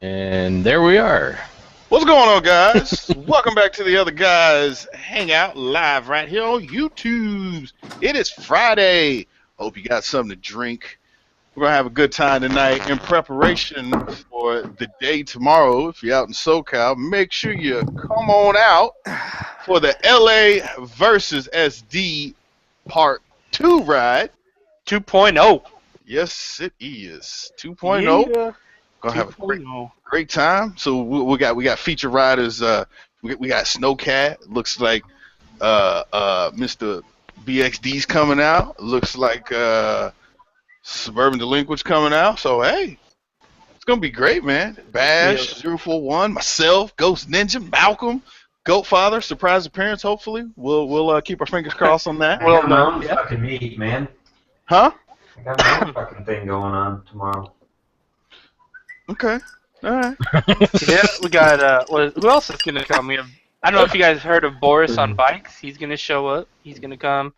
And there we are. What's going on, guys? Welcome back to the Other Guys Hangout live right here on YouTube. It is Friday. Hope you got something to drink. We're going to have a good time tonight in preparation for the day tomorrow. If you're out in SoCal, make sure you come on out for the LA versus SD Part 2 ride. 2.0. Yes, it is. 2.0. Gonna have a great time. So we got feature riders. We got Snowcat. Looks like Mr. BXD's coming out. Looks like Suburban Delinquent's coming out. So hey, it's gonna be great, man. Bash 041, myself, Ghostninja, Malcolm, Goatfather, surprise appearance. Hopefully, we'll keep our fingers crossed on that. I got my own fucking meet, man. Huh? I got my own fucking thing going on tomorrow. Okay. All right. Yeah, we got, who else is going to come? We have, I don't know if you guys heard of Boris on bikes. He's going to show up. He's going to come.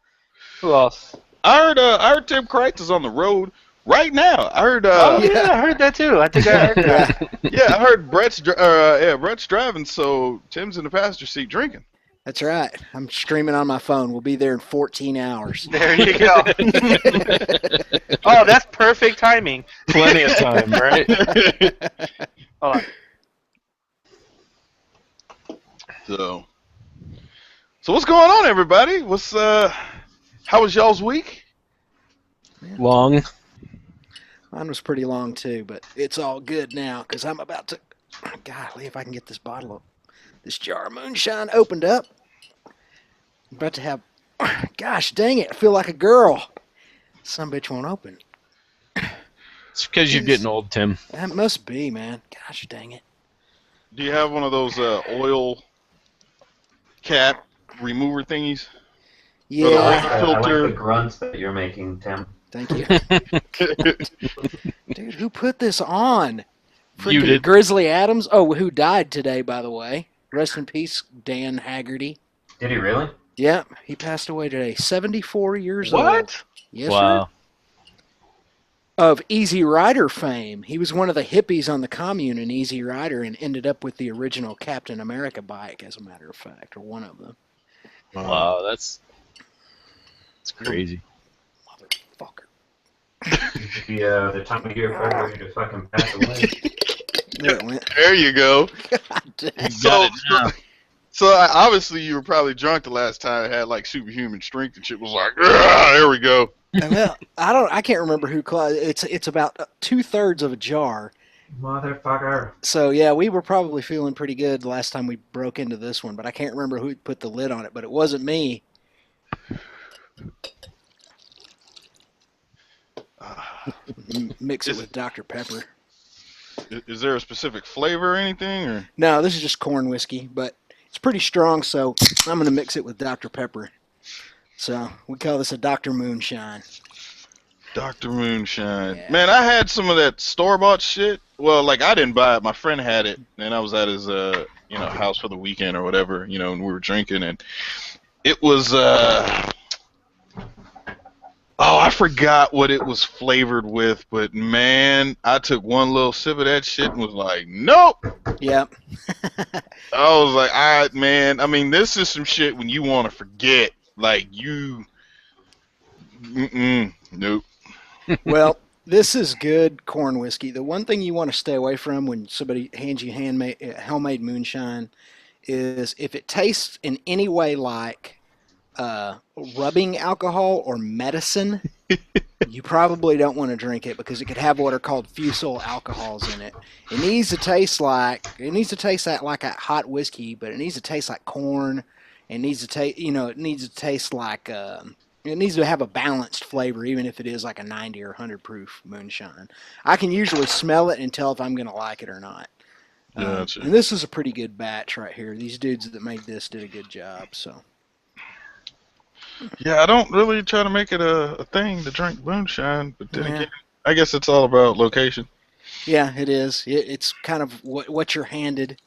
Who else? I heard Tim Kreitz is on the road right now. I heard. Yeah, I heard that too. I think I heard that. Yeah, I heard Brett's driving, so Tim's in the passenger seat drinking. That's right. I'm streaming on my phone. We'll be there in 14 hours. There you go. Oh, that's perfect timing. Plenty of time, right? Hold on. So what's going on, everybody? How was y'all's week? Long. Mine was pretty long too, but it's all good now because I'm about to. Golly, if I can get this this jar of moonshine opened up. I'm about to have. Gosh dang it! I feel like a girl. Some bitch won't open. It's because you're getting old, Tim. That must be, man. Gosh dang it. Do you have one of those oil cap remover thingies? Yeah. I like the grunts that you're making, Tim. Thank you. Dude, who put this on? You Freaking did. Grizzly Adams? Oh, who died today, by the way. Rest in peace, Dan Haggerty. Did he really? Yeah, he passed away today. 74 years old. What? Yes, Wow. sir. Of Easy Rider fame. He was one of the hippies on the commune in Easy Rider and ended up with the original Captain America bike, as a matter of fact, or one of them. Wow, that's crazy. Motherfucker. The time of year for everybody to fucking pass away. There it went. There you go. God dang. So obviously you were probably drunk the last time. It had like superhuman strength and shit. Was like, there we go. Well, I can't remember who closed. It's about 2/3 of a jar. Motherfucker. So yeah, we were probably feeling pretty good the last time we broke into this one, but I can't remember who put the lid on it. But it wasn't me. Mix it with Dr. Pepper. Is there a specific flavor or anything? Or? No, this is just corn whiskey, but it's pretty strong, so I'm going to mix it with Dr. Pepper. So we call this a Dr. Moonshine. Dr. Moonshine. Yeah. Man, I had some of that store-bought shit. Well, like, I didn't buy it. My friend had it, and I was at his, house for the weekend or whatever, and we were drinking, and it was, I forgot what it was flavored with, but, man, I took one little sip of that shit and was like, nope. Yep. I was like, this is some shit when you want to forget. Like, nope. Well, this is good corn whiskey. The one thing you want to stay away from when somebody hands you homemade moonshine is if it tastes in any way like rubbing alcohol or medicine, you probably don't want to drink it because it could have what are called fusel alcohols in it. It needs to taste like a hot whiskey, but it needs to taste like corn. It needs to taste, it needs to taste like it needs to have a balanced flavor, even if it is like a 90 or 100 proof moonshine. I can usually smell it and tell if I'm going to like it or not. Gotcha. And this is a pretty good batch right here. These dudes that made this did a good job. So. Yeah, I don't really try to make it a thing to drink moonshine, but then again, I guess it's all about location. Yeah, it is. It's kind of what you're handed.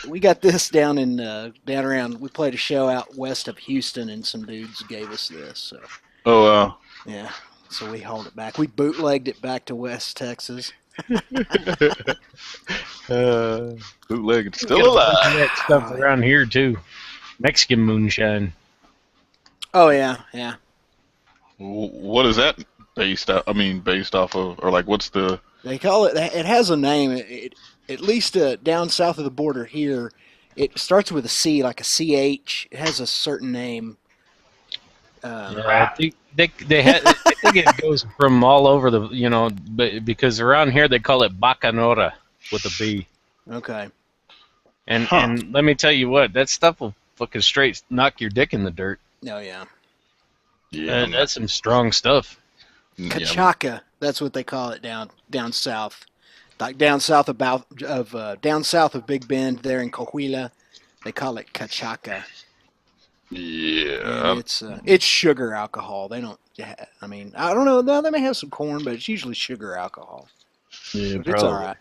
We got this down around. We played a show out west of Houston, and some dudes gave us this. So. Oh wow. Yeah. So we hauled it back. We bootlegged it back to West Texas. Bootleg, it's Get a still bunch of alive. that stuff around here too. Mexican moonshine. Oh yeah, yeah. What is that based out? I mean, based off of, or like, what's the? They call it. It has a name. At least down south of the border here, it starts with a C, like a CH. It has a certain name. Yeah, I think I think it goes from all over the but because around here they call it bacanora with a B. Okay. And let me tell you what, that stuff will fucking straight knock your dick in the dirt. Oh yeah. Yeah, That's some strong stuff. Cachaca. That's what they call it down south. Like down south of Big Bend, there in Coahuila, they call it cachaca. Yeah. And it's sugar alcohol. They don't. I mean, I don't know. No, they may have some corn, but it's usually sugar alcohol. Yeah, But it's all right.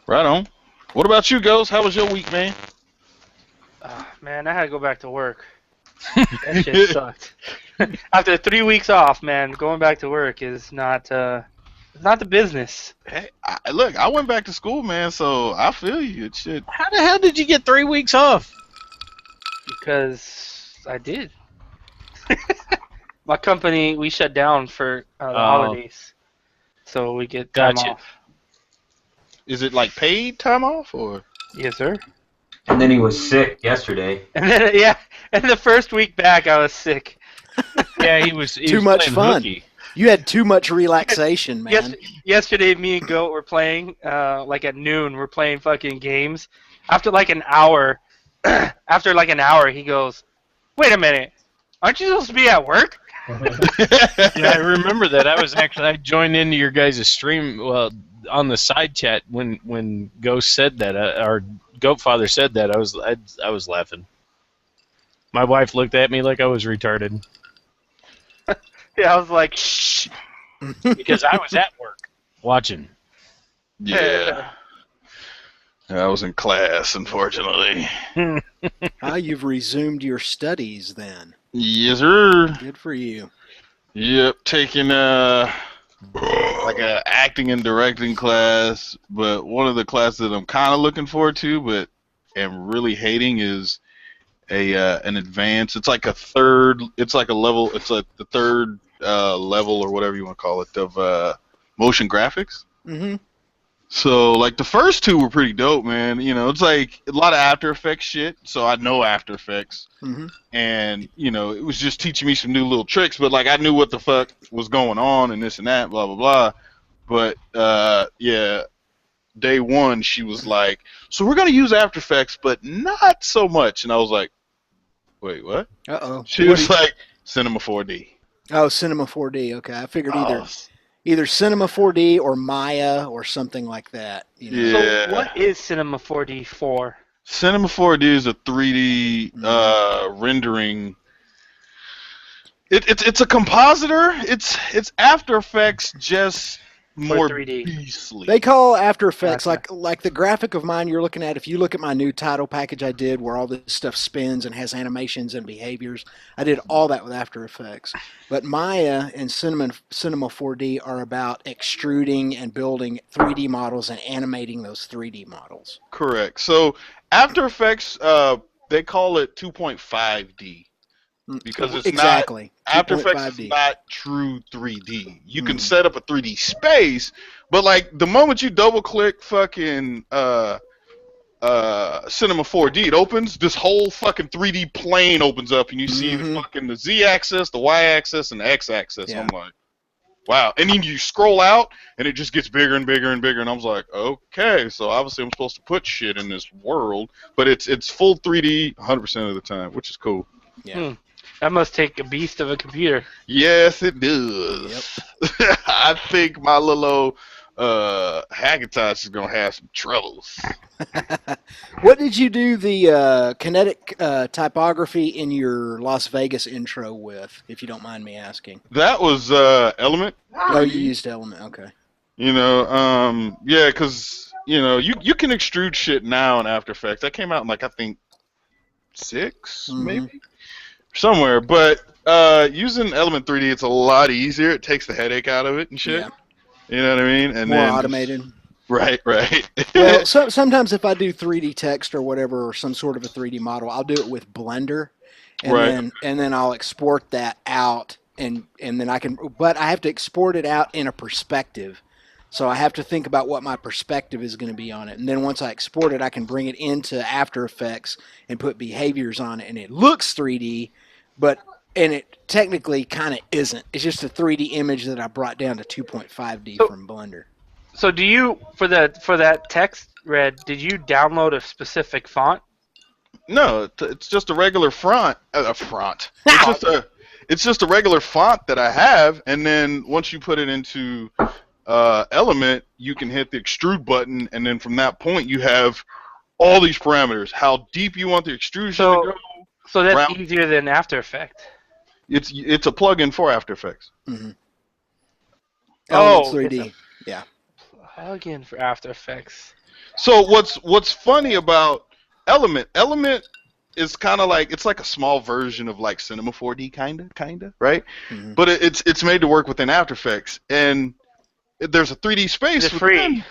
Right on. What about you, Ghost? How was your week, man? Man, I had to go back to work. That shit sucked. After 3 weeks off, man, going back to work is not the business. Hey, look, I went back to school, man, so I feel you. It shit. How the hell did you get 3 weeks off? Because I did. My company, we shut down for the holidays, so we get time off. Is it like paid time off or? Yes, sir. And then he was sick yesterday. And then and the first week back, I was sick. Yeah, he was too much playing fun. hooky. You had too much relaxation, man. Yesterday, me and Goat were playing, like at noon, we're playing fucking games. After like an hour, he goes, "Wait a minute, aren't you supposed to be at work?" Yeah, I remember that. I joined into your guys' stream on the side chat when Ghost said that, or Goatfather said that. I was laughing. My wife looked at me like I was retarded. Yeah, I was like, "Shh," because I was at work watching. Yeah. I was in class, unfortunately. You've resumed your studies then. Yes, sir. Good for you. Yep, taking like a acting and directing class, but one of the classes that I'm kind of looking forward to, but am really hating is an advanced. It's like a third. It's like a level. It's like the third level or whatever you want to call it of motion graphics. Mm-hmm. So like the first two were pretty dope, man. You know, it's like a lot of After Effects shit. So I know After Effects, and you know, it was just teaching me some new little tricks. But like I knew what the fuck was going on and this and that, blah blah blah. But yeah, day one she was like, "So we're gonna use After Effects, but not so much." And I was like, "Wait, what?" Uh-oh. She was like, "Cinema 4D." Oh, Cinema 4D. Okay, I figured either Cinema 4D or Maya or something like that. You know? Yeah. So what is Cinema 4D for? Cinema 4D is a 3D rendering. It's a compositor. It's After Effects, just more 3D. beastly. They call After Effects Gotcha. like the graphic of mine you're looking at. If you look at my new title package I did where all this stuff spins and has animations and behaviors, I did all that with After Effects. But Maya and Cinema 4D are about extruding and building 3D models and animating those 3D models. Correct. So After Effects, they call it 2.5D. Because it's exactly. not After Effects is not true 3D. You can set up a 3D space, but like the moment you double click fucking Cinema 4D, it opens, this whole fucking 3D plane opens up and you see the Z axis, the Y axis, and the X axis. Yeah. I'm like, wow. And then you scroll out and it just gets bigger and bigger and bigger, and I was like, okay, so obviously I'm supposed to put shit in this world, but it's full 3D 100% of the time, which is cool. Yeah. That must take a beast of a computer. Yes, it does. Yep. I think my little old Hackintosh is gonna have some troubles. What did you do the kinetic typography in your Las Vegas intro with, if you don't mind me asking? That was Element. Oh, you used Element. Okay. You know, yeah, because you know you can extrude shit now in After Effects. That came out in like I think 6 maybe. Somewhere, but using Element 3D, it's a lot easier. It takes the headache out of it and shit. Yeah. You know what I mean? And more then automated. Right. Well, sometimes if I do 3D text or whatever, or some sort of a 3D model, I'll do it with Blender, and Right. then I'll export that out, and then I can. But I have to export it out in a perspective, so I have to think about what my perspective is going to be on it, and then once I export it, I can bring it into After Effects and put behaviors on it, and it looks 3D, but and it technically kind of isn't. It's just a 3D image that I brought down to 2.5D from Blender. So do you for that text, Red? Did you download a specific font? No, it's just a regular font. It's just a regular font that I have, and then once you put it into Element, you can hit the extrude button, and then from that point you have all these parameters. How deep you want the extrusion to go. So that's easier than After Effects. It's a plugin for After Effects. Mm-hmm. Oh, 3D. Yeah. Plugin for After Effects. So what's funny about Element is kind of like, it's like a small version of like Cinema 4D kinda, right? Mm-hmm. But it's made to work within After Effects, and there's a 3D space. Is it free?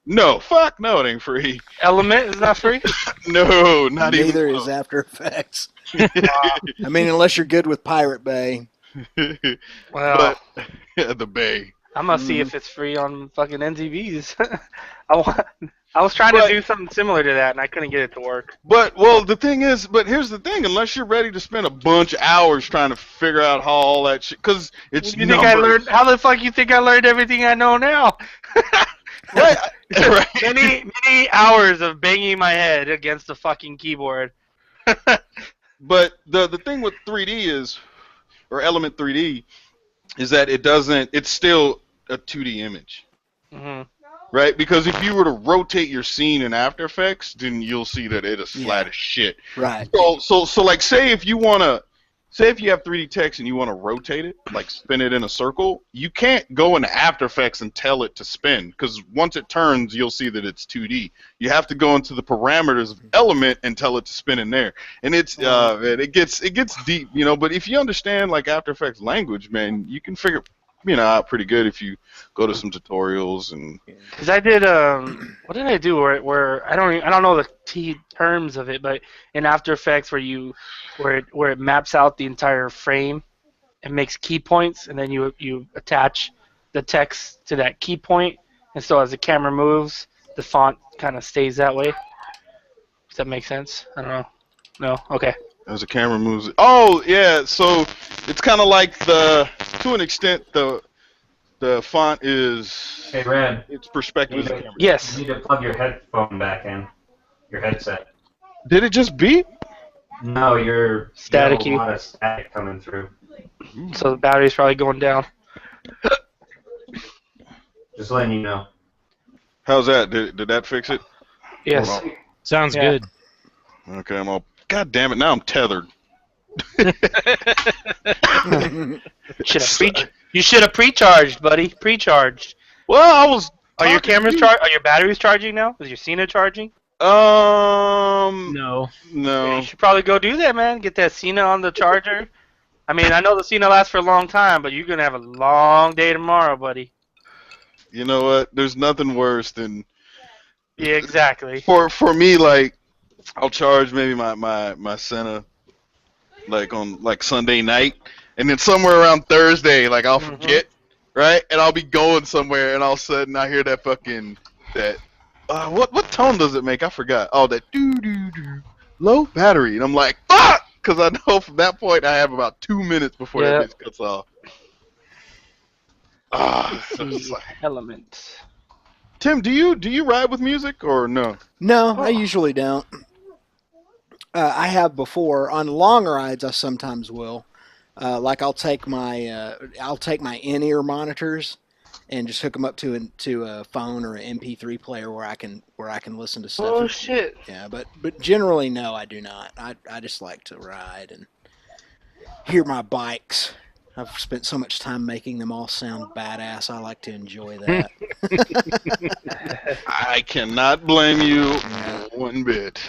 No, fuck no, it ain't free. Element is not free? No, not even. Neither is After Effects. I mean, unless you're good with Pirate Bay. Well, yeah, the Bay. I'm gonna see if it's free on fucking NZVs. I was trying to do something similar to that, and I couldn't get it to work. But here's the thing: unless you're ready to spend a bunch of hours trying to figure out how all that shit, because it's You think I learned? How the fuck you think I learned everything I know now? right, right. Many hours of banging my head against the fucking keyboard. But the thing with 3D or Element 3D, is that it's still a 2D image. Mm-hmm. Right? Because if you were to rotate your scene in After Effects, then you'll see that it is flat as shit. Right. So like, say if you have 3D text and you want to rotate it, like spin it in a circle, you can't go into After Effects and tell it to spin, because once it turns, you'll see that it's 2D. You have to go into the parameters of Element and tell it to spin in there, and it gets deep, you know. But if you understand like After Effects language, man, you can figure out pretty good if you go to some tutorials. And because I did what did I do where I don't know the terms of it, but in After Effects where it maps out the entire frame and makes key points, and then you attach the text to that key point, and so as the camera moves, the font kind of stays that way. Does that make sense? I don't know. No? Okay. As the camera moves. Oh yeah, so it's kind of like to an extent the font is. Hey, Red. It's perspective of the camera. Yes. You need to plug your headphone back in. Your headset. Did it just beep? No, you're Staticky. a lot of static coming through. So the battery's probably going down. Just letting you know. How's that? Did that fix it? Yes. Sounds good. Okay, I'm all. God damn it! Now I'm tethered. You should have pre-charged, buddy. Pre-charged. Well, I was. Are your cameras Are your batteries charging now? Is your Cena charging? No. You should probably go do that, man. Get that Cena on the charger. I mean, I know the Cena lasts for a long time, but you're gonna have a long day tomorrow, buddy. You know what? There's nothing worse than. Yeah, exactly. For me, like, I'll charge maybe my Senna, like on like Sunday night, and then somewhere around Thursday, like I'll forget, right? And I'll be going somewhere, and all of a sudden I hear that fucking what tone does it make? I forgot. Oh, that doo doo doo, low battery, and I'm like, fuck, because I know from that point I have about 2 minutes before that bitch cuts off. Element. Tim, do you ride with music or no? No, I usually don't. I have before on long rides. I sometimes will. Like I'll take my in-ear monitors and just hook them up to a phone or an MP3 player where I can listen to stuff. Oh shit! Yeah, but generally no, I do not. I just like to ride and hear my bikes. I've spent so much time making them all sound badass. I like to enjoy that. I cannot blame you one bit.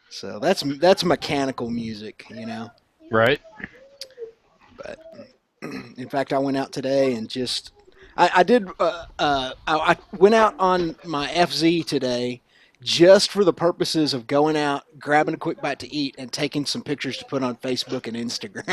So that's mechanical music, you know. Right. But in fact, I went out today and I did. I went out on my FZ today, just for the purposes of going out, grabbing a quick bite to eat, and taking some pictures to put on Facebook and Instagram.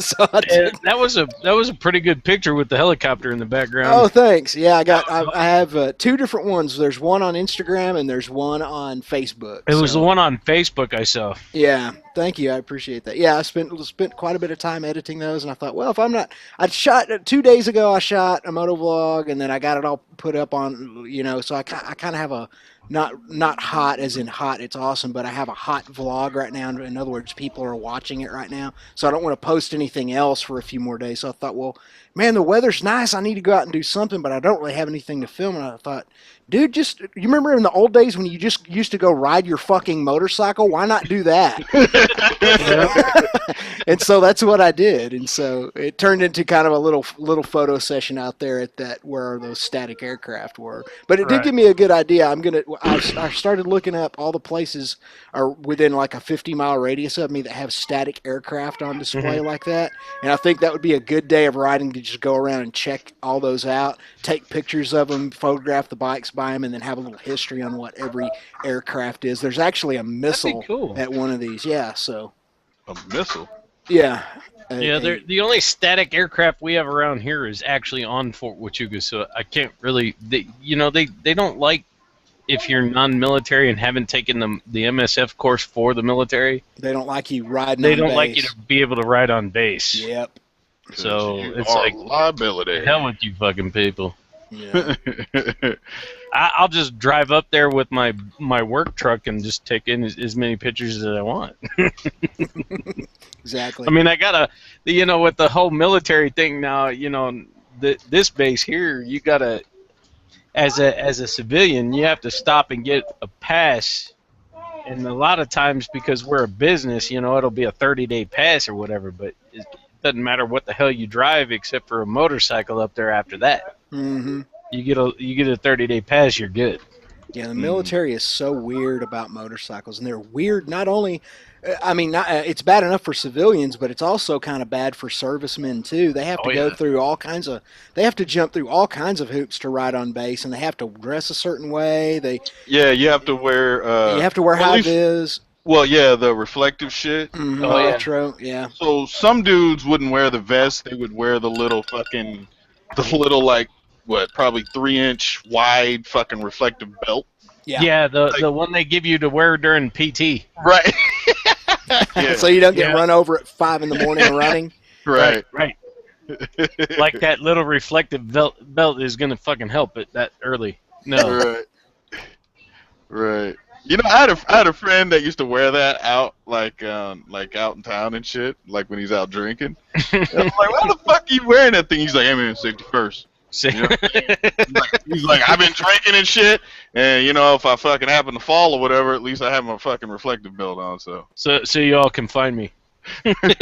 So I And did. that was a pretty good picture with the helicopter in the background. Oh, thanks. Yeah, I have two different ones. There's one on Instagram and there's one on Facebook. It was so- the one on Facebook I saw. Yeah, thank you. I appreciate that. Yeah, I spent quite a bit of time editing those, and I thought, well, if I'm not, I shot 2 days ago. I shot a motovlog, and then I got it all put up on, So I kind of have a not hot as in hot. It's awesome, but I have a hot vlog right now. In other words, people are watching it right now, so I don't want to post anything else for a few more days. So I thought, well, man, the weather's nice. I need to go out and do something, but I don't really have anything to film. And I thought, dude, you remember in the old days when you just used to go ride your fucking motorcycle? Why not do that? And so that's what I did. And so it turned into kind of a little photo session out there at that where those static aircraft were. But it did give me a good idea. I started looking up all the places are within like a 50-mile radius of me that have static aircraft on display like that. And I think that would be a good day of riding to just go around and check all those out, take pictures of them, photograph the bikes by them, and then have a little history on what every aircraft is. There's actually a missile cool. at one of these. Yeah, so. A missile. Yeah. Yeah, the only static aircraft we have around here is actually on Fort Huachuca, so I can't really. They don't like if you're non-military and haven't taken the MSF course for the military. They don't like you riding. They on don't base. like you to be able to ride on base. Yep. So You it's are like liability. hell with you fucking people. Yeah. I'll just drive up there with my work truck and just take in as many pictures as I want. Exactly. I mean, I gotta, with the whole military thing now, this base here, you gotta, as a civilian, you have to stop and get a pass. And a lot of times, because we're a business, it'll be a 30-day pass or whatever, but it doesn't matter what the hell you drive except for a motorcycle up there after that. Mm-hmm. You get a 30-day pass, you're good. Yeah, the military is so weird about motorcycles, and they're weird. Not only, it's bad enough for civilians, but it's also kind of bad for servicemen too. They have to go through all kinds of, they have to jump through all kinds of hoops to ride on base, and they have to dress a certain way. You have to wear. You have to wear high vis. Well, yeah, the reflective shit. Mm-hmm. Oh, yeah. Yeah. So some dudes wouldn't wear the vest; they would wear the little like probably 3-inch wide fucking reflective belt. Yeah, the one they give you to wear during PT. Right. Yeah. So you don't get run over at 5 in the morning running. Right. Like that little reflective belt is gonna fucking help it that early. No. Right. I had a friend that used to wear that out like out in town and shit, like when he's out drinking. And I'm like, why the fuck are you wearing that thing? He's like, I'm in safety first. See? He's like, I've been drinking and shit, and if I fucking happen to fall or whatever, at least I have my fucking reflective belt on. So you all can find me. It's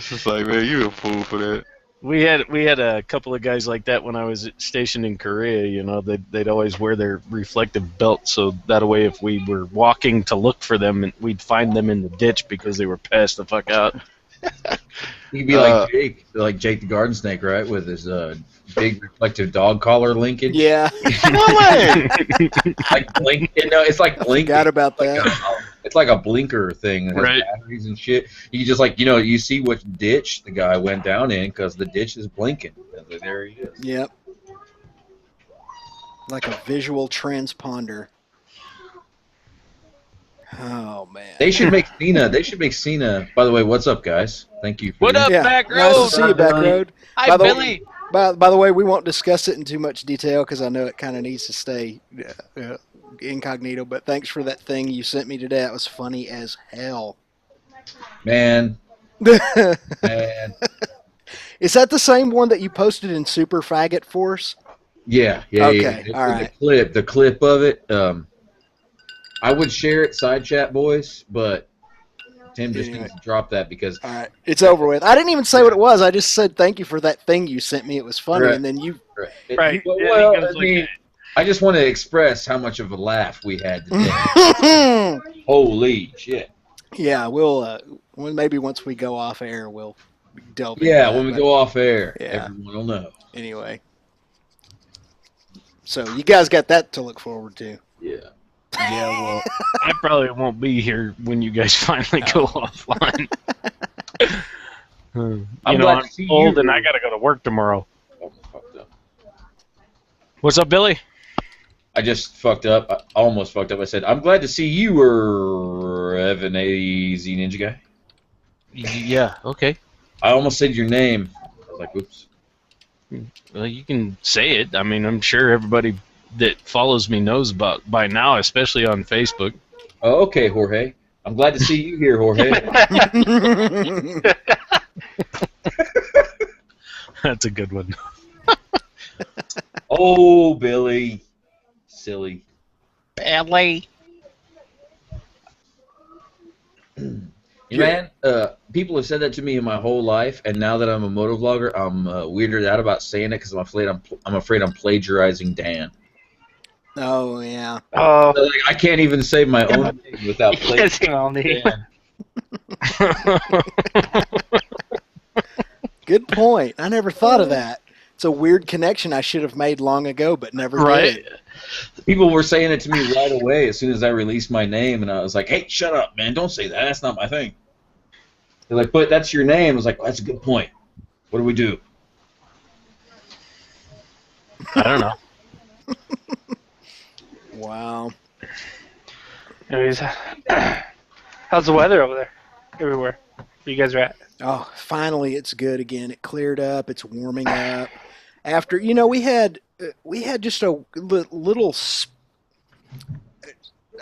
just like, man, you a fool for that. We had a couple of guys like that when I was stationed in Korea. They'd always wear their reflective belt, so that way if we were walking to look for them, we'd find them in the ditch because they were passed the fuck out. He'd be like Jake the Garden Snake, right, with his big reflective dog collar linkage. Yeah. Like blink. It's like blinking. Forgot about that. It's like a blinker thing that has Right. batteries and shit. You just you see which ditch the guy went down in because the ditch is blinking. And there he is. Yep. Like a visual transponder. Oh man. They should make Cena. By the way, what's up, guys? Thank you. What up, Back Nice Road? to see you, Back Road. Hi, By the Billy. By the way, we won't discuss it in too much detail because I know it kind of needs to stay incognito. But thanks for that thing you sent me today. That was funny as hell. Man. Is that the same one that you posted in Super Faggot Force? Yeah. Okay, all right. The clip of it. I would share it side chat, boys, but Tim just needs to drop that because. All right, it's over with. I didn't even say what it was. I just said thank you for that thing you sent me. It was funny, Right. and then you. Right. Well, Yeah, I mean, I just want to express how much of a laugh we had today. Holy shit! Yeah, we'll maybe once we go off air, we'll delve into Yeah, that, when we but go off air, Yeah. everyone will know. anyway. So you guys got that to look forward to. Yeah. Yeah, well, I probably won't be here when you guys finally go offline. You know, glad I'm to see old you. and I got to go to work tomorrow. Almost fucked up. What's up, Billy? I just fucked up. I almost fucked up. I said, I'm glad to see you were Evan AZ Ninja Guy. Yeah, okay. I almost said your name. I was like, oops. Well, you can say it. I mean, I'm sure everybody that follows me knows about by now, especially on Facebook. Oh, okay, Jorge. I'm glad to see you here, Jorge. That's a good one. Oh, Billy. Silly. Billy. Man, people have said that to me in my whole life, and now that I'm a motovlogger, I'm weirded out about saying it because I'm afraid I'm plagiarizing Dan. Oh yeah. Oh, So, like, I can't even say my own name without plagiarizing only. Dan. Good point. I never thought of that. It's a weird connection I should have made long ago, but never Right? did. People were saying it to me right away as soon as I released my name, and I was like, "Hey, shut up, man! Don't say that. That's not my thing." They're like, "But that's your name." I was like, well, "That's a good point. What do we do?" I don't know. Wow. Anyways, how's the weather over there? Everywhere you guys are at? Oh, finally it's good again. It cleared up. It's warming up. After we had just a little.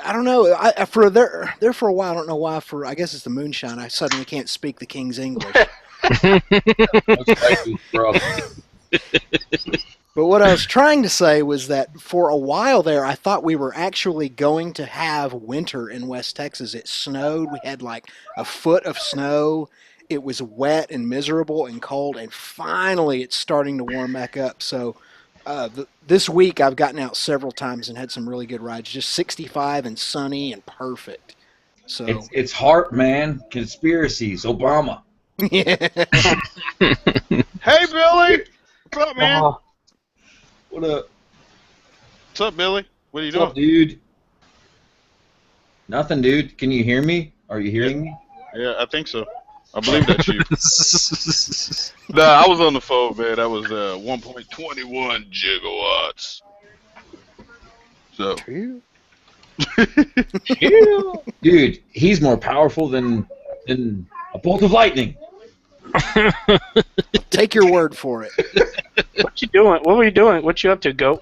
I don't know. I for there for a while. I don't know why. I guess it's the moonshine. I suddenly can't speak the King's English. But what I was trying to say was that for a while there, I thought we were actually going to have winter in West Texas. It snowed. We had like a foot of snow. It was wet and miserable and cold, and finally it's starting to warm back up. So this week I've gotten out several times and had some really good rides. Just 65 and sunny and perfect. So It's heart, man. Conspiracies. Obama. yeah. Hey, Billy. What's up, man? Oh, What up? What's up, Billy? What are you What's up, doing? dude? Nothing, dude. Can you hear me? Are you hearing me? Yeah, I think so. I believe that's you. Nah, I was on the phone, man. That was 1.21 gigawatts. So. Dude, he's more powerful than a bolt of lightning. Take your word for it. what you doing? What were you doing? What you up to, Goat?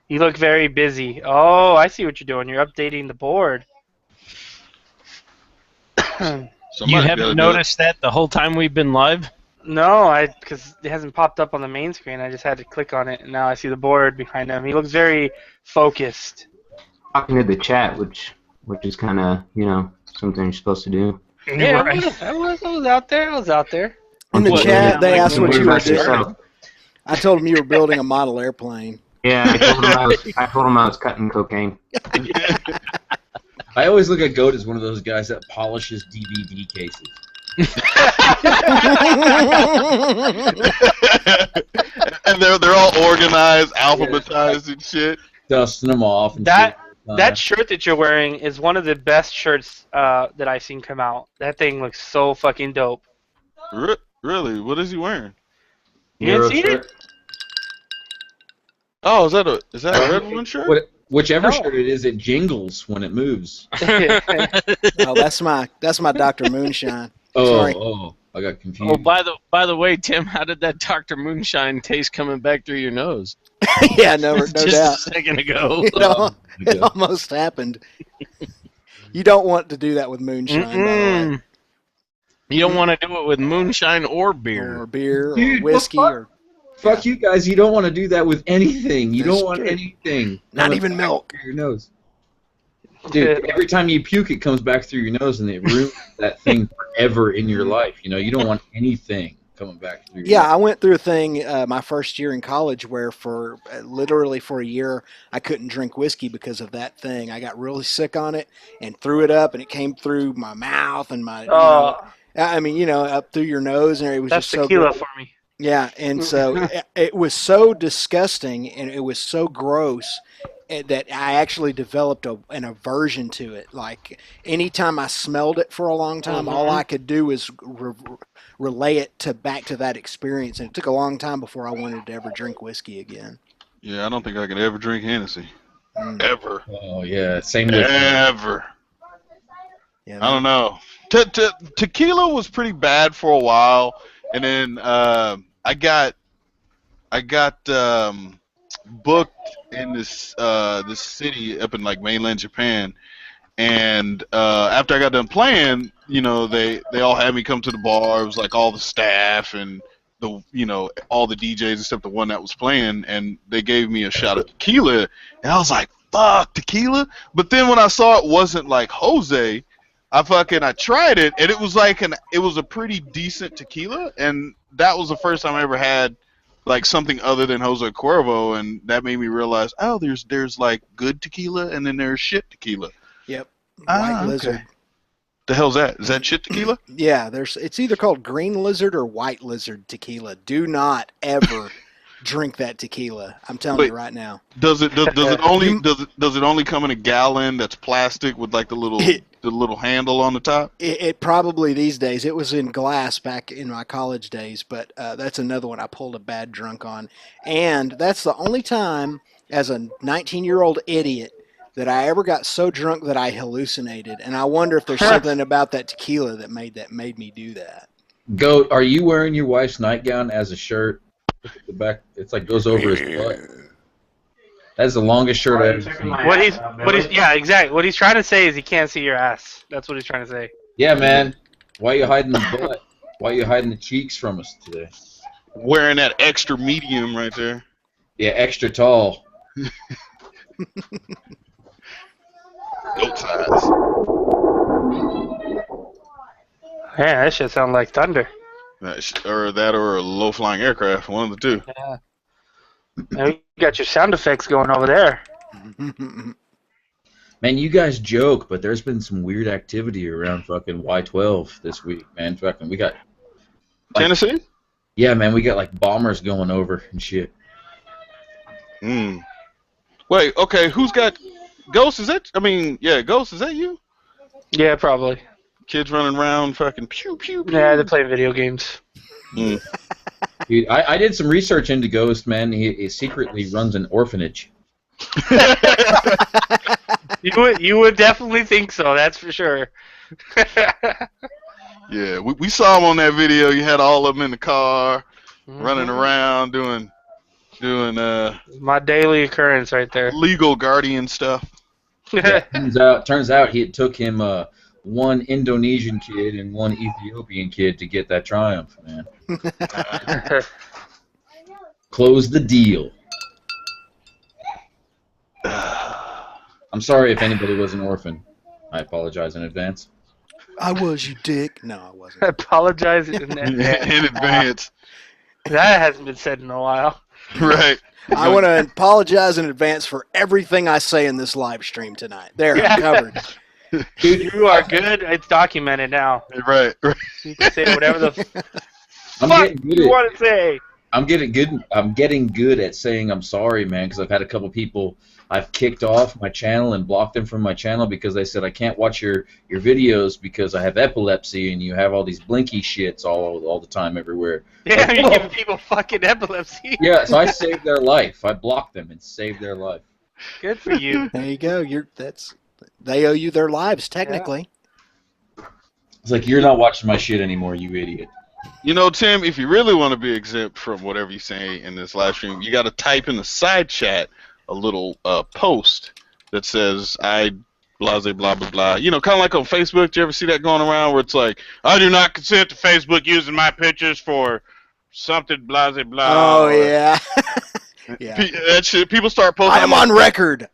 You look very busy. Oh, I see what you're doing. You're updating the board. You Somebody's gotta haven't do it. noticed that the whole time we've been live? No, because it hasn't popped up on the main screen. I just had to click on it, and now I see the board behind him. He looks very focused. Talking to the chat, which is kind of something you're supposed to do. Yeah, Right. I was out there. I was out there. In the What, chat, they like, asked what What you were about doing. yourself? I told them you were building a model airplane. Yeah, I told him I was cutting cocaine. I always look at Goat as one of those guys that polishes DVD cases. And they're all organized, alphabetized and shit. Dusting them off. And That shit. that shirt that you're wearing is one of the best shirts that I've seen come out. That thing looks so fucking dope. Really? What is he wearing? You didn't see shirt. Oh, is that a Red One shirt? Whichever No. shirt it is, it jingles when it moves. it? Oh, that's my Dr. Moonshine. Oh, Sorry. I got confused. Oh, by the way, Tim, how did that Dr. Moonshine taste coming back through your nose? Yeah, no Just doubt. a second ago. It almost happened. You don't want to do that with moonshine, by the way. Mm-mm. You don't want to do it with moonshine or beer. Or beer, Dude, or whiskey, what the or Fuck you guys, you don't want to do that with anything. You That's don't want true. anything. not coming even back milk. through your nose. Dude, every time you puke, it comes back through your nose, and it ruins that thing forever in your life. You know, you don't want anything coming back through your Yeah, nose. I went through a thing my first year in college where for literally for a year I couldn't drink whiskey because of that thing. I got really sick on it and threw it up, and it came through my mouth and my. I mean, up through your nose, and it was That's just so tequila good. for me. Yeah, and so it was so disgusting and it was so gross that I actually developed an aversion to it. Like anytime I smelled it for a long time, all I could do was relay it back to that experience, and it took a long time before I wanted to ever drink whiskey again. Yeah, I don't think I could ever drink Hennessy. Ever. Oh yeah, same with Ever. Yeah, I don't know. Tequila was pretty bad for a while, and then I got booked in this city up in like mainland Japan, and after I got done playing, they all had me come to the bar. It was like all the staff and all the DJs except the one that was playing, and they gave me a shot of tequila, and I was like, fuck tequila. But then when I saw it wasn't like Jose, I tried it, and it was like it was a pretty decent tequila, and that was the first time I ever had like something other than Jose Cuervo, and that made me realize, oh, there's like good tequila, and then there's shit tequila. Yep. White Lizard. Okay. The hell's that? Is that shit tequila? Yeah, it's either called Green Lizard or White Lizard tequila. Do not ever drink that tequila. I'm telling you right now. Does it only come in a gallon that's plastic with like the little handle on the top? It probably these days. It was in glass back in my college days, but that's another one I pulled a bad drunk on. And that's the only time as a 19-year-old idiot that I ever got so drunk that I hallucinated. And I wonder if there's something about that tequila that made me do that. Goat, are you wearing your wife's nightgown as a shirt? The back, it's like goes over his butt. That's the longest shirt I've ever seen. Yeah, exactly. What he's trying to say is he can't see your ass. That's what he's trying to say. Yeah, man. Why are you hiding the butt? Why are you hiding the cheeks from us today? Wearing that extra medium right there. Yeah, extra tall. Goat size. Yeah, that shit sounds like thunder. Or a low-flying aircraft, one of the two. Yeah. Now you got your sound effects going over there. Man, you guys joke, but there's been some weird activity around fucking Y12 this week, man. Fucking, we got Tennessee? Yeah, man, we got like bombers going over and shit. Wait, okay, who's got Ghost? Ghost, is that you? Yeah, probably. Kids running around, fucking pew pew pew. Yeah, they're playing video games. Dude, I did some research into Ghost, man. He secretly runs an orphanage. You would definitely think so, that's for sure. Yeah, we saw him on that video. You had all of them in the car, running around doing my daily occurrence right there. Legal guardian stuff. Yeah, turns out it took him one Indonesian kid and one Ethiopian kid to get that triumph, man. Close the deal. I'm sorry if anybody was an orphan. I apologize in advance. I was, you dick. No, I wasn't. I apologize in advance. In advance. That hasn't been said in a while. Right. I want to apologize in advance for everything I say in this live stream tonight. There, I'm covered. Dude, you are good. It's documented now. Right. You can say whatever the I'm fuck getting good you at, want to say. I'm getting good at saying I'm sorry, man, because I've had a couple people I've kicked off my channel and blocked them from my channel because they said I can't watch your videos because I have epilepsy and you have all these blinky shits all the time everywhere. Yeah, Like, you're giving people fucking epilepsy. yeah, so I saved their life. I blocked them and saved their life. Good for you. There you go. They owe you their lives, technically. It's like, you're not watching my shit anymore, you idiot. You know, Tim, if you really want to be exempt from whatever you say in this live stream, you got to type in the side chat a little post that says, I blah, blah, blah, blah. You know, kind of like on Facebook. Do you ever see that going around where it's like, I do not consent to Facebook using my pictures for something, blah, blah, blah. Oh, yeah. Yeah. That shit, people start posting. I am on record.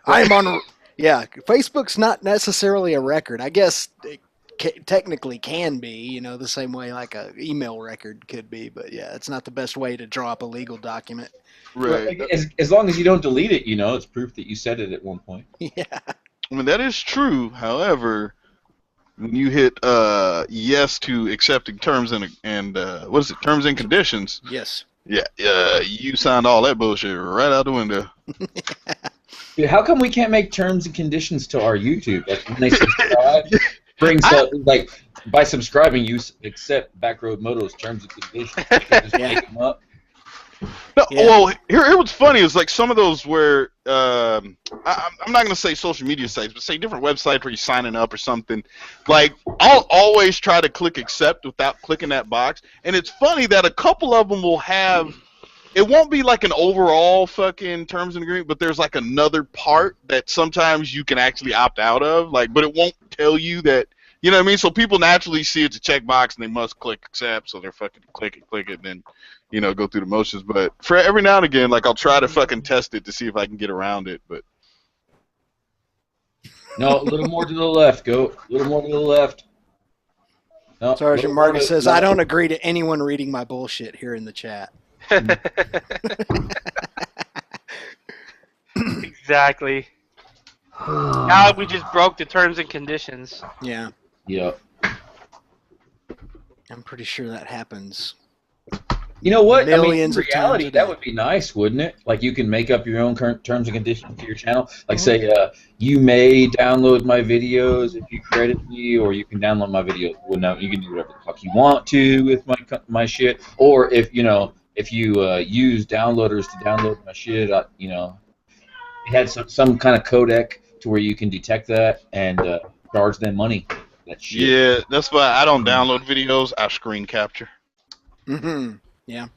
I am on. Yeah, Facebook's not necessarily a record. I guess it technically can be, you know, the same way like a email record could be. But yeah, it's not the best way to draw up a legal document. Right. As long as you don't delete it, you know, it's proof that you said it at one point. Yeah. I mean, that is true. However, when you hit yes to accepting terms and what is it, terms and conditions. Yes. Yeah, you signed all that bullshit right out the window. Dude, how come we can't make terms and conditions to our YouTube? Like when they subscribe, brings up like by subscribing you accept Backroad Moto's terms and conditions. You can just make them up. No, Yeah. well, here what's funny is like some of those where I'm not gonna say social media sites, but say different websites where you're signing up or something. Like I'll always try to click accept without clicking that box, and it's funny that a couple of them will have. It won't be like an overall fucking terms and agreement, but there's like another part that sometimes you can actually opt out of, like, but it won't tell you that. You know what I mean? So people naturally see it's a checkbox and they must click accept, so they're fucking click it, and then, you know, go through the motions. But for every now and again, like I'll try to fucking test it to see if I can get around it. But No, a little more to the left, go. A little more to the left. No, Sergeant Marcus says, I don't agree to anyone reading my bullshit here in the chat. Exactly. Now we just broke the terms and conditions. Yeah. Yep. I'm pretty sure that happens. You know what? Millions I of mean, in reality, times a day. that would be nice, wouldn't it? Like you can make up your own current terms and conditions to your channel. Like say, you may download my videos if you credit me, or you can download my videos. Well, no, you can do whatever the fuck you want to with my shit. Or if you use downloaders to download my shit, you know, it had some kind of codec to where you can detect that and charge them money. That shit. yeah, that's why I don't download videos. I screen capture. Mm-hmm. Yeah.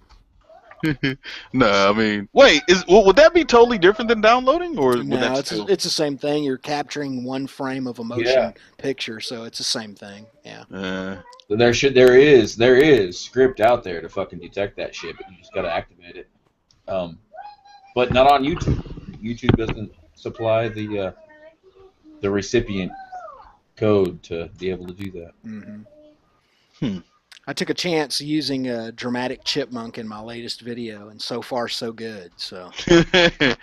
No, I mean, wait, would that be totally different than downloading, or would No, that it's still? it's the same thing. You're capturing one frame of a motion picture, so it's the same thing. Yeah. There is script out there to fucking detect that shit, but you just gotta activate it. But not on YouTube. YouTube doesn't supply the recipient code to be able to do that. Mm-hmm. I took a chance using a dramatic chipmunk in my latest video, and so far so good. So There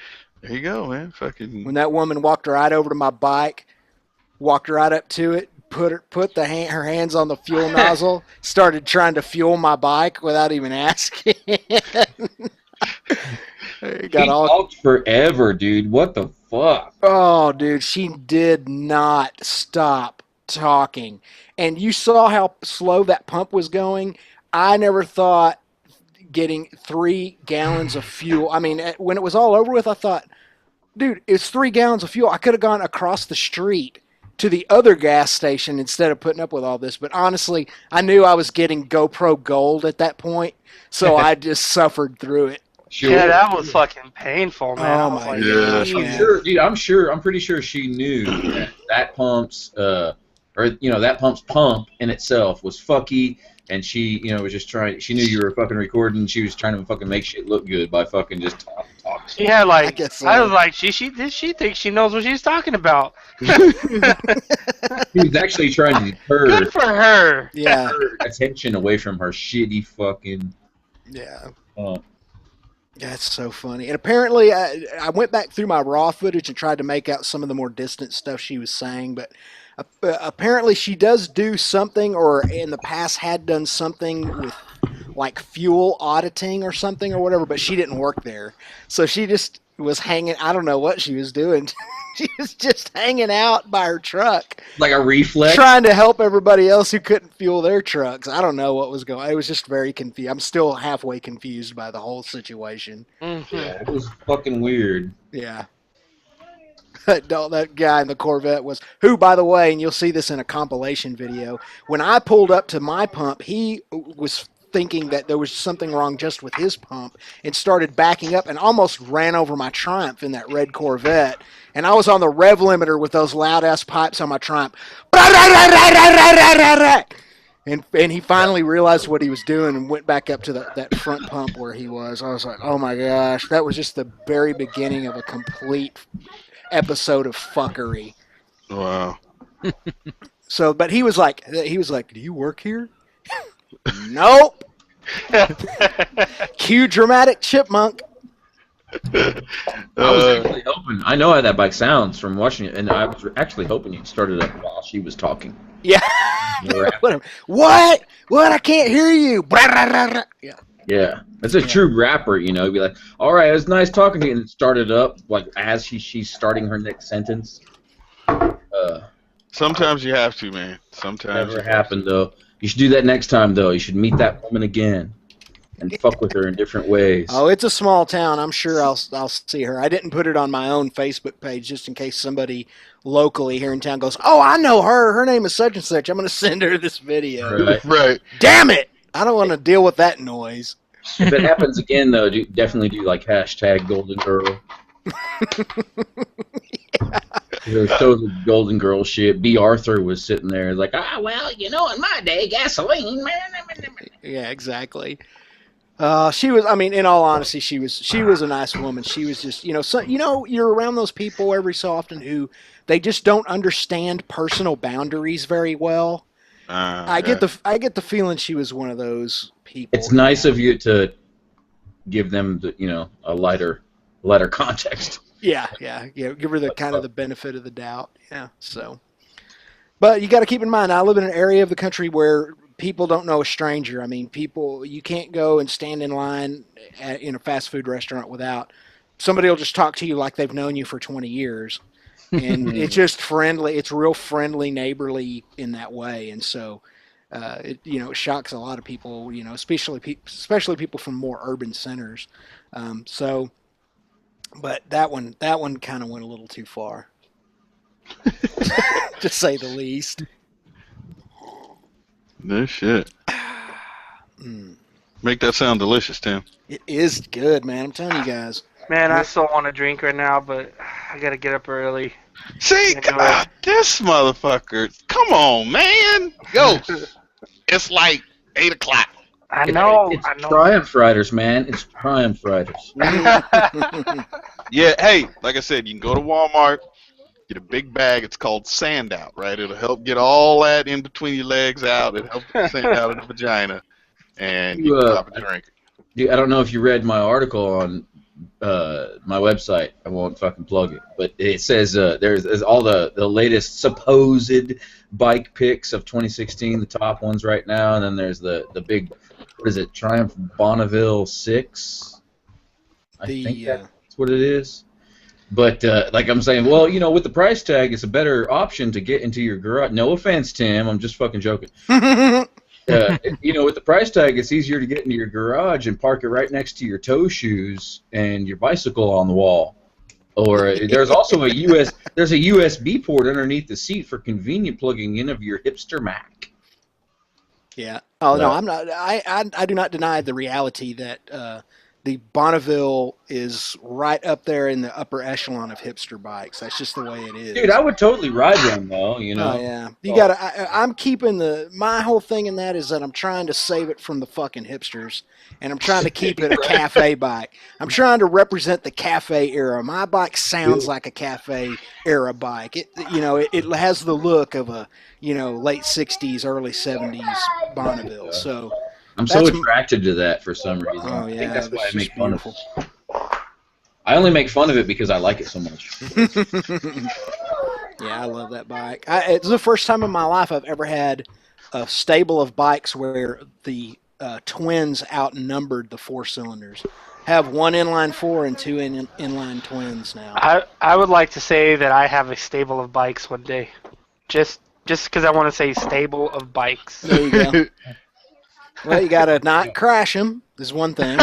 you go, man. Fucking. when that woman walked right over to my bike, walked right up to it, put her hands on the fuel nozzle, started trying to fuel my bike without even asking. He talked forever, dude. What the fuck? Oh, dude, she did not stop talking. And you saw how slow that pump was going. I never thought getting 3 gallons of fuel. I mean, when it was all over with, I thought, dude, it's 3 gallons of fuel. I could have gone across the street to the other gas station instead of putting up with all this. But honestly, I knew I was getting GoPro Gold at that point, so I just suffered through it. Sure. Yeah, that was fucking painful, man. Oh my gosh, I'm sure. I'm pretty sure she knew that pump's that pump's pump in itself was fucky, and she was just trying. She knew you were fucking recording. She was trying to fucking make shit look good by fucking just talking. Yeah, like I guess so. I was like, she thinks she knows what she's talking about. He was actually trying to deter Good for her. Yeah. her attention away from her shitty fucking. Yeah. Pump. That's so funny. And apparently, I went back through my raw footage and tried to make out some of the more distant stuff she was saying, but apparently she does do something, or in the past had done something with like fuel auditing or something or whatever, but she didn't work there. So she just was hanging, I don't know what she was doing. She was just hanging out by her truck. Like a reflex? Trying to help everybody else who couldn't fuel their trucks. I don't know what was going on. It was just very confused. I'm still halfway confused by the whole situation. Mm-hmm. Yeah, it was fucking weird. Yeah. That guy in the Corvette was, who, by the way, and you'll see this in a compilation video, when I pulled up to my pump, he was thinking that there was something wrong just with his pump and started backing up and almost ran over my Triumph in that red Corvette. And I was on the rev limiter with those loud-ass pipes on my Triumph. And he finally realized what he was doing and went back up to that front pump where he was. I was like, oh my gosh, that was just the very beginning of a complete episode of fuckery. Wow. So, but he was like, do you work here? Nope. Cue dramatic chipmunk. I was actually hoping. I know how that bike sounds from watching it, and I was actually hoping you'd start it up while she was talking. Yeah. What? What? I can't hear you. Yeah. Yeah, that's a true rapper, you know. Be like, all right, it was nice talking to you, and start it up like as she's starting her next sentence. Sometimes you have to, man. Sometimes. Never happened though. You should do that next time though. You should meet that woman again, and fuck with her in different ways. Oh, it's a small town. I'm sure I'll see her. I didn't put it on my own Facebook page just in case somebody locally here in town goes, "Oh, I know her. Her name is such and such. I'm going to send her this video." Right. Damn it! I don't want to deal with that noise. If it happens again though, definitely do like hashtag Golden Girl. There's totally Golden Girl shit. B. Arthur was sitting there like, well, you know, in my day, gasoline. Yeah, exactly. She was. I mean, in all honesty, she was a nice woman. She was just, you're around those people every so often who they just don't understand personal boundaries very well. I get the feeling she was one of those people. It's nice of you to give them a lighter context. Yeah. Give her the kind of the benefit of the doubt. Yeah. So, but you got to keep in mind, I live in an area of the country where people don't know a stranger. I mean, you can't go and stand in line in a fast food restaurant without somebody will just talk to you like they've known you for 20 years. And it's just friendly. It's real friendly, neighborly in that way. And so, it shocks a lot of people, especially people from more urban centers. But that one kind of went a little too far, to say the least. No shit. Make that sound delicious, Tim. It is good, man. I'm telling you guys. Man, I still want to drink right now, but I gotta get up early. See, this motherfucker. Come on, man. Yo, it's like 8 o'clock. I know. It's Triumph Riders, man. It's Triumph Riders. Yeah, hey, like I said, you can go to Walmart, get a big bag. It's called Sand Out, right? It'll help get all that in between your legs out. It'll help get sand out of the vagina, and you can pop a drink. Dude, I don't know if you read my article on my website. I won't fucking plug it, but it says there's all the latest supposed bike pics of 2016, the top ones right now, and then there's the big, what is it, Triumph Bonneville 6? I think that's what it is. But like I'm saying, well, with the price tag, it's a better option to get into your garage. No offense, Tim, I'm just fucking joking. With the price tag, it's easier to get into your garage and park it right next to your toe shoes and your bicycle on the wall. Or there's also there's a USB port underneath the seat for convenient plugging in of your hipster Mac. Yeah. Oh no, I'm not. I do not deny the reality that the Bonneville is right up there in the upper echelon of hipster bikes. That's just the way it is. Dude, I would totally ride one though. Oh yeah. You gotta. I'm keeping my whole thing in that is that I'm trying to save it from the fucking hipsters, and I'm trying to keep it a cafe bike. I'm trying to represent the cafe era. My bike sounds like a cafe era bike. It has the look of a late '60s, early '70s Bonneville. So. I'm so attracted to that for some reason. Oh, yeah, I think that's why I make fun of it. I only make fun of it because I like it so much. Yeah, I love that bike. It's the first time in my life I've ever had a stable of bikes where the twins outnumbered the four cylinders. Have one inline four and two inline twins now. I would like to say that I have a stable of bikes one day. Just because I want to say stable of bikes. There you go. Well, you got to not crash them, is one thing.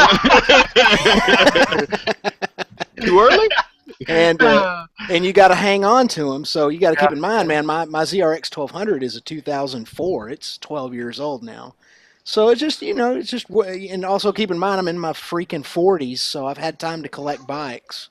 Too early? And you got to hang on to them. So you got to keep in mind, man, my ZRX 1200 is a 2004. It's 12 years old now. So it's just, and also keep in mind I'm in my freaking 40s, so I've had time to collect bikes.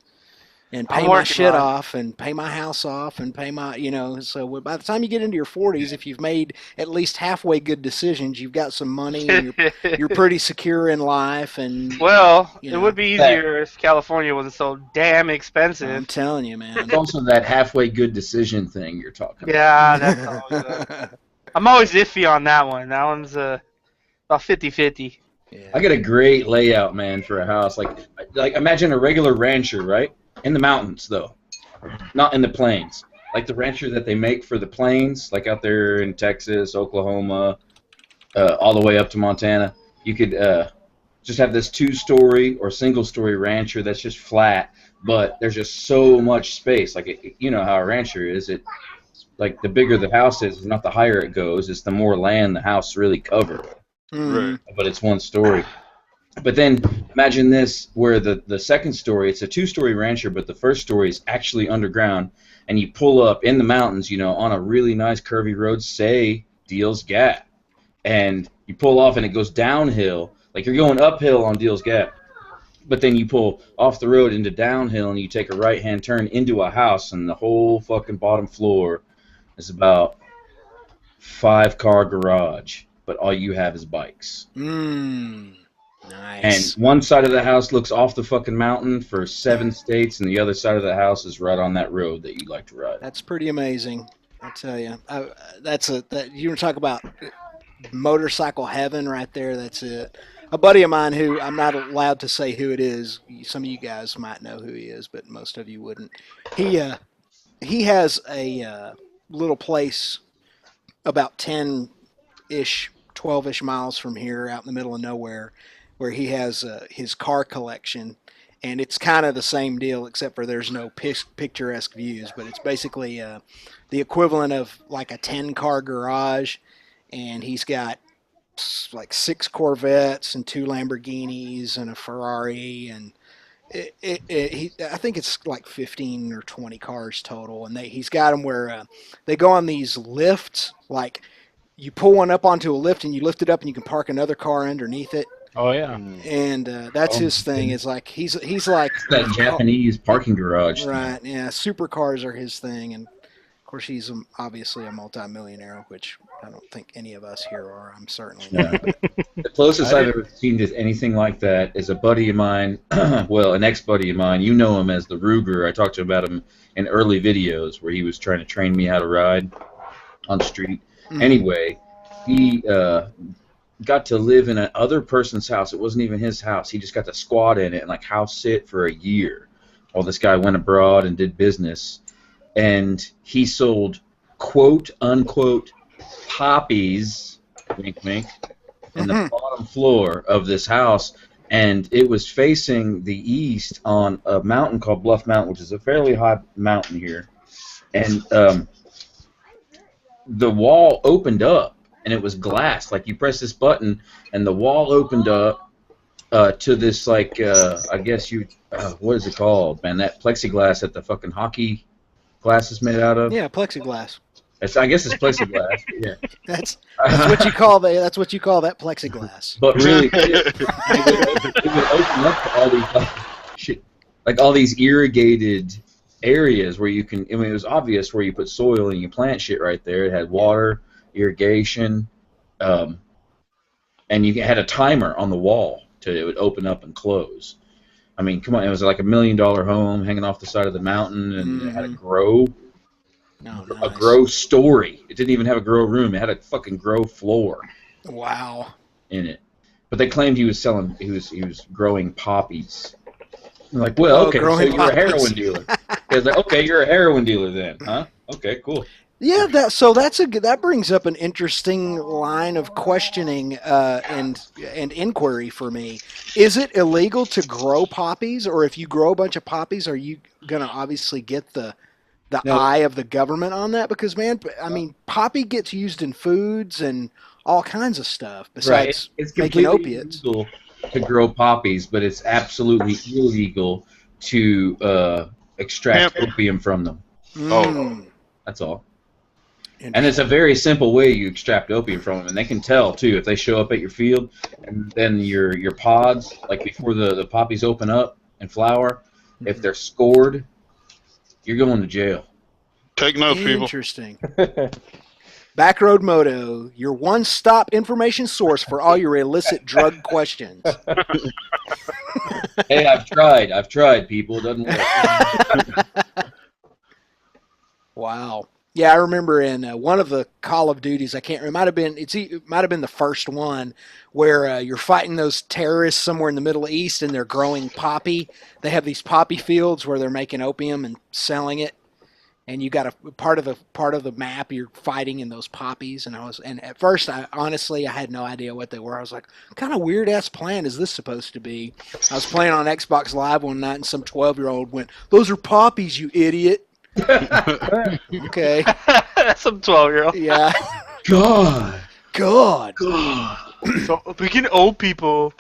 And pay my shit off, and pay my house off, and pay my, so by the time you get into your 40s, if you've made at least halfway good decisions, you've got some money, and you're pretty secure in life, and... Well, it would be easier if California wasn't so damn expensive. I'm telling you, man. It's also that halfway good decision thing you're talking about. Yeah, that's always I'm always iffy on that one. That one's about 50-50. Yeah. I got a great layout, man, for a house. Like imagine a regular rancher, right? In the mountains, though, not in the plains. Like the rancher that they make for the plains, like out there in Texas, Oklahoma, all the way up to Montana. You could just have this 2-story or single-story rancher that's just flat, but there's just so much space. Like you know how a rancher is. It like the bigger the house is, not the higher it goes. It's the more land the house really covers. Mhm. But it's 1 story. But then imagine this, where the second story, it's a 2-story rancher, but the first story is actually underground, and you pull up in the mountains, you know, on a really nice curvy road, say Deal's Gap, and you pull off and it goes downhill, like you're going uphill on Deal's Gap, but then you pull off the road into downhill and you take a right-hand turn into a house, and the whole fucking bottom floor is about 5-car garage, but all you have is bikes. Nice. And one side of the house looks off the fucking mountain for 7 states, and the other side of the house is right on that road that you like to ride. That's pretty amazing. I tell you, you want to talk about motorcycle heaven right there. That's it. A buddy of mine who I'm not allowed to say who it is. Some of you guys might know who he is, but most of you wouldn't. He has a little place about 10-ish, 12-ish miles from here, out in the middle of nowhere, where he has his car collection, and it's kind of the same deal, except for there's no picturesque views, but it's basically the equivalent of like a 10-car garage, and he's got like 6 Corvettes and 2 Lamborghinis and a Ferrari, and I think it's like 15 or 20 cars total, and he's got them where they go on these lifts, like you pull one up onto a lift and you lift it up and you can park another car underneath it. Oh yeah. And that's his thing. Is like he's like that Japanese parking garage. Right. Yeah. Supercars are his thing, and of course he's obviously a multimillionaire, which I don't think any of us here are. I'm certainly not. The closest I've ever seen to anything like that is a buddy of mine, well, an ex-buddy of mine. You know him as the Ruger. I talked to him about him in early videos where he was trying to train me how to ride on the street. Mm-hmm. Anyway, he got to live in another person's house. It wasn't even his house. He just got to squat in it and like house sit for a year while this guy went abroad and did business. And he sold quote unquote poppies, wink wink, in the bottom floor of this house, and it was facing the east on a mountain called Bluff Mountain, which is a fairly high mountain here. And the wall opened up, and it was glass. Like you press this button, and the wall opened up to this, like, I guess what is it called, man? That plexiglass that the fucking hockey glass is made out of? Yeah, plexiglass. I guess it's plexiglass. Yeah. That's what you call that's what you call that plexiglass. But really, it would open up to all these all these irrigated areas where you can. I mean, it was obvious where you put soil and you plant shit right there. It had water, irrigation, and you had a timer on the wall it would open up and close. I mean, come on, it was like $1 million home hanging off the side of the mountain, and it had a grow. Oh, nice. A grow story. It didn't even have a grow room. It had a fucking grow floor. Wow. In it. But they claimed he was growing poppies. I'm like, well, okay, so you're a heroin dealer. They was like, okay, you're a heroin dealer then, huh? Okay, cool. Yeah, that brings up an interesting line of questioning and inquiry for me. Is it illegal to grow poppies, or if you grow a bunch of poppies, are you gonna obviously get the eye of the government on that? Because, man, I mean, poppy gets used in foods and all kinds of stuff besides making opiates. Illegal to grow poppies, but it's absolutely illegal to extract opium from them. Oh, that's all. And it's a very simple way you extract opium from them, and they can tell too if they show up at your field, and then your pods, like before the poppies open up and flower, if they're scored, you're going to jail. Take notes, people. Interesting. Backroad Moto, your one-stop information source for all your illicit drug questions. Hey, I've tried, people. It doesn't work. Wow. Yeah, I remember in one of the Call of Duties. I can't. It might have been. It might have been the first one where you're fighting those terrorists somewhere in the Middle East, and they're growing poppy. They have these poppy fields where they're making opium and selling it. And you got a part of the map. You're fighting in those poppies, and at first, I honestly I had no idea what they were. I was like, what kind of weird ass plan is this supposed to be? I was playing on Xbox Live one night, and some 12-year-old went, "Those are poppies, you idiot." Okay. That's some 12-year-old. Yeah. God. God. So speaking of old people.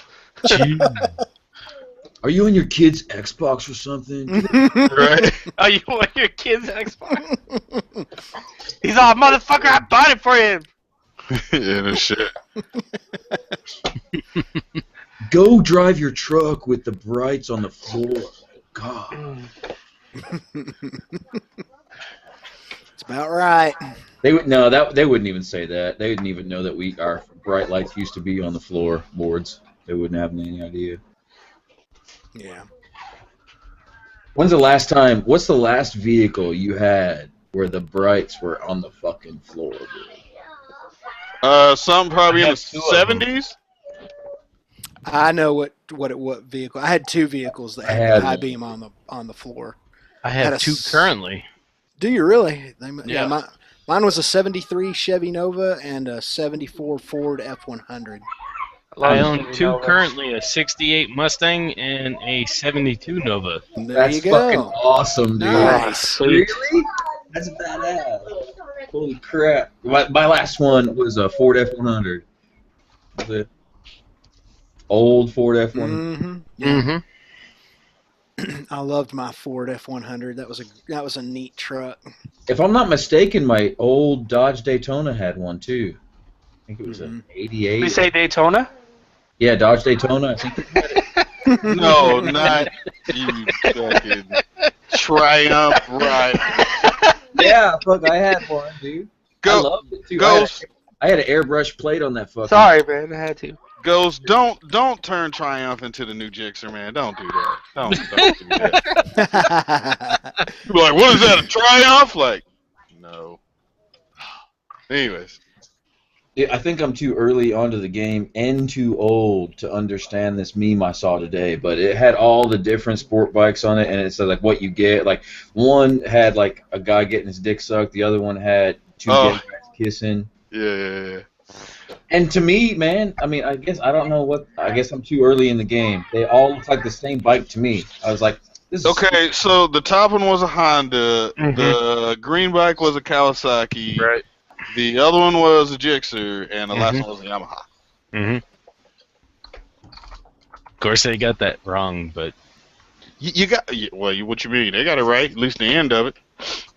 Are you on your kid's Xbox or something? Right. Are you on your kid's Xbox? He's all, motherfucker, I bought it for him. Yeah, no shit. Go drive your truck with the brights on the floor. God. It's about right. They wouldn't even say that. They wouldn't even know that our bright lights used to be on the floor boards. They wouldn't have any idea. Yeah. What's the last vehicle you had where the brights were on the fucking floor? Something probably in the 70s. I know what vehicle. I had two vehicles that had the high beam on the floor. I have two currently. Do you really? Yeah. Mine was a '73 Chevy Nova and a '74 Ford F100. I own two currently, a '68 Mustang and a '72 Nova. There you go. Fucking awesome, dude. Nice. Really? That's badass. Holy crap. My last one was a Ford F100. Was it? Old Ford F100. Mm-hmm. Yeah. Mm-hmm. I loved my Ford F100. That was a neat truck. If I'm not mistaken, my old Dodge Daytona had one too. I think it was an '88. We say Daytona? Yeah, Dodge Daytona. I think it had it. No, not you fucking Triumph, right? Yeah, fuck, I had one, dude. I loved it too. Ghost. I had an airbrush plate on that fucking. Sorry, man. I had to. Ghost, don't turn Triumph into the new Gixxer, man. Don't do that. Don't do that. You're like, what is that, a Triumph? Like, no. Anyways. I think I'm too early onto the game and too old to understand this meme I saw today, but it had all the different sport bikes on it, and it said like what you get. Like one had like a guy getting his dick sucked, the other one had two gay guys kissing. Yeah. And to me, man, I mean, I guess I'm too early in the game. They all look like the same bike to me. I was like, this is okay. So the top one was a Honda. Mm-hmm. The green bike was a Kawasaki. Right. The other one was a Gixxer, and the last one was a Yamaha. Mm-hmm. Of course, they got that wrong, but what you mean? They got it right, at least the end of it.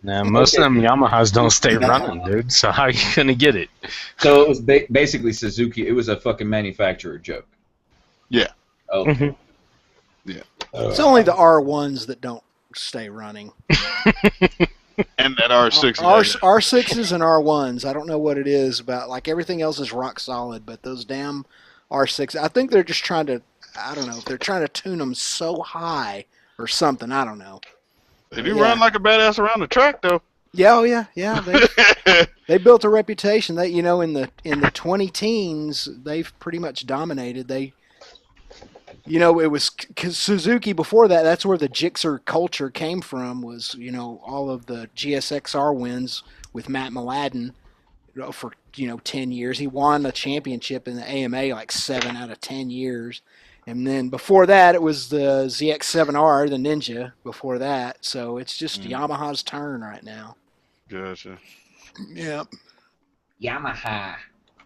Nah, most of them Yamahas don't stay running, dude. So how are you gonna get it? So it was basically Suzuki. It was a fucking manufacturer joke. Yeah. Oh. Mm-hmm. Yeah. It's only the R1s that don't stay running. And that R6. R6s and R1s. I don't know what it is about. Like everything else is rock solid, but those damn R6. I think they're just trying to. I don't know. They're trying to tune them so high or something. I don't know. They do run like a badass around the track, though. Yeah, oh yeah. They built a reputation. That in the 20 teens, they've pretty much dominated. It was cause Suzuki before that. That's where the Gixxer culture came from. Was all of the GSXR wins with Matt Mladen for 10 years. He won a championship in the AMA like 7 out of 10 years. And then before that, it was the ZX7R, the Ninja, before that. So it's just Yamaha's turn right now. Gotcha. Yep. Yamaha.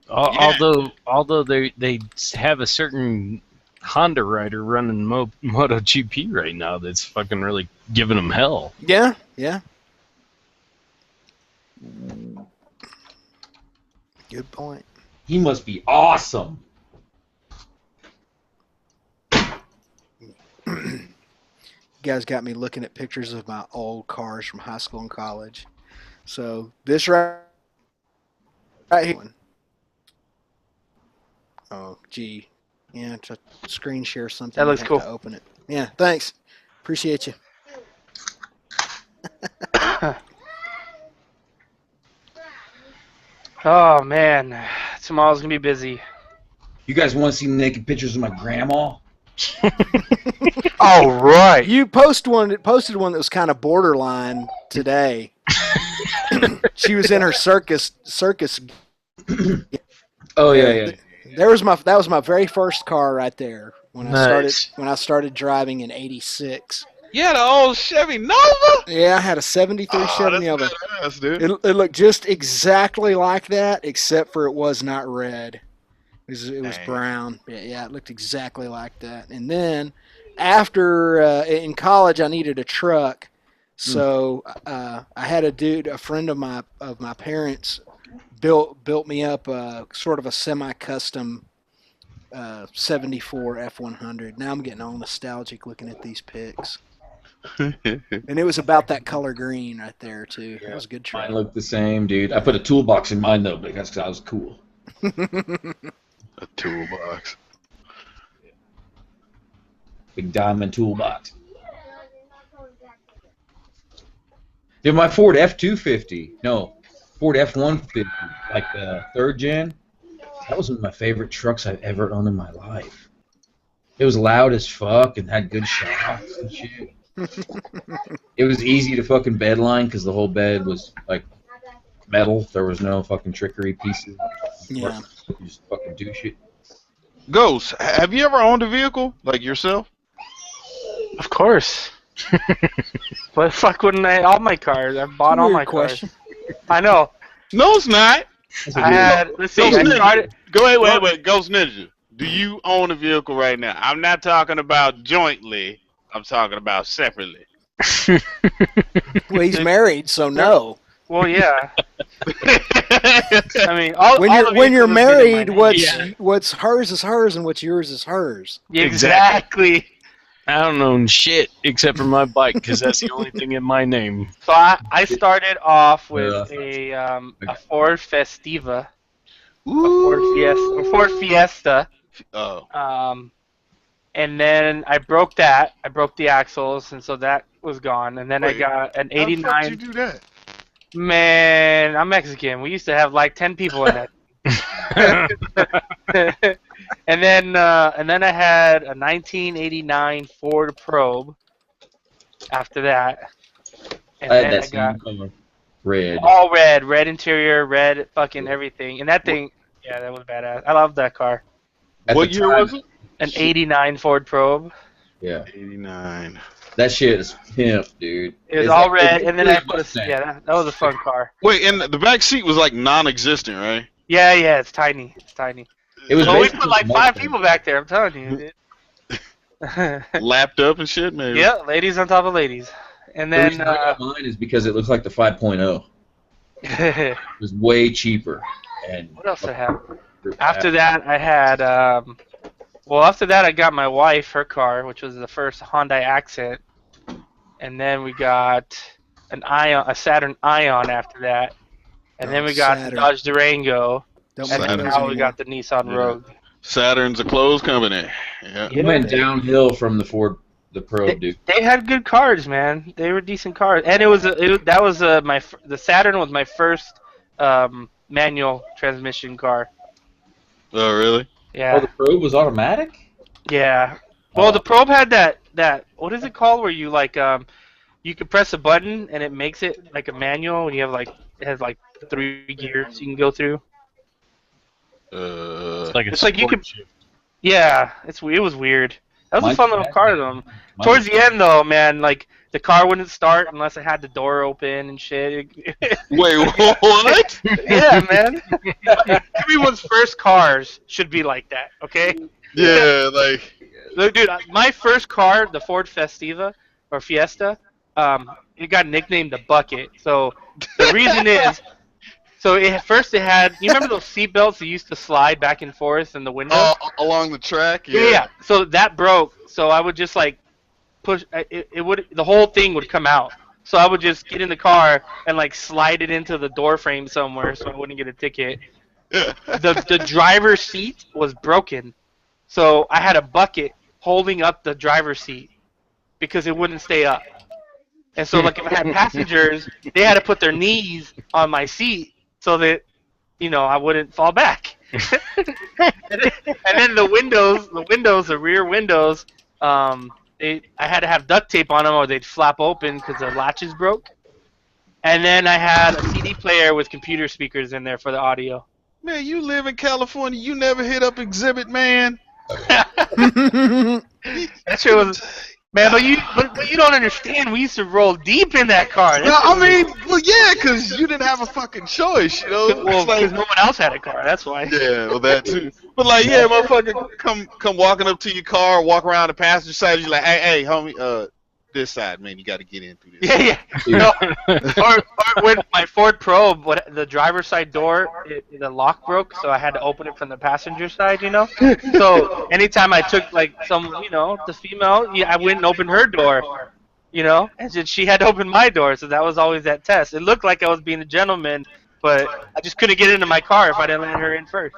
Although they have a certain Honda rider running MotoGP right now that's fucking really giving them hell. Yeah. Good point. He must be awesome. You guys got me looking at pictures of my old cars from high school and college. So this right here. Oh, gee. Yeah, to screen share something. That looks cool. To open it. Yeah, thanks. Appreciate you. Oh man, tomorrow's gonna be busy. You guys want to see naked pictures of my grandma? All right. You posted one that was kind of borderline today. She was in her circus. Oh yeah. That was my very first car right there when I started driving in '86. Yeah, the old Chevy Nova. Yeah, I had a '73 Chevy Nova. Badass, dude. It looked just exactly like that, except for it was not red. It was brown. Yeah, it looked exactly like that. And then after in college, I needed a truck, so I had a friend of my parents, built me up sort of a semi-custom 74 F100. Now I'm getting all nostalgic looking at these pics. And it was about that color green right there too. It was a good truck. Mine looked the same, dude. I put a toolbox in mine though, but that's because I was cool. A toolbox. Big diamond toolbox. Dude, my Ford F-250, Ford F-150, like the third gen, that was one of my favorite trucks I've ever owned in my life. It was loud as fuck and had good shocks and shit. It was easy to fucking bedline because the whole bed was like metal. There was no fucking trickery pieces. Yeah. You just fucking do shit. Ghost, have you ever owned a vehicle like yourself? Of course. But fuck wouldn't I? All my cars. I've bought all my cars. I know. No, it's not. I had. Let's see. I started. Wait. Ghost Ninja, do you own a vehicle right now? I'm not talking about jointly. I'm talking about separately. Well, he's married, so no. Well, yeah. I mean, all When you're married, Yeah. what's hers is hers, and what's yours is hers. Exactly. I don't own shit except for my bike because that's the only thing in my name. So I started off with a Ford Festiva, a Ford Fiesta. Oh. And then I broke that. I broke the axles, and so that was gone. And then I got an How the fuck 89. did you do that? Man, I'm Mexican. We used to have like 10 people in it. and then I had a 1989 Ford Probe. After that, and I had then that I got same color. Red. all red interior, red fucking everything. And that thing, yeah, that was badass. I love that car. What year was it? An 89 Ford Probe. Yeah. 89. That shit is pimp, dude. It was It's all like- red, it's and then I really put a Mustang. that was a fun car. Wait, and the back seat was like non-existent, right? Yeah, it's tiny. It's tiny. It was Well, we basically put like a 5 Mustang. people back there. I'm telling you. Lapped up and shit, maybe. Yeah, ladies on top of ladies. And The then reason I got mine is because it looks like the 5.0. It was way cheaper. And what else I have? After that, I had after that I got my wife her car, which was the first Hyundai Accent, and then we got a Saturn Ion after that, and then we got the Saturn. Dodge Durango, Don't and make then those now we anymore. got the Nissan Rogue. Saturn's a clothes company. Yeah. It went downhill from the Probe, dude. They had good cars, man. They were decent cars, and the Saturn was my first manual transmission car. Oh, really? Yeah. Oh, the Probe was automatic? Yeah. Well, the Probe had that what is it called where you like you can press a button and it makes it like a manual and you have like it has like 3 gears you can go through. It's like It's like you could. sport ship. Yeah, it was weird. That was a Mine's fun little bad. car though. Towards the end though, man, like the car wouldn't start unless I had the door open and shit. Wait, what? Yeah, man. Everyone's first cars should be like that, okay? Yeah, like. Look, dude, my first car, the Ford Festiva or Fiesta, it got nicknamed the Bucket. So the reason is, first it had, you remember those seat belts that used to slide back and forth in the window? Along the track? Yeah. So that broke. So I would just like push. The whole thing would come out. So I would just get in the car and like slide it into the door frame somewhere so I wouldn't get a ticket. The driver's seat was broken, so I had a bucket holding up the driver's seat because it wouldn't stay up. And so like if I had passengers, they had to put their knees on my seat so that I wouldn't fall back. And then the windows, the rear windows, I had to have duct tape on them or they'd flap open because the latches broke. And then I had a CD player with computer speakers in there for the audio. Man, you live in California. You never hit up Exhibit, man. That shit was, man. But you don't understand. We used to roll deep in that car. No, I mean, well, yeah, because you didn't have a fucking choice, you know. Well, It's like, because no one else had a car. That's why. yeah, well, that too. But like, yeah, motherfucker, come walking up to your car, walk around the passenger side. You're like, hey, homie, this side, man, you got to get in through this. Yeah. No, or when my Ford Probe, the driver's side door, the lock broke, so I had to open it from the passenger side, So anytime I took like the female, I went and opened her door, and then she had to open my door, so that was always that test. It looked like I was being a gentleman, but I just couldn't get into my car if I didn't let her in first.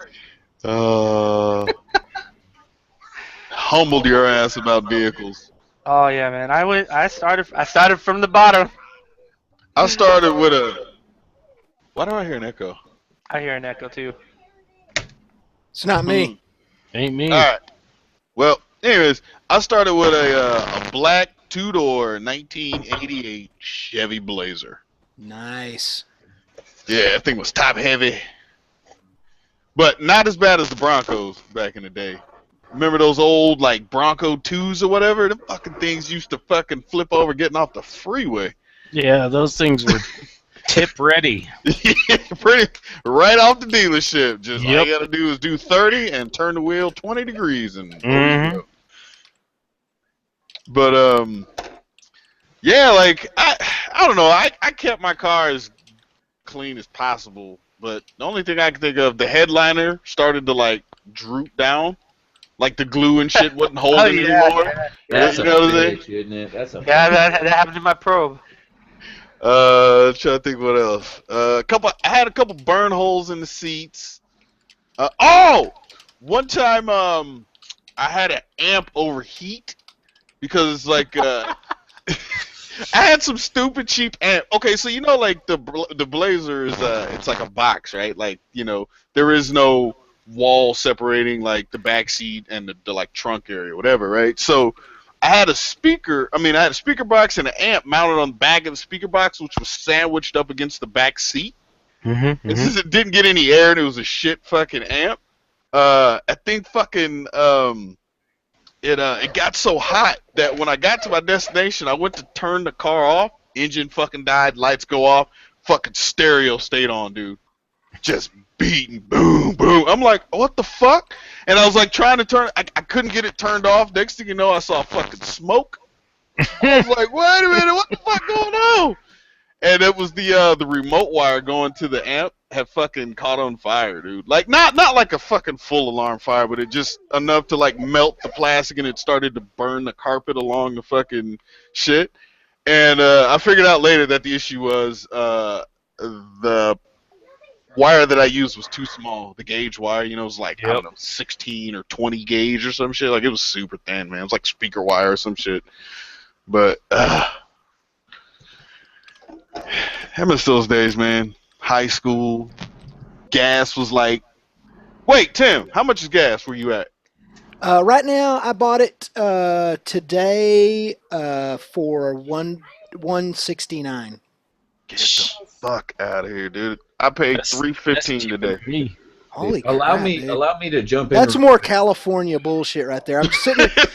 Humbled your ass about vehicles. Oh yeah, man. I started from the bottom. I started with a. Why do I hear an echo? I hear an echo too. It's not me. Ain't me. All right. Well, anyways, I started with a black two-door 1988 Chevy Blazer. Nice. Yeah, that thing was top heavy, but not as bad as the Broncos back in the day. Remember those old like Bronco 2s or whatever? The fucking things used to fucking flip over getting off the freeway. Yeah, those things were tip ready. Yeah, pretty right off the dealership. Just all Yep. you gotta do is do 30 and turn the wheel 20 degrees and. Mhm. But yeah, like I don't know. I kept my car as clean as possible, but the only thing I can think of, the headliner started to like droop down. Like the glue and shit wasn't holding anymore. Yeah. That's You a know what I'm saying? bitch, isn't it? That's a Yeah, that happened in my Probe. Trying to think what else. I had a couple burn holes in the seats. One time I had an amp overheat because like I had some stupid cheap amp. Okay, so like the Blazer is it's like a box, right? Like there is no wall separating like the back seat and the like trunk area, whatever, right? So I had a speaker box and an amp mounted on the back of the speaker box, which was sandwiched up against the back seat. Mm-hmm, And since it didn't get any air and it was a shit fucking amp, I think fucking it got so hot that when I got to my destination, I went to turn the car off, engine fucking died, lights go off, fucking stereo stayed on, dude. Just beating, boom, boom. I'm like, what the fuck? And I was like trying to turn, I couldn't get it turned off. Next thing you know, I saw fucking smoke. I was like, wait a minute, what the fuck going on? And it was the remote wire going to the amp had fucking caught on fire, dude. Like not like a fucking full alarm fire, but it just enough to like melt the plastic and it started to burn the carpet along the fucking shit. And I figured out later that the issue was the wire that I used was too small. The gauge wire, it was like, I don't know, 16 or 20 gauge or some shit. Like, it was super thin, man. It was like speaker wire or some shit. But, I miss those days, man. High school. Gas was like... Wait, Tim, how much is gas where you at? Right now, I bought it today for $169. Get the fuck out of here, dude. I paid $3.15 today. Holy allow crap, me dude. allow me to jump in. That's more California bullshit right there.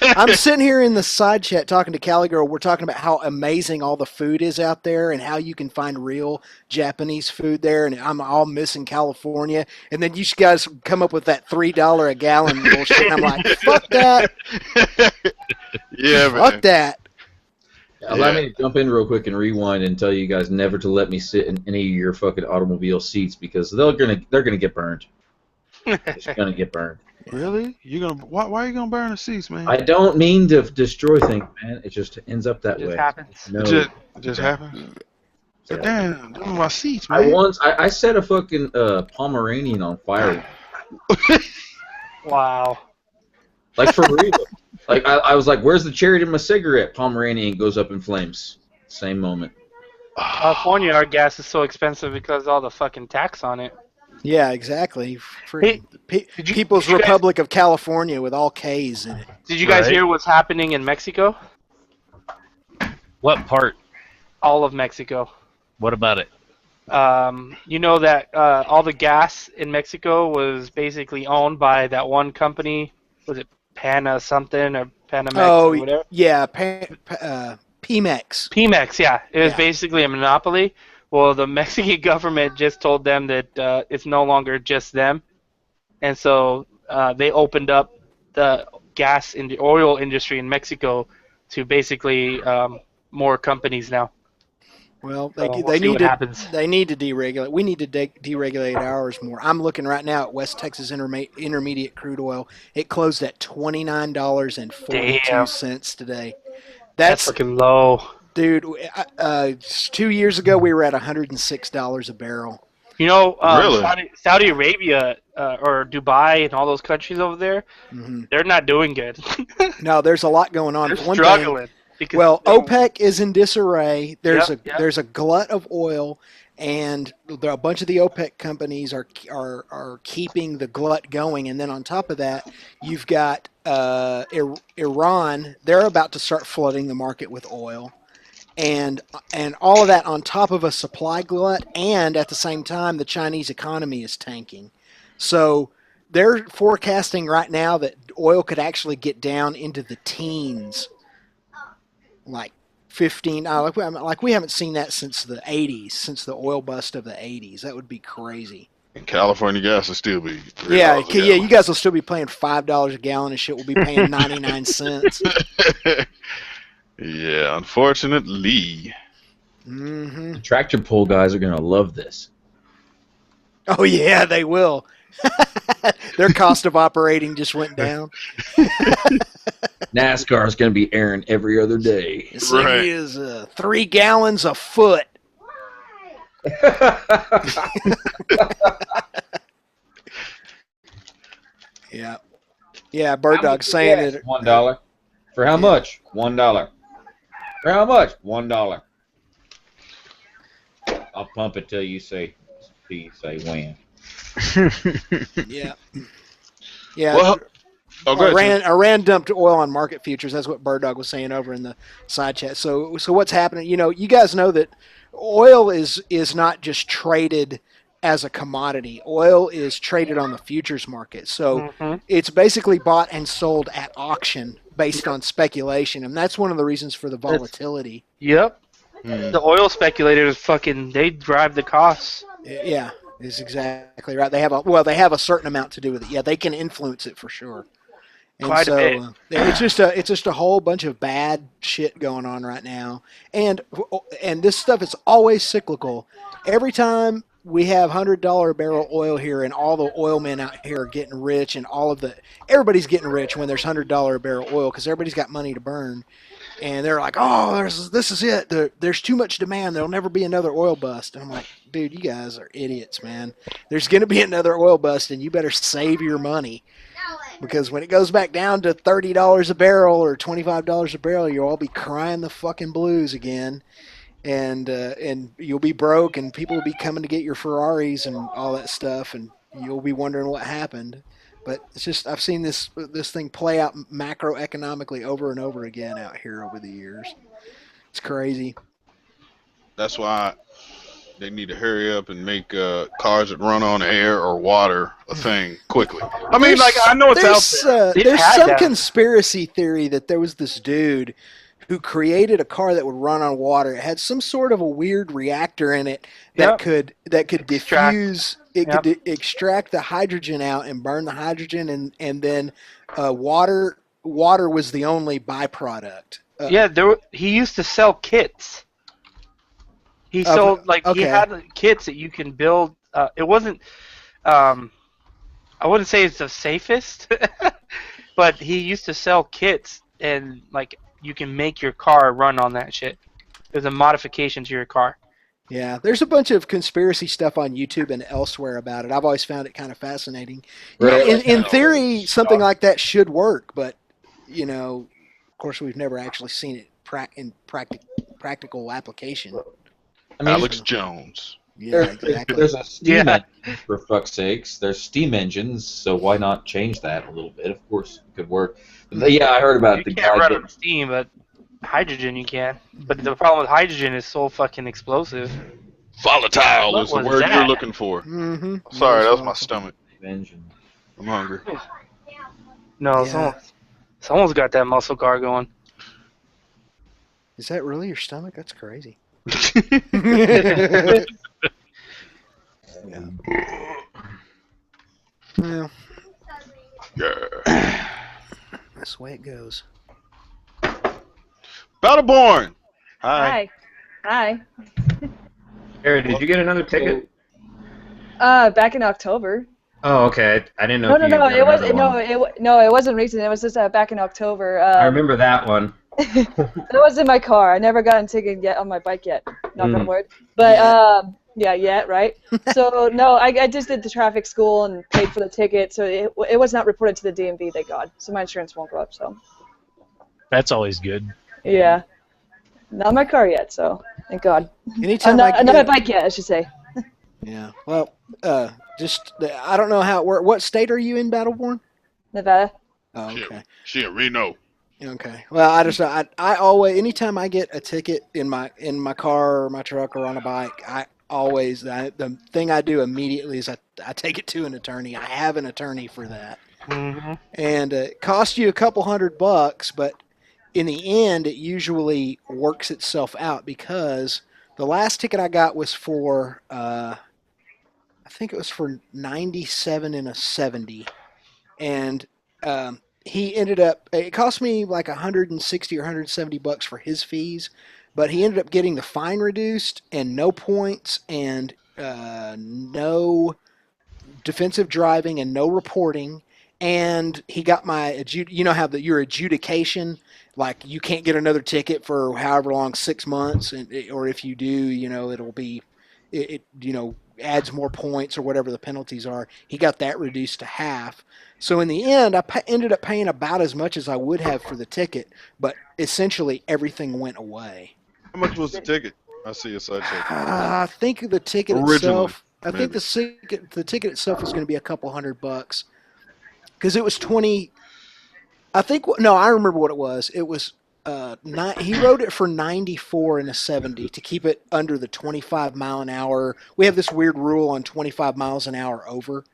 I'm sitting here in the side chat talking to Cali Girl. We're talking about how amazing all the food is out there and how you can find real Japanese food there. And I'm all missing California. And then you guys come up with that $3 a gallon bullshit. And I'm like, fuck that. Yeah, man. Fuck that. Allow me to jump in real quick and rewind and tell you guys never to let me sit in any of your fucking automobile seats because they're gonna get burned. It's gonna get burned. Really? Why are you gonna burn the seats, man? I don't mean to destroy things, man. It just ends up that It way. just happens. No. It just happened. Yeah. Damn, those are my seats, man. I set a fucking Pomeranian on fire. Wow. Like for real. Like I was like, "Where's the cherry to my cigarette?" Pomeranian goes up in flames. Same moment. California, our gas is so expensive because of all the fucking tax on it. Yeah, exactly. Hey, People's Republic of California with all K's in it. Did you guys Right. hear what's happening in Mexico? What part? All of Mexico. What about it? You know that all the gas in Mexico was basically owned by that one company. Was it Pana something or Panamex or whatever? Yeah, Pemex. Pemex, yeah. It was Yeah. basically a monopoly. Well, the Mexican government just told them that it's no longer just them. And so they opened up the gas in the oil industry in Mexico to basically more companies now. Well, So they we'll see need what to happens. they need to deregulate. We need to deregulate ours more. I'm looking right now at West Texas Intermediate crude oil. It closed at $29.42 today. That's fucking low. Dude. 2 years ago we were at $106 a barrel. You know, Really? Saudi Arabia or Dubai and all those countries over there, they're not doing good. No, there's a lot going on. They're For one struggling. thing, well, OPEC is in disarray. There's Yep. there's a glut of oil, and a bunch of the OPEC companies are keeping the glut going. And then on top of that, you've got Iran. They're about to start flooding the market with oil. And all of that on top of a supply glut, and at the same time, the Chinese economy is tanking. So they're forecasting right now that oil could actually get down into the teens, like 15. Like we haven't seen that since the 80s, since the oil bust of the 80s. That would be crazy. And California gas will still be $3 Yeah, a yeah. gallon. You guys will still be paying $5 a gallon, and shit will be paying 99 cents. Yeah, unfortunately. Mm-hmm. The tractor pull guys are gonna love this. Oh yeah, they will. Their cost of operating just went down. NASCAR is gonna be airing every other day. This thing is 3 gallons a foot. Yeah. Yeah, Bird Dog's saying that $1. For how much? $1. For how much? $1. I'll pump it till you say when. Yeah. Yeah. Well, oh, go ahead, Iran dumped oil on market futures. That's what Bird Dog was saying over in the side chat. So what's happening? You know, you guys know that oil is not just traded as a commodity. Oil is traded on the futures market. So it's basically bought and sold at auction based on speculation, and that's one of the reasons for the volatility. Yep. The oil speculators they drive the costs. Yeah, is exactly right. They have a certain amount to do with it. Yeah, they can influence it for sure. And Quite a bit. It's just a whole bunch of bad shit going on right now. And this stuff is always cyclical. Every time we have $100 a barrel oil here, and all the oil men out here are getting rich, and everybody's getting rich when there's $100 a barrel oil because everybody's got money to burn. And they're like, oh, this is it. There's too much demand. There'll never be another oil bust. And I'm like, dude, you guys are idiots, man. There's going to be another oil bust, and you better save your money. Because when it goes back down to $30 a barrel or $25 a barrel, you'll all be crying the fucking blues again. And you'll be broke, and people will be coming to get your Ferraris and all that stuff, and you'll be wondering what happened. But it's just, I've seen this thing play out macroeconomically over and over again out here over the years. It's crazy. That's why they need to hurry up and make cars that run on air or water a thing quickly. I mean, I know it's out there. There's some conspiracy theory that there was this dude who created a car that would run on water. It had some sort of a weird reactor in it that could diffuse. It could extract the hydrogen out and burn the hydrogen, and then water was the only byproduct. He used to sell kits. He sold he had kits that you can build. It wasn't. I wouldn't say it's the safest, but he used to sell kits, and you can make your car run on that shit. There's a modification to your car. Yeah, there's a bunch of conspiracy stuff on YouTube and elsewhere about it. I've always found it kind of fascinating. Right. In theory, something like that should work, but of course, we've never actually seen it in practical application. I mean, Alex Jones. Yeah, exactly. There's a steam Yeah. engine, for fuck's sakes. There's steam engines, so why not change that a little bit? Of course, it could work. But yeah, I heard about You the can't guy run getting. on steam, but hydrogen you can. But the problem with hydrogen is so fucking explosive. Volatile What is the was word you're that? looking for. Mm-hmm. Sorry, that was my stomach. Engine. I'm hungry. No, Yeah. someone's got that muscle car going. Is that really your stomach? That's crazy. Yeah. Well, Yeah. that's the way it goes. Battleborn. Hi. Hi. Harry, did you get another ticket? Back in October. Oh, okay. I didn't know No, if no, you no. got It was another one. no, it wasn't recent. It was just back in October. I remember that one. It was in my car. I never got a ticket yet on my bike yet. Knock on wood. But right. So no, I just did the traffic school and paid for the ticket. So it was not reported to the DMV, thank God. So my insurance won't go up. So That's always good. yeah, not my car yet. So thank God. Anytime Not my bike yet, I should say. Yeah. Well, I don't know how it works. What state are you in, Battleborn? Nevada. Oh, okay. She in Reno. Okay. Well, I always, anytime I get a ticket in my car or my truck or on a bike, the thing I do immediately is I take it to an attorney. I have an attorney for that. Mm-hmm. And it costs you a couple $100, but in the end, it usually works itself out because the last ticket I got was for, I think it was for 97 and a 70. And he ended up, it cost me like 160 or 170 bucks for his fees, but he ended up getting the fine reduced and no points and no defensive driving and no reporting. And he got my, you know how your adjudication, like you can't get another ticket for however long, 6 months, or if you do, it'll be, adds more points or whatever the penalties are. He got that reduced to half. So in the end, I ended up paying about as much as I would have for the ticket, but essentially everything went away. How much was the ticket? I see a side check. I think the ticket Originally, itself. I think the ticket itself was going to be a couple $100 because it was 20. I think no, I remember what it was. It was he wrote it for 94 and a 70 to keep it under the 25 mile an hour. We have this weird rule on 25 miles an hour over.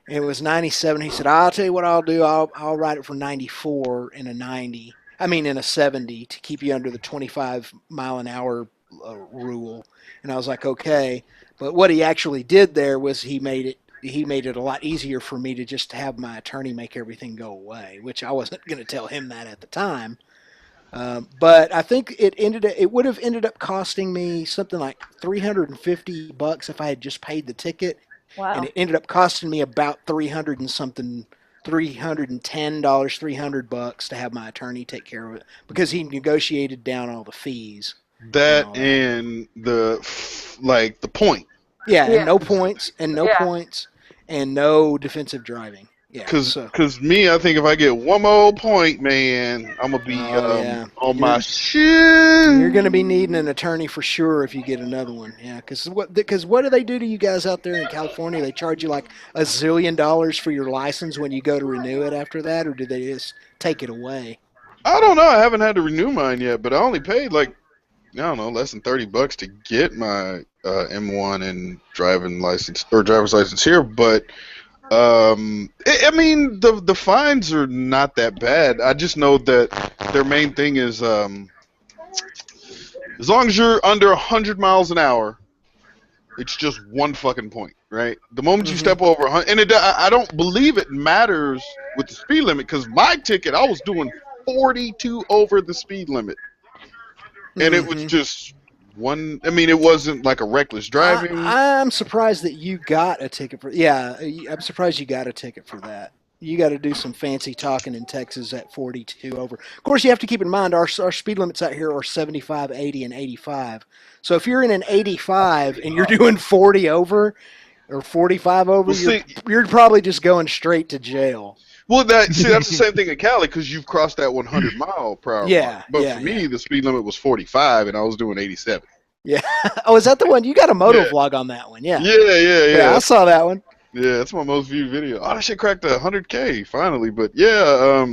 And it was 97. He said, "I'll tell you what I'll do. I'll write it for 94 and a 90. I mean, in a 70 to keep you under the 25 mile an hour rule." And I was like, "Okay." But what he actually did there was he made it a lot easier for me to just have my attorney make everything go away, which I wasn't going to tell him that at the time. But I think it would have ended up costing me something like $350 if I had just paid the ticket. Wow. And it ended up costing me about $310, $300 to have my attorney take care of it because he negotiated down all the fees. That and the point. Yeah, and no points, and no defensive driving. Yeah, because me, I think if I get one more point, man, I'm gonna be on my shit. You're gonna be needing an attorney for sure if you get another one. Yeah, because what do they do to you guys out there in California? They charge you like $1 zillion for your license when you go to renew it after that, or do they just take it away? I don't know. I haven't had to renew mine yet, but I only paid less than $30 to get my M1 and driving license or driver's license here, but. I mean, the fines are not that bad. I just know that their main thing is as long as you're under 100 miles an hour, it's just one fucking point, right? The moment you step over 100, and I don't believe it matters with the speed limit because my ticket, I was doing 42 over the speed limit, and it was just one. I mean, it wasn't like a reckless driving. I'm surprised that you got a ticket for. Yeah, I'm surprised you got a ticket for that. You got to do some fancy talking in Texas at 42 over. Of course, you have to keep in mind our speed limits out here are 75, 80, and 85. So if you're in an 85 and you're doing 40 over or 45 over, you're probably just going straight to jail. Well, that's the same thing in Cali because you've crossed that 100 mile per hour. Yeah, But for me, the speed limit was 45 and I was doing 87. Yeah. Oh, is that the one? You got a moto vlog on that one? Yeah. Yeah. I saw that one. Yeah, that's my most viewed video. Oh, that shit cracked 100K finally. But yeah,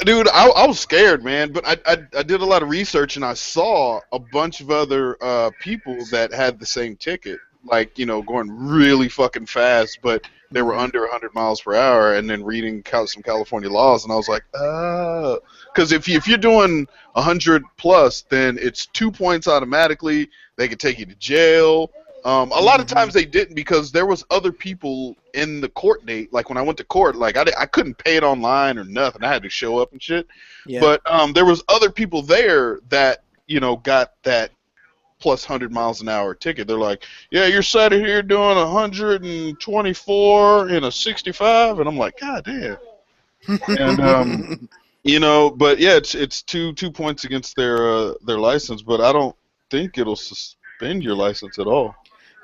dude, I was scared, man. But I did a lot of research and I saw a bunch of other people that had the same ticket, like going really fucking fast, but they were under 100 miles per hour. And then reading some California laws, and I was like, oh, because if you're doing 100 plus, then it's 2 points automatically. They could take you to jail. A lot of times they didn't, because there was other people in the court date. Like when I went to court, like I couldn't pay it online or nothing. I had to show up and shit. Yeah. But there was other people there that got that plus 100 miles an hour ticket. They're like, yeah, you're sat here doing 124 in a 65, and I'm like, God damn. And but yeah, it's 2 points against their license, but I don't think it'll suspend your license at all.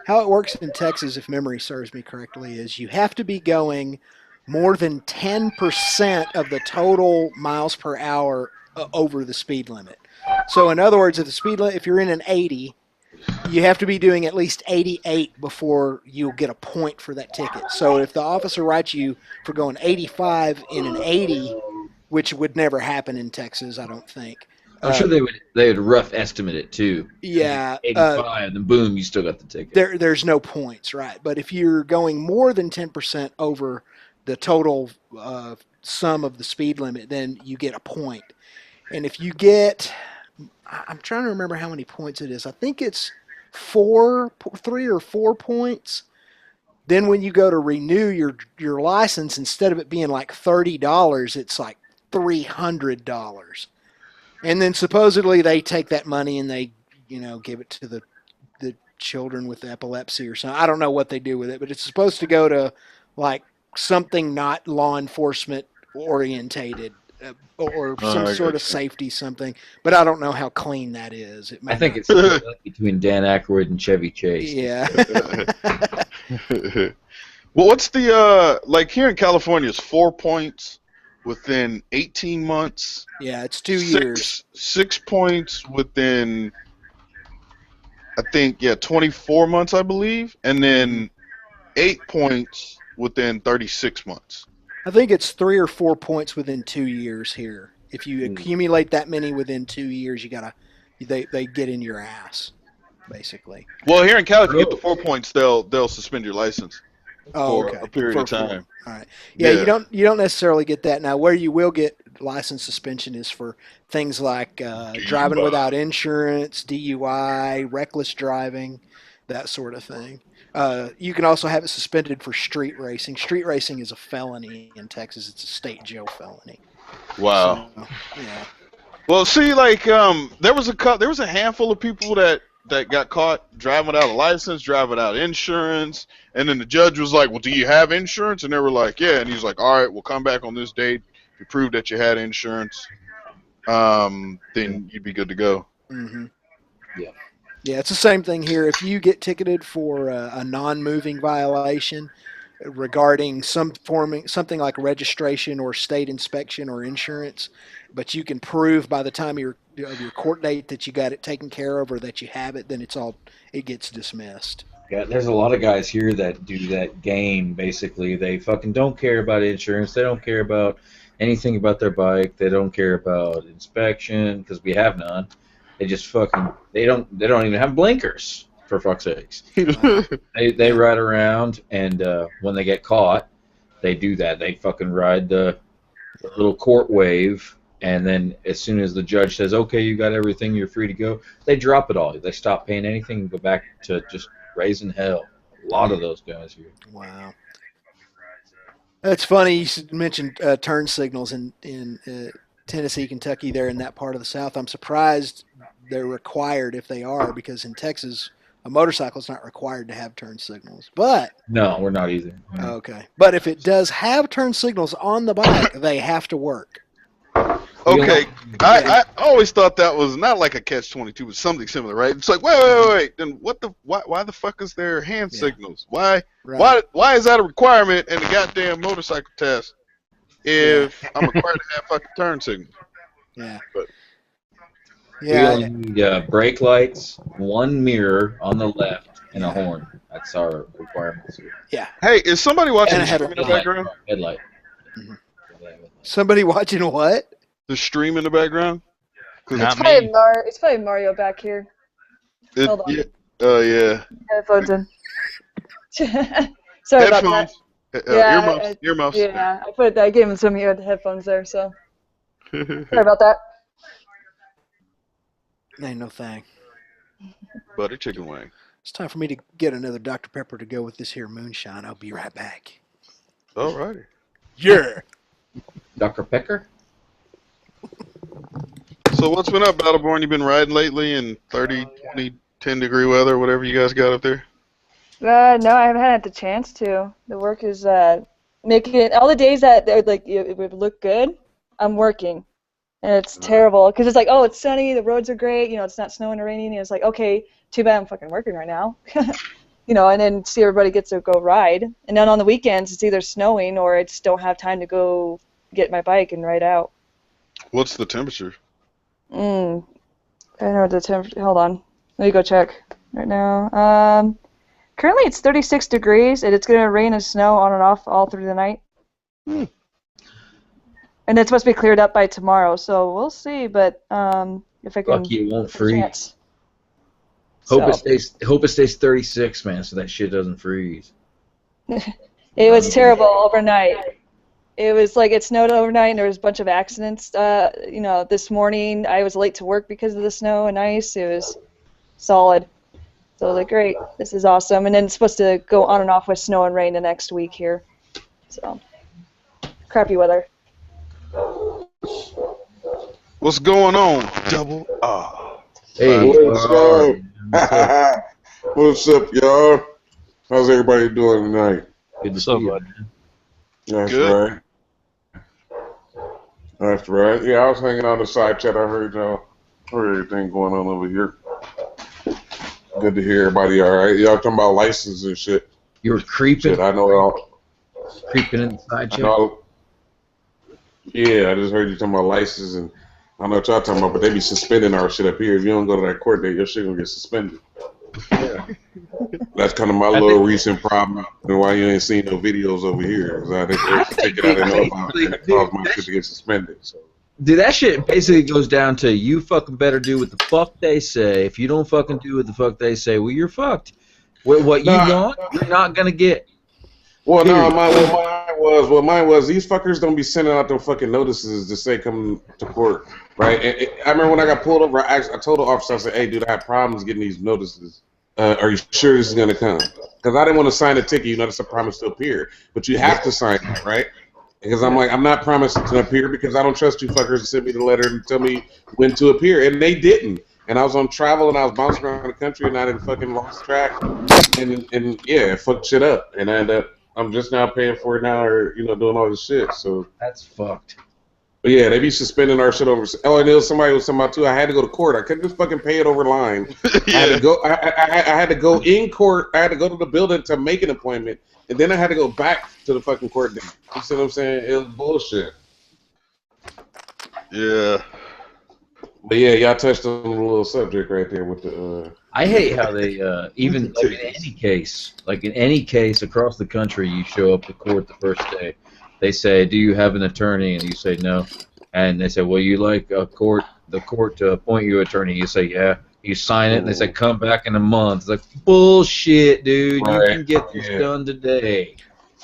How it works in Texas, if memory serves me correctly, is you have to be going more than 10% of the total miles per hour over the speed limit. So in other words, if you're in an 80, you have to be doing at least 88 before you'll get a point for that ticket. So if the officer writes you for going 85 in an 80, which would never happen in Texas, I don't think. I'm sure they would rough estimate it too. Yeah, 85, and then boom, you still got the ticket. There's no points, right? But if you're going more than 10% over the total sum of the speed limit, then you get a point. And if you get, I'm trying to remember how many points it is. I think it's 3 or 4 points. Then when you go to renew your license, instead of it being like $30, it's like $300. And then supposedly they take that money and they, give it to the children with epilepsy or something. I don't know what they do with it, but it's supposed to go to like something not law enforcement orientated or some sort of safety something. But I don't know how clean that is. I think it's between Dan Aykroyd and Chevy Chase. Yeah. Well, what's the like here in California? It's 4 points within 18 months. Yeah, it's 2 years. 6 points within, I think, 24 months, I believe, and then 8 points within 36 months. I think it's 3 or 4 points within 2 years here. If you accumulate that many within 2 years, they get in your ass, basically. Well, here in Cali, if you get the 4 points, they'll suspend your license. For a period of time. All right. Yeah, you don't necessarily get that. Now, where you will get license suspension is for things like driving without insurance, DUI, reckless driving, that sort of thing. You can also have it suspended for street racing. Street racing is a felony in Texas. It's a state jail felony. Wow. So, yeah. Well, see, like there was a handful of people that got caught driving without a license, driving without insurance, and then the judge was like, well, do you have insurance? And they were like, yeah. And he's like, all right, we'll come back on this date. If you prove that you had insurance, then you'd be good to go. Mm-hmm. Yeah. Yeah, it's the same thing here. If you get ticketed for a non-moving violation regarding something like registration or state inspection or insurance, but you can prove by the time of your court date that you got it taken care of or that you have it, then it gets dismissed. Yeah, there's a lot of guys here that do that game. Basically, they fucking don't care about insurance. They don't care about anything about their bike. They don't care about inspection because we have none. They just they don't even have blinkers, for fuck's sakes. They ride around, and when they get caught, they do that. They fucking ride the little court wave, and then as soon as the judge says, okay, you got everything, you're free to go, they drop it all. They stop paying anything and go back to just raising hell. A lot of those guys here. Wow. That's funny. You mentioned turn signals in Tennessee, Kentucky, there in that part of the South. I'm surprised they're required if they are, because in Texas, a motorcycle is not required to have turn signals. But no, we're not either. Okay. But if it does have turn signals on the bike, they have to work. Okay, I always thought that was not like a catch-22, but something similar, right? It's like, wait. Then why the fuck is there hand signals? Why is that a requirement in the goddamn motorcycle test if I'm required to have fucking turn signals? Yeah. But We only need brake lights, one mirror on the left, and a horn. That's our requirements. Yeah. Hey, is somebody watching And the a stream in the Headlight. background? Headlight. Somebody watching what? The stream in the background? Not Probably me. It's probably Mario back here. Hold on. Yeah. Oh, yeah. Headphones in. Sorry about that. Headphones. Earmuffs. Yeah, I gave him some headphones there, so sorry about that. Ain't no thing. Butter chicken wing. It's time for me to get another Dr. Pepper to go with this here moonshine. I'll be right back. Alrighty. Yeah. Dr. Pecker? So what's been up, Battleborn? You been riding lately in 30, 20, 10-degree weather, whatever you guys got up there? No, I haven't had the chance to. The work is making it all the days that it would look good. I'm working, and it's terrible because it's like, oh, it's sunny, the roads are great, it's not snowing or raining, and it's like, okay, too bad I'm fucking working right now, and then see everybody gets to go ride, and then on the weekends it's either snowing or I just don't have time to go get my bike and ride out. What's the temperature? I don't know the temperature. Hold on, let me go check right now. Currently it's 36 degrees, and it's going to rain and snow on and off all through the night. And it's supposed to be cleared up by tomorrow, so we'll see. But if I can, Lucky it won't freeze. So. Hope it stays 36, man, so that shit doesn't freeze. It was terrible overnight. It was like it snowed overnight, and there was a bunch of accidents. This morning I was late to work because of the snow and ice. It was solid. So I was like, great, this is awesome. And then it's supposed to go on and off with snow and rain the next week here. So, crappy weather. What's going on, Double R? Hey, what's up? What's up, y'all? How's everybody doing tonight? Good to see you. That's Good. right. That's right. Yeah, I was hanging on the side chat. I heard everything going on over here. Good to hear everybody all right. Y'all talking about license and shit. You were creeping? Shit, I know all. Creeping inside you? Yeah, I just heard you talking about license, and I know what y'all talking about, but they be suspending our shit up here. If you don't go to that court date, your shit gonna get suspended. Yeah. That's kind of my little recent problem, and why you ain't seen no videos over here. Cause I take it out and know about it, and it caused my shit to get suspended. So. Dude, that shit basically goes down to you fucking better do what the fuck they say. If you don't fucking do what the fuck they say, well, you're fucked. What you want, you're not gonna get. Well, no, what mine was, these fuckers don't be sending out them fucking notices to say come to court, right? And I remember when I got pulled over, I told the officer, I said, hey, dude, I have problems getting these notices. Are you sure this is gonna come? Because I didn't want to sign a ticket, that's a promise to appear. But you have to sign it, right? Because I'm like, I'm not promising to appear because I don't trust you fuckers to send me the letter and tell me when to appear. And they didn't. And I was on travel and I was bouncing around the country and I didn't fucking lost track. And yeah, fucked shit up. And I ended up, I'm just now paying for it now or, doing all this shit. So that's fucked. But yeah, they be suspending our shit over. Oh, and there was somebody was talking about too. I had to go to court. I couldn't just fucking pay it over line. Yeah. I had to go. I had to go in court. I had to go to the building to make an appointment, and then I had to go back to the fucking court date. You see what I'm saying? It was bullshit. Yeah. But yeah, y'all touched on a little subject right there with the. I hate how they even like in any case across the country, you show up to court the first day. They say, "Do you have an attorney?" And you say no. And they say, "Well, you like the court to appoint you an attorney?" You say, "Yeah." You sign it, and they say, "Come back in a month." It's like bullshit, dude. Right. You can get this done today.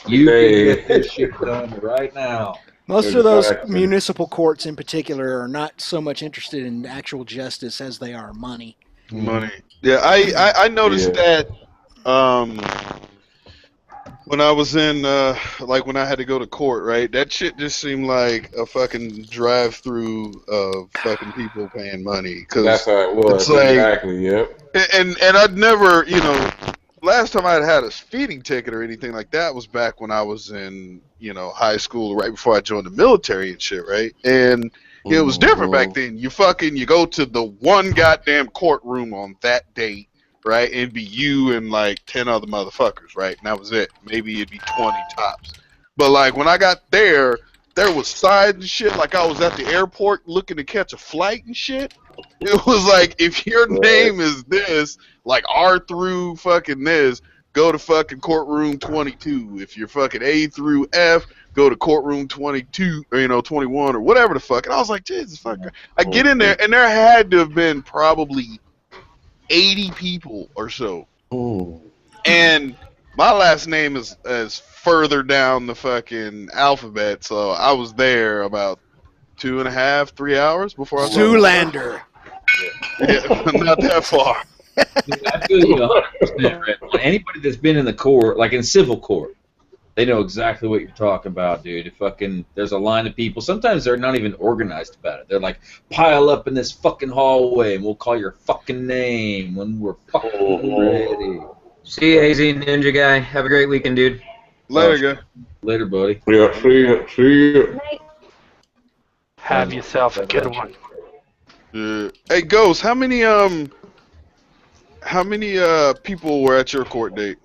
You can get this shit done right now. Most of those municipal courts in particular are not so much interested in actual justice as they are money. Money. Yeah, I noticed that when I was in, when I had to go to court, right? That shit just seemed like a fucking drive-through of fucking people paying money. Cause that's how it was. Exactly, yep. And I'd never, last time I'd had a speeding ticket or anything like that was back when I was in, high school, right before I joined the military and shit, right? And it was different back then. You go to the one goddamn courtroom on that date. Right, it'd be you and like 10 other motherfuckers, right? And that was it. Maybe it'd be 20 tops. But like when I got there was signs and shit. Like I was at the airport looking to catch a flight and shit. It was like, if your name is this, like R through fucking this, go to fucking courtroom 22. If you're fucking A through F, go to courtroom 22, or 21 or whatever the fuck. And I was like, Jesus fuck. I get in there, and there had to have been probably 80 people or so. And my last name is further down the fucking alphabet, so I was there about 2.5, 3 hours before I Zoolander. Yeah, not that far. I feel you 100%, Red. Anybody that's been in the court, like in civil court, they know exactly what you're talking about, dude. There's a line of people. Sometimes they're not even organized about it. They're like, pile up in this fucking hallway, and we'll call your fucking name when we're fucking ready. See you, AZ Ninja guy. Have a great weekend, dude. Later, guy. Later, buddy. Yeah, see ya. Have yourself a good one. Hey, Ghost, how many people were at your court date?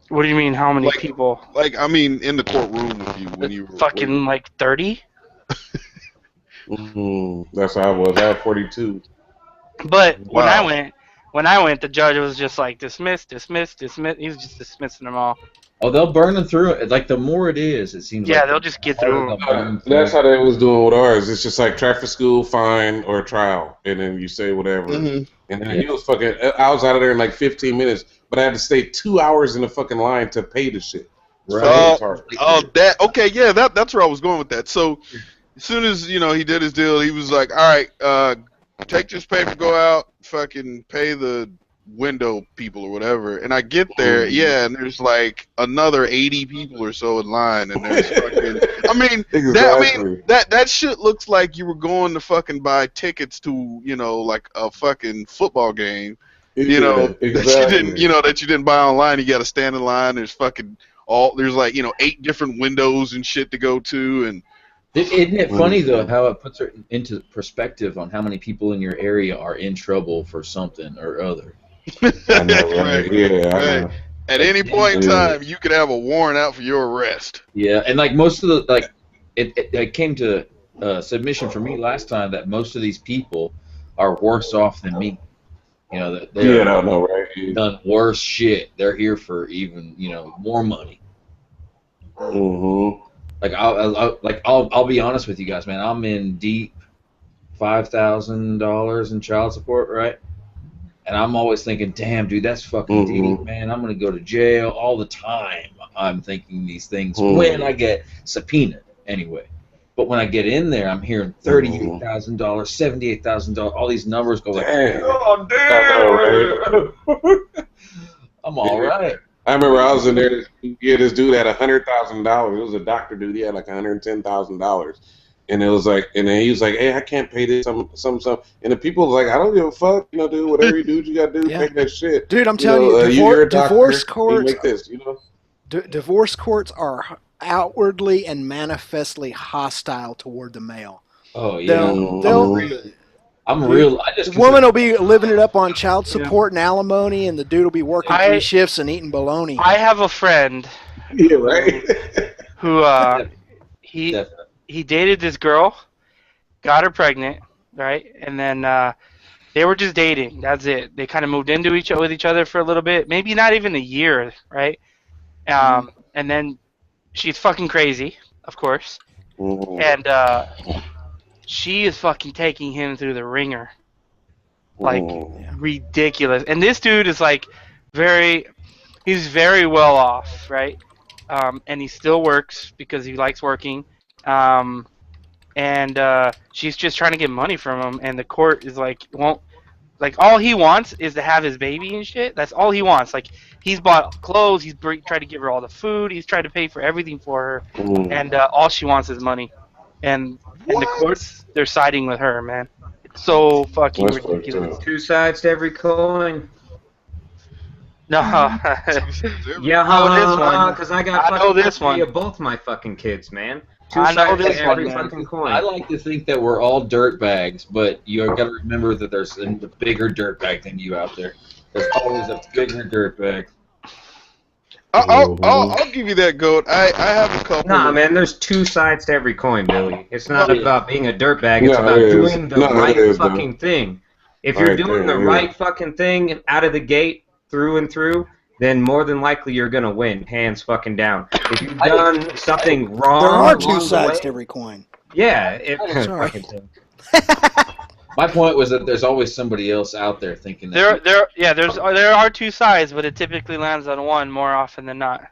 What do you mean, how many people? Like, I mean, in the courtroom with you when you were fucking like 30. That's how I was. I had 42. But when I went, the judge was just like dismiss. He was just dismissing them all. Oh, they'll burn them through it. Like, the more it is, it seems like... Yeah, they'll just get through them. That's how they was doing with ours. It's just like traffic school, fine, or trial. And then you say whatever. And then he was fucking... I was out of there in like 15 minutes, but I had to stay 2 hours in the fucking line to pay the shit. Right. Okay, yeah, that's where I was going with that. So, as soon as, he did his deal, he was like, all right, take this paper, go out, fucking pay the window people or whatever. And I get there, and there's like another 80 people or so in line, and there's fucking that shit looks like you were going to fucking buy tickets to, like a fucking football game. That you didn't buy online. You got to stand in line. There's fucking there's like 8 different windows and shit to go to. And isn't it funny though how it puts it into perspective on how many people in your area are in trouble for something or other? I know, right? Yeah, I know. At any point in time, you could have a warrant out for your arrest. Yeah, and like most of the it came to submission for me last time that most of these people are worse off than me. They're right? done worse shit. They're here for even more money. Like I'll be honest with you guys, man. I'm in deep $5,000 in child support, right? And I'm always thinking, damn, dude, that's fucking deep, man. I'm gonna go to jail all the time. I'm thinking these things when I get subpoenaed, anyway. But when I get in there, I'm hearing $38,000, $78,000, all these numbers go like, oh damn! I'm all right. I remember I was in there. Yeah, this dude had $100,000. It was a doctor dude. He had like $110,000, and it was like, and then he was like, "Hey, I can't pay this, some." And the people was like, "I don't give a fuck, dude. Whatever you do, you gotta do. Pay that shit." Dude, I'm telling you, divorce courts. Divorce courts are outwardly and manifestly hostile toward the male. Oh yeah, I'm real. The woman will be living it up on child support Yeah. and alimony, and the dude will be working 3 shifts and eating bologna. I have a friend. Yeah, right. Who he dated this girl, got her pregnant, right, and then they were just dating. That's it. They kind of moved into with each other for a little bit, maybe not even a year, right? And then she's fucking crazy, of course, and she is fucking taking him through the ringer, like ridiculous. And this dude is like he's very well off, right? And he still works because he likes working. And she's just trying to get money from him, and the court is like, won't. Like, all he wants is to have his baby and shit. That's all he wants. Like, he's bought clothes. He's tried to give her all the food. He's tried to pay for everything for her. And all she wants is money. And the courts, they're siding with her, man. It's so fucking ridiculous. 2 sides to every coin. No. Yeah, because I got know this one. of both my fucking kids, man. 2 I know sides this to every one, man. fucking coin. I like to think that we're all dirtbags, but you got to remember that there's a bigger dirtbag than you out there. There's always a bigger dirtbag. I'll give you that, Goat. I have a couple. Nah, man, there's two sides to every coin, Billy. It's not about being a dirtbag. It's about doing the right fucking thing. If you're doing the right fucking thing out of the gate, through and through, then more than likely you're gonna win, hands fucking down. If you've done something wrong, there are two sides to every coin. Yeah. Sorry. My point was that there's always somebody else out there thinking that. There are two sides, but it typically lands on one more often than not.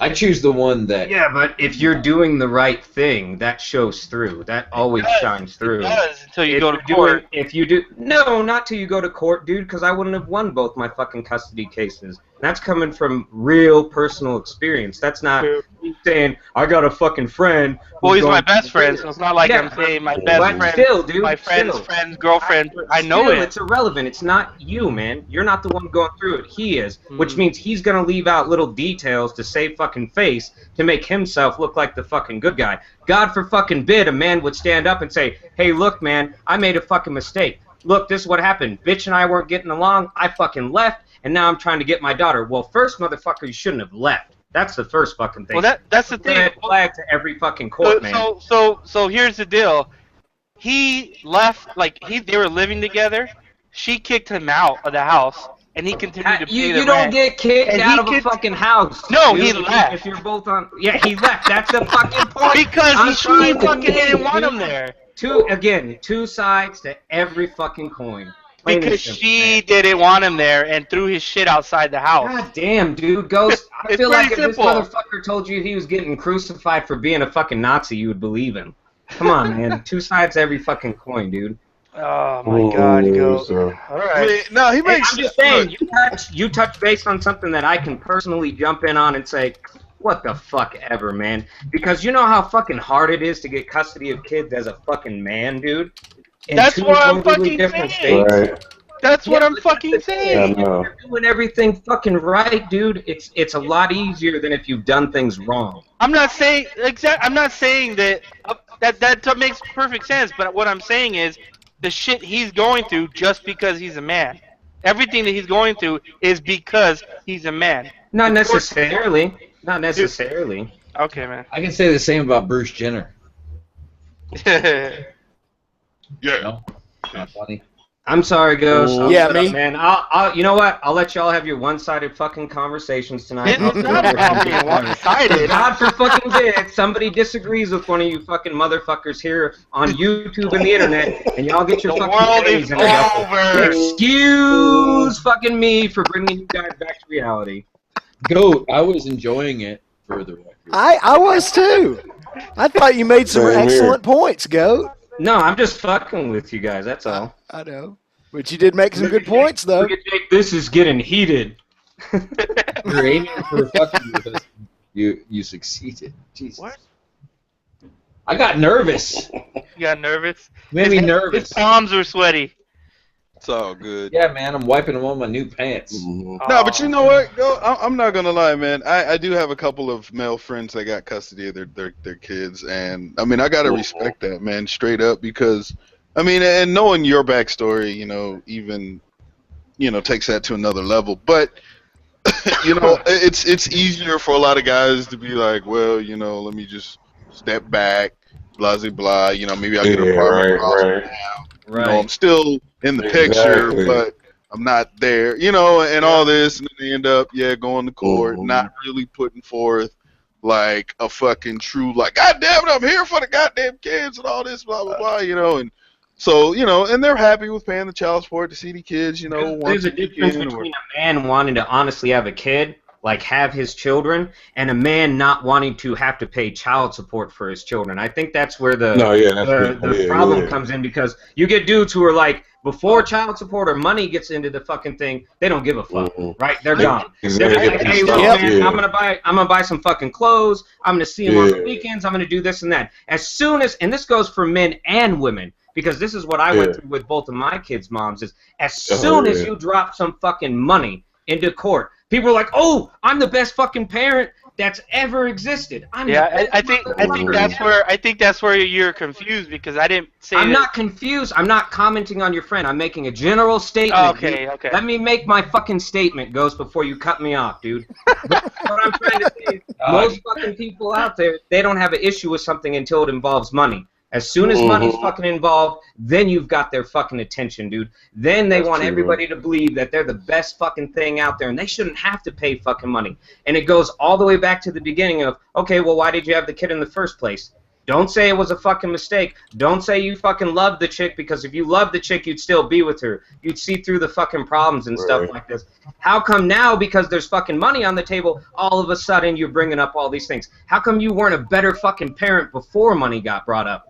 I choose the one that. Yeah, but if you're doing the right thing, that shows through. That always shines through. It does until you go to court. If you do, no, not till you go to court, dude. Because I wouldn't have won both my fucking custody cases. That's coming from real personal experience. That's not me saying I got a fucking friend. Well, he's my best friend, so it's not like I'm saying my best friend. Still, dude, my friend's friend's girlfriend. I know it. It's irrelevant. It's not you, man. You're not the one going through it. He is, which means he's gonna leave out little details to save fucking face to make himself look like the fucking good guy. God for fucking bid, a man would stand up and say, "Hey, look, man, I made a fucking mistake. Look, this is what happened. Bitch and I weren't getting along. I fucking left, and now I'm trying to get my daughter." Well, first, motherfucker, you shouldn't have left. That's the first fucking thing. Well, that's the thing. Red flag to every fucking court, man. So here's the deal. He left, they were living together. She kicked him out of the house, and he continued to pay the rent. You don't get kicked out of a fucking house. No, dude. he left. If you're both on, yeah, he left. That's the fucking point. Because she fucking didn't want him there. Two sides to every fucking coin. Because she didn't want him there and threw his shit outside the house. God damn, dude, Ghost. I feel like if simple. this motherfucker told you he was getting crucified for being a fucking Nazi, you would believe him. Come on, man. Two sides to every fucking coin, dude. Oh my God, Ghost. All right. No, he makes. I'm just saying, you touch base on something that I can personally jump in on and say, what the fuck ever, man. Because you know how fucking hard it is to get custody of kids as a fucking man, dude? That's what I'm fucking saying. Right. That's what I'm fucking saying. Yeah, no. If you're doing everything fucking right, dude, it's a lot easier than if you've done things wrong. I'm not saying that that makes perfect sense. But what I'm saying is the shit he's going through just because he's a man. Everything that he's going through is because he's a man. Not necessarily. Not necessarily. Okay, man. I can say the same about Bruce Jenner. Yeah. No? Not funny. I'm sorry, Ghost. Yeah, me. Man, I'll you know what? I'll let y'all have your one-sided fucking conversations tonight. It's not about being one-sided. God for fucking bid, somebody disagrees with one of you fucking motherfuckers here on YouTube and the internet, and y'all get your fucking panties in a duffel. Excuse fucking me for bringing you guys back to reality. Goat, I was enjoying it for the record. I was too. I thought you made some excellent points, Goat. No, I'm just fucking with you guys, that's all. I know. But you did make some good points, though. Look at Jake, this is getting heated. You're aiming for fucking with us. You succeeded. Jesus. What? I got nervous. You got nervous? Made me nervous. His palms were sweaty. It's all good. Yeah, man, I'm wiping them on my new pants. No, but you know what? I'm not gonna lie, man. I do have a couple of male friends that got custody of their kids, and I mean I gotta respect that, man, straight up, because I mean, and knowing your backstory, you know, even takes that to another level. But you know, it's easier for a lot of guys to be like, well, let me just step back, blah blah blah. Maybe I'll get a apartment now. I'm still in the picture, but I'm not there, and all this, and then they end up, going to court, not really putting forth like a fucking true, like, God damn it, I'm here for the goddamn kids and all this, blah blah blah, and so, and they're happy with paying the child support to see the kids, There's a difference between a man wanting to honestly have a kid, like have his children, and a man not wanting to have to pay child support for his children. I think that's where the problem comes in, because you get dudes who are like, before child support or money gets into the fucking thing, they don't give a fuck, right? They're gone. They're like, hey, look, man, I'm gonna buy some fucking clothes. I'm gonna see them on the weekends. I'm gonna do this and that. As soon as, and this goes for men and women, because this is what I went through with both of my kids' moms, is as soon as you drop some fucking money into court, people are like, oh, I'm the best fucking parent. that's ever existed. I think that's where you're confused because I didn't say. I'm not confused. I'm not commenting on your friend. I'm making a general statement. Okay, okay. Let me make my fucking statement, Ghost, before you cut me off, dude. What I'm trying to say is, most fucking people out there, they don't have an issue with something until it involves money. As soon as money's fucking involved, then you've got their fucking attention, dude. Then they want everybody to believe that they're the best fucking thing out there, and they shouldn't have to pay fucking money. And it goes all the way back to the beginning of, okay, well, why did you have the kid in the first place? Don't say it was a fucking mistake. Don't say you fucking loved the chick, because if you loved the chick, you'd still be with her. You'd see through the fucking problems and stuff like this. How come now, because there's fucking money on the table, all of a sudden you're bringing up all these things? How come you weren't a better fucking parent before money got brought up?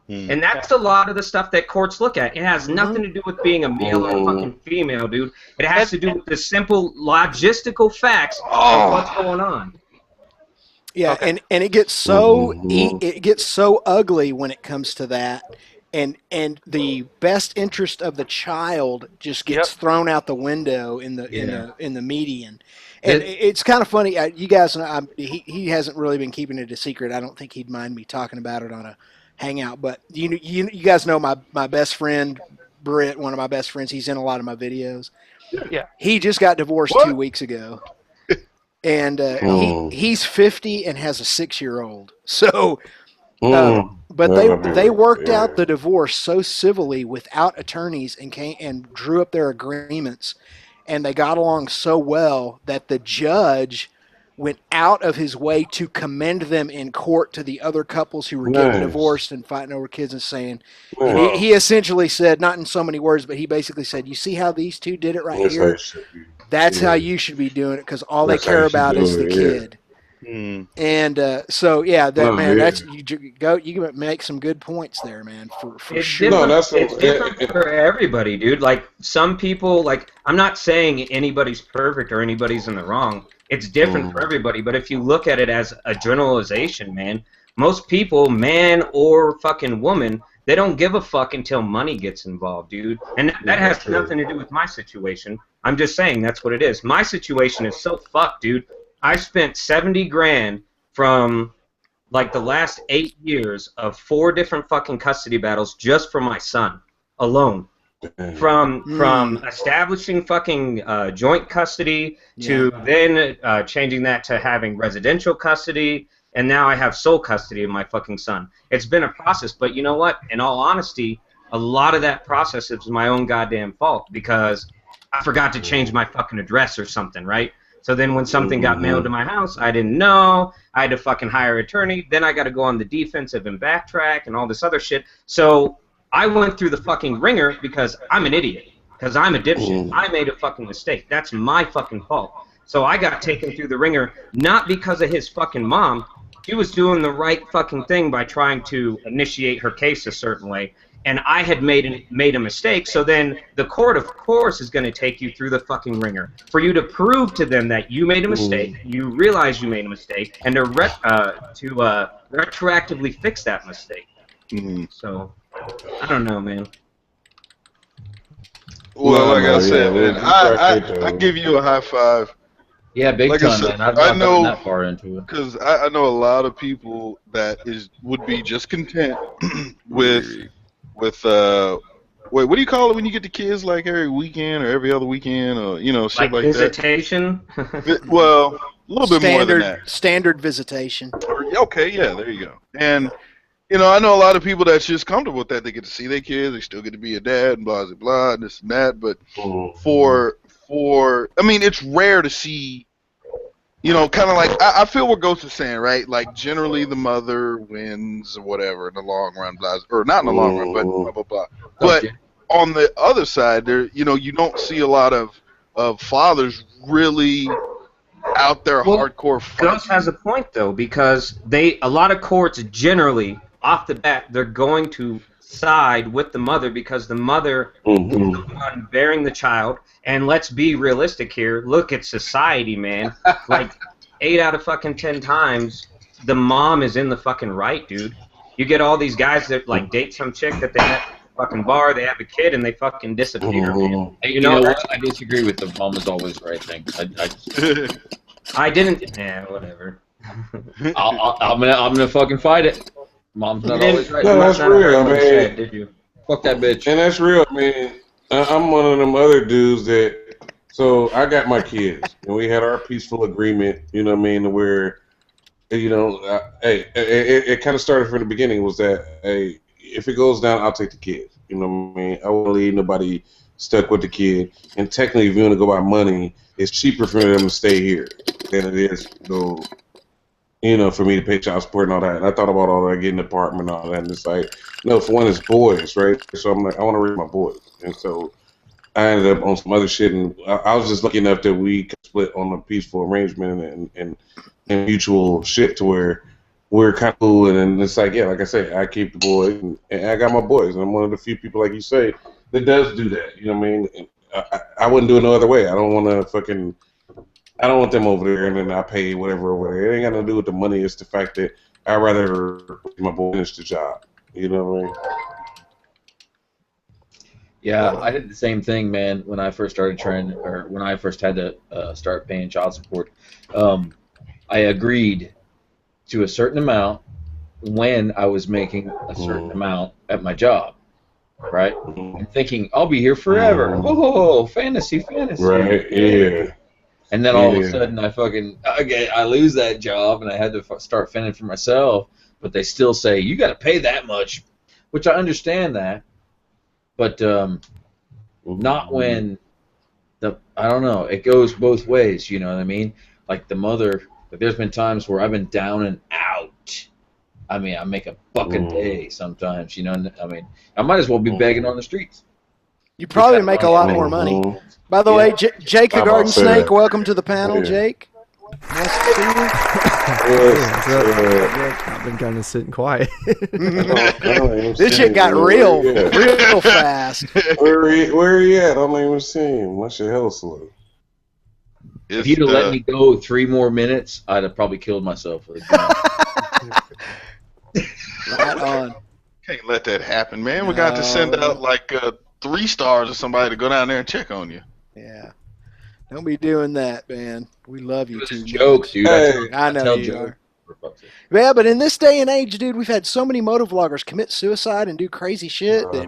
And that's a lot of the stuff that courts look at. It has nothing to do with being a male or a fucking female, dude. It has to do with the simple logistical facts of what's going on. Yeah, and it gets so it gets so ugly when it comes to that, and the best interest of the child just gets thrown out the window in the median. And it's kind of funny. You guys know, he hasn't really been keeping it a secret. I don't think he'd mind me talking about it on a Hangout, but you guys know my best friend Britt, one of my best friends. He's in a lot of my videos. Yeah. He just got divorced 2 weeks ago, and he's 50 and has a 6-year-old. So, but they worked out the divorce so civilly without attorneys and drew up their agreements, and they got along so well that the judge went out of his way to commend them in court to the other couples who were getting divorced and fighting over kids, and saying, and he essentially said, not in so many words, but he basically said, you see how these two did it right here? That's how you should be doing it, because all they care about is the kid. And so that's you can make some good points there, man, for sure. It's different for everybody, dude. Like, some people, like, I'm not saying anybody's perfect or anybody's in the wrong. It's different for everybody, but if you look at it as a generalization, man, most people, man or fucking woman, they don't give a fuck until money gets involved, dude. And that has nothing to do with my situation. I'm just saying that's what it is. My situation is so fucked, dude. I spent 70 grand from, like, the last 8 years of 4 different fucking custody battles just for my son alone. From establishing fucking joint custody to then changing that to having residential custody, and now I have sole custody of my fucking son. It's been a process, but you know what? In all honesty, a lot of that process is my own goddamn fault, because I forgot to change my fucking address or something, right? So then when something got mailed to my house, I didn't know. I had to fucking hire an attorney. Then I got to go on the defensive and backtrack and all this other shit. So I went through the fucking ringer because I'm an idiot. Because I'm a dipshit. I made a fucking mistake. That's my fucking fault. So I got taken through the ringer, not because of his fucking mom. She was doing the right fucking thing by trying to initiate her case a certain way. And I had made a mistake, so then the court, of course, is going to take you through the fucking ringer for you to prove to them that you made a mistake, you realize you made a mistake, and to retroactively fix that mistake. So, I don't know, man. Well, like I said, man, I give you a high five. Yeah, big time, man. I've not gotten that far into it. Because I know a lot of people that would be just content with wait, what do you call it when you get the kids, like, every weekend or every other weekend, or shit like visitation? That? Well, a little bit more than that. Standard visitation. Okay, yeah, there you go. And I know a lot of people that's just comfortable with that. They get to see their kids, they still get to be a dad, and blah blah blah, and this and that. But I mean, it's rare to see. Kind of like, I feel what Ghost is saying, right? Like, generally the mother wins or whatever in the long run, blah, or not in the long run, but blah, blah, blah. But on the other side, there, you don't see a lot of fathers really out there hardcore fighting. Ghost has a point, though, because a lot of courts generally, off the bat, they're going to side with the mother because the mother is the one bearing the child. And let's be realistic here. Look at society, man. Like, 8 out of fucking 10 times, the mom is in the fucking right, dude. You get all these guys that, like, date some chick that they have at the fucking bar, they have a kid, and they fucking disappear, man. You know what? I disagree with the mom is always right thing. I didn't. Yeah, whatever. I'm gonna fucking fight it. Mom's not always right. No, that's real. I mean, did you? Fuck that bitch. And that's real. I mean, I'm one of them other dudes that. So I got my kids, and we had our peaceful agreement. You know what I mean? Where, you know, hey, it kind of started from the beginning. Was that, hey, if it goes down, I'll take the kids. You know what I mean? I won't leave nobody stuck with the kid. And technically, if you want to go by money, it's cheaper for them to stay here than it is to go. You know, for me to pay child support and all that. And I thought about all that, getting an apartment and all that. And it's like, no, for one, it's boys, right? So I'm like, I want to raise my boys. And so I ended up on some other shit. And I was just lucky enough that we could split on a peaceful arrangement and mutual shit to where we're kind of cool. And then it's like, yeah, like I say, I keep the boys and I got my boys. And I'm one of the few people, like you say, that does do that. You know what I mean? And I wouldn't do it no other way. I don't want to fucking... I don't want them over there, and then I pay whatever over there. It ain't got nothing to do with the money. It's the fact that I'd rather my boy finish the job. You know what I mean? Yeah, I did the same thing, man. When I first started trying, or when I first had to start paying child support, I agreed to a certain amount when I was making a certain amount at my job, right? And thinking I'll be here forever. Oh, fantasy. Right? Yeah. And then all of a sudden, I lose that job, and I had to start fending for myself. But they still say you got to pay that much, which I understand that, but not when I don't know. It goes both ways, you know what I mean? Like the mother. Like there's been times where I've been down and out. I mean, I make $1 a day sometimes. You know, I mean, I might as well be begging on the streets. You probably make a lot more money. By the way, Jake the Garden Snake, welcome to the panel, Jake. Nice to see you. I've been kind of sitting quiet. This shit got real fast. Where are you at? I don't even see him. What's your hell slow? If you'd have let me go 3 more minutes, I'd have probably killed myself. Right on. Can't let that happen, man. We got to send out like 3 stars or somebody to go down there and check on you. Yeah. Don't be doing that, man. We love you too much. Joke, dude. I know you are. Yeah, but in this day and age, dude, we've had so many motovloggers commit suicide and do crazy shit that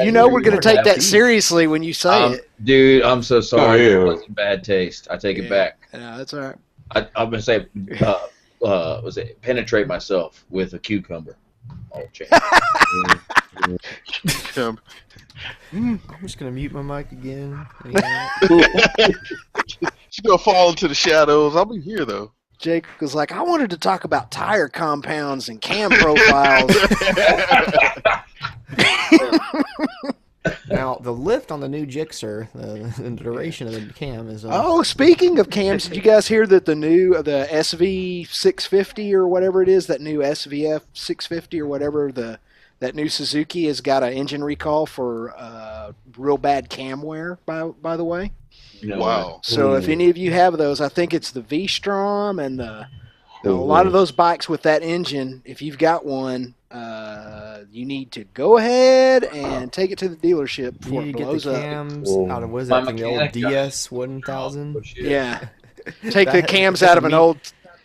you know we're going to take that seriously when you say it. Dude, I'm so sorry. It was bad taste. I take it back. Yeah, that's all right. I'm going to say, was it penetrate myself with a cucumber? Oh, I'm just gonna mute my mic again. She's gonna fall into the shadows. I'll be here though. Jake was like, I wanted to talk about tire compounds and cam profiles. Now, the lift on the new Gixxer, the duration of the cam is... Oh, speaking of cams, did you guys hear that the SV 650 or whatever it is, that new SVF 650 or whatever, that new Suzuki has got an engine recall for real bad cam wear, by the way? Wow. So if any of you have those, I think it's the V-Strom and a lot of those bikes with that engine, if you've got one, you need to go ahead and take it to the dealership before it blows up. You get the cams out of, what is that thing, the old DS 1000? Yeah. Take the cams out of an old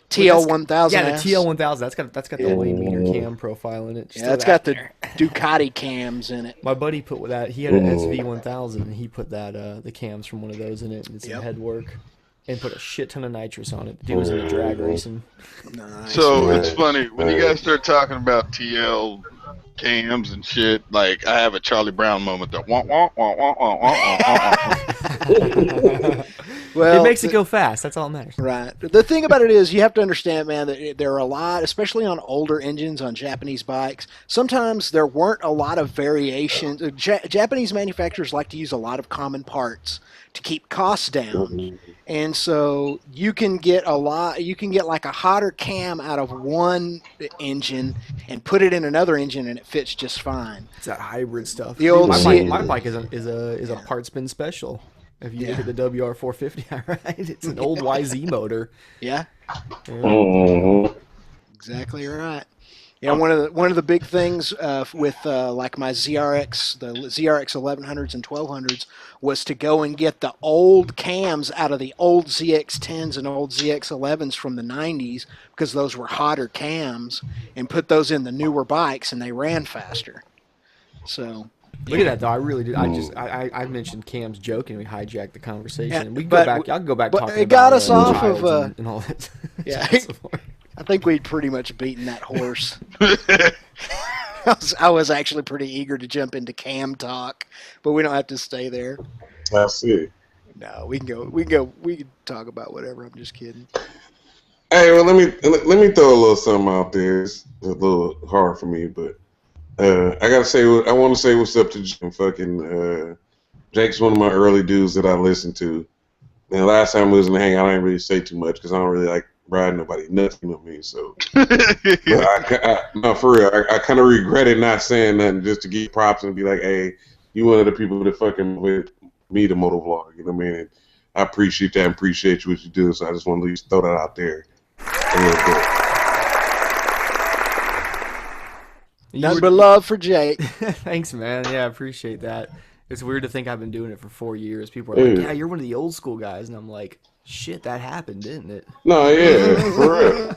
TL 1000. Yeah, the TL 1000. That's got the way meaner cam profile in it. Yeah, that's got the Ducati cams in it. My buddy put that. He had an SV 1000, and he put that the cams from one of those in it, and some head work, and put a shit ton of nitrous on it. The dude was in a drag racing. Nice. So it's funny when you guys start talking about TL cams and shit. Like I have a Charlie Brown moment. That wah wah wah wah wah wah. Well, it makes it go fast. That's all that matters. Right. The thing about it is you have to understand, man, that there are a lot, especially on older engines on Japanese bikes, sometimes there weren't a lot of variations. Japanese manufacturers like to use a lot of common parts to keep costs down. And so you can get like a hotter cam out of one engine and put it in another engine and it fits just fine. It's that hybrid stuff. The old my bike is a part spin special. If you look at the WR450, right? It's an old YZ motor. Yeah. Mm-hmm. Exactly right. Yeah, one of the big things with like my ZRX, the ZRX 1100s and 1200s, was to go and get the old cams out of the old ZX10s and old ZX11s from the 90s, because those were hotter cams, and put those in the newer bikes, and they ran faster. So. Look at that, though. I really do. I mentioned cams joking. We hijacked the conversation. Yeah, we can go back. Y'all can go back talking about it. Got us off of and all that. Yeah. I think we'd pretty much beaten that horse. I was actually pretty eager to jump into cam talk, but we don't have to stay there. I see. No, we can talk about whatever. I'm just kidding. Hey, well, let me throw a little something out there. It's a little hard for me, but I want to say what's up to Jim. Fucking Jake's one of my early dudes that I listened to. And last time we was in the Hangout, I didn't really say too much because I don't really like riding nobody nuts, you know what I mean? So, no, for real, I kind of regretted not saying nothing just to give props and be like, hey, you one of the people that fucking with me, the Motovlog, you know what I mean? And I appreciate that and appreciate what you do, so I just want to at least throw that out there a little bit. Nothing but love for Jake. Thanks, man. Yeah, I appreciate that. It's weird to think I've been doing it for 4 years. People are like, yeah, you're one of the old school guys. And I'm like, shit, that happened, didn't it? No, yeah, for real.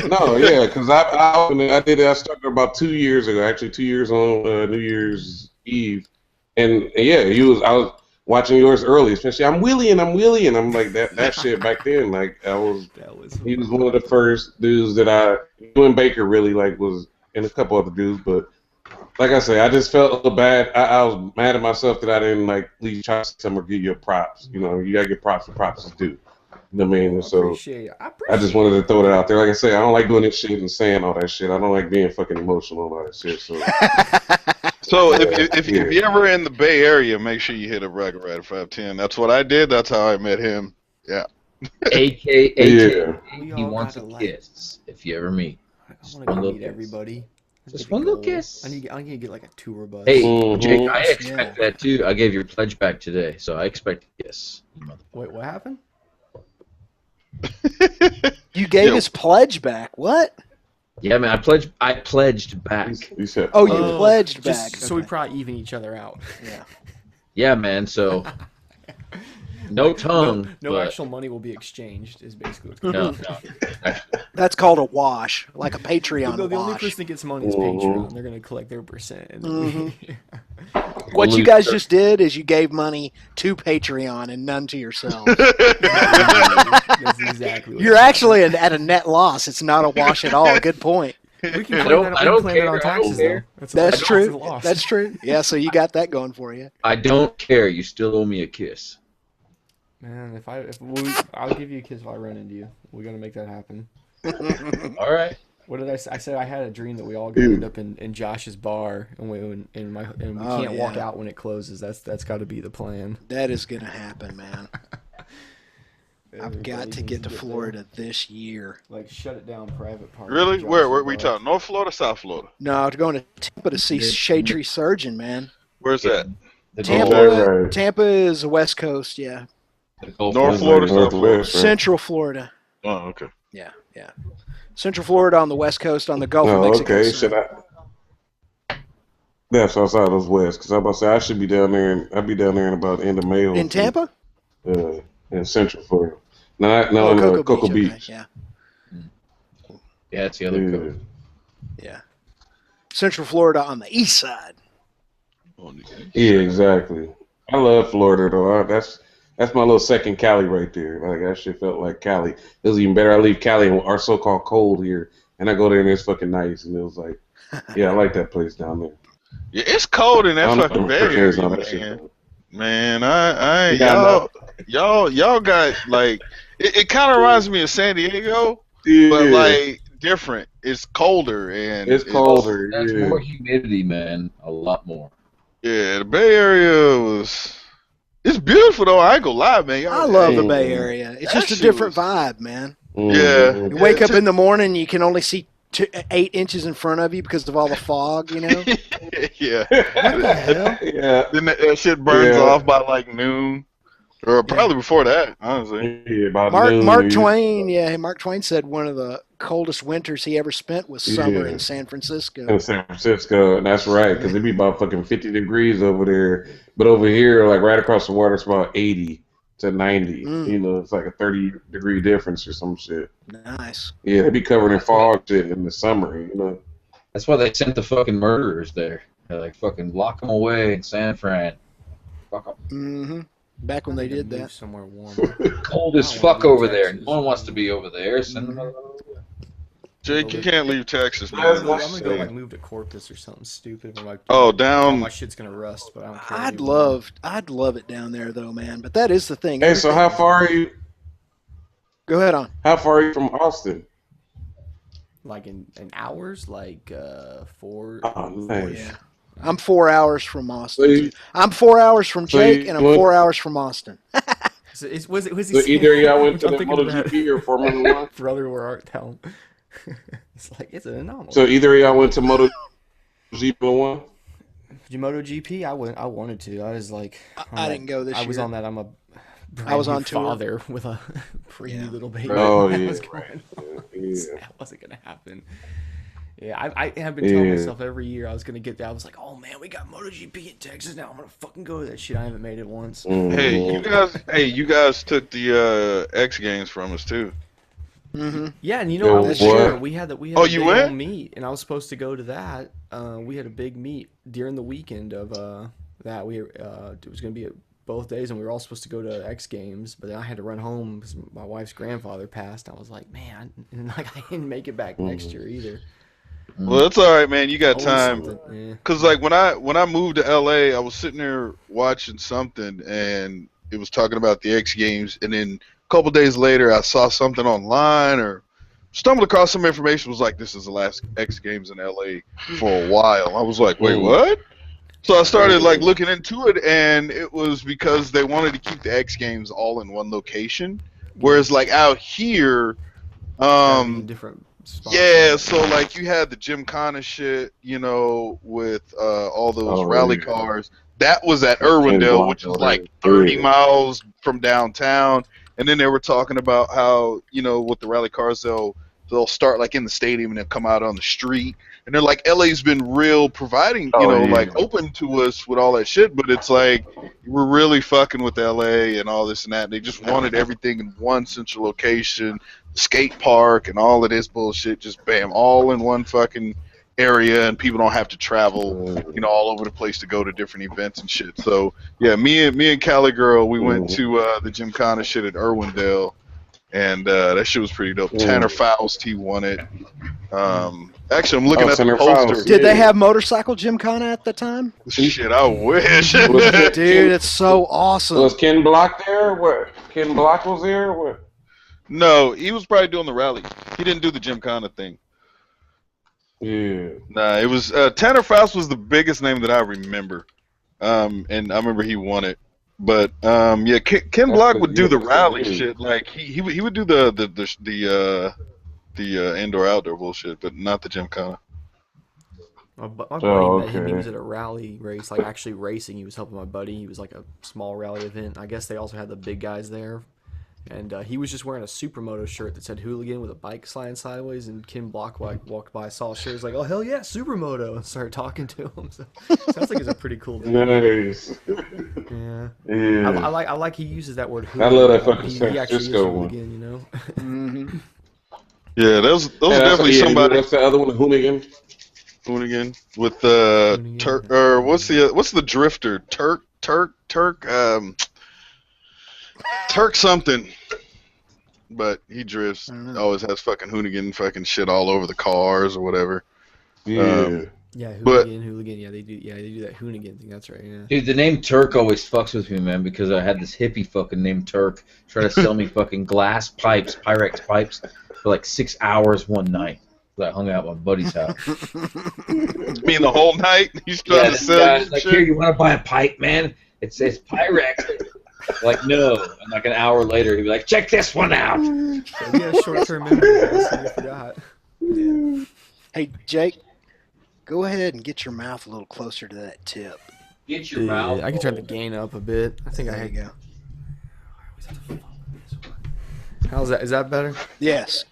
No, yeah, because I started about 2 years ago, actually 2 years on New Year's Eve. And yeah, I was watching yours early, especially I'm wheeling. I'm like that shit back then. Like he was one of the first dudes that you and Baker really like was, and a couple other dudes, but like I say, I just felt a little bad. I was mad at myself that I didn't like leave Charleston or give you props. You know, you gotta get props for props is due. You know what I mean? And so I just wanted to throw that out there. Like I say, I don't like doing this shit and saying all that shit. I don't like being fucking emotional and all that shit. So if you're ever in the Bay Area, make sure you hit a Rocket Rider 510. That's what I did. That's how I met him. Yeah. AKA he wants a kiss if you ever meet. I want to meet everybody. Just one little kiss. I need to get like a tour bus. Hey, Jake, I expect that too. I gave your pledge back today, so I expect a kiss. Wait, what happened? You gave his pledge back. What? Yeah, man, I pledged back. You said, you pledged back. So we probably even each other out. Yeah. Yeah, man. So no tongue. No actual money will be exchanged. Is basically what's going on. No. That's called a wash, like a Patreon wash. The only person that gets money is Patreon. They're going to collect their percent. What you guys just did is you gave money to Patreon and none to yourselves. That's exactly. You're actually at a net loss. It's not a wash at all. Good point. We can I don't care. On taxes, That's true. That's true. Yeah, so you got that going for you. I don't care. You still owe me a kiss. Man, I'll give you a kiss if I run into you. We're gonna make that happen. All right. What did I say? I said I had a dream that we all end up in Josh's bar, and we can't walk out when it closes. That's got to be the plan. That is gonna happen, man. I've got to get to Florida this year. Like shut it down, private party. Really? Where we talking? North Florida, South Florida? No, I'm going to Tampa to see Shade Tree Surgeon, man. Where's that? Tampa is the West Coast, yeah. North Florida, South Florida, Central Florida. Oh, okay. Yeah. Central Florida on the West Coast, on the Gulf of Mexico. Okay, that's outside of West, because I'm about to say I should be down there. I'll be down there in about the end of May. In Tampa? In Central Florida. No, in Cocoa Beach. Okay, yeah. Yeah, it's the other coast. Yeah. Central Florida on the east side. Yeah, exactly. I love Florida though. That's my little second Cali right there. Like that shit felt like Cali. It was even better. I leave Cali in our so-called cold here, and I go there and it's fucking nice. And it was like, yeah, I like that place down there. Yeah, it's cold in that fucking Bay Area, man. Y'all got like it kind of reminds me of San Diego, but like different. It's colder and it's colder. That's more humidity, man. A lot more. Yeah, the Bay Area it's beautiful though. I ain't gonna lie, man. I love the Bay Area. It's just a different vibe, man. Yeah. You wake up in the morning, you can only see 8 inches in front of you because of all the fog, you know? Yeah. What the hell? Yeah. Then that shit burns off by like noon. Or probably before that, honestly. Yeah, Mark Twain, Mark Twain said one of the coldest winters he ever spent was summer in San Francisco. In San Francisco, and that's right, because it'd be about fucking 50 degrees over there. But over here, like right across the water, it's about 80 to 90. You know, it's like a 30-degree difference or some shit. Nice. Yeah, they'd be covered in fog shit in the summer, you know. That's why they sent the fucking murderers there. They're like, fucking lock them away in San Fran. Fuck them. Mm-hmm. Back when they did that. Somewhere warm. Cold as fuck over there. No one wants to be over there. Send them over. Jake, you can't leave Texas, man. I'm gonna go like move to Corpus or something stupid. Where down. My shit's gonna rust, but I don't care. I'd love it down there though, man. But that is the thing. Hey, so how far are you? Go ahead on. How far are you from Austin? Like in hours, like 4. Oh, nice. Yeah. I'm 4 hours from Austin. I'm 4 hours from Jake, and I'm 4 hours from Austin. So was he so either y'all went to the MotoGP or Formula 1? Brother, where art tell him. It's like it's an anomaly. So either y'all went to MotoGP 1? MotoGP? I wanted to. I was like, I didn't go this year. I was on that. I was on father with a preemie little baby. Oh that yeah, was going on. Yeah. That wasn't gonna happen. Yeah, I have been telling myself every year I was gonna get that. I was like, oh man, we got MotoGP in Texas now. I'm gonna fucking go to that shit. I haven't made it once. Hey, you guys took the X Games from us too. Mm-hmm. Yeah, and you know, I was sure we had a big old meet, and I was supposed to go to that. We had a big meet during the weekend of that. It was gonna be both days, and we were all supposed to go to X Games, but then I had to run home because my wife's grandfather passed. I was like, man, and like I didn't make it back next year either. Well, that's all right, man. You got time. Cause like when I moved to LA, I was sitting there watching something, and it was talking about the X Games, and then a couple days later, I saw something online or stumbled across some information. Was like, this is the last X Games in LA for a while. I was like, wait, what? So I started like looking into it, and it was because they wanted to keep the X Games all in one location, whereas like out here, different spots. Yeah, so like you had the Gymkhana shit, you know, with all those rally cars. That was at Irwindale, which is like 30 miles from downtown. And then they were talking about how, you know, with the rally cars, they'll start like in the stadium and they'll come out on the street. And they're like, LA's been real providing, you know, like open to us with all that shit. But it's like, we're really fucking with LA and all this and that. They just wanted everything in one central location, skate park and all of this bullshit, just bam, all in one fucking area, and people don't have to travel, you know, all over the place to go to different events and shit. So yeah, me and Cali Girl, we went to the Gymkhana shit at Irwindale, and that shit was pretty dope. Tanner Faust, he won it. Actually, I'm looking at the poster. Did they have motorcycle Gymkhana at the time? Shit, I wish. Dude, it's so awesome. Was Ken Block there? What? Ken Block was there? What? No, he was probably doing the rally. He didn't do the Gymkhana thing. Yeah. Nah, it was Tanner Faust was the biggest name that I remember, and I remember he won it. But yeah, Ken Block would do the rally shit. Like he would do the indoor outdoor bullshit, but not the Gymkhana. My buddy met him. He was at a rally race, like actually racing. He was helping my buddy. He was like a small rally event. I guess they also had the big guys there. And he was just wearing a Supermoto shirt that said hooligan with a bike sliding sideways, and Ken Block walked by, saw a shirt, was like, oh, hell yeah, Supermoto, and started talking to him. So sounds like it's a pretty cool dude. Nice. Yeah. Yeah. I like he uses that word hooligan. I love that fucking he San actually is Francisco hooligan, you know? Mm-hmm. Yeah, those definitely somebody. What's the other one? Hoonigan with Turk, or what's the drifter? Turk something, but he drifts. Always has fucking hoonigan fucking shit all over the cars or whatever. Yeah. Hooligan. Yeah, they do that hoonigan thing. That's right. Yeah. Dude, the name Turk always fucks with me, man, because I had this hippie fucking named Turk try to sell me fucking glass pipes, Pyrex pipes, for like 6 hours one night. I hung out at my buddy's house. You mean the whole night? He's trying to sell you like, shit? here, you want to buy a pipe, man? It says Pyrex. Like, no. And like an hour later, he'd be like, check this one out. Yeah, short-term memory. I forgot. Yeah. Hey, Jake, go ahead and get your mouth a little closer to that tip. Get your mouth. I can turn the gain up a bit. I think There you go. How's that? Is that better? Yes.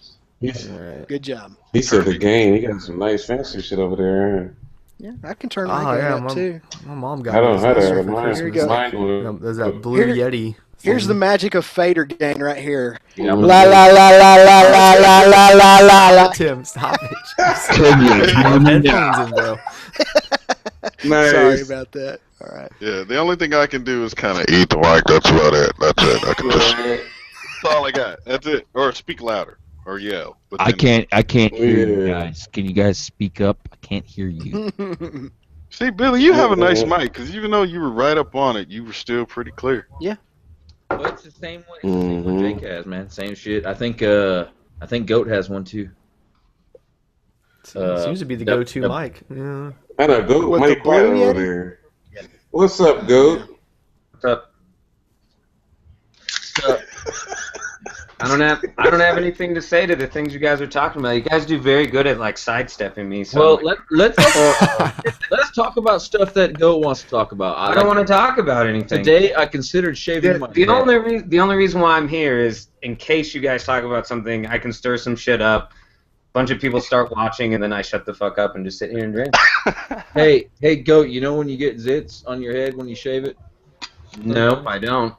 Good job. He said the game. He got some nice fancy shit over there. Yeah, I can turn my game up too. My mom got I don't me have this that. for Mine, Christmas. mine There's that blue Yeti. Here's the magic of fader gain right here. Yeah, La la la la la la la la la la la. Tim, stop it. Headphones in, bro. Nice. Sorry about that. All right. Yeah, the only thing I can do is kind of eat the mic. That's about it. That's it. I can just. That's all I got. That's it. Or speak louder or yell. I can't hear you guys. Can you guys speak up? I can't hear you. See, Billy, you have a nice mic because even though you were right up on it, you were still pretty clear. Yeah. Well, it's the same one Jake has, man. Same shit. I think Goat has one too. Seems to be the go-to mic. Yeah. I know, Goat might quiet over there. What's up, Goat? What's up? I don't have anything to say to the things you guys are talking about. You guys do very good at like sidestepping me. So well, let's talk about stuff that Goat wants to talk about. I don't want to talk about anything. Today I considered shaving my head. The only reason why I'm here is in case you guys talk about something, I can stir some shit up. Bunch of people start watching, and then I shut the fuck up and just sit here and drink. Hey, Goat, you know when you get zits on your head when you shave it? Nope, I don't.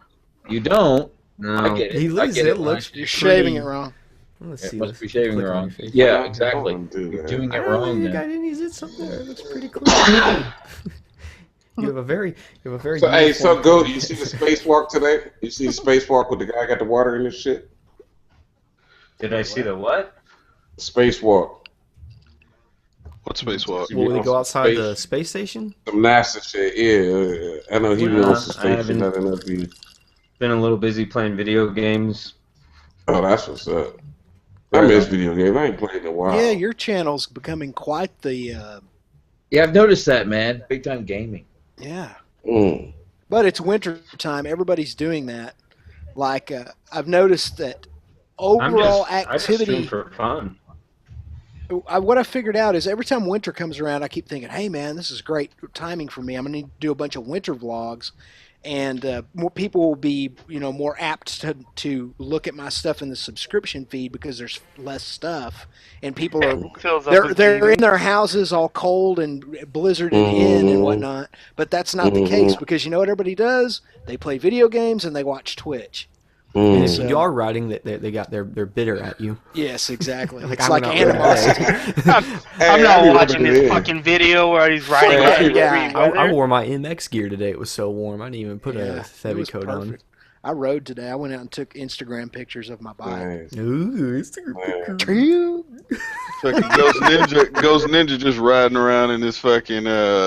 You don't? No. I get it. It looks you're shaving it wrong. Let's It see. must be shaving it Click on wrong. your face. Yeah, exactly. You're doing it wrong You then. got any zits up there? It looks pretty clean. You have a very. So hey, so Goat, you see the spacewalk today? You see the spacewalk with the guy got the water in his shit? Did I see the what? Spacewalk. What spacewalk? Will they go outside the space station? Some NASA shit, yeah. I know he was on some space shit. Not enough. Been a little busy playing video games. Oh, that's what's up. I miss video games. I ain't played in a while. Yeah, your channel's becoming quite the. Yeah, I've noticed that, man. Big time gaming. Yeah. Mm. But it's winter time. Everybody's doing that. Like I've noticed that overall I just activity. stream for fun. What I figured out is every time winter comes around, I keep thinking, "Hey, man, this is great timing for me. I'm gonna need to do a bunch of winter vlogs." And more people will be, more apt to look at my stuff in the subscription feed because there's less stuff, and people are they're in their houses all cold and blizzarded in and whatnot. But that's not the case because you know what everybody does? They play video games and they watch Twitch. And if you are writing that they're bitter at you. Yes, exactly. Like, it's like animosity. I'm not watching this fucking video where he's riding I wore my MX gear today. It was so warm. I didn't even put a heavy coat on. I rode today. I went out and took Instagram pictures of my bike. Nice. Ooh, Instagram pictures. Fucking Ghost Ninja just riding around in this fucking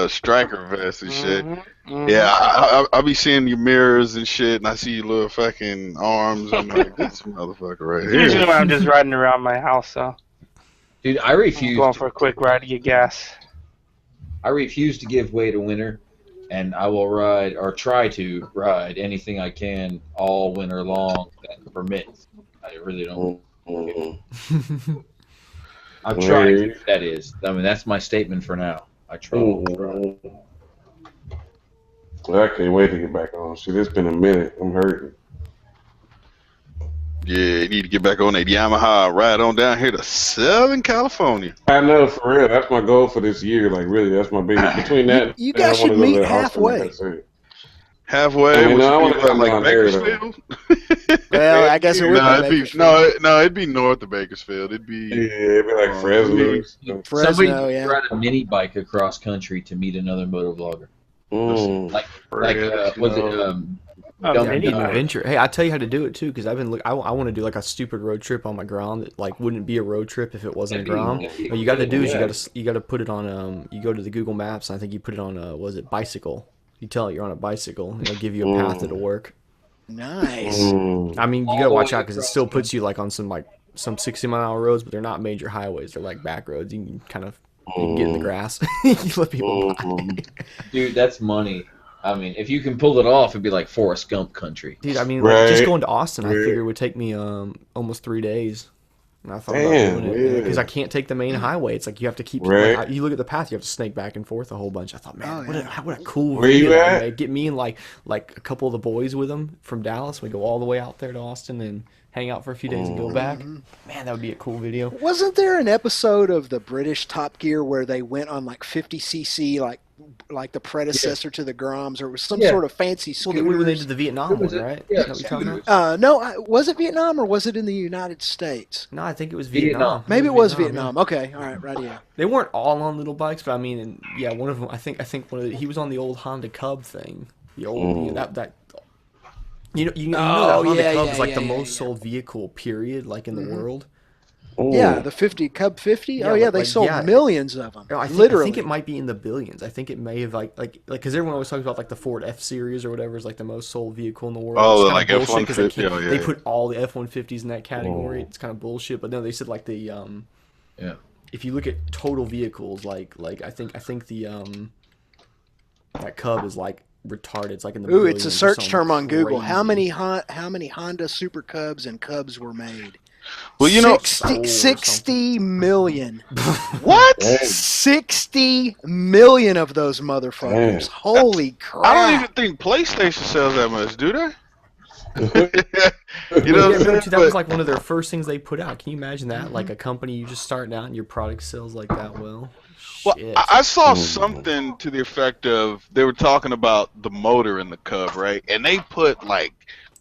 striker vest and shit. Yeah, I be seeing your mirrors and shit, and I see your little fucking arms. I'm like, this motherfucker right here. Usually when I'm just riding around my house, so. Dude, I refuse. Going for a quick ride to get gas. I refuse to give way to winter, and I will ride or try to ride anything I can all winter long that permits. I really don't. I'm trying. That is. I mean, that's my statement for now. I try. Well, I can't wait to get back on. Shit, it's been a minute. I'm hurting. Yeah, you need to get back on that Yamaha, ride on down here to Southern California. I know, for real. That's my goal for this year. Like, really, that's my big. Between that, you guys should meet halfway. Halfway? I mean, I want to come like down Bakersfield? Well, I guess it would be Bakersfield. No, it'd be north of Bakersfield. It'd be it'd be like Fresno. Somebody ride a mini bike across country to meet another motovlogger. Like was it adventure. Hey, I tell you how to do it too, because I've been I want to do like a stupid road trip on my Grom that like wouldn't be a road trip if it wasn't a Grom. What you got to do is you got to put it on. You go to the Google Maps. And I think you put it on was it bicycle? You tell it you're on a bicycle, and it'll give you a path that'll work. Nice. I mean, you gotta watch out because it still puts you like on some 60-mile-an-hour roads, but they're not major highways. They're like back roads. You can kind of get in the grass. You let people by. Dude, that's money. I mean, if you can pull it off, it'd be like Forrest Gump country. Dude, I mean, like, just going to Austin, I figure it would take me almost 3 days. And I thought about doing it because I can't take the main highway. It's like you have to keep like, you look at the path, you have to snake back and forth a whole bunch. I thought, man, what a cool video that made. Get me and like a couple of the boys with them from Dallas. We go all the way out there to Austin and hang out for a few days and go back. Man, that would be a cool video. Wasn't there an episode of the British Top Gear where they went on like 50cc, like the predecessor to the Groms, or it was some sort of fancy scooter? Well, when they did the Vietnam one, right? Yeah, no, was it Vietnam or was it in the United States? No, I think it was Vietnam. Maybe it was Vietnam. Okay, all right, right. Yeah. They weren't all on little bikes, but I mean, yeah, one of them. I think he was on the old Honda Cub thing. The old that. You know that Honda Cub is like the most sold vehicle, period, like in the world. Yeah, the Cub 50. Yeah, they sold millions of them. I think it might be in the billions. I think it may have like because everyone always talks about like the Ford F-Series or whatever is like the most sold vehicle in the world. Oh, like F-150. They put all the F-150s in that category. It's kind of bullshit. But no, they said like the if you look at total vehicles, like I think the that Cub is like retarded. It's like in the billions. It's a search term on Google. How many Honda Super Cubs and Cubs were made? Well, you know, 60 million. What? 60 million of those motherfuckers. Holy crap. I don't even think PlayStation sells that much, do they? You know, that was like one of their first things they put out. Can you imagine that? Like a company, you just starting out and your product sells like that well? Well, I saw something to the effect of they were talking about the motor in the Cub, right? And they put like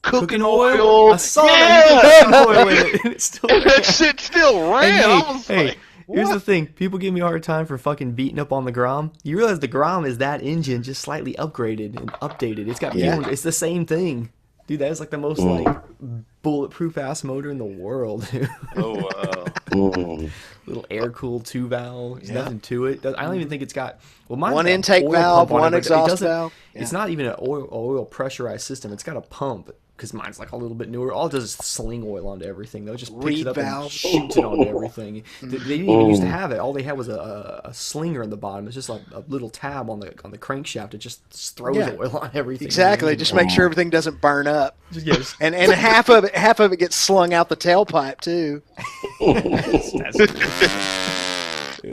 cooking oil. I saw that. Oil in it. And that shit still ran. Here's the thing. People give me a hard time for fucking beating up on the Grom. You realize the Grom is that engine just slightly upgraded and updated. It's got it's the same thing. Dude, that is like the most like bulletproof ass motor in the world. Oh wow. Little air cooled 2-valve. There's nothing to it. I don't even think it's got mine's one intake valve, one exhaust valve. It's not even an oil pressurized system. It's got a pump. Because mine's like a little bit newer. All it does is sling oil onto everything. They'll just pick it up and shoot it onto everything. They didn't even used to have it. All they had was a slinger in the bottom. It's just like a little tab on the crankshaft. It just throws oil on everything. Exactly. Just make sure everything doesn't burn up. And half of it gets slung out the tailpipe too.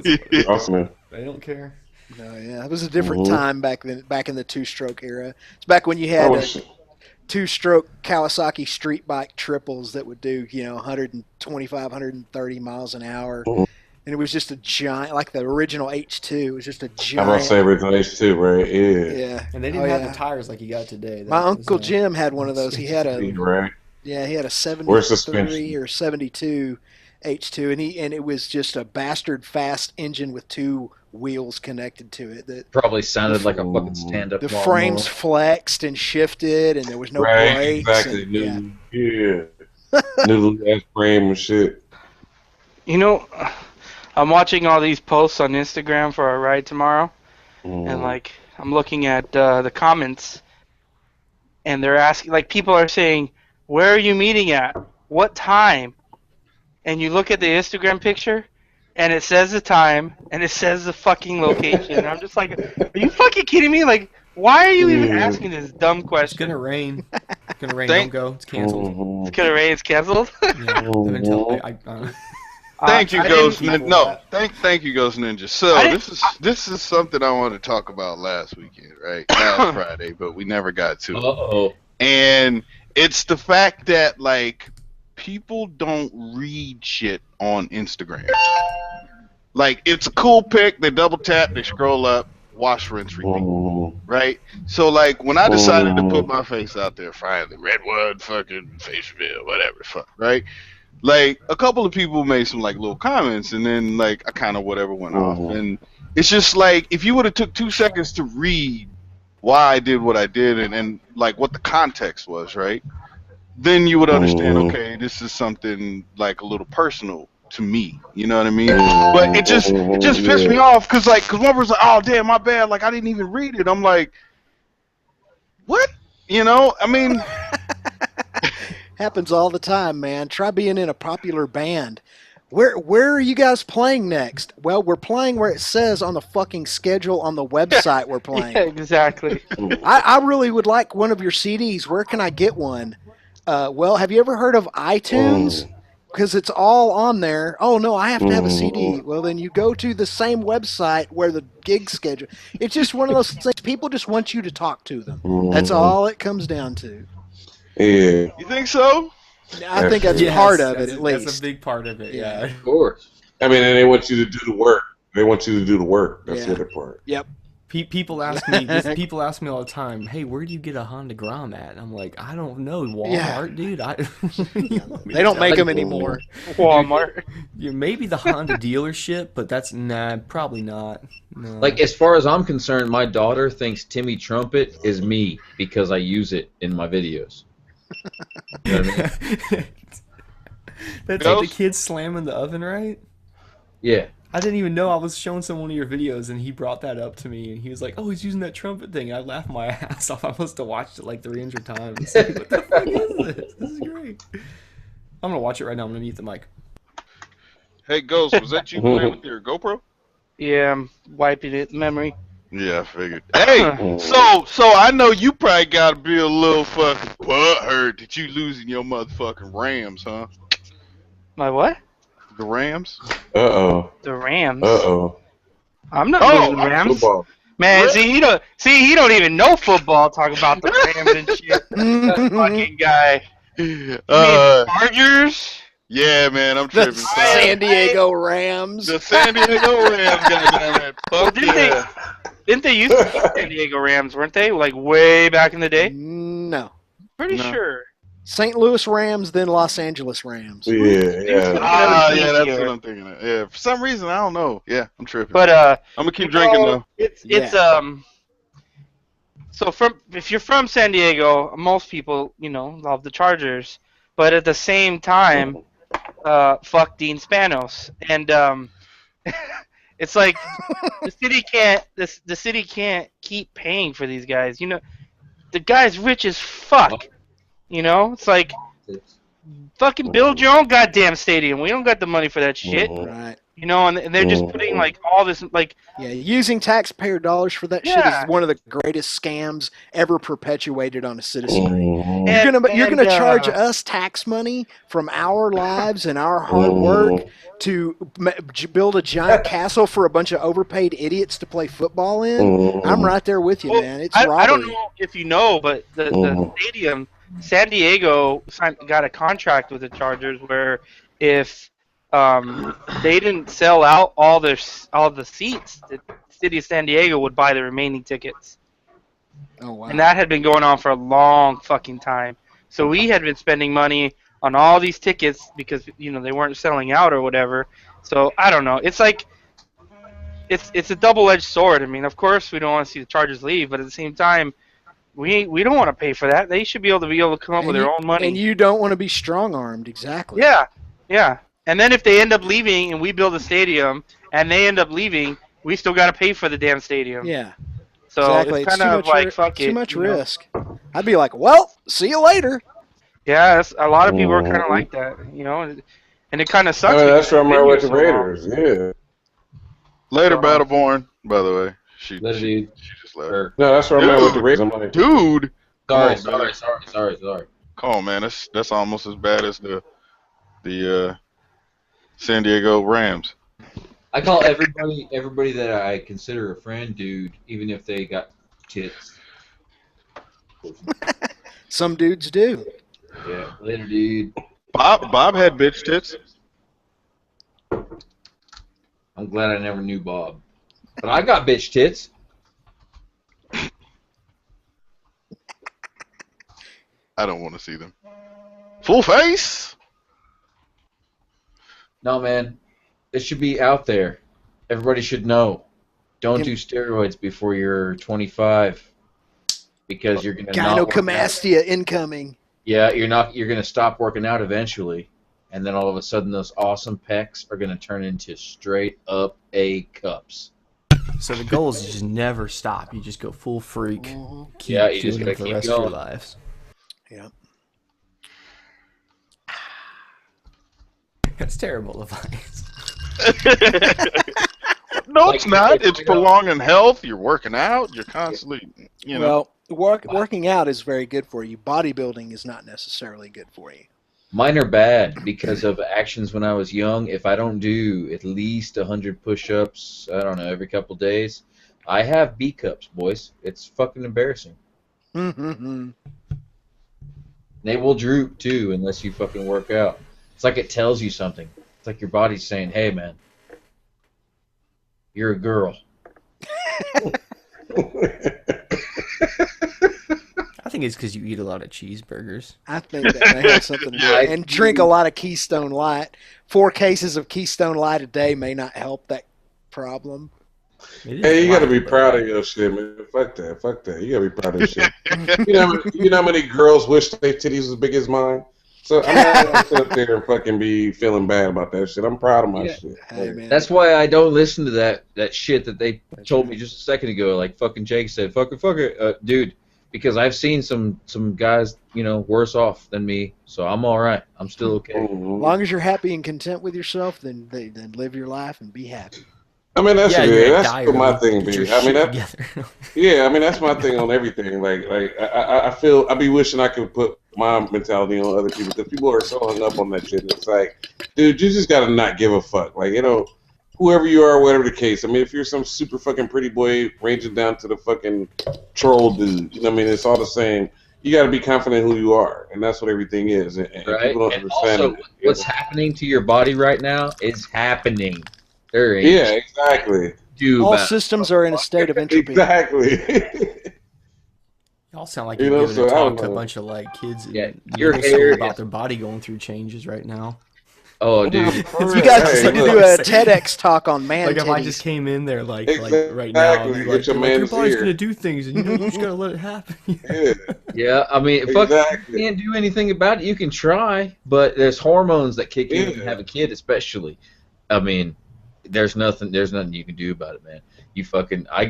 That's awesome. They don't care. No, yeah, it was a different time back in the two-stroke era. It's back when you had. Two-stroke Kawasaki street bike triples that would do 125, 130 miles an hour, and it was just a giant, like the original H2. It was just a giant. I'm gonna say original H2, right? Yeah. And they didn't have the tires like you got today. My uncle Jim had one of those. He had a he had a 73 or 72 H2, and it was just a bastard fast engine with two wheels connected to it. That probably sounded like a fucking stand-up. The frames flexed and shifted, and there was no brakes. Exactly. New ass frame and shit. You know, I'm watching all these posts on Instagram for our ride tomorrow, and like I'm looking at the comments, and they're asking, like, people are saying, "Where are you meeting at? What time?" And you look at the Instagram picture, and it says the time, and it says the fucking location. And I'm just like, are you fucking kidding me? Like, why are you even asking this dumb question? It's gonna rain. It's gonna rain. Don't go. It's canceled. It's gonna rain. It's canceled. Yeah. Thank you, Ghost Ninja. No, thank you, Ghost Ninja. So this is something I wanted to talk about last weekend, right? Last Friday, but we never got to it. And it's the fact that like people don't read shit on Instagram. Like, it's a cool pic, they double tap, they scroll up, wash, rinse, repeat. Right? So, like, when I decided to put my face out there finally, Redwood, fucking face reveal, whatever the fuck, right? Like, a couple of people made some, like, little comments, and then, like, I kind of whatever went off. And it's just like, if you would have took 2 seconds to read why I did what I did and like, what the context was, right? Then you would understand, okay, this is something like a little personal to me, you know what I mean? But it just pissed me off because one person's like, oh damn, my bad, like I didn't even read it. I'm like, what? You know, I mean, happens all the time, man. Try being in a popular band. Where are you guys playing next? Well, we're playing where it says on the fucking schedule on the website we're playing. Yeah, exactly. I really would like one of your CDs. Where can I get one? Well, have you ever heard of iTunes? because it's all on there. Oh no, I have to have a CD. Well, then you go to the same website where the gig schedule. It's just one of those things. People just want you to talk to them. That's all it comes down to. Yeah. You think so? I think that's part of it, at least. That's a big part of it. Yeah. Of course. I mean, and they want you to do the work. They want you to do the work. That's the other part. Yep. People ask me. People ask me all the time, "Hey, where do you get a Honda Grom at?" And I'm like, "I don't know, Walmart, dude. They don't make them anymore. Walmart. Yeah, maybe the Honda dealership, but that's probably not. No. Like, as far as I'm concerned, my daughter thinks Timmy Trumpet is me because I use it in my videos. You know what I mean? That's like the kid slamming the oven, right? Yeah. I didn't even know. I was showing someone of your videos, and he brought that up to me, and he was like, "Oh, he's using that trumpet thing." And I laughed my ass off. I must have watched it like 300 times. Like, what the fuck is this? This is great. I'm gonna watch it right now. I'm gonna mute the mic. Hey, Ghost, was that you playing with your GoPro? Yeah, I'm wiping it memory. Yeah, I figured. Hey, so I know you probably gotta be a little fucking butthurt that you losing your motherfucking Rams, huh? My what? The Rams? Uh-oh. The Rams. Uh-oh. I'm not losing the Rams. Football. Man, he don't even know football. Talk about the Rams and shit. That fucking guy. Chargers? Yeah, man, I'm tripping. The San Diego Rams. The San Diego Rams, goddamn it. Fuck yeah. Didn't they used to be San Diego Rams, weren't they? Like way back in the day? No. Pretty sure. St. Louis Rams, then Los Angeles Rams. Yeah. Yeah, that's what I'm thinking of. Yeah, for some reason, I don't know. Yeah, I'm tripping. But I'm gonna keep drinking though. So if you're from San Diego, most people, love the Chargers. But at the same time, fuck Dean Spanos. And it's like the city can't keep paying for these guys. The guy's rich as fuck. It's like fucking build your own goddamn stadium. We don't got the money for that shit. Right. And they're just putting like all this like using taxpayer dollars for that shit is one of the greatest scams ever perpetuated on a citizen. You're gonna charge us tax money from our lives and our hard work to build a giant castle for a bunch of overpaid idiots to play football in? I'm right there with you, man. It's robbery. I don't know if you know, but the stadium, San Diego got a contract with the Chargers where if they didn't sell out all the seats, the city of San Diego would buy the remaining tickets. Oh wow! And that had been going on for a long fucking time. So we had been spending money on all these tickets because they weren't selling out or whatever. So I don't know. It's like it's a double-edged sword. I mean, of course we don't want to see the Chargers leave, but at the same time, we don't want to pay for that. They should be able to come up with their own money. And you don't want to be strong-armed, exactly. Yeah. And then if they end up leaving and we build a stadium and they end up leaving, we still got to pay for the damn stadium. Yeah. So exactly. it's kind of like, fuck it. Too much risk. I'd be like, well, see you later. Yeah, a lot of people are kind of like that, and it kind of sucks. That's why I'm right with the Raiders, yeah. Later, Battleborn, by the way. She just left. No, that's why I'm right with the Raiders. I'm like, dude. Sorry. Come on, man. That's almost as bad as the San Diego Rams. I call everybody that I consider a friend, dude, even if they got tits. Some dudes do. Yeah, later, dude. Bob had bitch tits. I'm glad I never knew Bob, but I got bitch tits. I don't want to see them. Full face. No, man. It should be out there. Everybody should know. Don't do steroids before you're 25 because you're gonna gynecomastia incoming. Yeah, you're gonna stop working out eventually, and then all of a sudden those awesome pecs are gonna turn into straight up A cups. So the goal is to just never stop. You just go full freak. You just gotta for the keep rest going. of your lives. Yeah. That's terrible advice. No, it's not. It's prolonging health. You're working out. You're constantly, Well, working out is very good for you. Bodybuilding is not necessarily good for you. Mine are bad because of actions when I was young. If I don't do at least 100 push-ups, I don't know, every couple days, I have B cups, boys. It's fucking embarrassing. They will droop too unless you fucking work out. It's like it tells you something. It's like your body's saying, "Hey, man, you're a girl." I think it's because you eat a lot of cheeseburgers. I think that may have something to do with it. And drink a lot of Keystone Light. 4 cases of Keystone Light a day may not help that problem. Hey, you got to be proud of your shit, man. Fuck that. Fuck that. You got to be proud of your shit. You know how many girls wish their titties was as big as mine? So I'm not going to sit up there and fucking be feeling bad about that shit. I'm proud of my shit. Hey, man. That's why I don't listen to that shit that they told me just a second ago. Like fucking Jake said, fuck it, dude. Because I've seen some guys, worse off than me. So I'm all right. I'm still okay. As long as you're happy and content with yourself, then live your life and be happy. I mean, that's good. That's what my thing be. I mean, that's my thing on everything. Like I be wishing I could put my mentality on other people because people are so hung up on that shit. It's like, dude, you just gotta not give a fuck. Like, whoever you are, whatever the case. I mean, if you're some super fucking pretty boy ranging down to the fucking troll dude, it's all the same. You got to be confident who you are, and that's what everything is. And right. People don't and understand also, what's happening to your body right now is happening. There ain't exactly. All systems are in a state of entropy. Exactly. Y'all sound like you're giving a talk to a bunch of kids in your middle hair school about their body going through changes right now. Oh, dude! You guys need to do a TEDx talk on man Like if I titties. just came in there like right now, and be like, your body's gonna do things, and you just gotta let it happen. Yeah, I mean, fuck, you can't do anything about it. You can try, but there's hormones that kick in when you have a kid, especially. I mean, there's nothing you can do about it, man. You fucking, I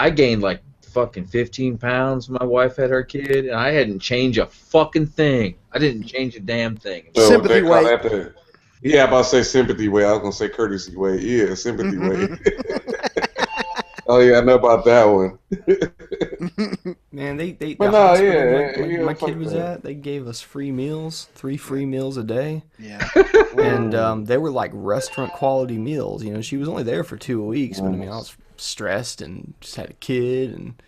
gained like fucking 15 pounds when my wife had her kid, and I hadn't changed a fucking thing. I didn't change a damn thing. So sympathy weight. Yeah, I'm about to say sympathy weight. I was gonna say courtesy weight. Yeah, sympathy weight. Oh yeah, I know about that one. Man, the But hospital my kid was at, they gave us free meals, 3 free meals a day. Yeah. And they were like restaurant quality meals. She was only there for 2 weeks, but I mean, I was stressed and just had a kid and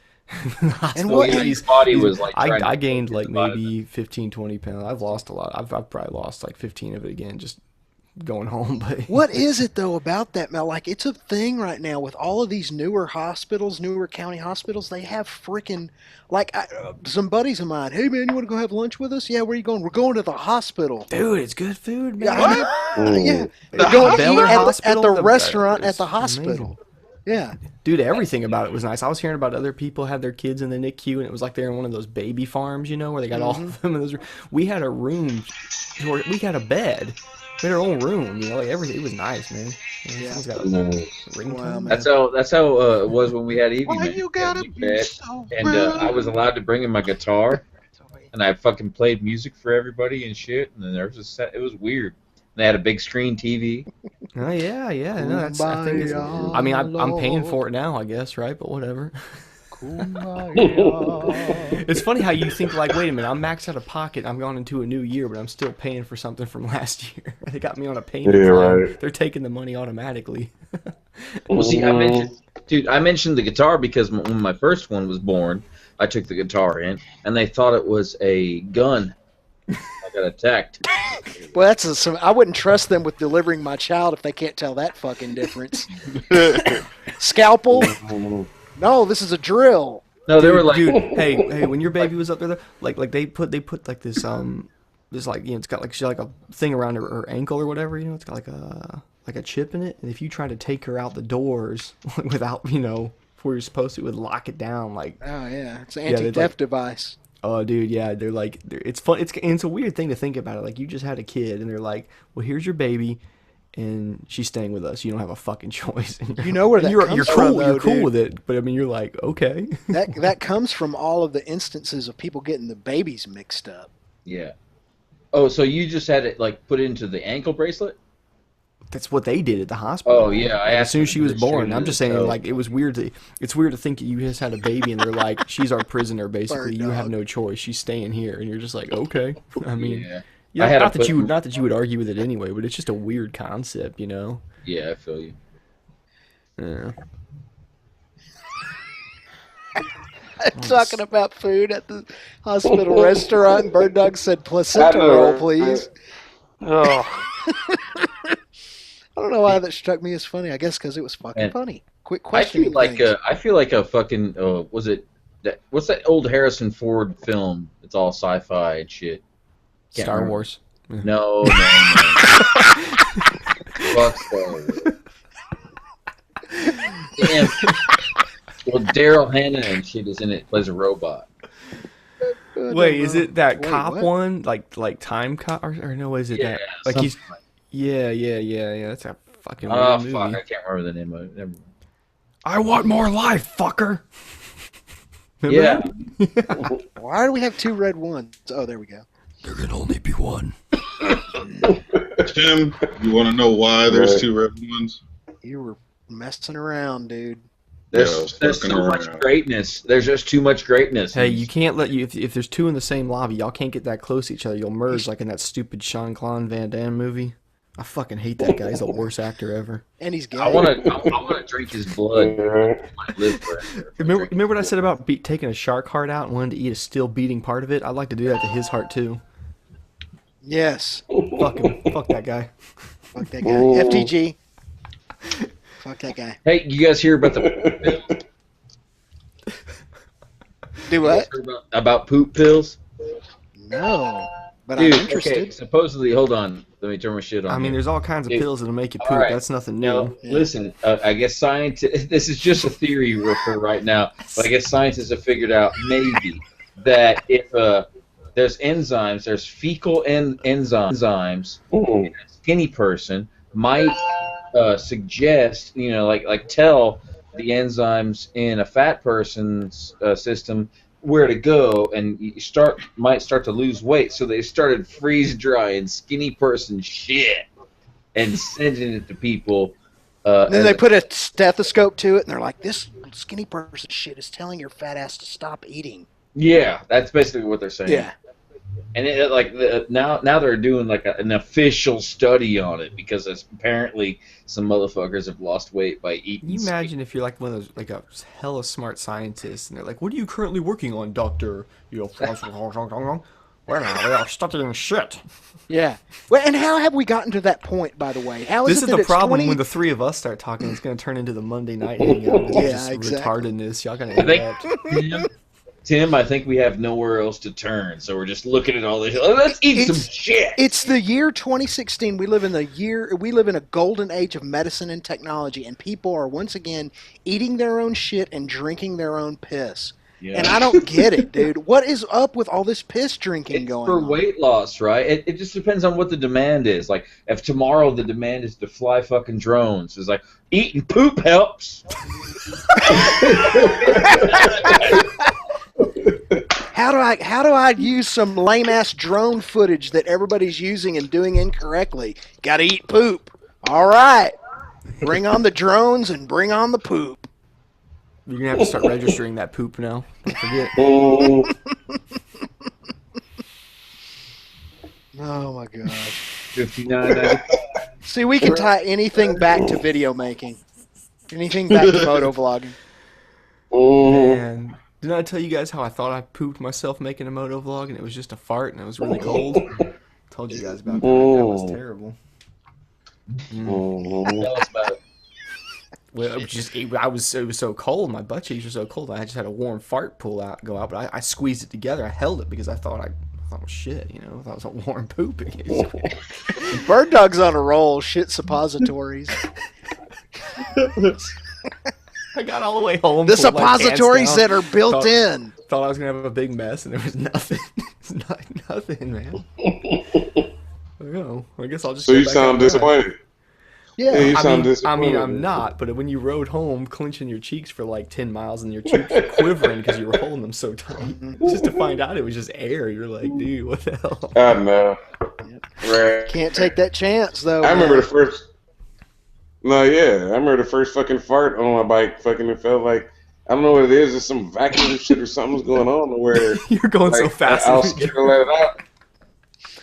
his body was like I gained like maybe 15, 20 pounds. I've lost a lot. I've probably lost like 15 of it again just going home. But what is it though about that, Mel? Like, it's a thing right now with all of these newer hospitals, newer county hospitals. They have freaking some buddies of mine. Hey man, you want to go have lunch with us? Yeah, where are you going? We're going to the hospital. Dude, it's good food, man. Yeah, they're going to eat at the restaurant at the hospital. Amazing. Yeah. Dude, everything about it was nice. I was hearing about other people had their kids in the NICU, and it was like they're in one of those baby farms, where they got all of them in those. We had a room, where we had a bed. We had our own room, like everything. It was nice, man. Someone's got a ringtone. That's how it was when we had Evie. Why you gotta be so and I was allowed to bring in my guitar, and I fucking played music for everybody and shit. And then there was a set. It was weird. They had a big screen TV. Oh yeah. No, I think it's. I mean, I'm paying for it now, I guess, right? But whatever. It's funny how you think like, wait a minute, I'm maxed out of pocket. I'm going into a new year, but I'm still paying for something from last year. They got me on a payment plan. Right. They're taking the money automatically. Well, see, I mentioned the guitar because when my first one was born, I took the guitar in, and they thought it was a gun. I got attacked. Well, I wouldn't trust them with delivering my child if they can't tell that fucking difference. Scalpel? No, this is a drill. No, they were like, dude, hey, when your baby was up there, like they put like this like it's got like a thing around her ankle or whatever, it's got like a chip in it, and if you try to take her out the doors without before you're supposed to, it would lock it down like. Oh yeah, it's an anti-theft device. Oh, dude, yeah, they're like, it's fun. It's a weird thing to think about it. Like, you just had a kid, and they're like, well, here's your baby, and she's staying with us. You don't have a fucking choice. You know where that comes from, though, you're cool with it, but I mean, you're like, okay. That comes from all of the instances of people getting the babies mixed up. Yeah. Oh, so you just had it like put into the ankle bracelet? That's what they did at the hospital. Oh yeah, like, as soon as she was born. I'm just saying, like, it's weird to think you just had a baby and they're like, she's our prisoner, basically. You have no choice. She's staying here, and you're just like, okay. I mean, yeah, not that you would argue with it anyway, but it's just a weird concept, you know? Yeah, I feel you. Yeah. I'm talking about food at the hospital restaurant, and Bird Dog said placenta roll, please. Oh. I don't know why that struck me as funny. I guess because it was fucking funny. Quick question. I feel like a fucking what's that old Harrison Ford film? It's all sci-fi and shit. Star Wars. No. Fuck Star Wars. Damn. Well, Daryl Hannah and shit is in it. Plays a robot. Wait, is it that cop one? Like Time Cop? Or no, is it that? Like he's. Yeah. That's a fucking weird movie. Fuck, I can't remember the name of it. I want more life, fucker. Yeah. Why do we have 2 red ones? Oh, there we go. There can only be one. Tim, you want to know why there's 2 red ones? You were messing around, dude. There's so much greatness. There's just too much greatness. Hey, you can't let you if there's 2 in the same lobby, y'all can't get that close to each other. You'll merge like in that stupid Jean-Claude Van Damme movie. I fucking hate that guy. He's the worst actor ever. And he's gay. I want to drink his blood. Remember what I said about taking a shark heart out and wanting to eat a still beating part of it? I'd like to do that to his heart too. Yes. Fuck him. Fuck that guy. Fuck that guy. FTG. Fuck that guy. Hey, you guys hear about the Do what? About poop pills? No. But Dude, I'm interested. Okay, supposedly, hold on. Let me turn my shit on. I mean, there's all kinds of pills that'll make you poop. Right. That's nothing new. Now, listen, I guess this is just a theory for right now, but I guess scientists have figured out maybe that if there's enzymes, there's fecal enzymes in a skinny person might suggest, like tell the enzymes in a fat person's system where to go, and you might start to lose weight. So they started freeze drying skinny person shit and sending it to people. Then they put a stethoscope to it, and they're like, "This skinny person shit is telling your fat ass to stop eating." Yeah, that's basically what they're saying. Yeah. And now they're doing like an official study on it because apparently some motherfuckers have lost weight by eating. Can you imagine if you're like one of those like a hella smart scientist and they're like, "What are you currently working on, Doctor?" Well, we are studying shit. Yeah. Well, and how have we gotten to that point, by the way? This is the problem when the 3 of us start talking. It's going to turn into the Monday night hangout. Yeah, exactly. Retardedness. Y'all going to interrupt. Tim, I think we have nowhere else to turn, so we're just looking at all this. Let's eat some shit. It's the year 2016. We live in a golden age of medicine and technology, and people are once again eating their own shit and drinking their own piss. Yeah. And I don't get it, dude. What is up with all this piss drinking going on? For weight loss, right? It just depends on what the demand is. Like, if tomorrow the demand is to fly fucking drones, it's like, eating poop helps. How do I use some lame ass drone footage that everybody's using and doing incorrectly? Gotta eat poop. All right. Bring on the drones and bring on the poop. You're gonna have to start registering that poop now. Don't forget. Oh my gosh. $59.95. See, we can tie anything back to video making. Anything back to moto vlogging. Man, didn't I tell you guys how I thought I pooped myself making a moto vlog and it was just a fart and it was really cold? Told you guys about that. That was terrible. Tell us about it. Well, it was so cold. My butt cheeks were so cold. I just had a warm fart go out. But I squeezed it together. I held it because I thought it was shit. I thought it was a warm poop. Bird Dog's on a roll. Shit suppositories. I got all the way home. The suppositories that are built in. Thought I was gonna have a big mess, and there was nothing. It's nothing, man. I guess I'll just. So you sound disappointed. Yeah, you sound disappointed. I mean, I'm not. But when you rode home, clenching your cheeks for like 10 miles, and your cheeks were quivering because you were holding them so tight, just to find out it was just air, you're like, dude, what the hell? I know. Right. Can't take that chance, though. I remember the No, yeah. I remember the first fucking fart on my bike. Fucking, it felt like, I don't know what it is. It's some vacuum shit or something's going on where You're going like, so fast. I was scared to let it out.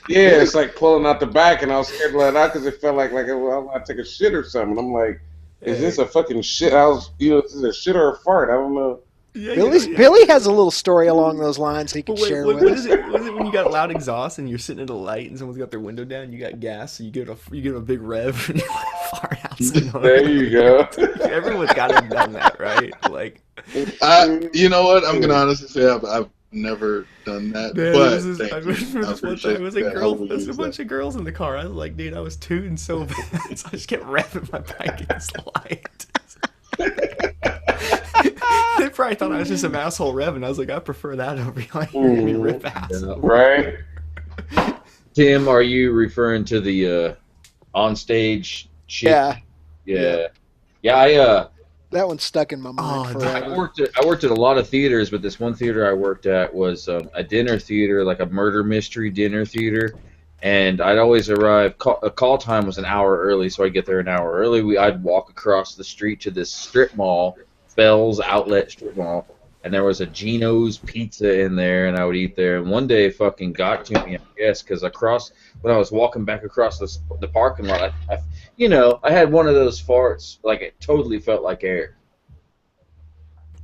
Yeah, it's like pulling out the back, and I was scared to let it out because it felt like well, I take a shit or something. I'm like, is this a fucking shit? Is this a shit or a fart? I don't know. Yeah, Billy has a little story along those lines he can share with us. What is it when you got loud exhaust and you're sitting at a light and someone's got their window down, you got gas, so you give it a big rev and you fart out. There you go. Everyone's got to have done that, right? Like, you know what? I'm gonna honestly say I've never done that. Man, but I remember this one time. It was a bunch of girls in the car. I was like, dude, I was tooting so bad, so I just kept revving my bike against the light. They probably thought I was just some asshole revving. I was like, I prefer that over hearing me rip ass. Right. Tim, are you referring to the on-stage shit? Yeah. Yeah, that one's stuck in my mind forever. I worked at a lot of theaters, but this one theater I worked at was a dinner theater, like a murder mystery dinner theater. And I'd always arrive. Call time was an hour early, so I'd get there an hour early. I'd walk across the street to this strip mall, Bell's Outlet Strip Mall, and there was a Gino's Pizza in there, and I would eat there. And one day it fucking got to me, I guess, because when I was walking back across the parking lot, I had one of those farts, like it totally felt like air.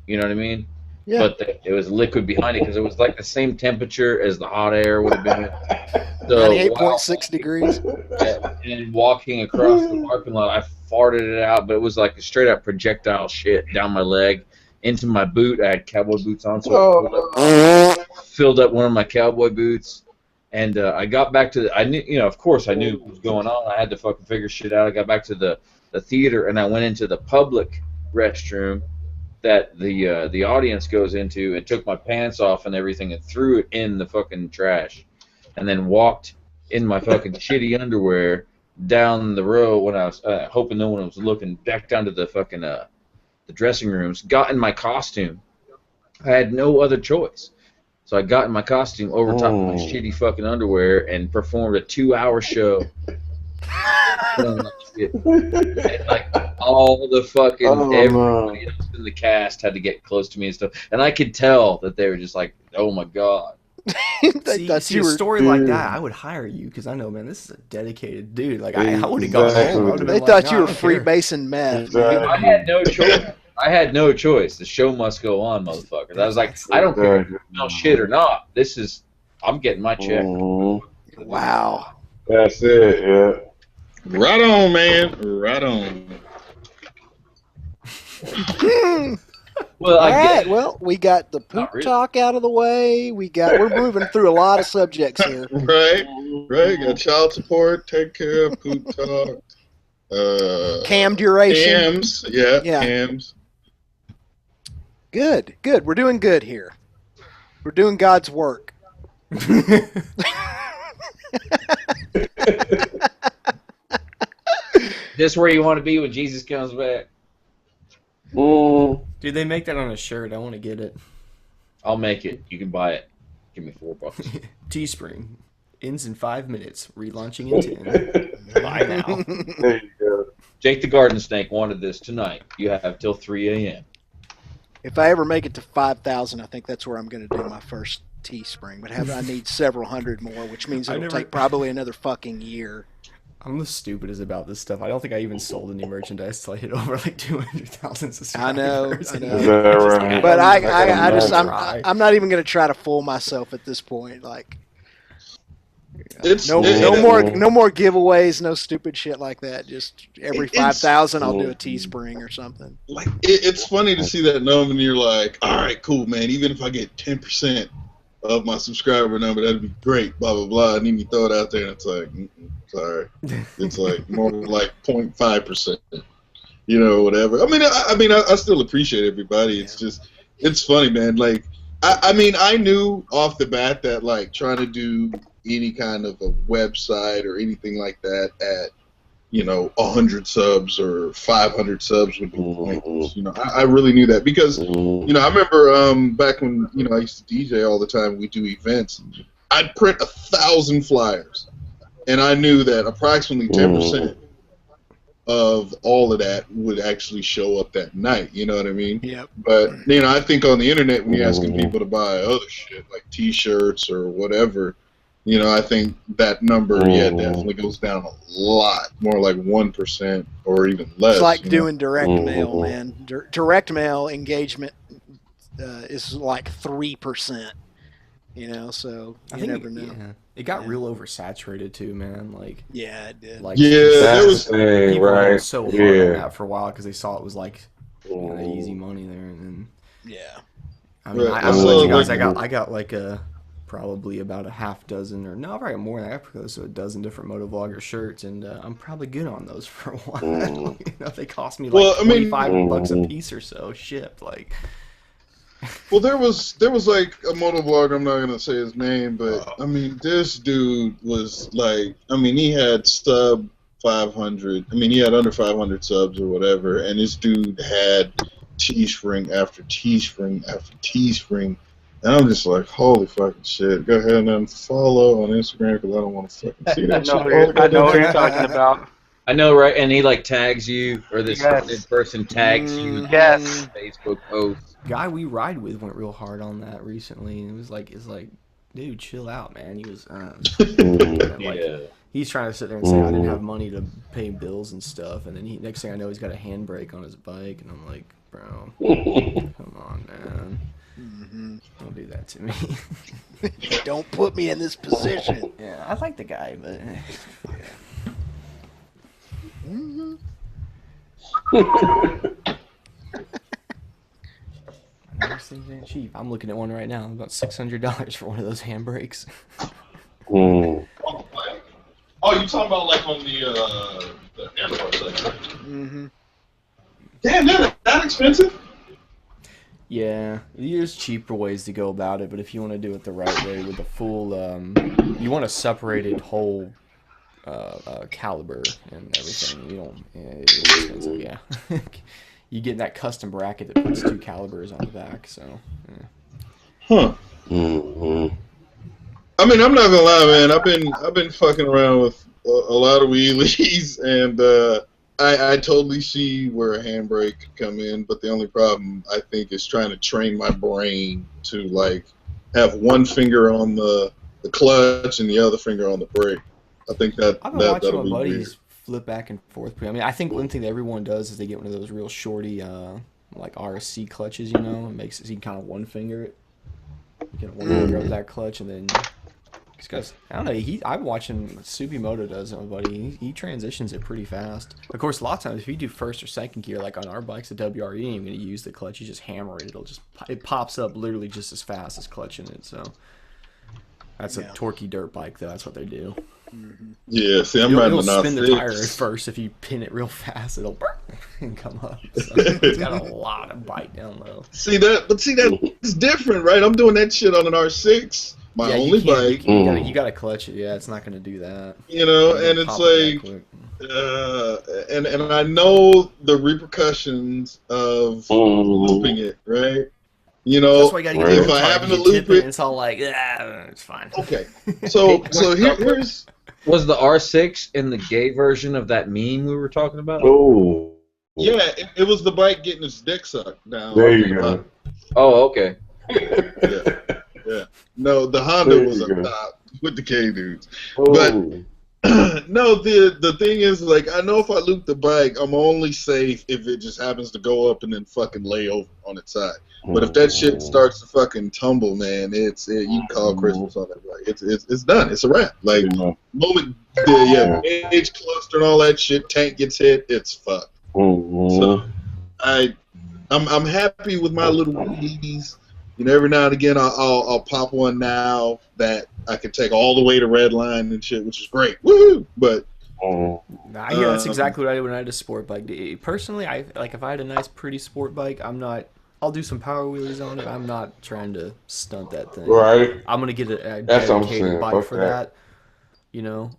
You know what I mean? Yeah. But it was liquid behind it because it was like the same temperature as the hot air would have been. So 98.6 degrees. And walking across the parking lot, I farted it out, but it was like a straight up projectile shit down my leg into my boot. I had cowboy boots on, so I filled up one of my cowboy boots. And I got back to I knew, of course I knew what was going on. I had to fucking figure shit out. I got back to the theater, and I went into the public restroom that the audience goes into, and took my pants off and everything and threw it in the fucking trash, and then walked in my fucking shitty underwear down the row when I was hoping no one was looking, back down to the fucking the dressing rooms, got in my costume. I had no other choice. So I got in my costume over top of my shitty fucking underwear and performed a 2-hour show. And like all the fucking everybody else in the cast had to get close to me and stuff, and I could tell that they were just like, "Oh my god." See a story like that, I would hire you because I know, man, this is a dedicated dude. Like I would have gone home. They thought you were freebasing meth. I had no choice. I had no choice. The show must go on, motherfuckers. I was like, I don't care if you smell shit or not. I'm getting my check. Wow. That's it, yeah. Right on, man. Right on. Well, all right. Well, we got the poop talk out of the way. We're moving through a lot of subjects here. Right. Got child support, take care of, poop talk. Cam duration. Cams. Yeah. Cams. Good. We're doing good here. We're doing God's work. This where you want to be when Jesus comes back? Dude, they make that on a shirt. I want to get it. I'll make it. You can buy it. Give me $4. Teespring. Ends in 5 minutes. Relaunching in 10. Buy now. There you go. Jake the Garden Snake wanted this tonight. You have till 3 a.m. If I ever make it to 5,000, I think that's where I'm going to do my first Teespring. But I need several hundred more, which means it'll take probably another fucking year. I'm the stupidest about this stuff. I don't think I even sold any merchandise till I hit over like 200,000 subscribers. I know. But I'm not even going to try to fool myself at this point. Like, no more giveaways, no stupid shit like that. Just every 5,000, I'll do a Teespring or something. Like it's funny to see that number, and you're like, all right, cool, man. Even if I get 10% of my subscriber number, that'd be great. Blah blah blah. And then you throw it out there, and it's like, sorry, it's like more like 0.5%. Whatever. I mean, I still appreciate everybody. It's just, it's funny, man. Like, I knew off the bat that like trying to do any kind of a website or anything like that at 100 subs or 500 subs would be pointless. I really knew that because I remember back when I used to DJ all the time. We do events. I'd print 1,000 flyers, and I knew that approximately 10% of all of that would actually show up that night. You know what I mean? Yep. But I think on the internet when you're asking people to buy other shit like T-shirts or whatever, I think that number definitely goes down a lot, more like 1% or even less. It's like doing direct mail, man. Direct mail engagement is like 3%. So you never know. Yeah. It got real oversaturated too, man. Like, yeah, it did. Like, that was people right. were so hard on that for a while because they saw it was like easy money there, and then I mean, I'm like you guys. I got like probably about a half dozen, or no, probably more. I got close to a dozen different motovlogger shirts, and I'm probably good on those for a while. They cost me like $25 a piece or so shipped. Like. Well, there was like a motovlogger, I'm not gonna say his name, but I mean, this dude was like, he had sub 500. He had under 500 subs or whatever, and this dude had Teespring after Teespring after Teespring, and I'm just like, holy fucking shit! Go ahead and follow on Instagram because I don't want to fucking see that shit. I know what you're talking about. I know, right? And he like tags you, or this person tags you. Yes. Facebook post. Guy we ride with went real hard on that recently, and it's like, dude, chill out, man. He was he's trying to sit there and say I didn't have money to pay bills and stuff, and then next thing I know, he's got a handbrake on his bike, and I'm like, bro, come on, man. Don't do that to me. Don't put me in this position. Yeah, I like the guy, but. Those things ain't cheap. I'm looking at one right now. About $600 for one of those handbrakes. Oh, you talking about like on the Android side, right? Mm-hmm. Damn, they're that expensive? Yeah, there's cheaper ways to go about it, but if you want to do it the right way with the full, you want a separated whole caliber and everything. You don't. It's expensive, yeah. You get that custom bracket that puts 2 calibers on the back, so. Yeah. Huh. I'm not gonna lie, man. I've been fucking around with a lot of wheelies, and I totally see where a handbrake could come in, but the only problem I think is trying to train my brain to like have one finger on the clutch and the other finger on the brake. I think I've been watching my buddies flip back and forth. I think one thing that everyone does is they get one of those real shorty, like RSC clutches. It makes it so you can kind of one finger it. You can one finger up that clutch, and then because I don't know. I'm watching Subimoto does it, my buddy. He transitions it pretty fast. Of course, a lot of times if you do first or second gear, like on our bikes, the WRE, you ain't gonna use the clutch. You just hammer it. It pops up literally just as fast as clutching it. So that's a torquey dirt bike, though. That's what they do. Yeah, see, I'm riding it'll spin the tire at first. If you pin it real fast, it'll and come up. So it's got a lot of bite down low. See that's different, right? I'm doing that shit on an R6, my only bike. You gotta clutch it. Yeah, it's not gonna do that. And it's like, and I know the repercussions of looping it, right? That's why you gotta get if I happen to loop it, it's all like, it's fine. Okay, so here's. Was the R6 in the gay version of that meme we were talking about? Oh. Yeah, it was the bike getting its dick sucked down. There you go. Oh, okay. Yeah. No, the Honda was up top with the K dudes. But no, the thing is, like, I know if I loop the bike, I'm only safe if it just happens to go up and then fucking lay over on its side. But if that shit starts to fucking tumble, man, you can call Christmas on that bike. It's done. It's a wrap. Like, moment age cluster and all that shit, tank gets hit, it's fucked. So I'm happy with my little wheelies. Every now and again I'll pop one now that I can take all the way to red line and shit, which is great. Woo! But that's exactly what I did when I had a sport bike. Personally, if I had a nice, pretty sport bike, I'll do some power wheelies on it. I'm not trying to stunt that thing. Right. I'm gonna get a dedicated bike for that.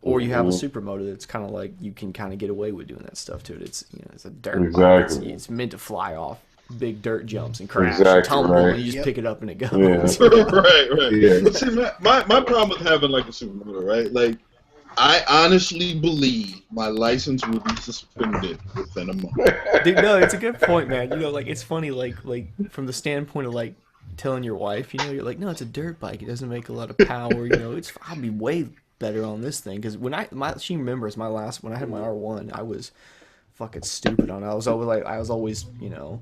Or you have a supermoto that's kind of like you can kind of get away with doing that stuff to it. It's it's a dirt bike. It's meant to fly off big dirt jumps and crash and tumble, and you just pick it up and it goes. Right. Yeah. But see, my problem with having like a supermoto, right? Like, I honestly believe my license will be suspended within a month. Dude, no, it's a good point, man. You know, like it's funny, like from the standpoint of like telling your wife, you know, you're like, no, it's a dirt bike. It doesn't make a lot of power. You know, I'll be way better on this thing because she remembers my last when I had my R1, I was fucking stupid on it. I was always, you know,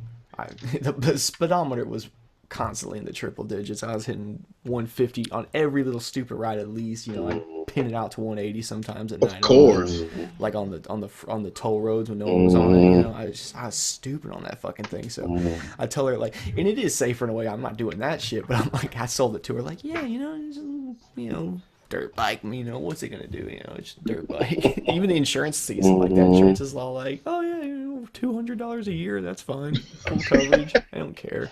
the speedometer was constantly in the triple digits. I was hitting 150 on every little stupid ride at least. You know, I pin it out to 180 sometimes at night. Of course. Like on the toll roads when no one was on it. You know, I was stupid on that fucking thing. So I tell her like, and it is safer in a way. I'm not doing that shit, but I'm like, I sold it to her like, yeah, you know, dirt bike, you know, what's it gonna do? You know, it's a dirt bike. Even the insurance sees it like that. Insurance is all like, oh yeah, you know, $200 a year, that's fine. Full coverage. I don't care.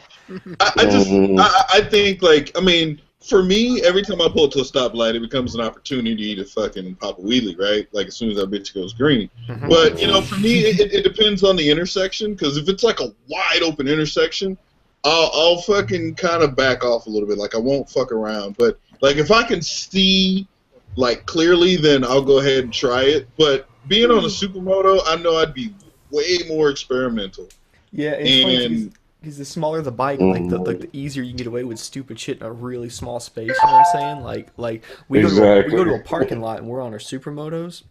I think like, I mean, for me, every time I pull to a stoplight, it becomes an opportunity to fucking pop a wheelie, right? Like as soon as that bitch goes green. But you know, for me, it depends on the intersection. Because if it's like a wide open intersection, I'll fucking kind of back off a little bit. Like I won't fuck around. But like if I can see like clearly, then I'll go ahead and try it. But being on a supermoto, I know I'd be way more experimental. Yeah, it's funny because the smaller the bike, like the easier you can get away with stupid shit in a really small space. You know what I'm saying? Like we go to a parking lot and we're on our supermotos.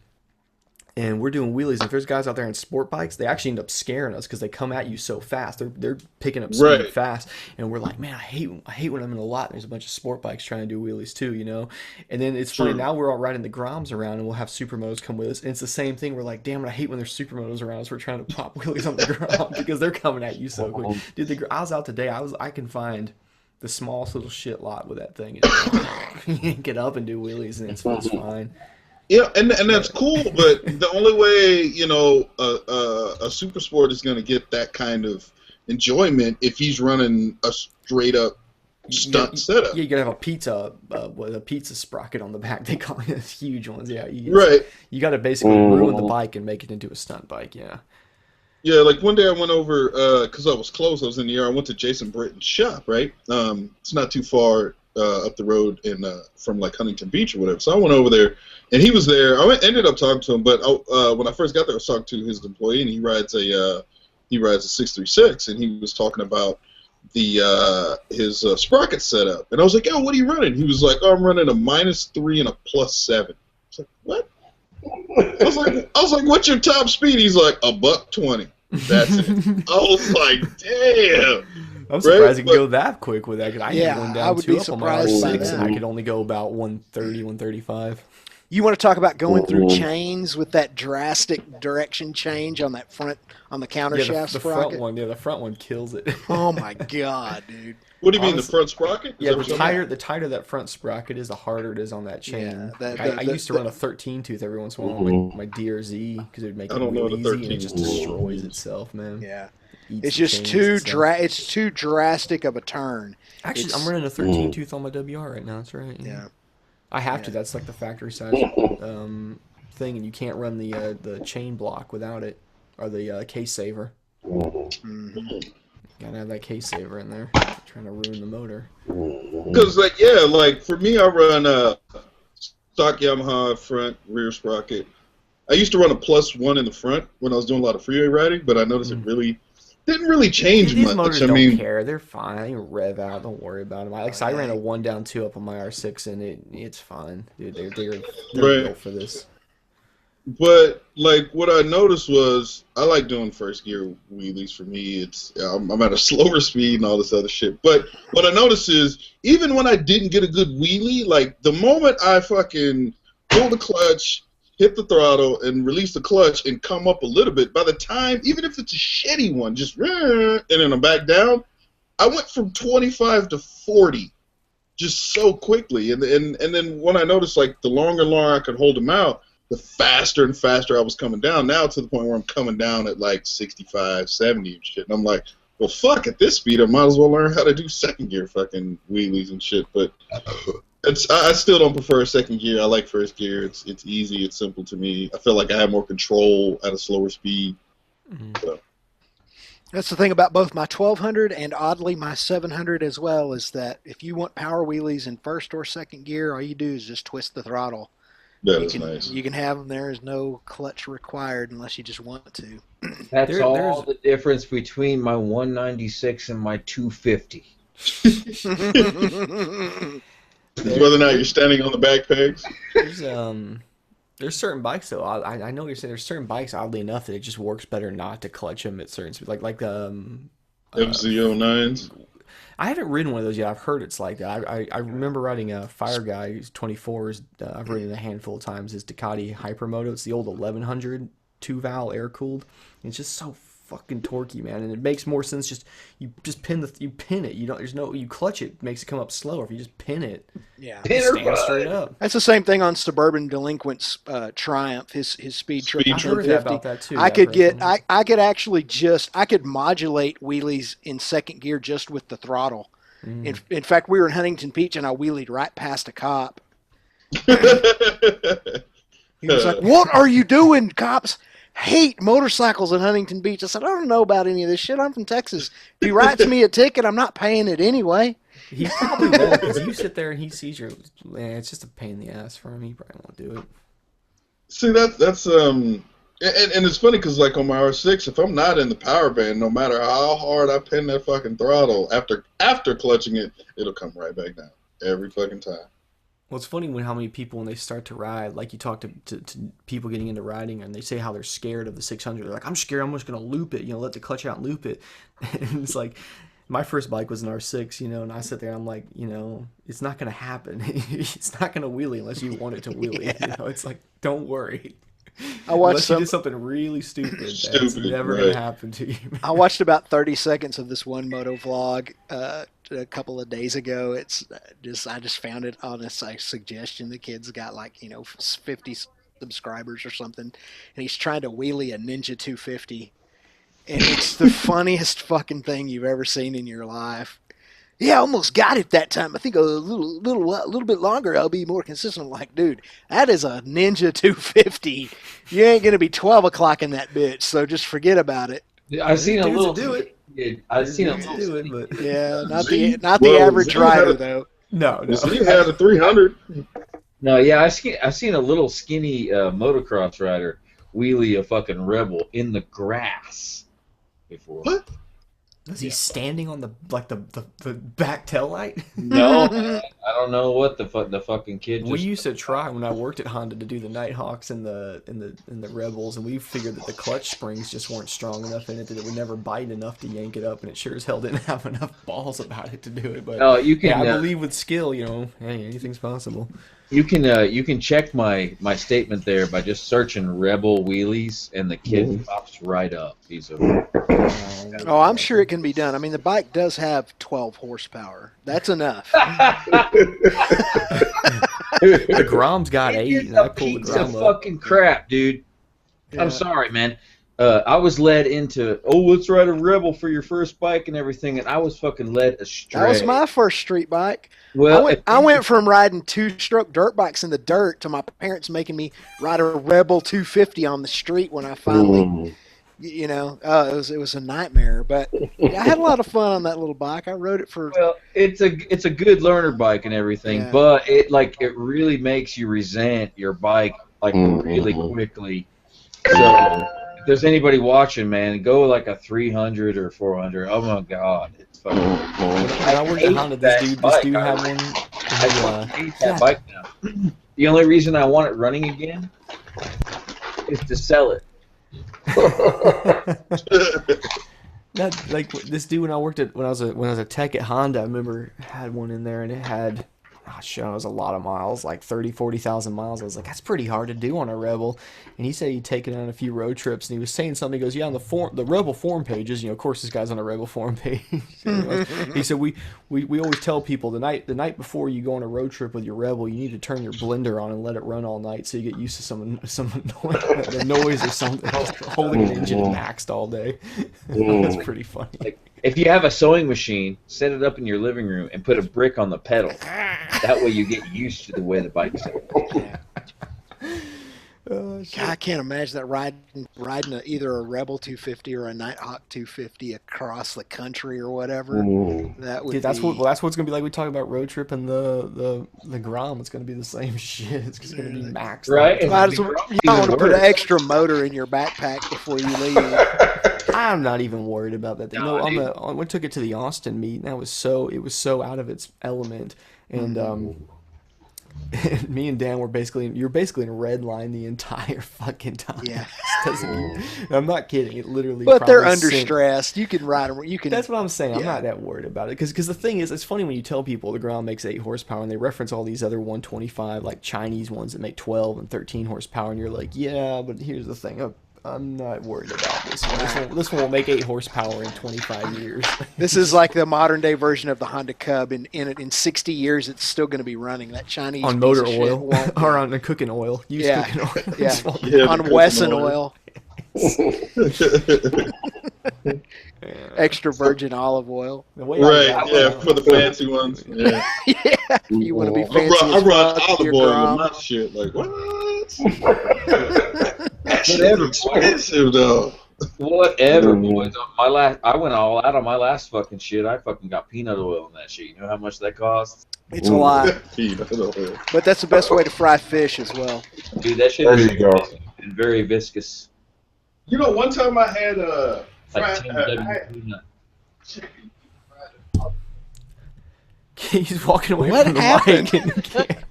And we're doing wheelies. If there's guys out there on sport bikes, they actually end up scaring us because they come at you so fast. They're picking up speed fast, and we're like, man, I hate when I'm in a lot. And there's a bunch of sport bikes trying to do wheelies too, you know. And then it's funny now we're all riding the Groms around, and we'll have supermotos come with us, and it's the same thing. We're like, damn it, I hate when there's supermotos around us. We're trying to pop wheelies on the Grom because they're coming at you so quick. Dude, I was out today. I can find the smallest little shit lot with that thing. And get up and do wheelies, and it's fine. Yeah, and that's cool, but the only way, you know, a super sport is going to get that kind of enjoyment if he's running a straight up stunt setup. Yeah, you got to have a pizza with a pizza sprocket on the back. They call it huge ones. Yeah, you got to basically ruin the bike and make it into a stunt bike. Yeah. Yeah, like one day I went over because I was close. I was in the air. I went to Jason Britton's shop. Right, it's not too far up the road from like Huntington Beach or whatever. So I went over there. And he was there. I ended up talking to him, but when I first got there, I was talking to his employee, and he rides a 636, and he was talking about his sprocket setup. And I was like, "Yo, what are you running?" He was like, "Oh, I'm running a -3 and a +7." I was like, "What?" I was like, "What's your top speed?" He's like, $120. That's it. I was like, "Damn." I'm surprised you can go that quick with that. Cause I had one down two up on my R6, and I could only go about 130, 135. You want to talk about going through chains with that drastic direction change on that front, on the counter shaft sprocket? The front one kills it. Oh my god, dude! What do you mean, the front sprocket? Yeah, the tighter that front sprocket is, the harder it is on that chain. I used to run a 13 tooth every once in a while on my DRZ because it would make it really easy, and it just destroys itself, man. Yeah, it's just too it's too drastic of a turn. Actually, I'm running a 13 tooth on my WR right now. That's right. Yeah. I have to. That's like the factory size thing, and you can't run the chain block without it, or the case saver. Gotta have that case saver in there. Trying to ruin the motor. Because like for me, I run a stock Yamaha front rear sprocket. I used to run a +1 in the front when I was doing a lot of freeway riding, but I noticed it really didn't really change much. These motors don't care. They're fine. They rev out. Don't worry about them. I ran a 1-down 2 up on my R6, and it's fine. Dude, they're built for this. But like what I noticed was I like doing first gear wheelies. For me, it's I'm at a slower speed and all this other shit. But what I noticed is even when I didn't get a good wheelie, like the moment I fucking pull the clutch, hit the throttle, and release the clutch and come up a little bit, by the time, even if it's a shitty one, just and then I'm back down, I went from 25 to 40 just so quickly. And then when I noticed, like, the longer and longer I could hold them out, the faster and faster I was coming down, now to the point where I'm coming down at, like, 65, 70 and shit. And I'm like, well, fuck, at this speed, I might as well learn how to do second gear fucking wheelies and shit. But I still don't prefer second gear. I like first gear. It's easy. It's simple to me. I feel like I have more control at a slower speed. So. That's the thing about both my 1200 and oddly my 700 as well, is that if you want power wheelies in first or second gear, all you do is just twist the throttle. That is nice. You can have them. There is no clutch required unless you just want to. That's all the difference between my 196 and my 250. Whether or not you're standing on the back pegs. There's certain bikes though. I know what you're saying. There's certain bikes, oddly enough, that it just works better not to clutch them at certain speeds. Like FZ09s. I haven't ridden one of those yet. I've heard it's like that. I remember riding a Fire Guy who's 24s. I've ridden a handful of times. His Ducati Hypermoto. It's the old 1100 2-valve air cooled. It's just so fucking torquey, man, and it makes more sense. You pin it. You clutch it, makes it come up slower. If you just pin it, stand straight up. That's the same thing on Suburban Delinquent's Triumph. His speed trip. I heard about that too. I could modulate wheelies in second gear just with the throttle. In fact, we were in Huntington Beach and I wheelied right past a cop. He was like, "What are you doing? Cops hate motorcycles in Huntington Beach." I said, "I don't know about any of this shit. I'm from Texas. If he writes me a ticket, I'm not paying it anyway." He probably won't, because you sit there and he sees your. Man, it's just a pain in the ass for him. He probably won't do it. See, that's and it's funny because like on my R6, if I'm not in the power band, no matter how hard I pin that fucking throttle, after clutching it, it'll come right back down every fucking time. Well, it's funny how many people, when they start to ride, like you talk to people getting into riding, and they say how they're scared of the 600. They're like, "I'm scared. I'm just going to loop it, let the clutch out and loop it." And it's like, my first bike was an R6, and I sit there and I'm like, it's not going to happen. It's not going to wheelie unless you want it to wheelie. Yeah. It's like, don't worry. I watched Unless you did something really stupid. That's never going to happen to you. I watched about 30 seconds of this one moto vlog a couple of days ago. I just found it on a suggestion. The kid's got 50 subscribers or something, and he's trying to wheelie a Ninja 250, and it's the funniest fucking thing you've ever seen in your life. "Yeah, I almost got it that time. I think a little bit longer I'll be more consistent." I'm like, dude, that is a Ninja 250. You ain't gonna be 12 o'clock in that bitch, so just forget about it. I've seen a little. Do it. I've seen a little. Do it, but yeah, not the average rider though. No. He had a 300. No, yeah, I've seen a little skinny motocross rider wheelie a fucking Rebel in the grass before. What? Was he standing on the back tail light? No, I don't know what the fucking kid. We used to try when I worked at Honda to do the Nighthawks and the Rebels, and we figured that the clutch springs just weren't strong enough in it, that it would never bite enough to yank it up, and it sure as hell didn't have enough balls about it to do it. But no, you can. I believe with skill, hey, anything's possible. You can check my statement there by just searching Rebel wheelies, and the kid pops right up. He's a. Oh, I'm sure it can be done. I mean, the bike does have 12 horsepower. That's enough. The Grom's got 8. And I pulled the Grom up. Fucking crap, dude. Yeah. I'm sorry, man. I was led into, let's ride a Rebel for your first bike and everything, and I was fucking led astray. That was my first street bike. Well, I went from riding 2-stroke dirt bikes in the dirt to my parents making me ride a Rebel 250 on the street when I finally, it was a nightmare. But I had a lot of fun on that little bike. I rode it for. Well, it's a good learner bike and everything, but it really makes you resent your bike really quickly. So. If there's anybody watching, man, go like a 300 or 400. Oh my God, it's fucking. I worked at Honda. This dude had one. I hate that bike now. The only reason I want it running again is to sell it. This dude when I was a tech at Honda, I remember had one in there and it had. It was a lot of miles, like 40,000 miles. I was like, that's pretty hard to do on a Rebel. And he said he'd taken it on a few road trips, and he was saying something. He goes, yeah, on the Rebel forum pages, of course this guy's on a Rebel forum page. He said, we always tell people the night before you go on a road trip with your Rebel, you need to turn your blender on and let it run all night so you get used to some the noise or something. Holding an engine maxed all day. That's pretty funny. If you have a sewing machine, set it up in your living room and put a brick on the pedal. That way you get used to the way the bike's set. Oh, God, I can't imagine that riding either a Rebel 250 or a Nighthawk 250 across the country or whatever. That would that's be... that's what it's gonna be like. We talk about road trip and the Grom. It's gonna be the same shit. It's just gonna be maxed right. You don't want to put an extra motor in your backpack before you leave. I'm not even worried about that thing. No, we took it to the Austin meet, and it was so out of its element, and me and Dan were you're basically in red line the entire fucking time. Yeah. I'm not kidding. It literally. But they're under stress. You can ride them. You can. That's what I'm saying. Yeah. I'm not that worried about it because the thing is, it's funny when you tell people the Ground makes 8 horsepower and they reference all these other 125 like Chinese ones that make 12 and 13 horsepower, and you're like, yeah, but here's the thing. I'm not worried about this one. This one will make 8 horsepower in 25 years. This is like the modern day version of the Honda Cub. In 60 years, it's still going to be running. That Chinese on motor oil or on the cooking oil. Cooking oil. Yeah, on Wesson oil. Extra virgin olive oil. Right, for the fancy ones. Yeah. Yeah, you want to be fancy. I run olive oil in my shit. Like, what? That shit is expensive, though. Whatever, boys. I went all out on my last fucking shit. I fucking got peanut oil in that shit. You know how much that costs? It's a lot. Peanut oil. But that's the best way to fry fish as well. Dude, that shit is and very viscous. You know, one time I had a He's walking away what from the happened? mic.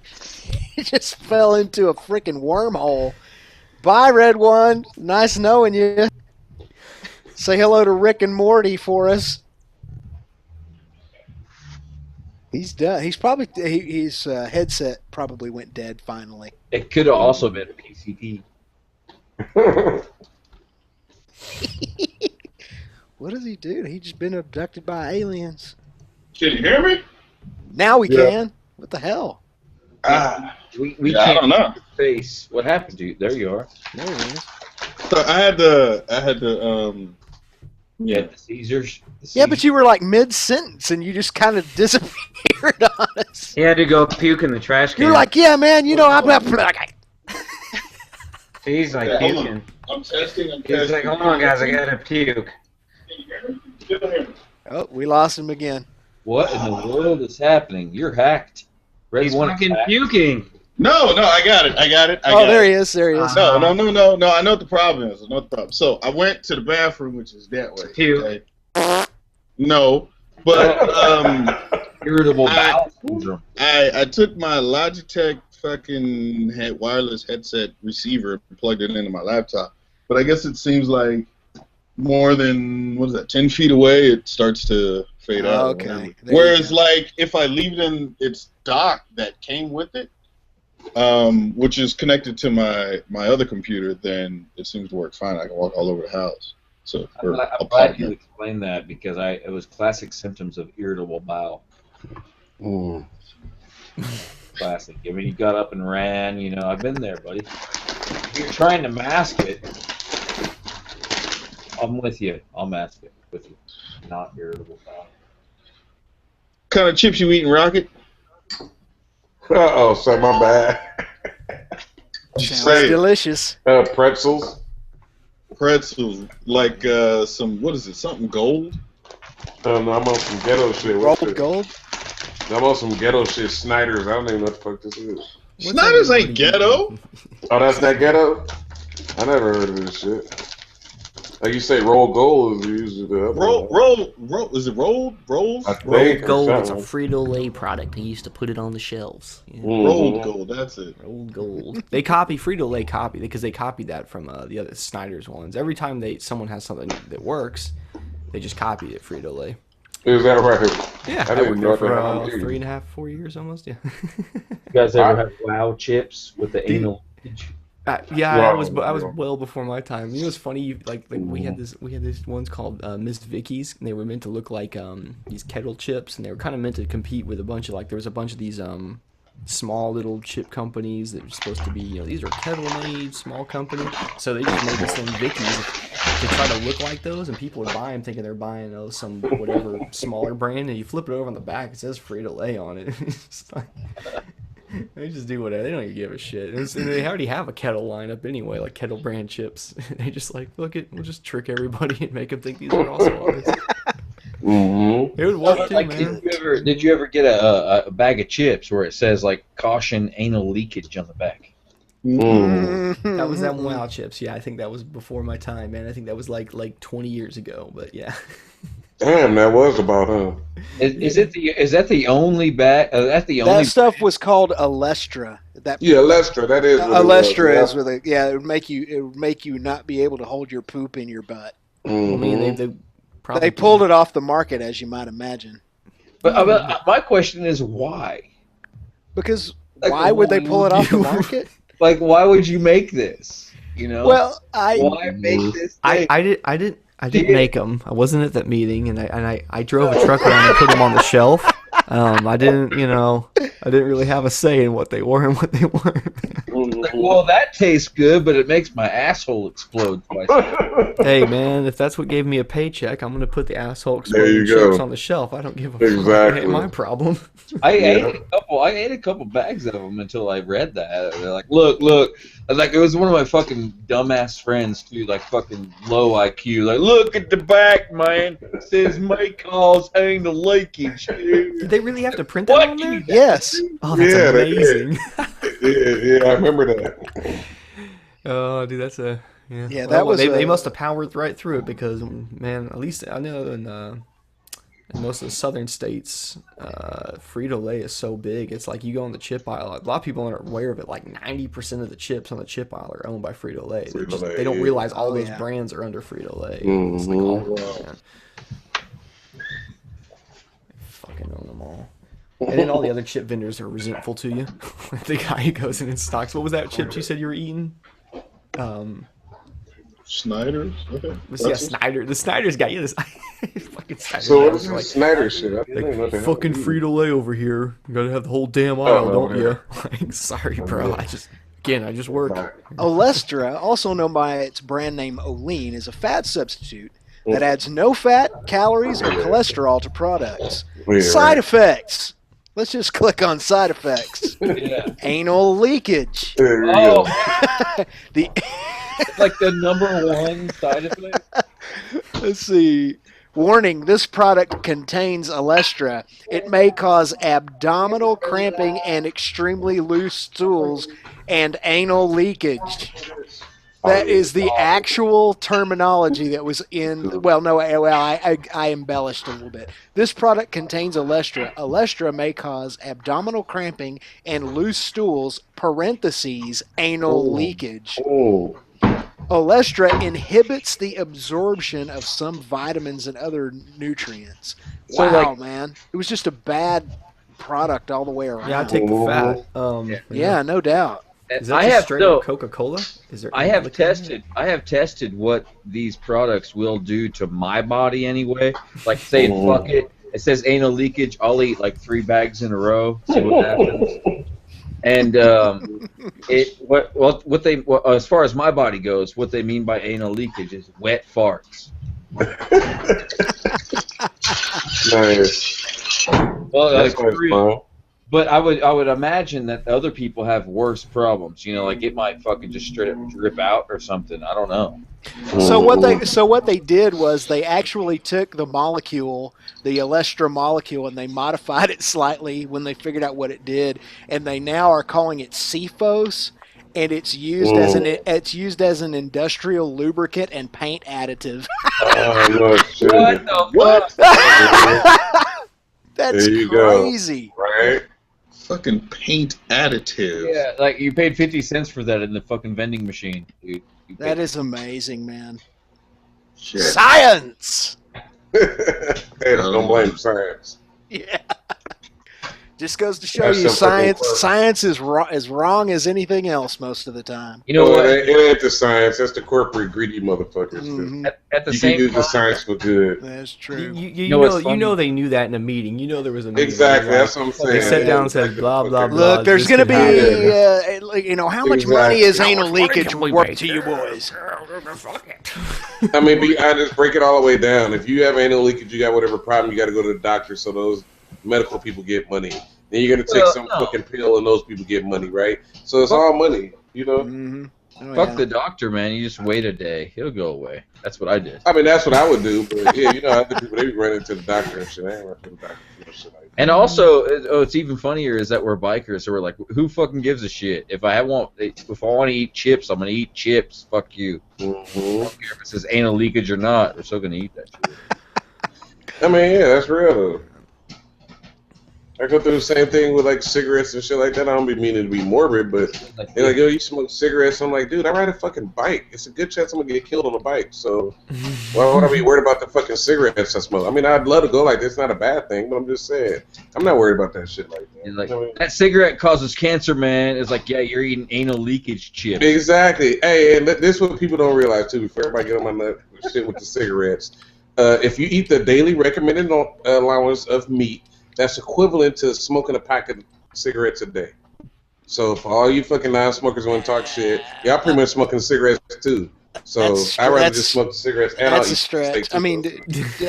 He just fell into a freaking wormhole. Bye, Red One. Nice knowing you. Say hello to Rick and Morty for us. He's done. He's probably his headset probably went dead finally. It could have also been PCP. What does he do? He just been abducted by aliens. Can you hear me? Now we can. What the hell? We can't. I don't know. Face. What happened to you? There you are. There he is. So I had to Yeah, the Caesars. Yeah, but you were like mid-sentence and you just kind of disappeared on us. He had to go puke in the trash can. You're like, yeah, man, you know, I'm like. He's like Yeah, puking. I'm testing. He's like, hold on, guys, I gotta puke. Oh, we lost him again. What in the world is happening? You're hacked. He's fucking puking. No, I got it. There he is. There he is. No. I know what the problem is. So I went to the bathroom, which is that way. Puke. Okay? No, but irritable bowel syndrome. I took my Logitech fucking wireless headset receiver and plugged it into my laptop. But I guess it seems like more than 10 feet away, it starts to fade out. Okay. Whereas, like, if I leave it in its dock that came with it, which is connected to my other computer, then it seems to work fine. I can walk all over the house. So I'm glad you explained that because it was classic symptoms of irritable bowel. Classic. I mean, you got up and ran. You know, I've been there, buddy. If you're trying to mask it, I'm with you. I'll mask it with you. Not irritable bowel. Kind of chips you eating, Rocket? Say my bad. Sounds delicious. Pretzels. Pretzels, like some, what is it? Something gold? I'm on some ghetto shit. Rolled gold. I'm on some ghetto shit. Snyder's. I don't even know what the fuck this is. Snyder's ain't ghetto. Oh, that's that ghetto. I never heard of this shit. Like you say, rolled gold is usually the roll. Is it rolled? Rolls? Rolled gold is a Frito-Lay product. They used to put it on the shelves. Yeah. Rolled gold. That's it. Rolled gold. They copy Frito-Lay because they copied that from the other Snyder's ones. Every time someone has something that works, they just copy it Is Frito-Lay. that right? Yeah, I worked there for 3.5, 4 years almost. Yeah. You guys ever have WoW chips with the anal? I was well before my time. You know what's funny? Like we had these ones called Miss Vicky's, and they were meant to look like these kettle chips, and they were kind of meant to compete with a bunch of there was a bunch of these small little chip companies that were supposed to be, these are kettle made small company. So they just made this thing Vicky's to try to look like those, and people would buy them thinking they're buying some whatever smaller brand, and you flip it over on the back, it says Frito-Lay on it. They just do whatever. They don't even give a shit. And they already have a Kettle lineup anyway, like Kettle brand chips. They just like, look it, we'll just trick everybody and make them think these are also ours. Mm-hmm. It would work too, like, man. Did you ever get a bag of chips where it says like caution anal leakage on the back? That was that Wow chips. Yeah, I think that was before my time, man. I think that was like 20 years ago. But yeah. Damn, that was about him. Is that the only bag? That stuff was called Alestra. Alestra. That is. Alestra is with it. Yeah, it would make you not be able to hold your poop in your butt. Mm-hmm. I mean, they pulled it off the market, as you might imagine. But my question is why? Because why would they pull it off the market? Like, why would you make this? You know. Well, why make this? I didn't make them. I wasn't at that meeting, and I drove a truck around and put them on the shelf. I didn't really have a say in what they were and what they weren't. Well, that tastes good, but it makes my asshole explode twice. Hey, man, if that's what gave me a paycheck, I'm gonna put the asshole exploding chips on the shelf. I don't give a fuck. It ain't my problem. I ate a couple bags of them until I read that. They're like, look. Like, it was one of my fucking dumbass friends too, like fucking low IQ. Like, look at the back, man. It says may cause anal leakage. Did they really have to print that on there? Yes. Oh, that's amazing. Yeah, I remember that. Oh, dude, that's a yeah. Yeah, that was. They must have powered right through it because, man, at least I know in most of the southern states, Frito-Lay is so big. It's like you go on the chip aisle. A lot of people aren't aware of it. Like 90% of the chips on the chip aisle are owned by Frito-Lay. They don't realize all those brands are under Frito-Lay. Mm-hmm. It's like all of them, man. They fucking own them all. And then all the other chip vendors are resentful to you. The guy who goes in and stocks. What was that chip you said you were eating? Snyder's? Okay. Yeah, Snyder. The Snyder's guy. Yeah, this fucking Snyder. So what is this Snyder shit? Like, fucking Frito-Lay over here. You gotta have the whole damn aisle, don't you? Like, sorry, bro. I just work. Olestra, also known by its brand name Olean, is a fat substitute that adds no fat, calories, or cholesterol to products. Side effects. Let's just click on side effects. Yeah. Anal leakage. Oh, it's like the #1 side effect. Let's see. Warning, this product contains Alestra. It may cause abdominal cramping and extremely loose stools and anal leakage. That is the actual terminology that was in. Well, no, I embellished a little bit. This product contains Alestra. Alestra may cause abdominal cramping and loose stools, parentheses, anal leakage. Olestra inhibits the absorption of some vitamins and other nutrients. Wow, man. It was just a bad product all the way around. Yeah, I take the fat. Yeah, no doubt. Is that just straight up Coca-Cola? I have tested what these products will do to my body anyway. Like, say, fuck it. It says anal leakage. I'll eat like 3 bags in a row. See what happens. And as far as my body goes, what they mean by anal leakage is wet farts. Nice. Well, that's real. But I would imagine that other people have worse problems. You know, like it might fucking just straight up drip out or something. I don't know. So what they did was they actually took the molecule, the Alestra molecule, and they modified it slightly when they figured out what it did, and they now are calling it CFOS, and it's used as an industrial lubricant and paint additive. What the fuck? That's crazy. Go. Right? Fucking paint additive. Yeah, like you paid 50 cents for that in the fucking vending machine, dude. That is amazing, man. Shit. Science! Hey, don't blame science. Yeah. Just goes to show you science is wrong as anything else most of the time. You know what? It ain't the science. That's the corporate greedy motherfuckers. Mm-hmm. At the you same can use time, the science for good. That's true. You know they knew that in a meeting. You know there was a meeting. Exactly. That's what I'm saying. They sat down and said blah blah blah. Look, there's going to be how much money is anal leakage worth to you boys? I mean, I just break it all the way down. If you have anal leakage, you got whatever problem, you got to go to the doctor so those medical people get money. then you're gonna take some fucking pill, and those people get money, right? So it's all money, you know. Mm-hmm. Oh, Fuck the doctor, man. You just wait a day. He'll go away. That's what I did. I mean, that's what I would do. But yeah, you know, other people, they be running to the doctor and shit. I ain't running to the doctor for shit like that. And also, it's even funnier is that we're bikers, so we're like, who fucking gives a shit? If I want to eat chips, I'm gonna eat chips. Fuck you. Mm-hmm. I don't care if it says anal leakage or not. We're still gonna eat that shit. I mean, yeah, that's real though. I go through the same thing with like cigarettes and shit like that. I don't be meaning to be morbid, but they're like, yo, you smoke cigarettes. I'm like, dude, I ride a fucking bike. It's a good chance I'm gonna get killed on a bike. So why would I be worried about the fucking cigarettes I smoke? I mean, I'd love to go like this. It's not a bad thing, but I'm just saying, I'm not worried about that shit like that. Like, that cigarette causes cancer, man. It's like, yeah, you're eating anal leakage chips. Exactly. Hey, and this is what people don't realize too. Before everybody get on my nut shit with the cigarettes, if you eat the daily recommended allowance of meat, that's equivalent to smoking a pack of cigarettes a day. So for all you fucking non-smokers want to talk shit, y'all pretty much smoking cigarettes too. So I'd rather just smoke cigarettes and I'll eat a stretch. steak too. I mean,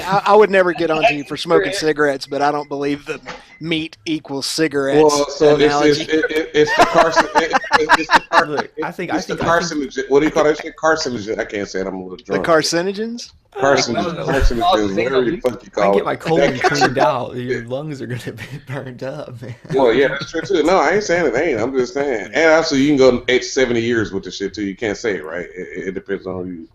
I would never get onto you for smoking cigarettes, but I don't believe that meat equals cigarettes. Well, so analogy. it's the carcinogen. Look, I think carcinogen. What do you call that shit? Carcinogen. I can't say it. I'm a little drunk. The carcinogens. Carcinogens. Whatever the fuck you call it. I get my colon cleaned out. Your lungs are gonna be burned up, man. Well, yeah, that's true too. No, I ain't saying it ain't. I'm just saying. And also, you can go 70 years with the shit too. You can't say it, right? It depends on who you.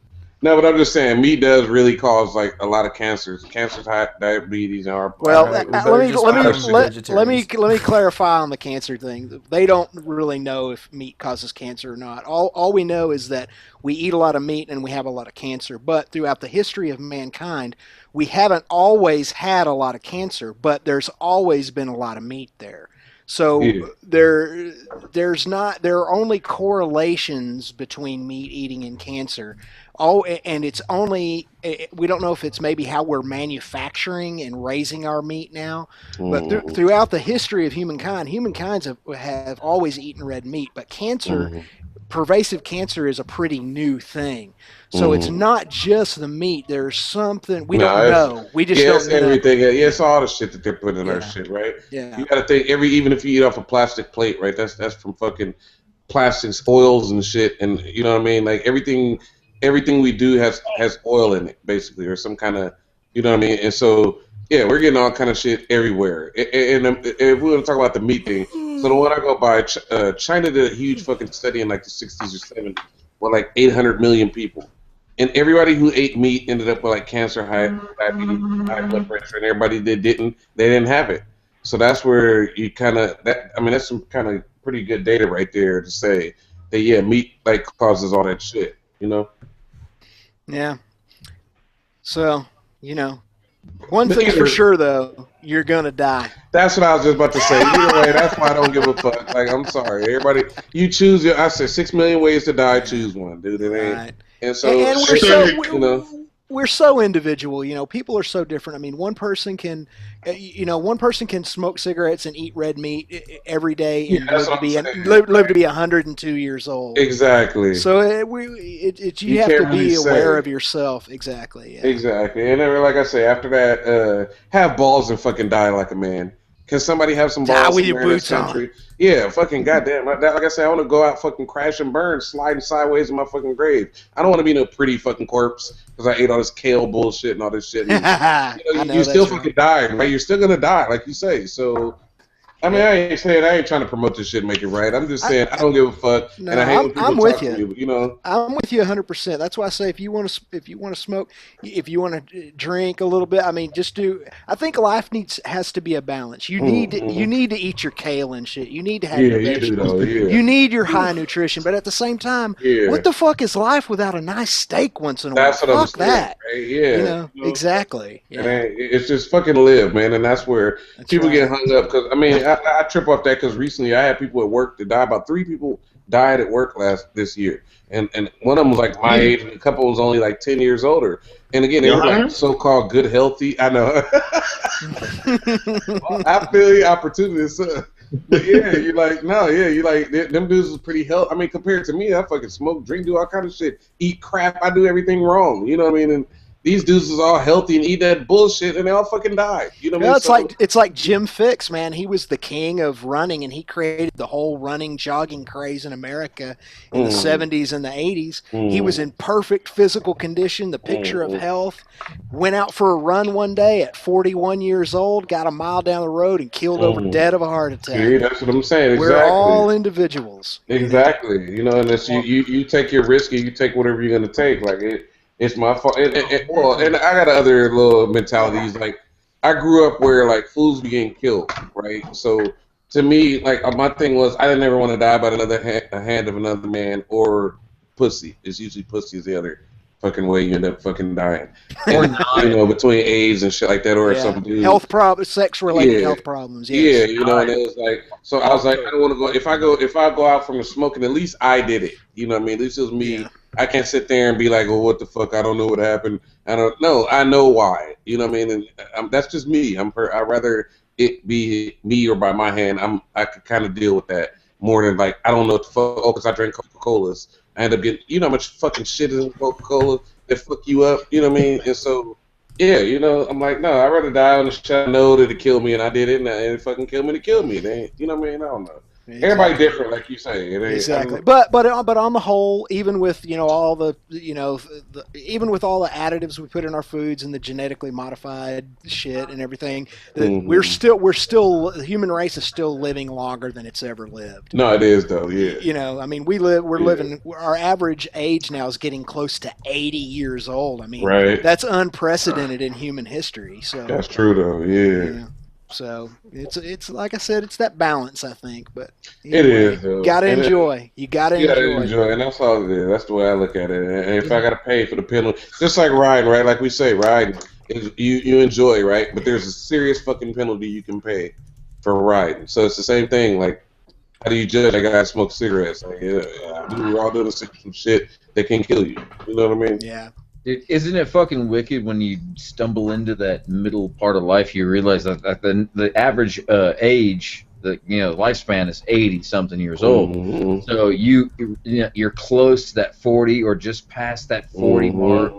No, but I'm just saying, meat does really cause like a lot of cancers, diabetes, and heart. Well, let me clarify on the cancer thing. They don't really know if meat causes cancer or not. All we know is that we eat a lot of meat and we have a lot of cancer. But throughout the history of mankind, we haven't always had a lot of cancer, but there's always been a lot of meat there. So there are only correlations between meat eating and cancer. And it's only, we don't know if it's maybe how we're manufacturing and raising our meat now, but throughout the history of humankind have always eaten red meat, but cancer, pervasive cancer is a pretty new thing. So it's not just the meat. There's something we don't know. We just don't know. Everything. Yeah, it's all the shit that they're putting in our shit, right? Yeah. You gotta think even if you eat off a plastic plate, right? That's from fucking plastics, oils and shit, and you know what I mean? Like everything we do has oil in it, basically, or some kind of, you know what I mean? And so, yeah, we're getting all kind of shit everywhere. And if we want to talk about the meat thing, so the one I go by, China did a huge fucking study in like the 60s or 70s with like 800 million people. And everybody who ate meat ended up with like cancer, high diabetes, high blood pressure, and everybody that didn't, they didn't have it. So that's where you kind of, that's some kind of pretty good data right there to say that, yeah, meat like causes all that shit, you know? Yeah. So, you know, one thing's for sure though, you're gonna die. That's what I was just about to say. Either way, that's why I don't give a fuck. Like, I'm sorry, everybody. You choose. I said 6 million ways to die. Choose one, dude. It ain't. Right. And so, we're so individual. You know, people are so different. I mean, one person can smoke cigarettes and eat red meat every day and live to be 102 years old. Exactly. So you have to be aware of yourself. Exactly. Yeah. Exactly. And then, like I say, after that, have balls and fucking die like a man. Can somebody have some balls? Die with your boots on. Yeah, fucking goddamn. Like I said, I want to go out fucking crash and burn, sliding sideways in my fucking grave. I don't want to be no pretty fucking corpse because I ate all this kale bullshit and all this shit. And, you still fucking die, right? You're still gonna die, like you say. So, I mean, I ain't trying to promote this shit and make it right. I'm just saying I don't give a fuck, and I hate when people talk to me. You know, I'm with you 100%. That's why I say if you want to smoke, if you want to drink a little bit, I mean, just do. I think life has to be a balance. You need to eat your kale and shit. You need to have your vegetables. You need your high nutrition, but at the same time, what the fuck is life without a nice steak once in a while? That's what I'm saying, that. Right? Yeah, you know, exactly. Yeah. And it's just fucking live, man, and that's where people get hung up because I mean. I trip off that because recently I had people at work that died. About 3 people died at work this year, and one of them was like my age, and a couple was only like 10 years older. And again, they were like so-called good, healthy. I know. I feel the opportunity, but yeah, you're like them dudes is pretty healthy. I mean, compared to me, I fucking smoke, drink, do all kind of shit, eat crap. I do everything wrong. You know what I mean? these dudes is all healthy and eat that bullshit, and they all fucking died. You know what I mean? It's like Jim Fixx, man. He was the king of running, and he created the whole running, jogging craze in America in the 70s and the 80s. He was in perfect physical condition, the picture of health. Went out for a run one day at 41 years old, got a mile down the road, and keeled over dead of a heart attack. See, that's what I'm saying. Exactly. We're all individuals. Exactly. You know, and it's, you take your risk, and you take whatever you're gonna take. Like it's my fault. And I got other little mentalities. Like I grew up where like fools be getting killed, right? So to me, like my thing was I didn't ever want to die by a hand of another man or pussy. It's usually pussy is the other fucking way you end up fucking dying. And, you know, between AIDS and shit like that, or some dude. Health problems, sex-related health problems. Yes. Yeah, you know, and it was like, so I was like, I don't want to go. If I go out from the smoking, at least I did it. You know what I mean? At least it was me. Yeah. I can't sit there and be like, well, what the fuck? I don't know what happened. I don't know. I know why. You know what I mean? And that's just me. I'd rather it be me or by my hand. I could kind of deal with that more than like, I don't know what the fuck. Oh, because I drink Coca-Colas. I end up getting, you know how much fucking shit is in Coca-Cola that fuck you up, you know what I mean? And so, yeah, you know, I'm like, no, I'd rather die on the shot. I know that it killed me, and I did it, and it fucking killed me to kill me. You know what I mean? I don't know. Exactly. Everybody different, like you say. Exactly, but on the whole, even with all the even with all the additives we put in our foods and the genetically modified shit and everything, we're still the human race is still living longer than it's ever lived. No, it is though. Yeah. You know, I mean, we're living. Our average age now is getting close to 80 years old. I mean, that's unprecedented in human history. So that's true though. Yeah. You know, so it's like I said, it's that balance, I think. But it is. Though. You gotta enjoy. You gotta enjoy, and that's all it is. That's the way I look at it. And if I gotta pay for the penalty, just like riding, right? Like we say, riding, you enjoy, right? But there's a serious fucking penalty you can pay for riding. So it's the same thing. Like, how do you judge a guy that smokes cigarettes? Like, we're all doing some shit that can kill you. You know what I mean? Yeah. Dude, isn't it fucking wicked when you stumble into that middle part of life? You realize that the average age, lifespan is 80-something years old. Mm-hmm. So you're close to that 40 or just past that 40 mark,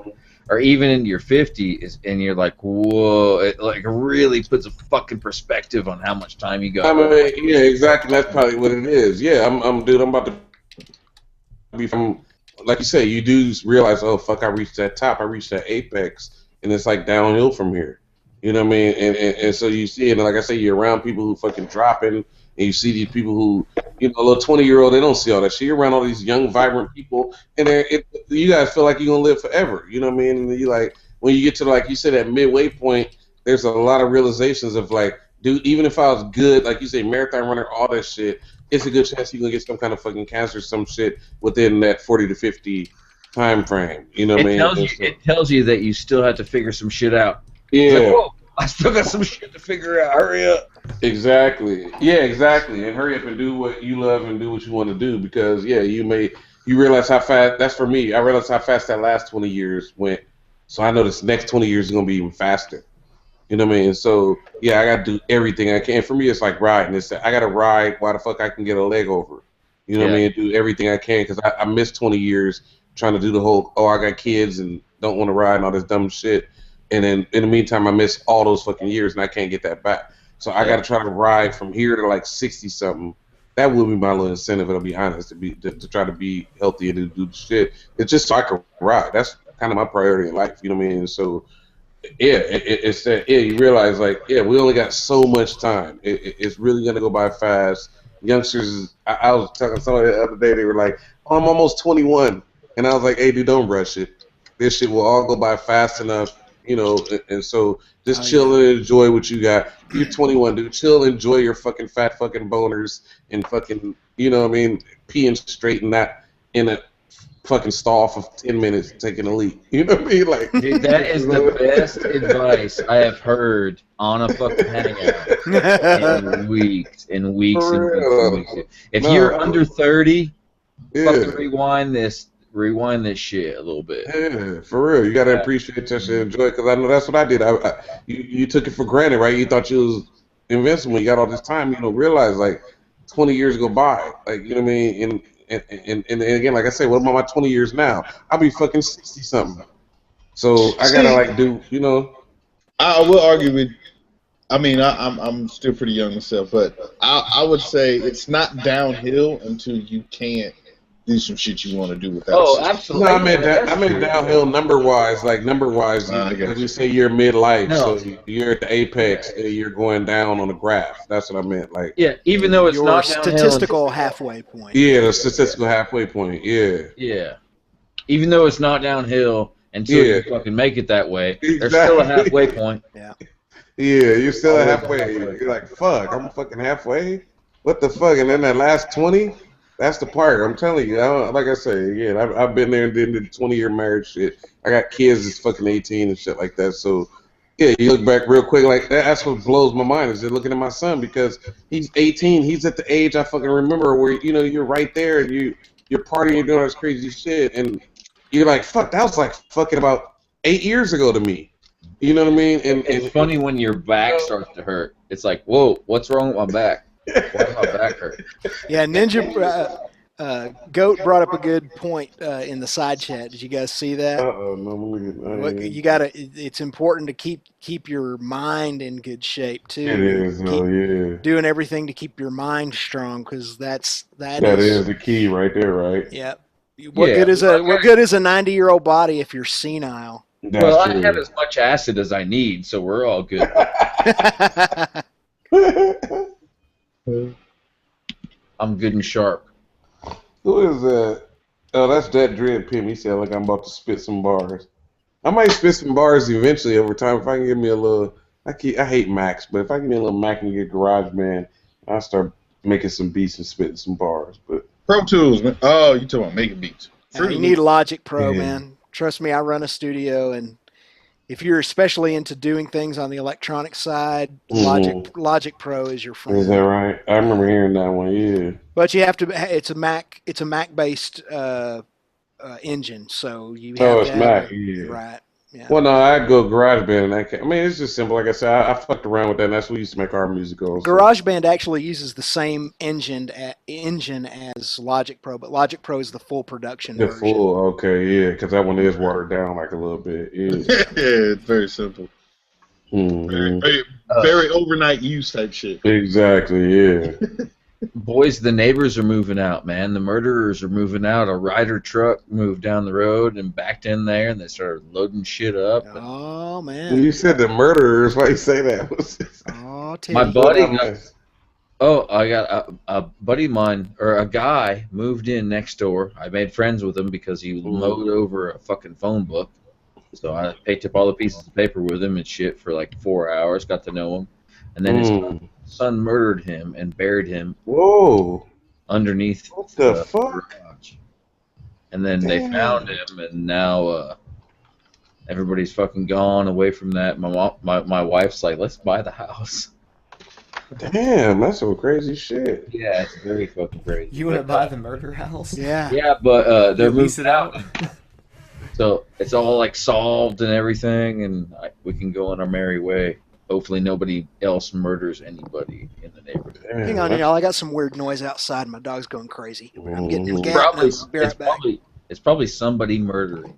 or even into your 50s, and you're like, whoa! It like really puts a fucking perspective on how much time you got. I mean, yeah, exactly. That's probably what it is. Yeah, I'm about to be from. Like you say, you do realize, oh fuck, I reached that top, I reached that apex, and it's like downhill from here. You know what I mean? And so you see it, and like I say, you're around people who fucking dropping, and you see these people who, a little 20-year-old, they don't see all that shit. You're around all these young, vibrant people, and you guys feel like you're gonna live forever. You know what I mean? And you like when you get to like you said that midway point, there's a lot of realizations of like, dude, even if I was good, like you say, marathon runner, all that shit. It's a good chance you're gonna get some kind of fucking cancer or some shit within that 40 to 50 time frame. You know what I mean? It tells you that you still have to figure some shit out. Yeah. Like, whoa, I still got some shit to figure out. Hurry up. Exactly. Yeah, exactly. And hurry up and do what you love and do what you want to do, because you realize how fast. That's for me. I realized how fast that last 20 years went. So I know this next 20 years is gonna be even faster. You know what I mean? So, yeah, I got to do everything I can. For me, it's like riding. I got to ride while the fuck I can get a leg over. You know what I mean? Do everything I can, because I missed 20 years trying to do the whole, I got kids and don't want to ride and all this dumb shit. And then in the meantime, I missed all those fucking years and I can't get that back. So I got to try to ride from here to like 60-something. That will be my little incentive, I'll be honest, to try to be healthy and to do the shit. It's just so I can ride. That's kind of my priority in life. You know what I mean? So, yeah, it's that. Yeah, you realize we only got so much time. It's really gonna go by fast. Youngsters, I was talking to somebody the other day. They were like, "Oh, I'm almost 21," and I was like, "Hey, dude, don't rush it. This shit will all go by fast enough, And so just chill and enjoy what you got. You're 21, dude. Chill, enjoy your fucking fat fucking boners and fucking, peeing straight and not in a fucking stall for 10 minutes taking a leak. You know what I mean? Like, dude, that is the best advice I have heard on a fucking hangout in weeks and weeks and weeks. If you're under 30, fucking rewind this shit a little bit. Yeah, for real. You gotta appreciate that shit and enjoy it, because I know that's what I did. You took it for granted, right? You thought you was invincible. You got all this time. Realize like 20 years go by. Like, you know what I mean? And again, like I said, what about my 20 years now? I'll be fucking 60-something. So I gotta like do, you know. I will argue with. I mean, I'm still pretty young myself, but I would say it's not downhill until you can't do some shit you want to do without. Oh, absolutely. No, I meant downhill number wise. Like number wise, as you say, you're midlife, so you're at the apex, you're going down on the graph. That's what I meant. Like even though it's your not statistical halfway point. Yeah, the statistical halfway point. Yeah. Yeah. Even though it's not downhill until you fucking make it that way, there's still a halfway point. Yeah. Yeah, you're still halfway. You're like, fuck, I'm fucking halfway? What the fuck? And then that last 20, that's the part. I'm telling you. Like I say, again, I've been there and did the 20-year marriage shit. I got kids that's fucking 18 and shit like that. So, yeah, you look back real quick. Like, that's what blows my mind is just looking at my son because he's 18. He's at the age I fucking remember where, you know, you're right there and you're partying, you're doing all this crazy shit. And you're like, fuck, that was like fucking about 8 years ago to me. You know what I mean? And it's funny when your back starts to hurt. It's like, whoa, what's wrong with my back? Why does my back hurt? Yeah, Ninja Goat brought up a good point in the side chat. Did you guys see that? No, you gotta. It's important to keep your mind in good shape too. It is, yeah. Doing everything to keep your mind strong because that is the key right there, right? Yeah. What good is a 90-year-old body if you're senile? Well, I have as much acid as I need, so we're all good. I'm good and sharp. Who is that? Oh, that's that Dread Pim. He said, like, I'm about to spit some bars. I might spit some bars eventually over time if I can give me a little. I hate Macs, but if I can get a little Mac and get GarageBand, I'll start making some beats and spitting some bars. But Pro Tools, man. Oh, you talking about making beats? You need Logic Pro, man. Trust me, I run a studio, and if you're especially into doing things on the electronic side, Logic Pro is your friend. Is that right? I remember hearing that one. Yeah. But you have to. It's a Mac based engine, so you. It's Mac. Yeah. Right. Yeah. Well, no, I go GarageBand, and I mean, it's just simple. Like I said, I fucked around with that, and that's what we used to make our music on. GarageBand actually uses the same engine as Logic Pro, but Logic Pro is the full production version. Full, okay, yeah, because that one is watered down like a little bit. Yeah, it's very simple. Mm-hmm. Very overnight use type shit. Exactly, yeah. Boys, the neighbors are moving out, man. The murderers are moving out. A Ryder truck moved down the road and backed in there, and they started loading shit up. Oh, man. You said the murderers. Why you say that? My buddy I got a buddy of mine, or a guy, moved in next door. I made friends with him because he mowed over a fucking phone book. So I picked up all the pieces of paper with him and shit for like 4 hours, got to know him. And then his son murdered him and buried him. Whoa! Underneath the fuck? Garage. And then they found him, and now everybody's fucking gone away from that. My wife's like, let's buy the house. Damn, that's some crazy shit. Yeah, it's very fucking crazy. You want to buy the murder house? Yeah. Yeah, but they're moving out. So it's all like solved and everything, and we can go on our merry way. Hopefully nobody else murders anybody in the neighborhood. Hang on, y'all. I got some weird noise outside. My dog's going crazy. I'm getting him It's probably somebody murdering.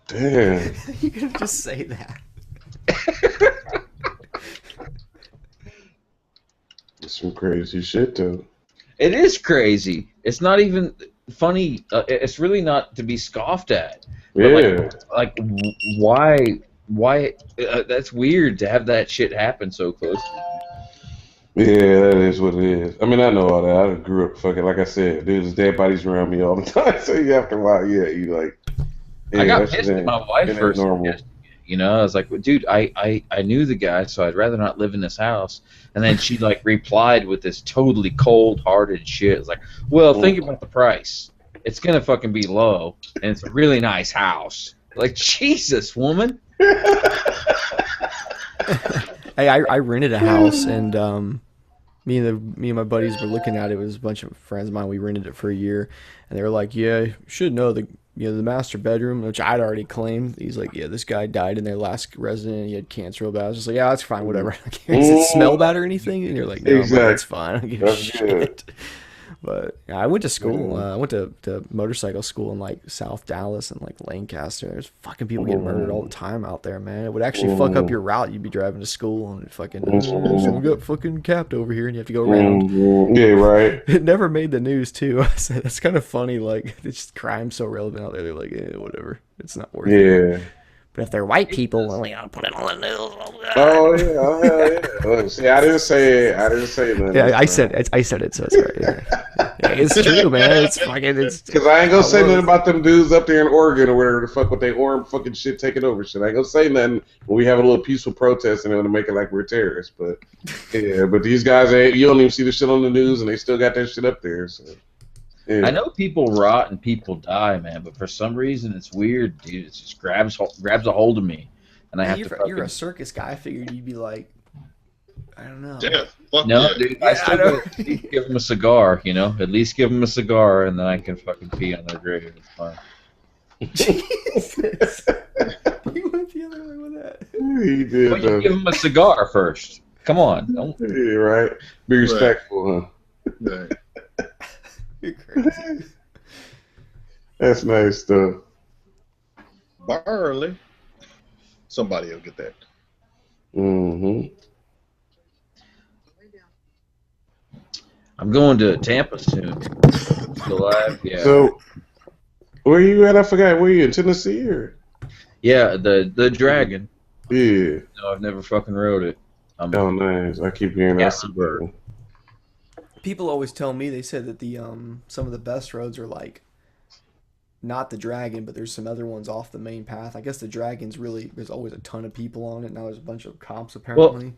Damn. You could just say that. It's some crazy shit, though. It is crazy. It's not even funny. It's really not to be scoffed at. Yeah. Like why? That's weird to have that shit happen so close. Yeah, that is what it is. I mean, I know all that. I grew up fucking, like I said, there's dead bodies around me all the time. So you after a while, you like. Yeah, I got pissed at my wife first. You know, I was like, dude, I knew the guy, so I'd rather not live in this house. And then she like replied with this totally cold-hearted shit. It's like, well, think about the price. It's gonna fucking be low, and it's a really nice house. Like, Jesus, woman. Hey, I rented a house, and me and my buddies were looking at it. It was a bunch of friends of mine. We rented it for a year, and they were like, "Yeah, you should know the master bedroom," which I'd already claimed. He's like, "Yeah, this guy died in their last resident. And he had cancer real bad." I was just like, "Yeah, that's fine, whatever. Does it smell bad or anything?" And you're like, "No, exactly. It's fine. I don't give a shit." But yeah, I went to school. I went to motorcycle school in like South Dallas and like Lancaster. There's fucking people getting murdered all the time out there, man. It would actually fuck up your route. You'd be driving to school and fucking someone got fucking capped over here, and you have to go around. Yeah, right. It never made the news too. I said that's kind of funny. Like it's just crime so relevant out there. They're like, whatever. It's not worth it. But if they're white people, well, we gotta put it on the news. Oh yeah. Look, see, I didn't say it. I didn't say that. Yeah, I said it, so it's right. Yeah, it's true, man. It's fucking. It's because I ain't gonna say nothing about them dudes up there in Oregon or whatever the fuck with they orange fucking shit taking over shit. I ain't gonna say nothing when we have a little peaceful protest and they want to make it like we're terrorists. But yeah, but these guys ain't. You don't even see the shit on the news, and they still got that shit up there. So. Yeah. I know people rot and people die, man, but for some reason it's weird, dude. It just grabs a hold of me, and I have to. You're a circus guy. I figured you'd be like, I don't know. Yeah, no, dude. I still gotta give them a cigar, you know. At least give them a cigar, and then I can fucking pee on their grave. It's fine. Jesus, you went the other way with that. He did. Well, you give them a cigar first. Come on. Don't... Yeah, right. Be respectful, huh? Right. You're crazy. That's nice stuff. Barley. Somebody will get that. Mm-hmm. I'm going to Tampa soon. Still alive? Yeah. So, where you at? I forgot. Where you in Tennessee or? Yeah, the Dragon. Yeah. No, I've never fucking rode it. Oh, nice. I keep hearing that. People always tell me, they said that the some of the best roads are like not the Dragon, but there's some other ones off the main path. I guess the Dragon's really, there's always a ton of people on it. Now there's a bunch of cops apparently.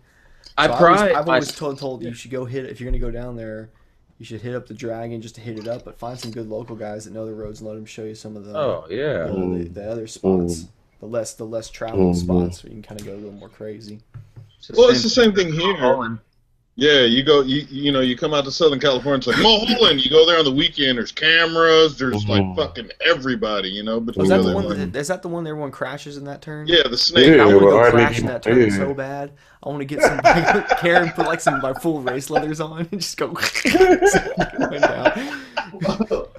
Well, I've always told you should go hit it. If you're gonna go down there, you should hit up the Dragon just to hit it up, but find some good local guys that know the roads and let them show you some of the the other spots, the less traveled spots, where you can kind of go a little more crazy. Well, it's the same thing here. Yeah, you go, you come out to Southern California, it's like Mulholland. You go there on the weekend. There's cameras. There's like fucking everybody, you know. But is that the one? Is that the one everyone crashes in that turn? Yeah, the snake. I want to go crash in that turn so bad. I want to get some Karen, put like some full race leathers on, and just go.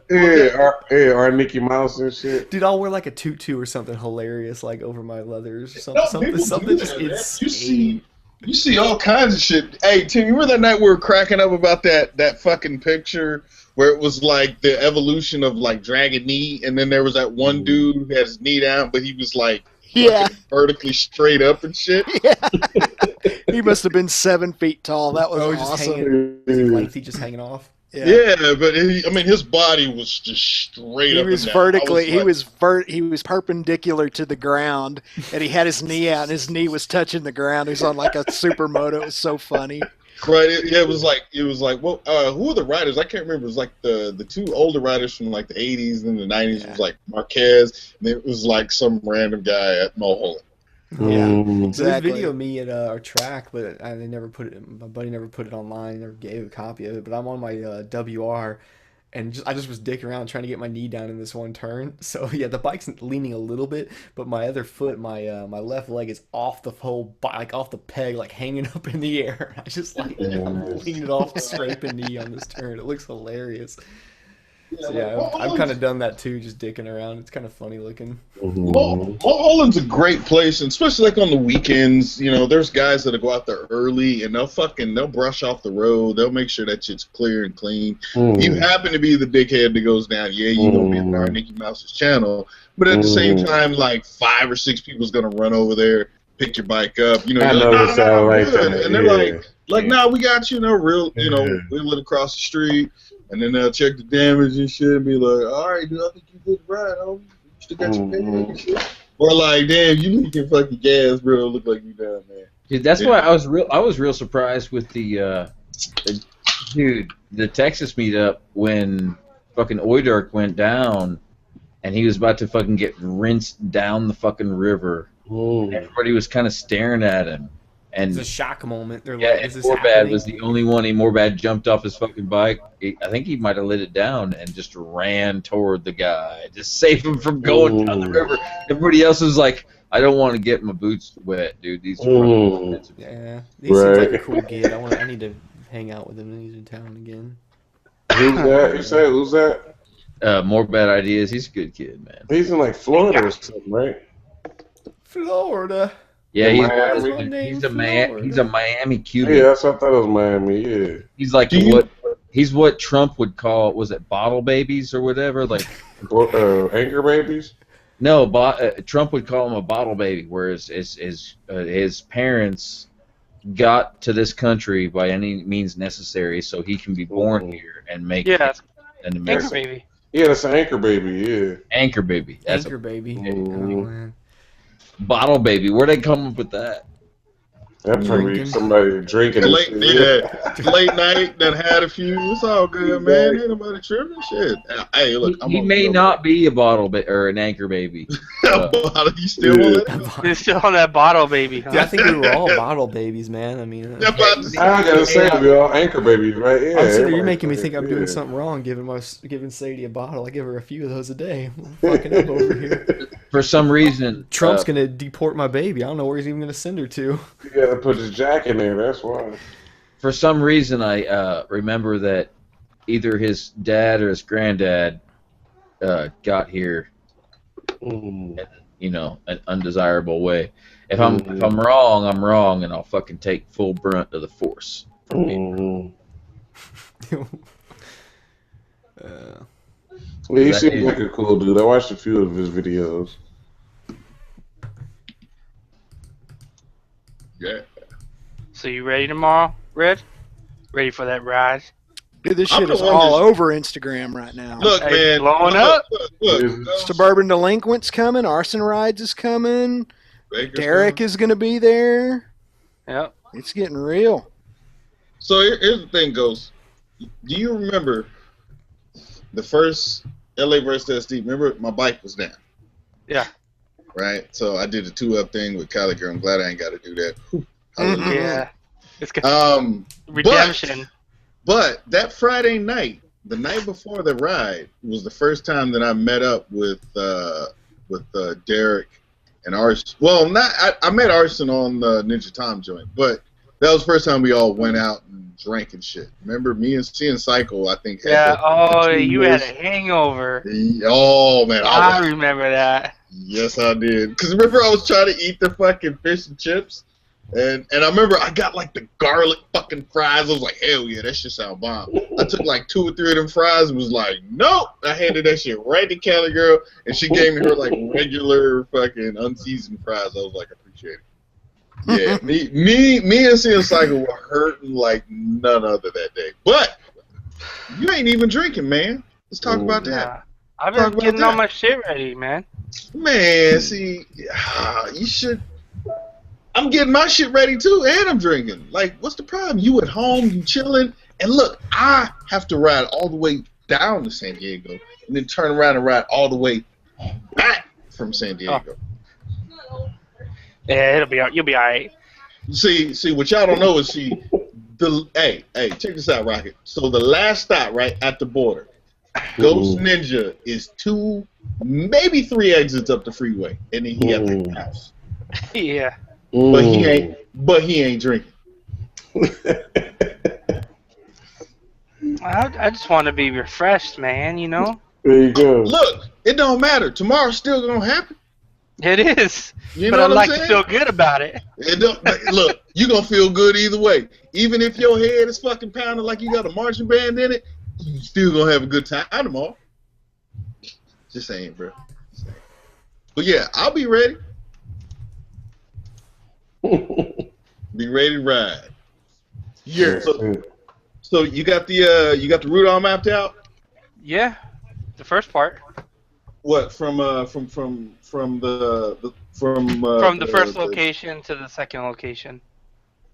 Our Mickey Mouse and shit. Dude, I'll wear like a tutu or something hilarious, like over my leathers, or something just insane. You see all kinds of shit. Hey, Tim, you remember that night we were cracking up about that fucking picture where it was like the evolution of like dragon knee, and then there was that one dude who had his knee down, but he was like vertically straight up and shit. Yeah. He must have been 7 feet tall. That was awesome. Lengthy, just hanging off. Yeah, but his body was just straight up. He was vertically. He was perpendicular to the ground, and he had his knee out, and his knee was touching the ground. He was on like a supermoto. It was so funny. Right? It was like, well, who are the riders? I can't remember. It was like the two older riders from like the '80s and the '90s. It was like Marquez, and it was like some random guy at Mulholland. Yeah, exactly. There's video of me at our track, but they never put it. My buddy never put it online. Never gave a copy of it. But I'm on my WR, and I just was dicking around trying to get my knee down in this one turn. So yeah, the bike's leaning a little bit, but my other foot, my left leg is off the whole bike, off the peg, like hanging up in the air. I just like leaned it off, scraping knee on this turn. It looks hilarious. So yeah, I've kind of done that too, just dicking around. It's kind of funny looking. Mulholland's a great place, and especially like on the weekends. You know, there's guys that'll go out there early and they'll brush off the road. They'll make sure that shit's clear and clean. You happen to be the dickhead that goes down. Yeah, you gonna be in our Mickey Mouse's channel, but at the same time, like 5 or 6 people's gonna run over there, pick your bike up. You know, I noticed that right there. And they're like, no, we got you. We live across the street. And then they'll check the damage and shit and be like, all right, dude, I think you did right, homie. You still got your paper and shit. Or like, damn, you leaking fucking gas, bro. Look like you down, man. Dude, that's why I was real surprised with the Texas meetup when fucking Oydark went down and he was about to fucking get rinsed down the fucking river. Everybody was kind of staring at him. And it's a shock moment. They're like, is this Morbad was the only one. Morbad jumped off his fucking bike. I think he might have lit it down and just ran toward the guy. Just save him from going down the river. Everybody else was like, I don't want to get my boots wet, dude. These are expensive. Yeah. He seems like a cool kid. I need to hang out with him when he's in town again. Who's that? You say who's that? More Bad Ideas. He's a good kid, man. He's in like Florida or something, right? Florida. Yeah, he's a Miami cutie. Yeah, that's what I thought it was Miami. Yeah. He's like what Trump would call, was it bottle babies or whatever, like anchor babies. No, Trump would call him a bottle baby, whereas his parents got to this country by any means necessary, so he can be born here and make an American anchor baby. Yeah, that's an anchor baby. Yeah, anchor baby. That's anchor baby. Bottle baby. Where'd they come up with that? That's probably somebody drinking. Late night that had a few. It's all good, man. Ain't nobody tripping. Shit. Hey, look. He may not be a bottle or an anchor baby. You still on that? You're still on that bottle baby. Huh? Yeah, I think we were all bottle babies, man. I mean, I gotta say, we all anchor babies, right? Yeah. You're making me think I'm doing something wrong, giving Sadie a bottle. I give her a few of those a day. I'm fucking up over here. For some reason, Trump's gonna deport my baby. I don't know where he's even gonna send her to. You gotta put his jack in there. That's why. For some reason, I remember that either his dad or his granddad got here, in, an undesirable way. If I'm wrong, I'm wrong, and I'll fucking take full brunt of the force. Well, he seems like a cool dude. I watched a few of his videos. Yeah. So you ready tomorrow, Red? Ready for that ride? Dude, this shit is all over Instagram right now. Look, man. Blowing up. Look. Suburban Delinquents coming. Arson Rides is coming. Derek is going to be there. Yep. It's getting real. So here's the thing, Ghost. Do you remember the first LA versus SD? Remember, my bike was down. Yeah. Right? So I did the 2-up thing with Cali Girl. I'm glad I ain't got to do that. Yeah. It's redemption. But that Friday night, the night before the ride, was the first time that I met up with Derek and Arson. Well, I met Arson on the Ninja Tom joint, but that was the first time we all went out and drank and shit. Remember, me and Cycle, I think. You had a hangover. Oh, man. I remember that. Yes, I did. Because remember, I was trying to eat the fucking fish and chips? And I remember I got like the garlic fucking fries. I was like, hell yeah, that shit sound bomb. I took like 2 or 3 of them fries and was like, nope. I handed that shit right to Cali Girl, and she gave me her like regular fucking unseasoned fries. I was like, appreciate it. Yeah, me and CN Cycle were hurting like none other that day. But you ain't even drinking, man. Let's talk about that. I've been getting all my shit ready, man. Man, see, you should. I'm getting my shit ready too, and I'm drinking. Like, what's the problem? You at home, you chilling, and look, I have to ride all the way down to San Diego, and then turn around and ride all the way back from San Diego. Yeah, you'll be alright. See, what y'all don't know is hey, check this out, Rocket. So the last stop right at the border, Ghostninja is 2, maybe 3 exits up the freeway, and then he at the house. Yeah. But he ain't drinking. I just want to be refreshed, man. There you go. Look, it don't matter. Tomorrow's still gonna happen. It is. You but know I'd what like I'm to saying? feel good about it. Look, you gonna feel good either way. Even if your head is fucking pounding like you got a marching band in it, you still gonna have a good time tomorrow. Just saying, bro. But yeah, I'll be ready. Be ready to ride. Yeah. So you got the route all mapped out? Yeah, the first part. What from the first location to the second location.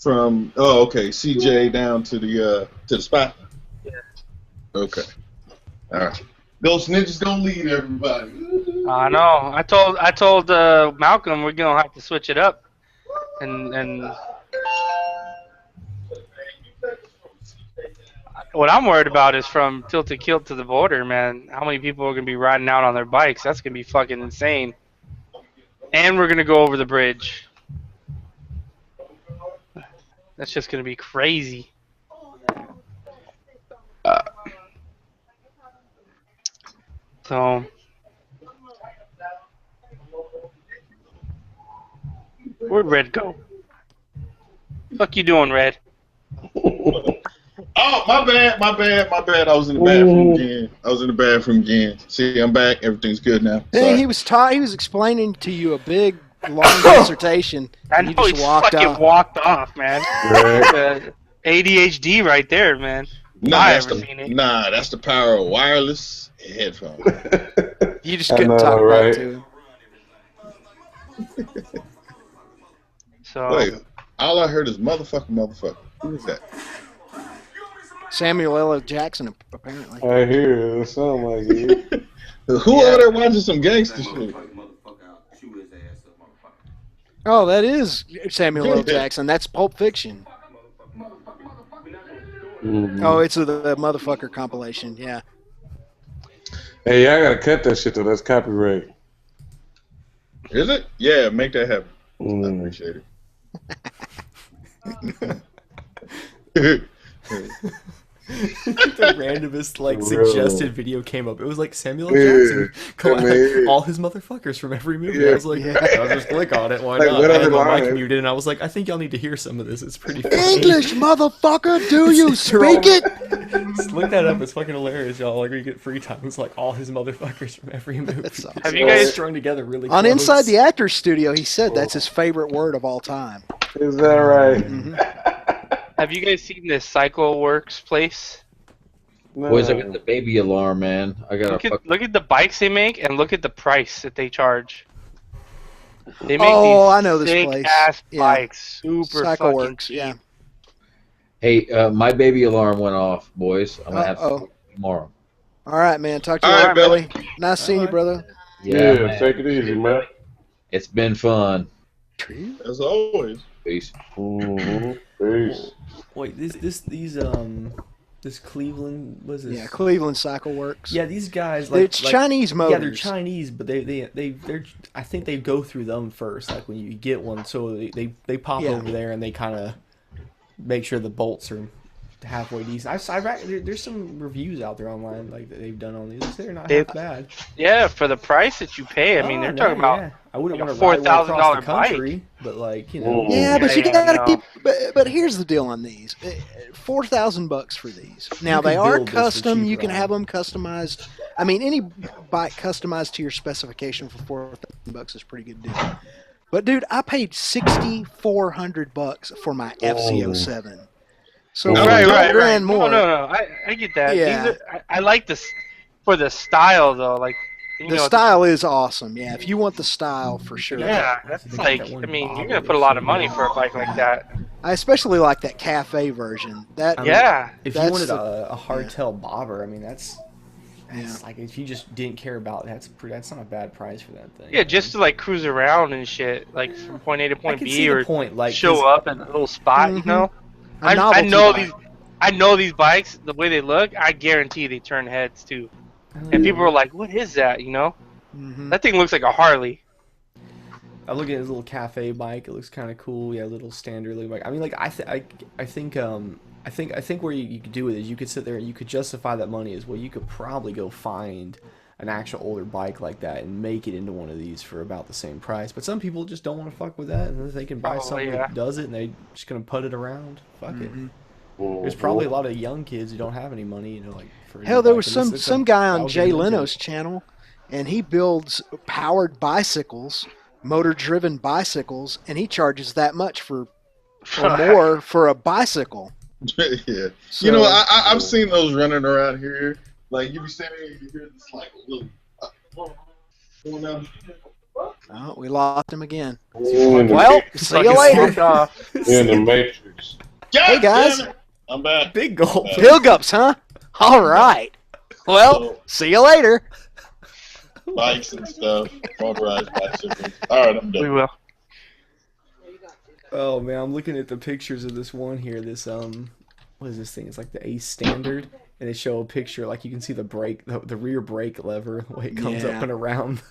Okay, CJ down to the spot. Yeah. Okay. All right. Ghost Ninja's gonna lead everybody. I know. I told Malcolm we're gonna have to switch it up, and what I'm worried about is from Tilted Kilt to the border, man. How many people are gonna be riding out on their bikes? That's gonna be fucking insane. And we're gonna go over the bridge. That's just gonna be crazy. So, where'd Red go? Fuck you doing, Red? Oh, my bad. I was in the bathroom again. See, I'm back. Everything's good now. Hey, he was explaining to you a big, long dissertation. I and know you just he walked fucking off. walked off, man. ADHD right there, man. That's the power of wireless headphones. You just couldn't talk back to him. So, wait, all I heard is motherfucker. Who is that? Samuel L. Jackson, apparently. I hear it. Sound like it. Who over there watching some gangster shit? Oh, that is Samuel L. Jackson. That's Pulp Fiction. Oh, it's the motherfucker compilation. Yeah. Hey, I gotta cut that shit though. That's copyright. Is it? Yeah, make that happen. I appreciate it. The randomest suggested video came up. It was like Samuel L. Jackson collect all his motherfuckers from every movie. Yeah. I was like, I'll just click on it. Why not? I had my mic muted, and I was like, I think y'all need to hear some of this. It's pretty funny. English, motherfucker, do you speak it? Just look that up. It's fucking hilarious, y'all. Like, when you get free time, it's like all his motherfuckers from every movie. Awesome. Have you guys strung together really on close. Inside the Actors Studio? He said that's his favorite word of all time. Is that right? Mm-hmm. Have you guys seen this Cycle Works place? No. Boys, I got the baby alarm, man. I got look at the bikes they make and look at the price that they charge. They make I know this sick place. ass bikes, super Cycle fucking Works, cheap. yeah. Hey, my baby alarm went off, boys. I'm gonna have to do it tomorrow. All right, man. Talk to you All later, right, Billy. Nice seeing you, brother. Yeah, man. take it easy, man. It's been fun. As always. Peace. Peace. Wait, this Cleveland was this? Yeah, Cleveland Cycle Works. Yeah, these guys it's Chinese motors. Yeah, they're Chinese, but they're I think they go through them first, like when you get one. So they pop over there and they kind of make sure the bolts are halfway decent. There's some reviews out there online like that they've done on these. They're not half bad. Yeah, for the price that you pay. I mean, they're talking about. I wouldn't want to $4,000 country, but like Yeah, but you gotta keep. But here's the deal on these: $4,000 for these. Now they are custom. You can have them customized. I mean, any bike customized to your specification for $4,000 is a pretty good deal. But dude, I paid $6,400 for my FZ07. So right. grand more. No. I get that. Yeah. I like this for the style though. Like the style is awesome. Yeah, if you want the style for sure. Yeah, that's like. I mean, you're gonna put a lot of money for a bike like that. I especially like that cafe version. If you wanted a hardtail bobber, I mean that's like if you just didn't care about that's not a bad price for that thing. Yeah, just to like cruise around and shit, like from point A to point B, or like show up at a little spot. You know, I know these bikes the way they look. I guarantee they turn heads too. And people are like, "What is that?" You know, that thing looks like a Harley. I look at his little cafe bike. It looks kind of cool. Yeah, little standard bike. I mean, like I think where you could do it is you could sit there and you could justify that money as well. You could probably go find an actual older bike like that and make it into one of these for about the same price. But some people just don't want to fuck with that, and they can buy something that does it, and they just gonna put it around. Fuck it. There's probably a lot of young kids who don't have any money, like. Hell, there was some guy on Jay Leno's channel, and he builds powered bicycles, motor-driven bicycles, and he charges that much or more for a bicycle. Yeah, so, I've seen those running around here. Like you be standing here, you hear this like little. Oh, we lost him again. Well, see you later. In the Matrix. Hey guys, I'm back. Big gulp. Pilgups, huh? All right. Well, see you later. Bikes and stuff, motorized bicycles. All right, I'm done. We will. Oh man, I'm looking at the pictures of this one here. This what is this thing? It's like the Ace Standard, and they show a picture, like you can see the brake, the rear brake lever, the way it comes up and around.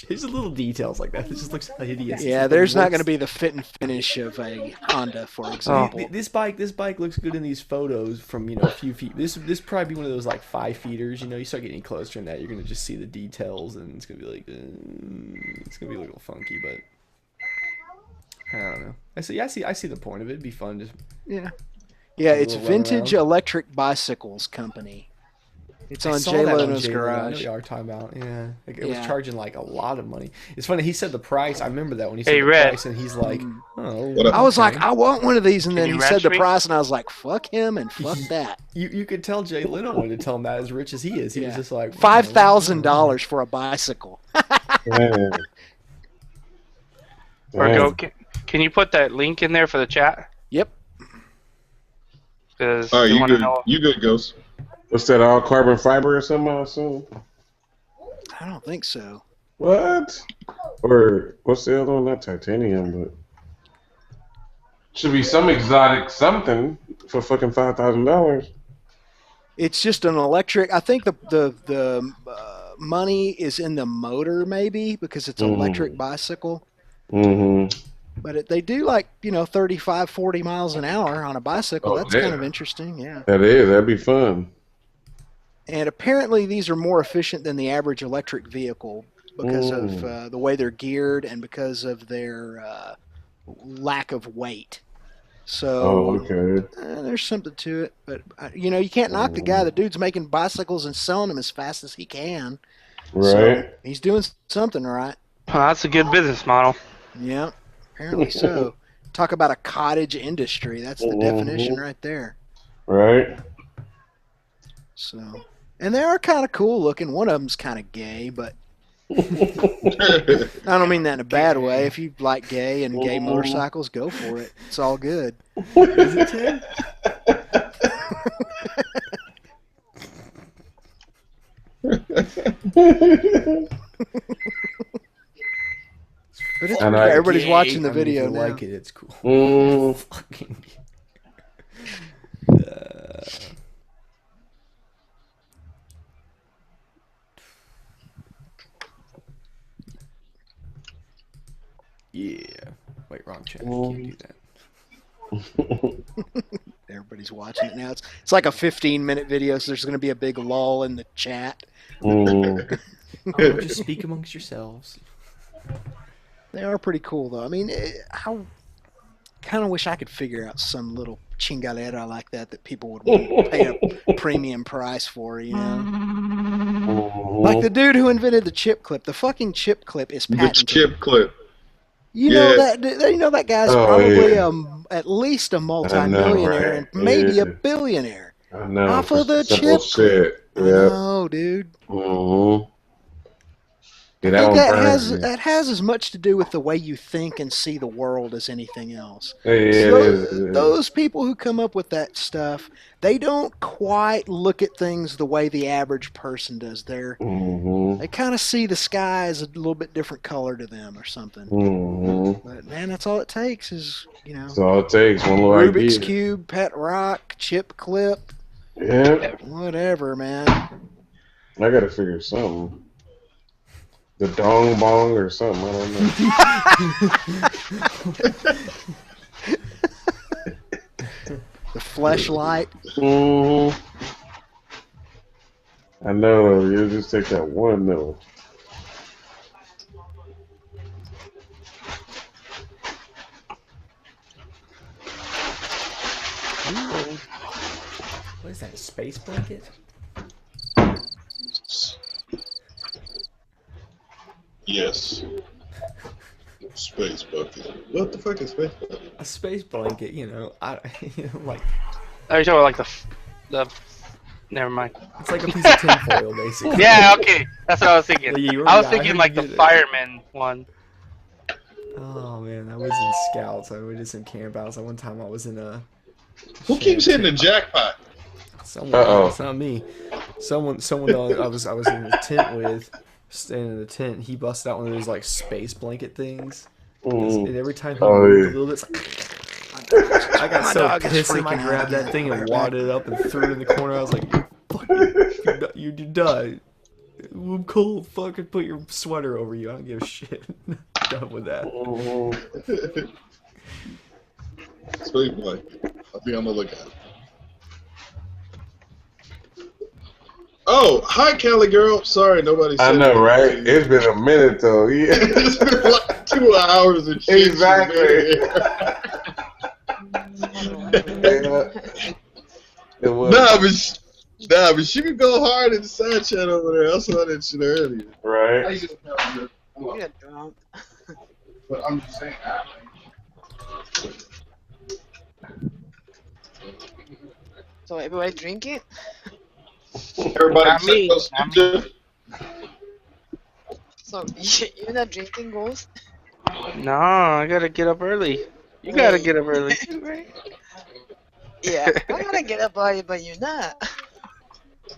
There's little details like that. It just looks hideous. Yeah, there's not going to be the fit and finish of a Honda, for example. This bike looks good in these photos from a few feet. This probably be one of those like 5-feeters. You start getting closer than that, you're going to just see the details, and it's going to be like it's going to be a little funky, but I don't know. I see the point of it. It'd be fun to Yeah, it's Vintage Electric Bicycles Company. It's on Jay Leno's garage. I know you are talking about. Yeah, it was charging like a lot of money. It's funny. He said the price. I remember that when he said the price, and he's like, "Oh." I was like, "I want one of these," and then he said the price, and I was like, "Fuck him and fuck that." You could tell Jay Leno wanted to tell him that, as rich as he is. He was just like $5,000 for a bicycle. Can you put that link in there for the chat? Yep. Oh, you good? You good, Ghost? What's that? All carbon fiber or something? I assume. I don't think so. What? Or what's the other one? Not titanium, but should be some exotic something for fucking $5,000. It's just an electric. I think the money is in the motor, maybe, because it's an electric bicycle. But they do like 35, 40 miles an hour on a bicycle. That's kind of interesting. Yeah. That'd be fun. And apparently these are more efficient than the average electric vehicle because of the way they're geared and because of their lack of weight. So there's something to it. But, you can't knock the guy. The dude's making bicycles and selling them as fast as he can. Right. So he's doing something right. That's a good business model. Yeah, apparently so. Talk about a cottage industry. That's the definition right there. Right. So, and they are kind of cool looking. One of them's kind of gay, but I don't mean that in a bad way. If you like gay and gay motorcycles, go for it. It's all good. Is it, Tim? But it's everybody's watching the video now. Like it, it's cool. Fucking. Yeah. Wait, wrong chat. Can't do that. Everybody's watching it now. It's like a 15-minute video, so there's going to be a big lull in the chat. Just speak amongst yourselves. They are pretty cool, though. I mean, I kind of wish I could figure out some little chingalera like that people would want to pay a premium price for, Like the dude who invented the chip clip. The fucking chip clip is patented. The chip clip. You know that guy's probably at least a multi-millionaire and maybe a billionaire. I know. Off of the chip clip. Yeah. Oh, dude. Yeah, I think that has as much to do with the way you think and see the world as anything else. Those people who come up with that stuff, they don't quite look at things the way the average person does. They kind of see the sky as a little bit different color to them or something. But man, that's all it takes is That's all it takes. One little Rubik's idea. Cube, pet rock, chip clip. Yeah. Whatever, man. I gotta figure something. The dong bong or something, I don't know. The fleshlight. I know, you just take that one though. What is that, a space blanket? Yes. Space bucket. What the fuck is space bucket? A space blanket, like. Are you talking about like the? Never mind. It's like a piece of tinfoil, basically. Yeah, okay, that's what I was thinking. I was thinking like the it. fireman one. Oh man, I was in Scouts. I was in camp outs. One time I was in a. Who keeps hitting the jackpot? Someone. It's not me. Someone. I was in the tent with. Standing in the tent, he busted out one of those like space blanket things, and every time he moved a little bit, I got so pissed. I grabbed that thing and wadded it up and threw it in the corner. I was like, You die. I'm cold. Fucking put your sweater over you. I don't give a shit. Done with that. Sweet boy. I'll be on the lookout. Oh, hi, Kelly girl. Sorry, nobody said I know, that. right? It's been a minute, though. Yeah. It's been like 2 hours and shit. Exactly. It was. Nah, but she could go hard in the side chat over there. I saw that shit earlier. Right. You're drunk. But I'm just saying. So everybody drinking? Everybody Not me. except those So you're not drinking, Ghost? No, I gotta get up early. You gotta get up early. Yeah, I gotta get up early, but you're not.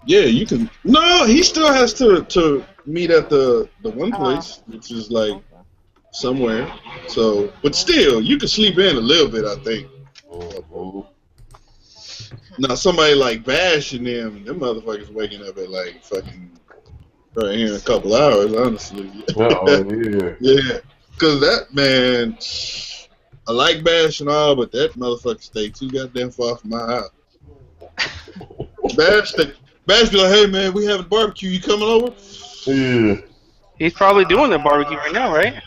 Yeah, you can. No, he still has to meet at the one place, which is like somewhere. So, but still, you can sleep in a little bit, I think. Now, somebody like Bash and them motherfuckers waking up at like fucking right here in a couple hours, honestly. Yeah. Yeah, because that man, I like Bash and all, but that motherfucker stay too goddamn far from my house. Bash be like, hey man, we having barbecue, you coming over? Yeah. He's probably doing the barbecue right now, right?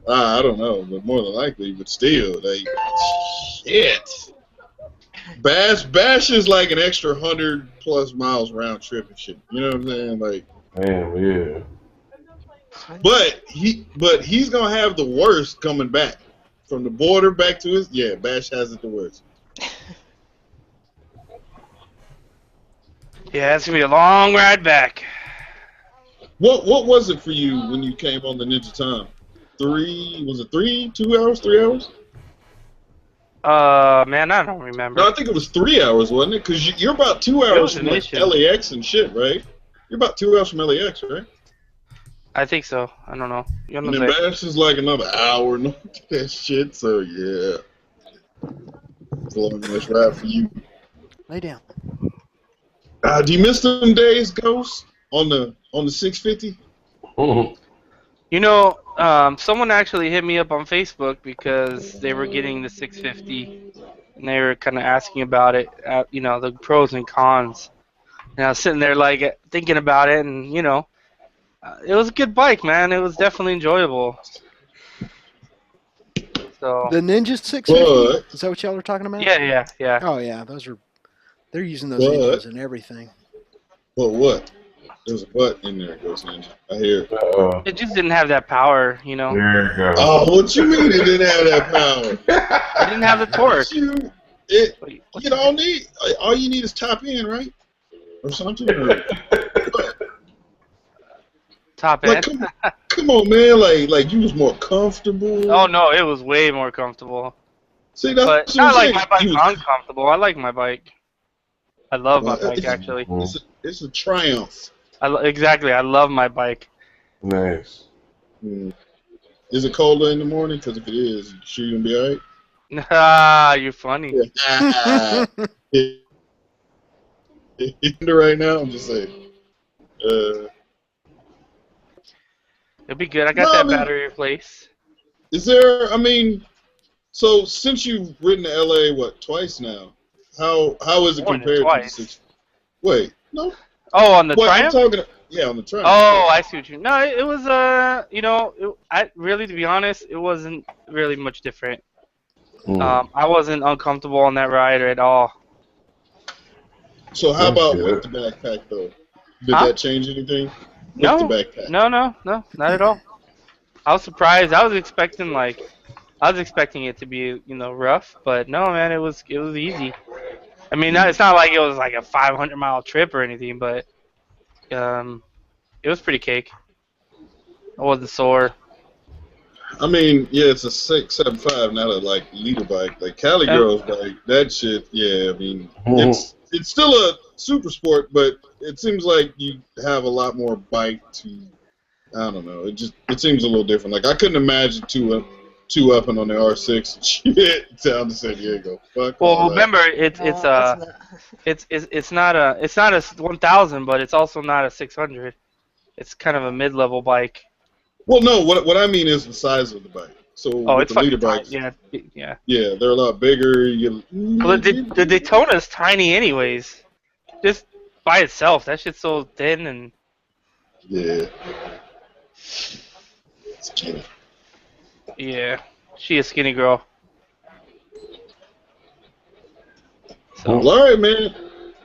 I don't know, but more than likely, but still, like, shit. Bash is like an extra 100+ miles round trip and shit. You know what I'm saying? Like, damn, yeah. But he's gonna have the worst coming back from the border back to his. Yeah, Bash has it the worst. Yeah, it's gonna be a long ride back. What was it for you when you came on the Ninja Time? 2 hours, 3 hours? Man, I don't remember. No, I think it was 3 hours, wasn't it? Because you're about 2 hours from like LAX and shit, right? You're about 2 hours from LAX, right? I think so. I don't know. You And then Bash is like another hour, no that shit. So yeah, it's a long ass ride for you. Lay down. Do you miss them days, Ghost, on the 650? You know, someone actually hit me up on Facebook because they were getting the 650, and they were kind of asking about it, you know, the pros and cons. And I was sitting there like thinking about it, and you know, it was a good bike, man. It was definitely enjoyable. So the Ninja 650. Is that what y'all are talking about? Yeah. Oh yeah, they're using those engines and everything. But what? There's a butt in there, Ghostninja. I hear it. It just didn't have that power, you know. There you go. Oh, what you mean it didn't have that power? I didn't have the torque. You don't need. All you need is top end, right? Or something. Or, top end. Like, come on, man. Like you was more comfortable. Oh no, it was way more comfortable. See, that's but not like my bike's uncomfortable. I like my bike. I love my bike actually. It's a triumph. Exactly. I love my bike. Nice. Is it colder in the morning? Because if it is, you sure you're gonna be alright? Ah, you're funny. Right now, I'm just saying. It'll be good. I got battery replaced. Is there? I mean, so since you've ridden to LA, what, twice now? How is it compared to the 6? Wait, no. Oh, on the Triumph? I'm talking. Yeah, on the Triumph. Oh, I see what you. No, it was you know, I really, to be honest, it wasn't really much different. I wasn't uncomfortable on that ride at all. So how about with the backpack though? Did that change anything? No, with the backpack? no, not at all. I was surprised. I was expecting it to be, you know, rough, but no, man, it was easy. I mean, it's not like it was like a 500-mile trip or anything, but it was pretty cake. I wasn't sore. I mean, yeah, it's a 675, not a like leader bike. Like Cali Girl's bike, that shit. Yeah, I mean, it's still a super sport, but it seems like you have a lot more bite to. I don't know. It seems a little different. Like I couldn't imagine 2-upping on the R6 and shit down to San Diego. Fuck Well, all that. remember it's not a 1000, but it's also not a 600. It's kind of a mid-level bike. Well, no, what I mean is the size of the bike. So with it's the leader fucking bikes, tiny. Yeah. yeah, they're a lot bigger. Well, the Daytona's tiny anyways. Just by itself, that shit's so thin and. Yeah. Skinny. Yeah, she a skinny girl. So. Well, all right, man.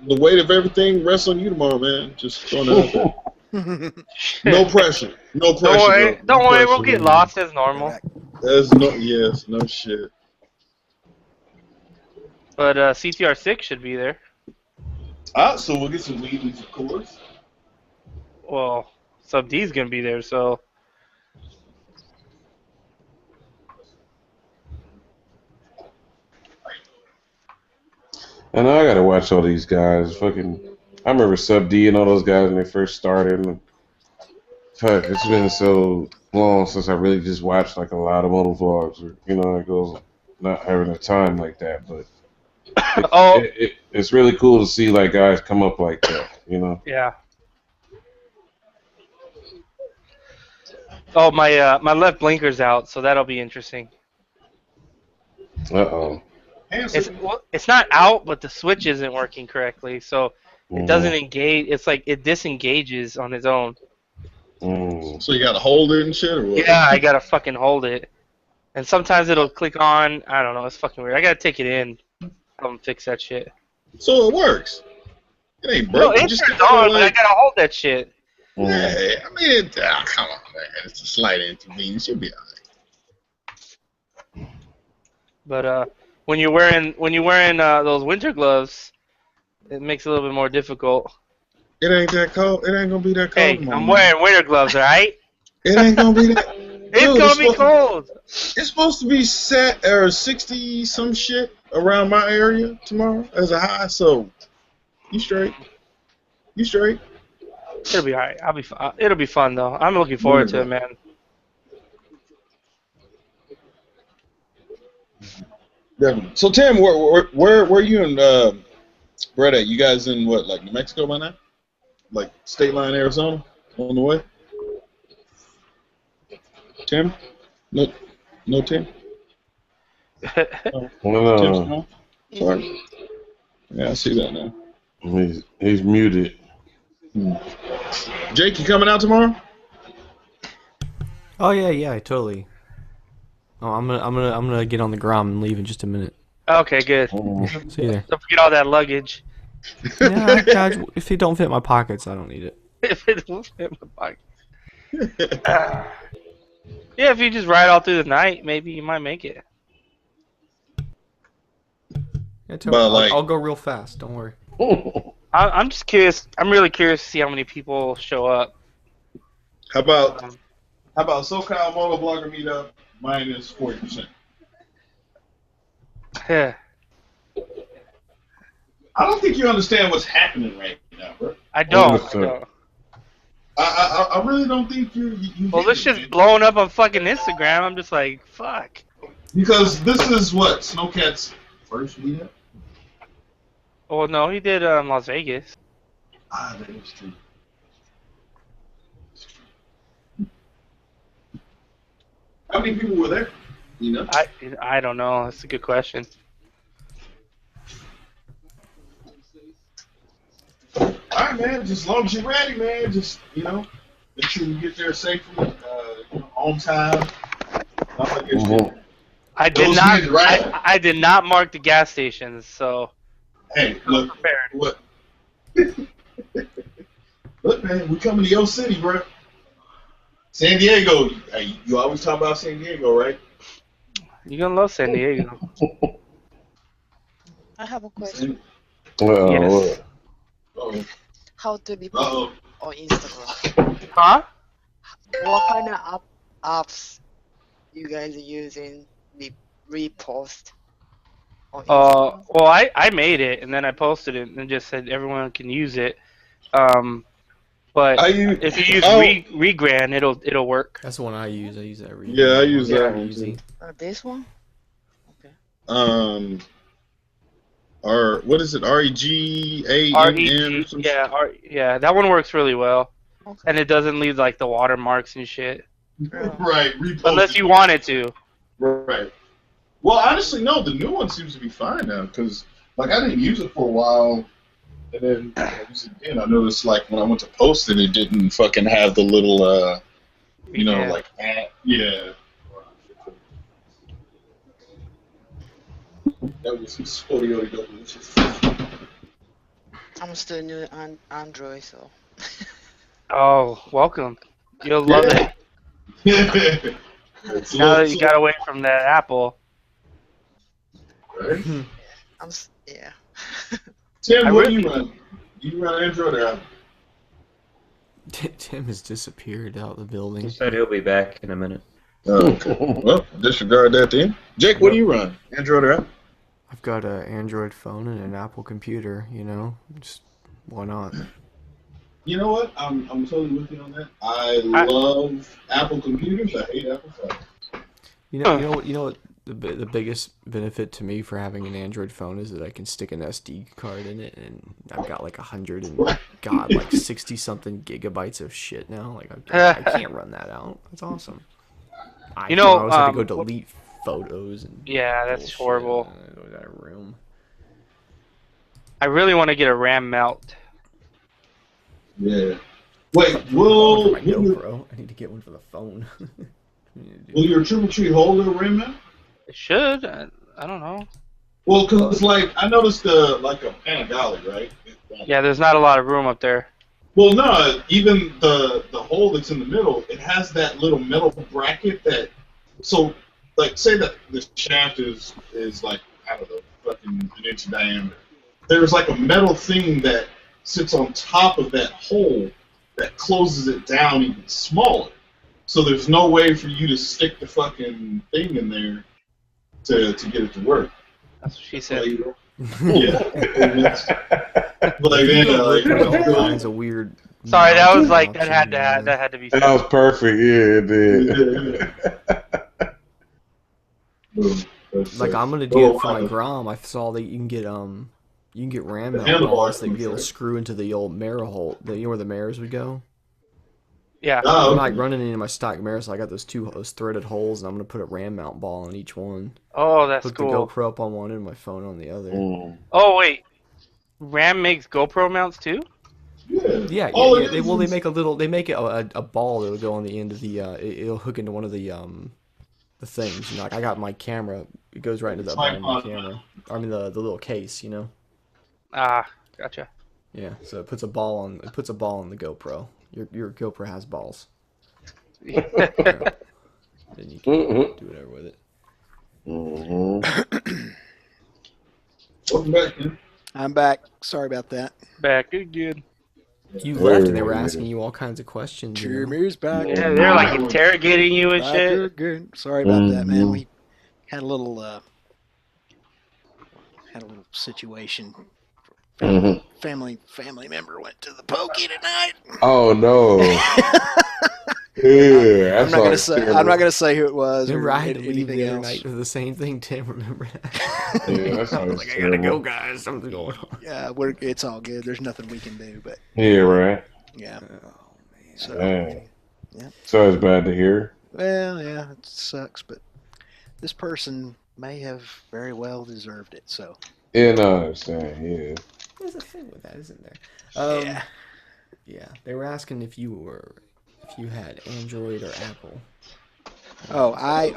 The weight of everything rests on you tomorrow, man. Just throwing it out there. No pressure. No pressure. Don't worry, we'll get lost as normal. There's no shit. But CTR6 should be there. So we'll get some wheelies, of course. Well, Sub D's gonna be there, so. I know I gotta watch all these guys. Fucking, I remember Sub D and all those guys when they first started. And fuck, it's been so long since I really just watched like a lot of motor vlogs. Or, it goes not having a time like that, but it's really cool to see like guys come up like that. Yeah. Oh, my left blinker's out, so that'll be interesting. Uh-oh. It's not out, but the switch isn't working correctly, so it doesn't engage. It's like it disengages on its own. So you gotta hold it and shit, or what? Yeah, I gotta fucking hold it, and sometimes it'll click on. I don't know. It's fucking weird. I gotta take it in. Have them fix that shit. So it works. It ain't broke. No, it turns on, but I gotta hold that shit. Yeah, I mean, come on, man. It's a slight inconvenience. You'll be alright. But when you're wearing those winter gloves, it makes it a little bit more difficult. It ain't that cold. It ain't gonna be that cold. Hey, I'm wearing winter gloves, alright? It ain't gonna be that. It's gonna be cold. It's supposed to be set or 60 some shit around my area tomorrow as a high. So you straight? You straight? It'll be alright. It'll be fun though. I'm looking forward to it, man. Definitely. So Tim, where you and Brett at? You guys in what, like New Mexico by now? Like State Line, Arizona, on the way? Tim? No Tim? No. Sorry. Yeah, I see that now. He's muted. Jake, you coming out tomorrow? Oh yeah, totally. Oh, I'm gonna get on the Grom and leave in just a minute. Okay, good. See you there. Don't forget all that luggage. Yeah, if it don't fit my pockets, I don't need it. If it don't fit my pockets. Yeah, if you just ride all through the night, maybe you might make it. Yeah, totally. I'll go real fast. Don't worry. I'm just curious. I'm really curious to see how many people show up. How about SoCal Motovlogger meetup minus 40%? Yeah. I don't think you understand what's happening right now, bro. I don't. I really don't think you well, this shit's blowing up on fucking Instagram. I'm just like, fuck. Because this is what Snowcat's first meetup. Well, no, he did Las Vegas. Ah, that is true. How many people were there? You know? I don't know. That's a good question. Alright, man. Just as long as you're ready, man. Just, make sure you get there safely, on time. I did not mark the gas stations, so. Hey, look. What? Look, man. We coming to your city, bro. San Diego. Hey, you always talk about San Diego, right? You're gonna love San Diego. I have a question. Yes. How to be on Instagram? Huh? What kind of apps you guys are using to repost on Instagram? Well, I made it and then I posted it and just said everyone can use it. But if you use Regran, it'll work. That's the one I use. I use that. Regran. Yeah, I use that one easy. too. This one? Or what is it? REGANN? Yeah, that one works really well, and it doesn't leave like the watermarks and shit. Right. Unless you want it to. Right. Well, honestly, no. The new one seems to be fine now because, like, I didn't use it for a while, and then I used it again. I noticed, like, when I went to post it, it didn't fucking have the little, like, yeah. That was his audio. I'm still new on Android, so. Oh, welcome. You'll love it. Now that you got away from that Apple. Right? Yeah. Tim, what do you run? Do you run Android or Apple? Tim has disappeared out of the building. He said he'll be back in a minute. Okay. Well, disregard that then. Jake, what do you run? Android or Apple? I've got an Android phone and an Apple computer, just why not? You know what? I'm totally with you on that. I love Apple computers. I hate Apple phones. You know what the biggest benefit to me for having an Android phone is that I can stick an SD card in it, and I've got like 60 something gigabytes of shit now. Like I can't run that out. That's awesome. I always have to go delete photos and that's horrible. That room. I really want to get a RAM mount. Yeah. Wait, will my GoPro? I need to get one for the phone. Will your Triple Tree hold a RAM mount? It should. I don't know. Well, cause like I noticed a Panigale, right? Yeah, there's not a lot of room up there. Well, no, even the hole that's in the middle, it has that little metal bracket that. So, like, say that the shaft is like, I don't know, fucking an inch in diameter. There's like a metal thing that sits on top of that hole that closes it down even smaller. So there's no way for you to stick the fucking thing in there to get it to work. That's what she said. Yeah. But like then, all kinds of weird. Sorry, that was like that had to be. That was perfect. Yeah, it did. Like I'm gonna do it for my Grom. I saw that you can get RAM mount balls that you'll screw into the old mirror hole. Where the mirrors would go. Yeah. I'm not running any of my stock mirrors, so I got those threaded holes, and I'm gonna put a RAM mount ball on each one. Oh, that's cool. Cool. The GoPro up on one and my phone on the other. Oh wait, RAM makes GoPro mounts too? Yeah. They make it a ball that'll go on the end of the. It'll hook into one of the things. Like I got my camera, it goes right into the bottom of the camera. I mean the little case, Ah, gotcha. Yeah, so it puts a ball on the GoPro. Your GoPro has balls. Then you can do whatever with it. Welcome back, man. I'm back. Sorry about that. Back again. You left and they were asking you all kinds of questions. Jimmy's back. Yeah, they're like interrogating you and back shit. Again. Sorry about that, man. We had a little situation. Family member went to the pokey tonight. Oh no! Yeah, I'm not gonna say who it was. Remember, or I had to leave the other else. night for the same thing. Tim, remember that? Yeah, that I was like, I gotta go, guys. Something's going on. Yeah, it's all good. There's nothing we can do, but yeah, right. Yeah. Oh man. So, yeah. So it's bad to hear. Well, yeah, it sucks, but this person may have very well deserved it. So. Yeah, no, I understand. Yeah. There's a thing with that, isn't there? Yeah. They were asking if you had Android or Apple.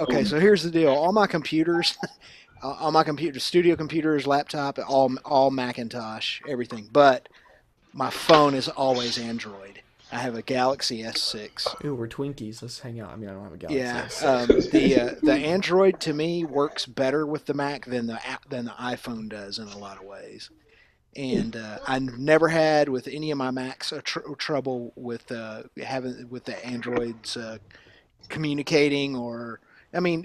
Okay. So here's the deal. All my computers, studio computers, laptop, all Macintosh, everything. But my phone is always Android. I have a Galaxy S6. Ooh, we're Twinkies. Let's hang out. I mean, I don't have a Galaxy S6. The Android to me works better with the Mac than the iPhone does in a lot of ways. And I've never had with any of my Macs trouble with the Androids communicating or I mean,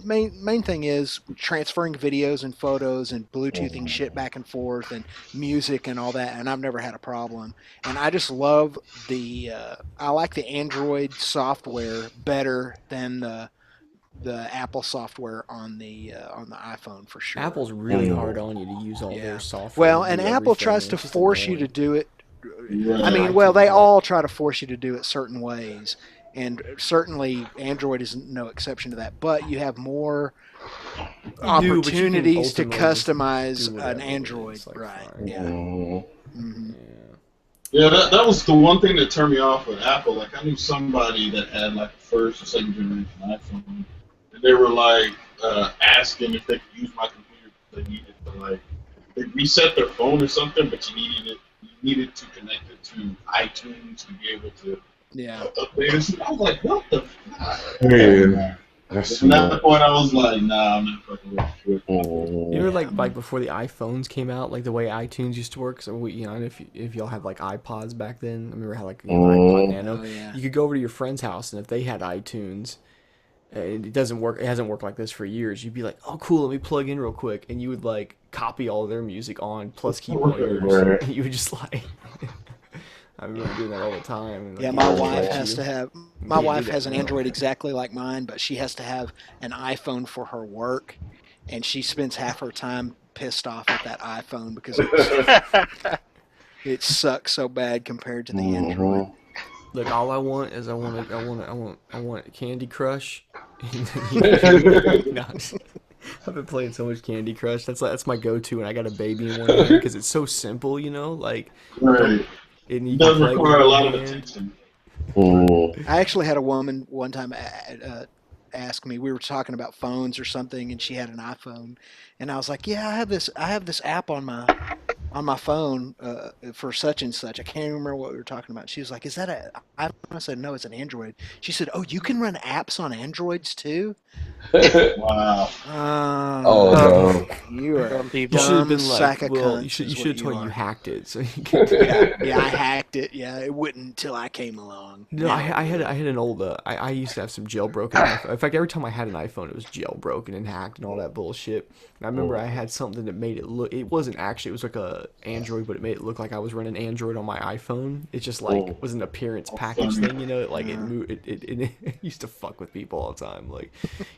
main thing is transferring videos and photos and Bluetoothing shit back and forth and music and all that, and I've never had a problem. And I just love I like the Android software better than the Apple software on the iPhone for sure. Apple's really hard on you to use all their software. Well, and Apple tries to force you to do it. I mean, well, they all try to force you to do it certain ways, and certainly Android is no exception to that. But you have more opportunities to customize an Android, right? Yeah. Mm-hmm. Yeah, that was the one thing that turned me off with Apple. Like, I knew somebody that had like a first or second generation iPhone, and they were like asking if they could use my computer because they needed to like they reset their phone or something, but you needed to connect it to iTunes to be able to update it. I was like, what the fuck? Yeah. At that point, I was like, nah, I'm not fucking with it. You know, like before the iPhones came out, like the way iTunes used to work. So and if y'all had like iPods back then, I remember how like iPod Nano. You could go over to your friend's house, and if they had iTunes, it doesn't work. It hasn't worked like this for years. You'd be like, oh cool, let me plug in real quick, and you would like copy all of their music on, plus keep all yours. And you would just like. I remember doing that all the time. Yeah, my wife has to have. My wife has an Android exactly like mine, but she has to have an iPhone for her work, and she spends half her time pissed off at that iPhone because it sucks so bad compared to the Android. Look, all I want is I want Candy Crush. I've been playing so much Candy Crush. That's my go-to, and I got a baby in one hand because it's so simple, like. Right. It does require a lot of attention. I actually had a woman one time ask me. We were talking about phones or something, and she had an iPhone, and I was like, "Yeah, I have this app on my phone for such and such." I can't even remember what we were talking about. She was like, "Is that a iPhone?" I said, "No, it's an Android." She said, "Oh, you can run apps on Androids too?" Wow. No. You are you should have been like, well, you should have told you hacked it. So you could, yeah, I hacked it. Yeah, it wouldn't until I came along. No, I had an old. I used to have some jailbroken. In fact, every time I had an iPhone, it was jailbroken and hacked and all that bullshit. And I remember I had something that made it look. It wasn't actually. It was like a Android, but it made it look like I was running Android on my iPhone. It just like was an appearance package thing, It used to fuck with people all the time. Like,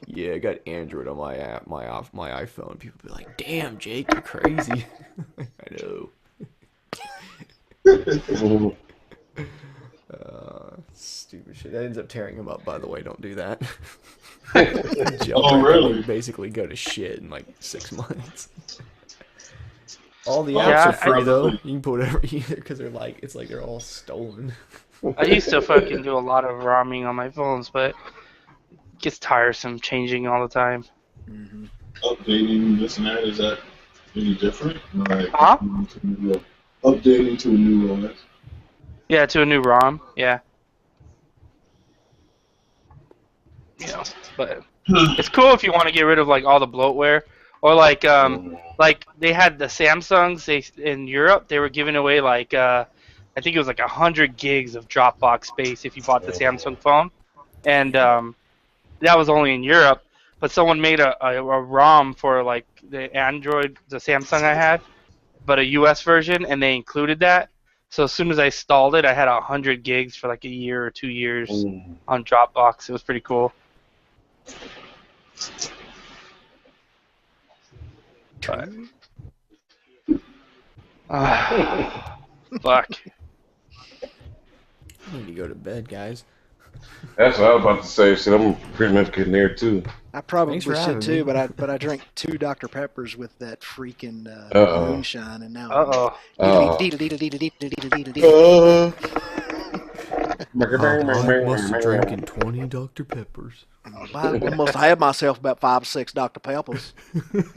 yeah, I got Android on my app, my iPhone. People be like, "Damn, Jake, you're crazy." I know. Stupid shit. That ends up tearing him up, by the way. Don't do that. Oh, really? Basically go to shit in like 6 months. All the apps are free though. You can put whatever either because it's like they're all stolen. I used to fucking do a lot of ROMing on my phones, but it gets tiresome changing all the time. Mm-hmm. Updating this and that, is that any different? Like updating to a new OS? Yeah, to a new ROM. Yeah. But it's cool if you want to get rid of like all the bloatware, or like they had the Samsungs. In Europe they were giving away like I think it was like 100 gigs of Dropbox space if you bought the Samsung phone, and that was only in Europe. But someone made a ROM for like the Android, the Samsung I had, but a US version, and they included that. So as soon as I installed it, I had 100 gigs for like a year or 2 years on Dropbox. It was pretty cool. But, fuck. I need to go to bed, guys. That's what I was about to say. Shit, I'm pretty much getting there too. I probably should too, but I drank 2 Dr. Peppers with that freaking moonshine, and now. I must have drinking 20 Dr. Peppers. I must have had myself about 5 or 6 Dr. Peppers.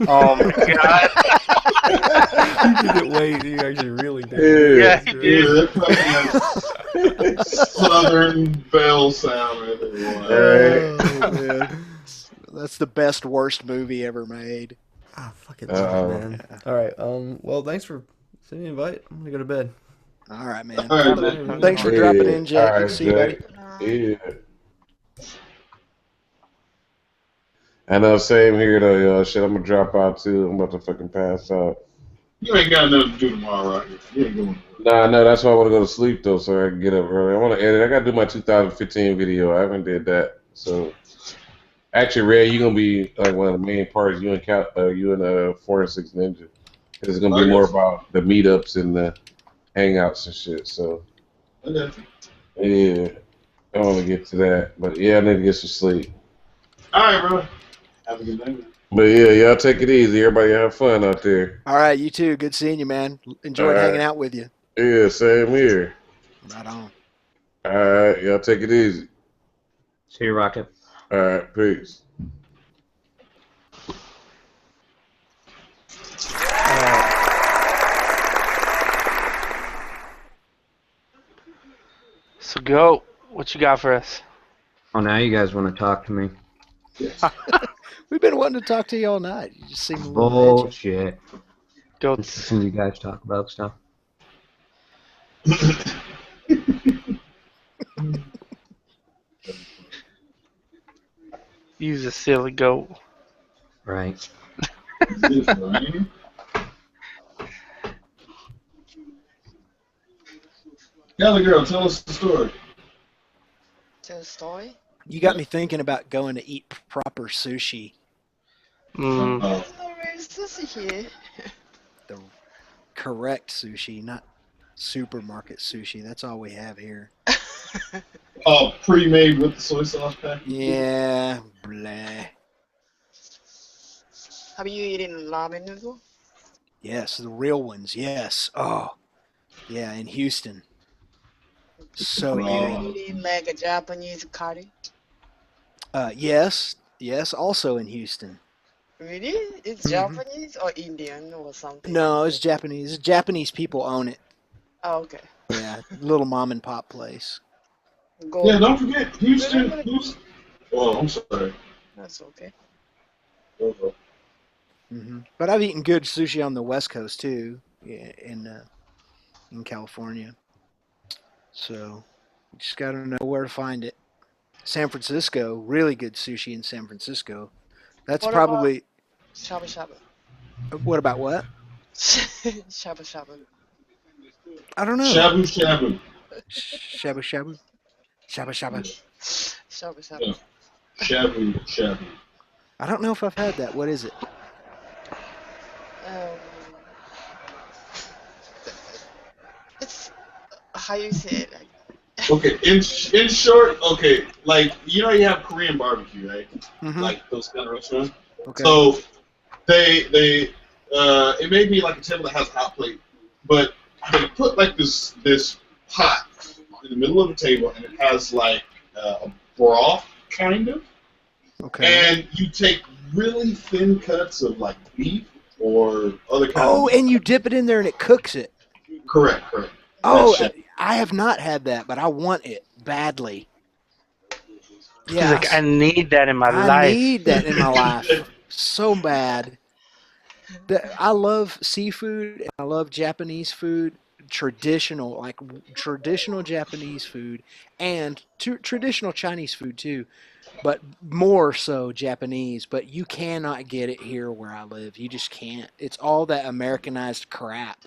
Oh my god! You did it way. You actually really did. Yeah, he did. Yeah, Southern bell sound. Oh, man. That's the best, worst movie ever made. Ah, fucking man. All right. Well, thanks for sending the invite. I'm gonna go to bed. All right, man. Thanks for dropping in, Jake. All right, See you, buddy. Yeah. I know, same here though, yo. Shit, I'm gonna drop out too. I'm about to fucking pass out. You ain't got nothing to do tomorrow, right? You ain't going. Nah, no, that's why I want to go to sleep though, so I can get up early. I want to edit. I gotta do my 2015 video. I haven't did that, so actually, Ray, you're gonna be like one of the main parts. You and 4 and 6 Ninja. It's gonna be more about the meetups and the hangouts and shit. So yeah, I want to get to that, but yeah, I need to get some sleep. All right, bro. Have a good night. But yeah, y'all take it easy. Everybody have fun out there. All right, you too. Good seeing you, man. Enjoyed hanging out with you. Yeah, same here. Right on. All right, y'all take it easy. See you, Rocket. All right, peace. So go. What you got for us? Oh, now you guys want to talk to me? We've been wanting to talk to you all night. You just seem a little bullshit. Go. Listen to you guys talk about stuff. Use a silly goat. Right. Yellow girl, tell us the story. Tell the story? You got me thinking about going to eat proper sushi. There's no real sushi here. The correct sushi, not supermarket sushi. That's all we have here. Pre-made with the soy sauce pack? Yeah, blah. Have you eaten ramen noodle? Yes, the real ones, yes. Oh, yeah, in Houston. So Have good. you eaten like a Japanese curry? Yes, also in Houston. Really? It's Japanese or Indian or something? No, it's Japanese. Japanese people own it. Oh, okay. Yeah, little mom and pop place. Yeah, don't forget Houston. Oh, I'm sorry. That's okay. But I've eaten good sushi on the West Coast too, in California. So you just got to know where to find it. San Francisco, really good sushi in San Francisco. That's What probably. about shabu shabu? What about what? Shabu shabu. I don't know. Shabu shabu. Shabu shabu. Shabu shabu. Shabu shabu. Shabu shabu. I don't know if I've had that. What is it? It's how you say it. Okay, in short, okay, like you have Korean barbecue, right? Like those kind of restaurants. Okay. So they it may be like a table that has a hot plate, but they put like this pot in the middle of the table, and it has like a broth kind of. Okay. And you take really thin cuts of like beef or other kinds. Oh, and you dip it in there and it cooks it. Correct. Oh, I have not had that, but I want it badly. Yeah, like, I need that in my life. I need that in my life so bad. I love seafood and I love Japanese food, traditional Japanese food, and traditional Chinese food too, but more so Japanese. But you cannot get it here where I live. You just can't. It's all that Americanized crap.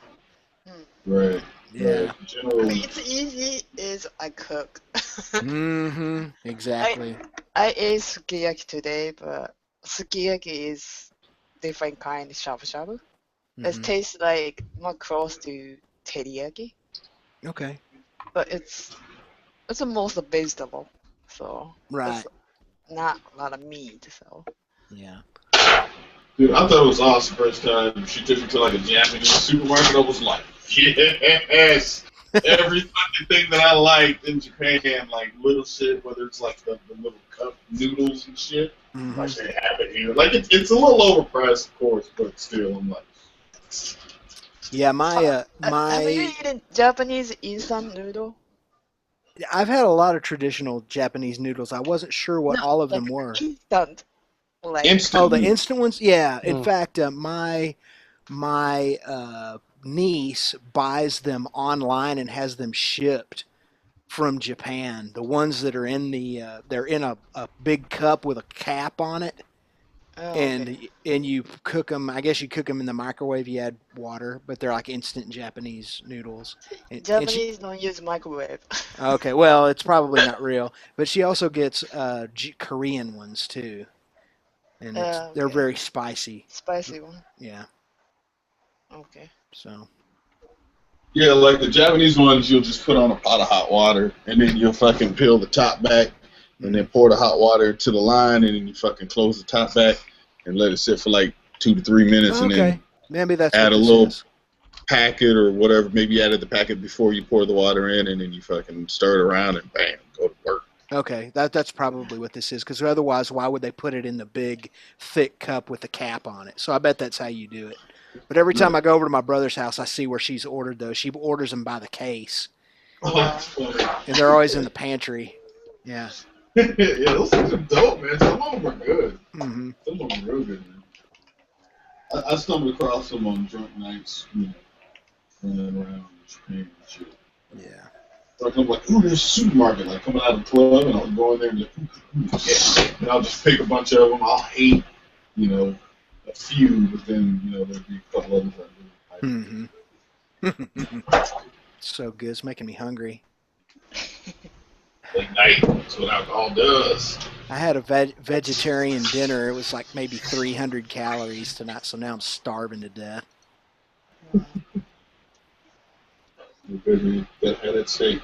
Right. Yeah. It's easy is I cook. Exactly. I ate sukiyaki today, but sukiyaki is different kind of shabu shabu. It tastes like more close to teriyaki. Okay. But it's the most vegetable, so right. Not a lot of meat, so. Yeah. Dude, I thought it was awesome first time she took me to like a Japanese supermarket. I was like, yes! Every fucking thing that I liked in Japan, like little shit, whether it's like the little cup noodles and shit, like they have it here. Like it's a little overpriced, of course, but still, I'm like. Yeah, my Have you eaten Japanese instant noodle? I've had a lot of traditional Japanese noodles. I wasn't sure what all of them were. Instant. Like instant. Oh, the instant ones? Yeah. In fact, my niece buys them online and has them shipped from Japan. The ones that are in they're in a big cup with a cap on it, and you cook them. I guess you cook them in the microwave. You add water, but they're like instant Japanese noodles. Japanese don't use microwave. Okay, well, it's probably not real. But she also gets Korean ones too, and they're very spicy. Spicy one. Yeah. Okay. So. Yeah, like the Japanese ones, you'll just put on a pot of hot water, and then you'll fucking peel the top back, and then pour the hot water to the line, and then you fucking close the top back, and let it sit for like 2 to 3 minutes, and then maybe that's add what a this little is. packet or whatever. Maybe you added the packet before you pour the water in, and then you fucking stir it around, and bam, go to work. Okay, that's probably what this is, because otherwise, why would they put it in the big, thick cup with the cap on it? So I bet that's how you do it. But every time I go over to my brother's house, I see where she's ordered those. She orders them by the case, and they're always in the pantry. Yeah. Yeah, those things are dope, man. Some of them are good. Mm-hmm. Some of them are real good, man. I stumbled across them on drunk nights, running around Japan and shit. Yeah. Like, I'm like, ooh, there's a supermarket, like coming out of the club, and I'll go in there and like, ooh, yeah. And I'll just pick a bunch of them. I'll hate, a few, but then, there'll be a couple others I really like. Mm-hmm. So good. It's making me hungry. Late night. That's what alcohol does. I had a vegetarian dinner. It was like maybe 300 calories tonight, so now I'm starving to death. You better have that steak.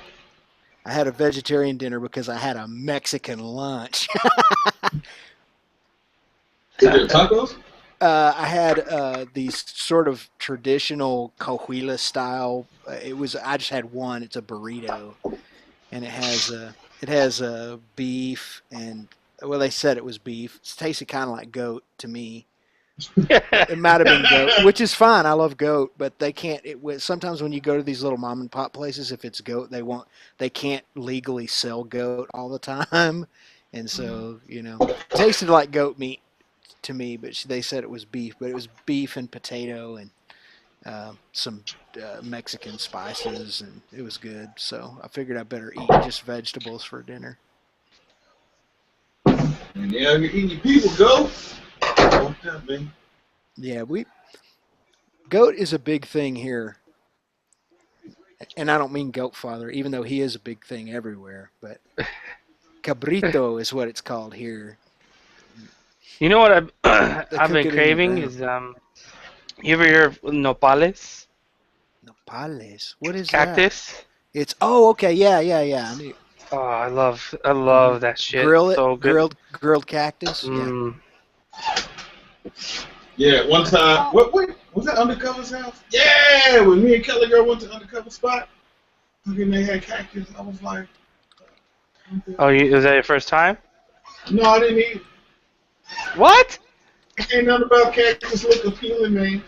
I had a vegetarian dinner because I had a Mexican lunch. Tacos? I had these sort of traditional Coahuila style. I just had one. It's a burrito, and it has beef and they said it was beef. It tasted kind of like goat to me. It might have been goat, which is fine. I love goat, but they can't. Sometimes when you go to these little mom and pop places, if it's goat, they can't legally sell goat all the time, and so it tasted like goat meat to me, but they said it was beef, but it was beef and potato and some Mexican spices, and it was good. So I figured I better eat just vegetables for dinner. Yeah, you're eating your people, goat. Yeah, goat is a big thing here, and I don't mean Goatfather, even though he is a big thing everywhere, but cabrito is what it's called here. You know what I've been craving is you ever hear of nopales? Nopales, what is cactus? That? It's okay, yeah. I knew. Oh, I love that shit. Grill it, so good. grilled cactus. Mm. Yeah, one time. What was that Undercover's house? Yeah, when me and Kelly girl went to Undercover spot, and they had cactus. I was like, oh, was that your first time? No, I didn't eat. What? Ain't nothing about cactus look appealing, man.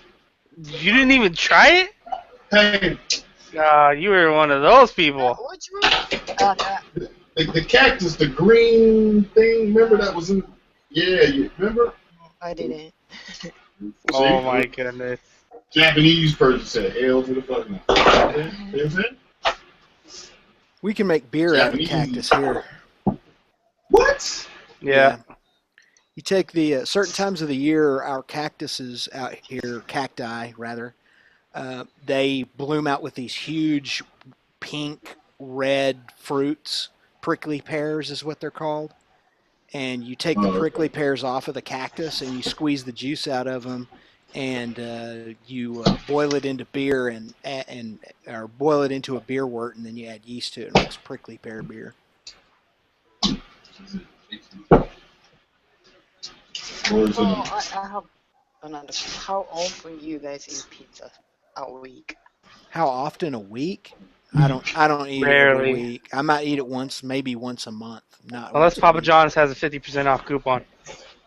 You didn't even try it? Hey. You were one of those people. The cactus, the green thing. Remember that was in? Yeah, you remember? I didn't. Oh my goodness. Japanese person said, "Hell to the fucking." Is it? We can make beer out of cactus here. What? Yeah. You take the certain times of the year, our cactuses out here, cacti rather, they bloom out with these huge pink, red fruits. Prickly pears is what they're called. And you take the prickly pears off of the cactus and you squeeze the juice out of them, and you boil it into beer or boil it into a beer wort, and then you add yeast to it. It makes prickly pear beer. I have another. How often you guys eat pizza a week? How often a week? I don't eat Rarely. it every week. I might eat it maybe once a month. Not unless once Papa week. John's has a 50% off coupon.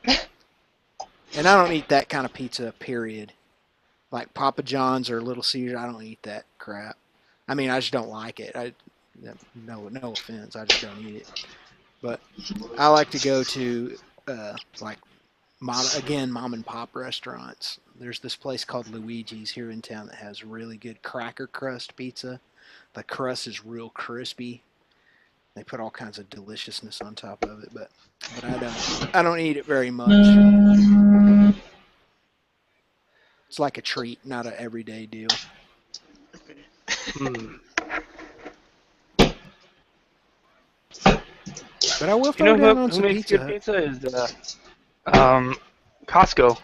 And I don't eat that kind of pizza, period. Like Papa John's or Little Caesars, I don't eat that crap. I mean, I just don't like it. No offense, I just don't eat it. But I like to go to mom and pop restaurants. There's this place called Luigi's here in town that has really good cracker crust pizza. The crust is real crispy, They put all kinds of deliciousness on top of it, but I don't eat it very much. It's like a treat, not an everyday deal. But I will throw down on who some makes Pizza good Hut. pizza is Costco.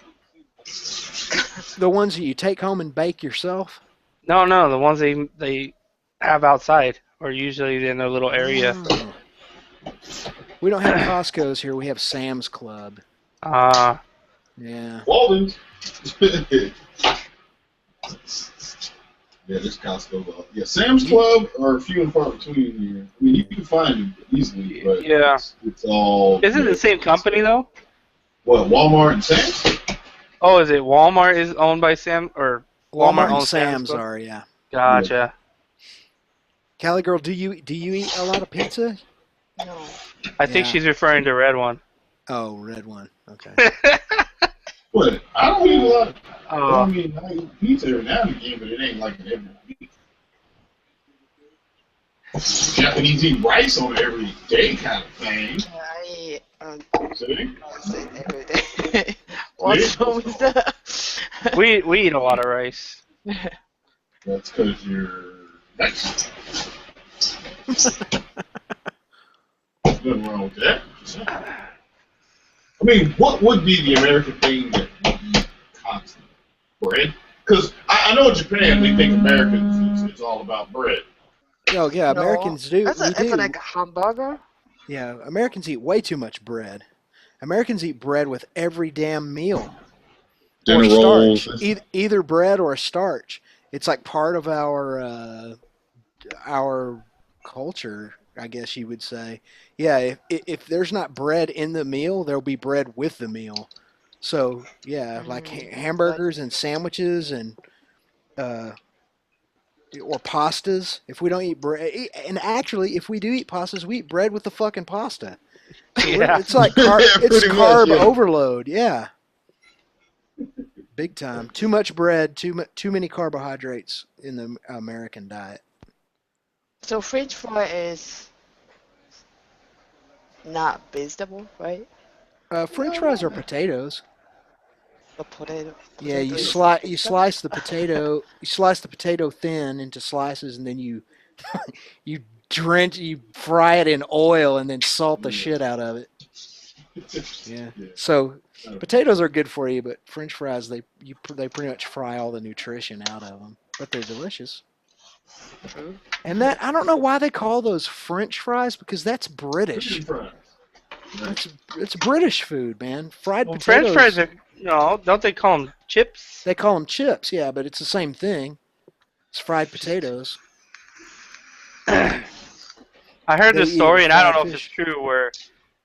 The ones that you take home and bake yourself? No, the ones they have outside, or usually in their little area. Oh. We don't have Costco's here. We have Sam's Club. Yeah. Walden's. Yeah, this Costco. Yeah, Sam's Club are few and far between here. I mean, you can find them easily, but yeah, it's all. Is it the same company though? What, Walmart and Sam's? Oh, is it Walmart is owned by Sam or Walmart and owns Sam's Club? are, yeah. Gotcha. Callie girl, do you eat a lot of pizza? No. I think she's referring to Red One. Oh, Red One. Okay. What? I don't eat a lot. I eat pizza every now and again, but it ain't like an every week. Japanese eat rice on every day kind of thing. I eat See? every day. What's wrong with that? We eat a lot of rice. That's because you're nice. Nothing wrong with that. I mean, what would be the American thing that we eat constantly? Bread? Because I know in Japan they think Americans it's all about bread. Oh yeah, Americans do. It's like a hamburger. Yeah, Americans eat way too much bread. Americans eat bread with every damn meal. Dinner or starch. rolls. Either bread or a starch. It's like part of our culture, I guess you would say. Yeah, if there's not bread in the meal, there'll be bread with the meal. So yeah, like hamburgers and sandwiches and or pastas. If we don't eat bread, and actually, if we do eat pastas, we eat bread with the fucking pasta. Yeah. It's like it's carb overload. Yeah, big time. Too much bread, too many carbohydrates in the American diet. So French fry is not vegetable, right? French fries are potatoes. A potato. Yeah, you slice the potato. You slice the potato thin into slices, and then you fry it in oil, and then salt the shit out of it. Yeah. So potatoes are good for you, but French fries they pretty much fry all the nutrition out of them, but they're delicious. And that I don't know why they call those French fries because that's British. It's British food, man. Fried potatoes. French fries are don't they call them chips? They call them chips, yeah, but it's the same thing. It's fried potatoes. I heard this story, and I don't know if it's true, where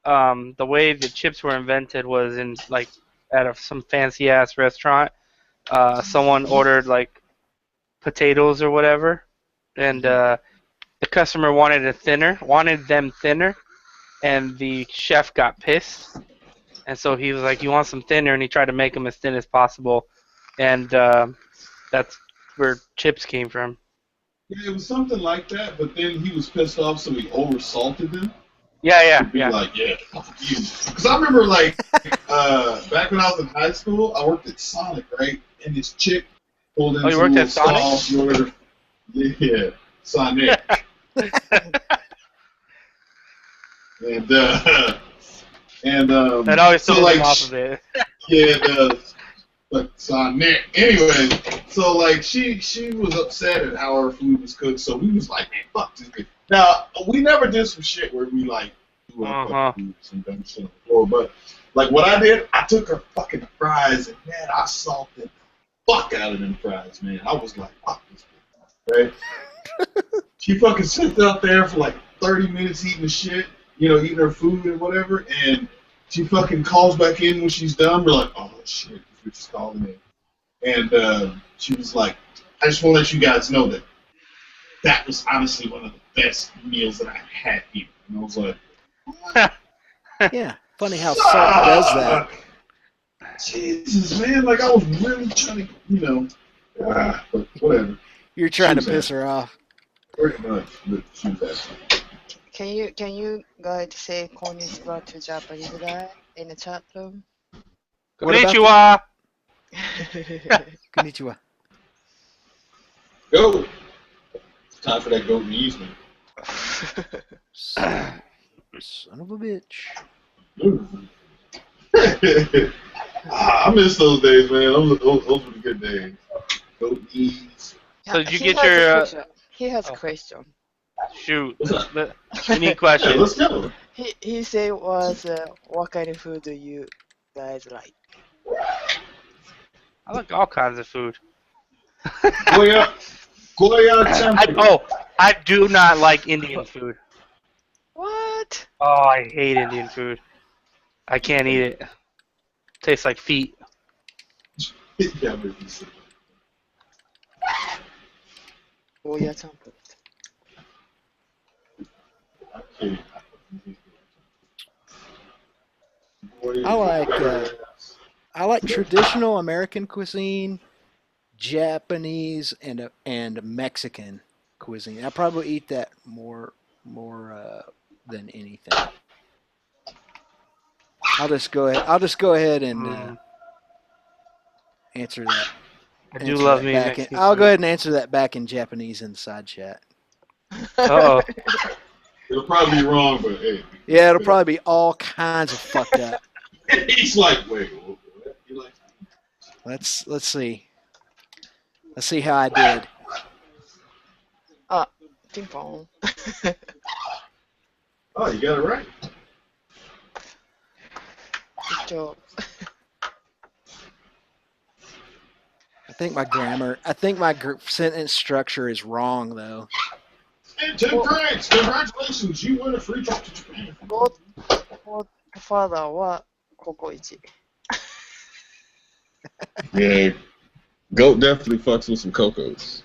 the way the chips were invented was in like at some fancy ass restaurant. Someone ordered like potatoes or whatever, and the customer wanted them thinner, and the chef got pissed, and so he was like, "You want some thinner?" And he tried to make them as thin as possible, and that's where chips came from. Yeah, it was something like that, but then he was pissed off, so he oversalted them. Yeah. Like, yeah, fuck you. Because I remember, like, back when I was in high school, I worked at Sonic, right? And this chick pulled into you worked at Sonic? Yeah, Sonic. and that always so, throws like, him off of it. Yeah, it does. But Sonic. Anyway, so like she was upset at how her food was cooked, so we was like, man, fuck this bitch. Now we never did some shit where we like food, some dumb shit on the floor, but like what I did, I took her fucking fries and man, I salted the fuck out of them fries, man. I was like, fuck this bitch, right? She fucking sat out there for like 30 minutes eating the shit, eating her food and whatever, and she fucking calls back in when she's done. We're like, oh shit, this bitch is calling in. And she was like, I just want to let you guys know that was honestly one of the best meals that I've had here. And I was like, yeah, funny how salt does that. Jesus, man, like I was really trying to, but whatever. You're trying to piss her off. Pretty much, but she was asking. Can you guys say konnichiwa to Japanese guy in the chat room? Konnichiwa. Konnichiwa. Go. It's time for that goat knees, man. Son of a bitch. I miss those days, man. Those were the good days. Goat knees. So did you He get has your? a question. He has a question. Shoot. Any question? Yeah, let's go. He said what kind of food do you guys like? I like all kinds of food. Goya tempura. I do not like Indian food. What? Oh, I hate Indian food. I can't eat it. Tastes like feet. Goya tempura. I like traditional American cuisine, Japanese, and Mexican cuisine. I probably eat that more than anything. I'll just go ahead and answer that. I do love me back Mexican I'll food. go ahead and answer that back in Japanese in the side chat. Uh-oh. It'll probably be wrong, but hey. Yeah, it'll probably be all kinds of fucked up. He's like, wait, what? You like? Let's see. Let's see how I did. Ping pong. Oh, you got it right. Good job. I think my sentence structure is wrong though. And congrats! Congratulations! You win a free trip to Japan. Goatfather wa kokoichi. Yeah, Goat definitely fucks with some cocos.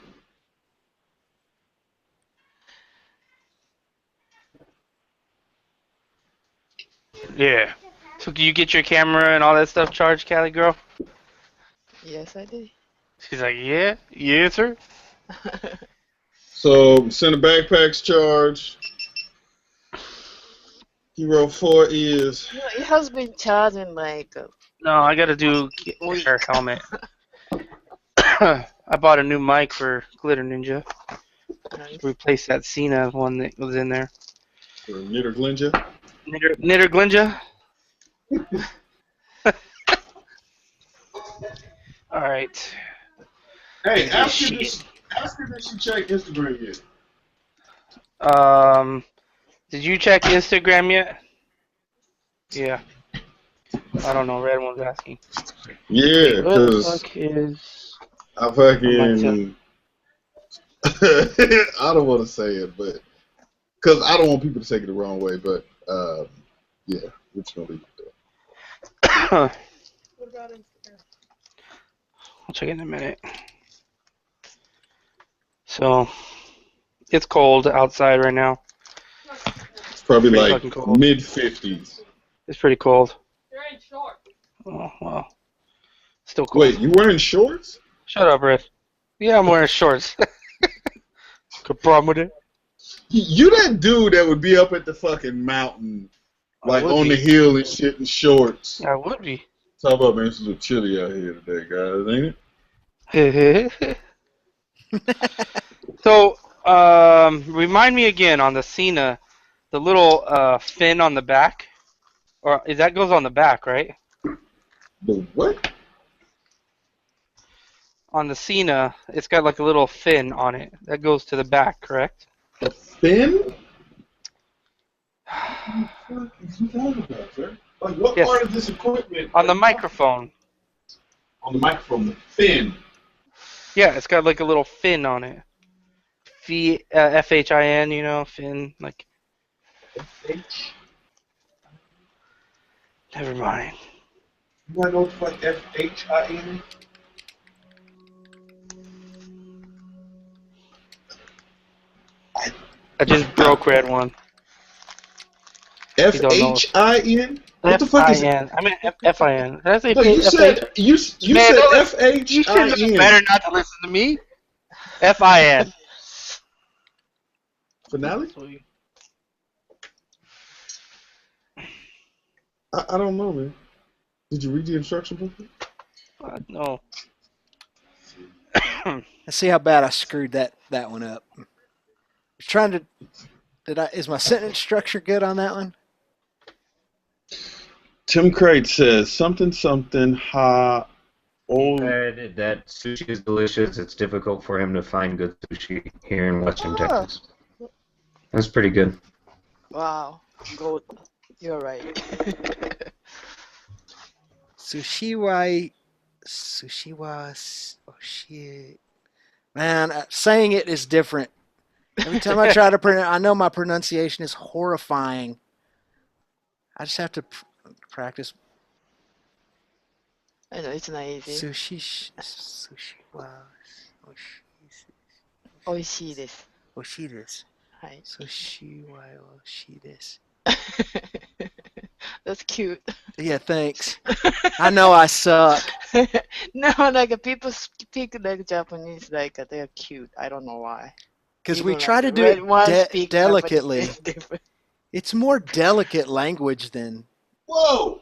Yeah. So can you get your camera and all that stuff charged, Cali girl? Yes, I did. She's like, yeah, sir. So send the backpacks charged. Hero 4 is. You know, it has been charging like. No, I gotta do her helmet. I bought a new mic for Glitter Ninja. Replace that Cena one that was in there. For Knitter Glinja? Knitter Glinja? Alright. Hey, ask her that she check Instagram yet. Did you check Instagram yet? Yeah. I don't know, Red One's asking. Yeah, because I fucking I don't want to say it, but because I don't want people to take it the wrong way, but yeah, we're just gonna leave it there. I'll check it in a minute. So, it's cold outside right now. It's probably Pretty like fucking cold. mid-50s. It's pretty cold. You're in shorts. Oh, well. Still cold. Wait, you wearing shorts? Shut up, Red. Yeah, I'm wearing shorts. Good problem with it? You that dude that would be up at the fucking mountain, like on the hill and shit in shorts. I would be. Talk about, man, it's a little chilly out here today, guys, ain't it? So, remind me again on the Cena, the little fin on the back, or that goes on the back, right? The what? On the Cena, it's got like a little fin on it that goes to the back, correct? A fin? What is he talking about, sir? Like, what part of this equipment? On the microphone. On the microphone, the fin. Yeah, it's got like a little fin on it. F-H-I-N, you know, fin, like. F-H? Never mind. You want to know what F-H-I-N? I just broke Red One. F-H-I-N? What the fuck is it? F-I-N. I mean F-I-N. Did I say No, you said you said F-H-I-N. You should know better not to listen to me. F-I-N. Finale? I don't know, man. Did you read the instruction booklet? No. Let's see how bad I screwed that one up. I was trying to. Is my sentence structure good on that one? Tim Crate says something ha. He said that sushi is delicious. It's difficult for him to find good sushi here in Western Texas. That's pretty good. Wow. Goat. You're right. Sushi wa. Oh shit. Man, saying it is different. Every time I try to pronounce, I know my pronunciation is horrifying. I just have to practice. I know it's not easy. Sushi wa. Oishii desu. Oishii desu. Hi. Sushi wa oishii desu. That's cute. Yeah, thanks. I know I suck. No, like people speak like Japanese like they're cute. I don't know why. Because we try to do it delicately. It's more delicate language than. Whoa!